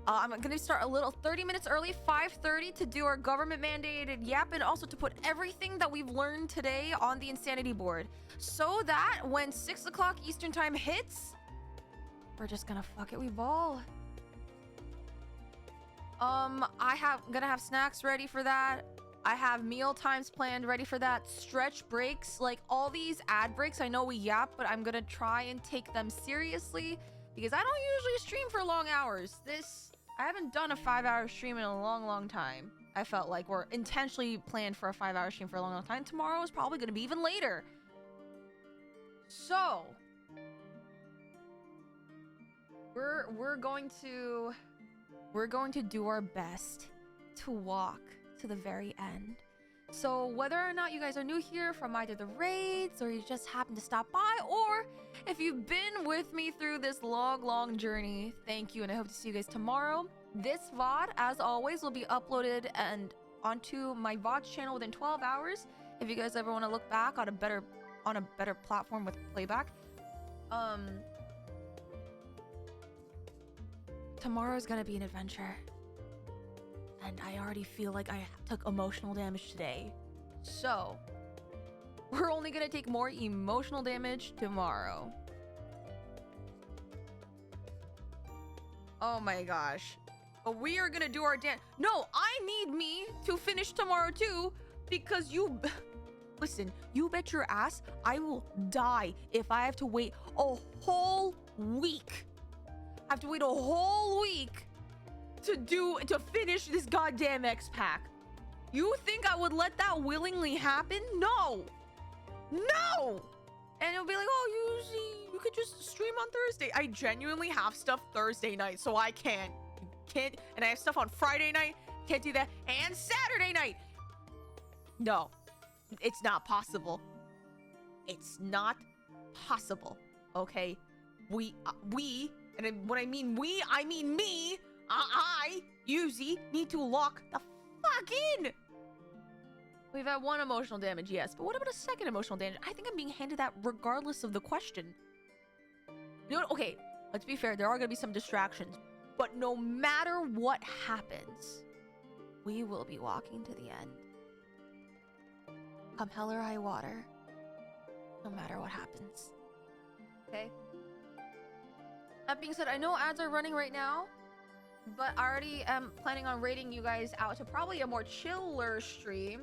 I'm gonna start a little 30 minutes early, 5:30, to do our government mandated yap, and also to put everything that we've learned today on the insanity board, so that when 6 o'clock Eastern time hits, we're just gonna fuck it, we ball. Gonna have snacks ready for that. I have meal times planned ready for that. Stretch breaks, like all these ad breaks. I know we yap, but I'm gonna try and take them seriously because I don't usually stream for long hours. I haven't done a 5-hour stream in a long time. I felt like we're intentionally planned for a 5-hour stream for a long time. Tomorrow is probably gonna be even later. So we're going to do our best to walk to the very end. So whether or not you guys are new here from either the raids or you just happen to stop by, or if you've been with me through this long journey, thank you, and I hope to see you guys tomorrow. This VOD, as always, will be uploaded and onto my VODs channel within 12 hours. If you guys ever want to look back on a better platform with playback. Tomorrow's gonna be an adventure. And I already feel like I took emotional damage today. So, we're only gonna take more emotional damage tomorrow. Oh my gosh. But we are gonna do our dance. No, I need me to finish tomorrow too, because you... Listen, you bet your ass I will die if I have to wait a whole week. I have to wait a whole week to finish this goddamn X-Pack. You think I would let that willingly happen? No! No! And it'll be like, oh, you could just stream on Thursday. I genuinely have stuff Thursday night, so I can't. And I have stuff on Friday night. Can't do that. And Saturday night. No. It's not possible. It's not possible. Okay? We, and when I mean we, I mean me. I, Yuzimii, need to lock the fuck in. We've had one emotional damage, yes, but what about a second emotional damage? I think I'm being handed that regardless of the question. You know what? Okay, let's be fair. There are going to be some distractions, but no matter what happens, we will be walking to the end. Come hell or high water, no matter what happens. Okay? That being said, I know ads are running right now, but I already am planning on rating you guys out to probably a more chiller stream.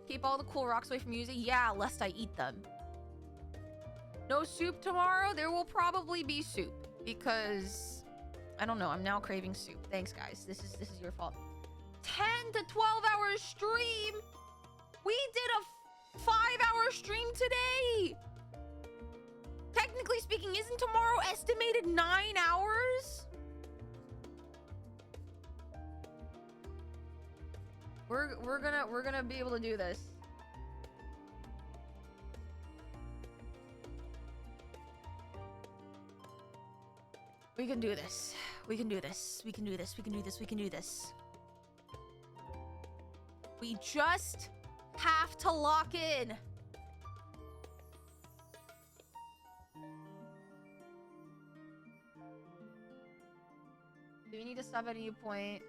Keep all the cool rocks away from Yuzimii. Yeah, lest I eat them. No soup tomorrow. There will probably be soup because I don't know. I'm now craving soup. Thanks, guys. This is your fault. 10 to 12 hour stream. We did a 5-hour stream today. Technically speaking, isn't tomorrow estimated 9 hours? We're gonna be able to do this. We can do this. We can do this. We can do this. We can do this. We can do this. We just have to lock in. Do we need to stop at any point?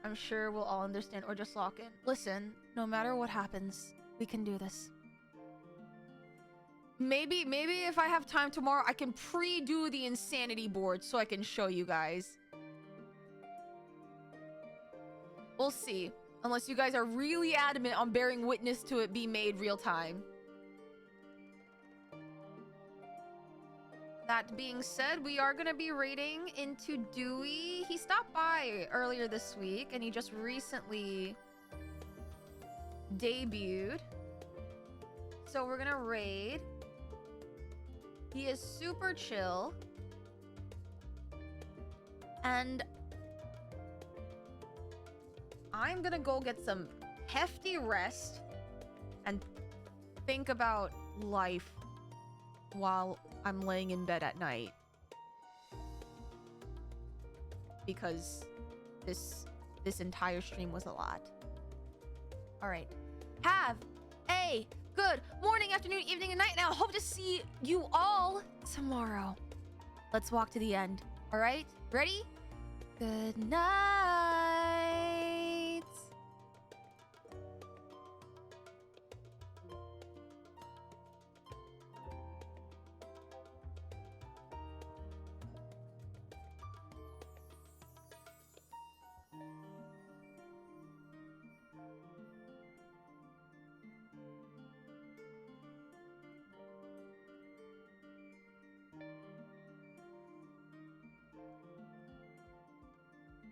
I'm sure we'll all understand, or just lock in. Listen, no matter what happens, we can do this. Maybe if I have time tomorrow, I can pre-do the insanity board so I can show you guys. We'll see. Unless you guys are really adamant on bearing witness to it be made real time. That being said, we are going to be raiding into Dewey. He stopped by earlier this week, and he just recently debuted. So we're going to raid. He is super chill. And I'm going to go get some hefty rest and think about life while I'm laying in bed at night, because this entire stream was a lot. All right, have a good morning, afternoon, evening, and night. Now, hope to see you all tomorrow. Let's walk to the end. All right, ready? Good night.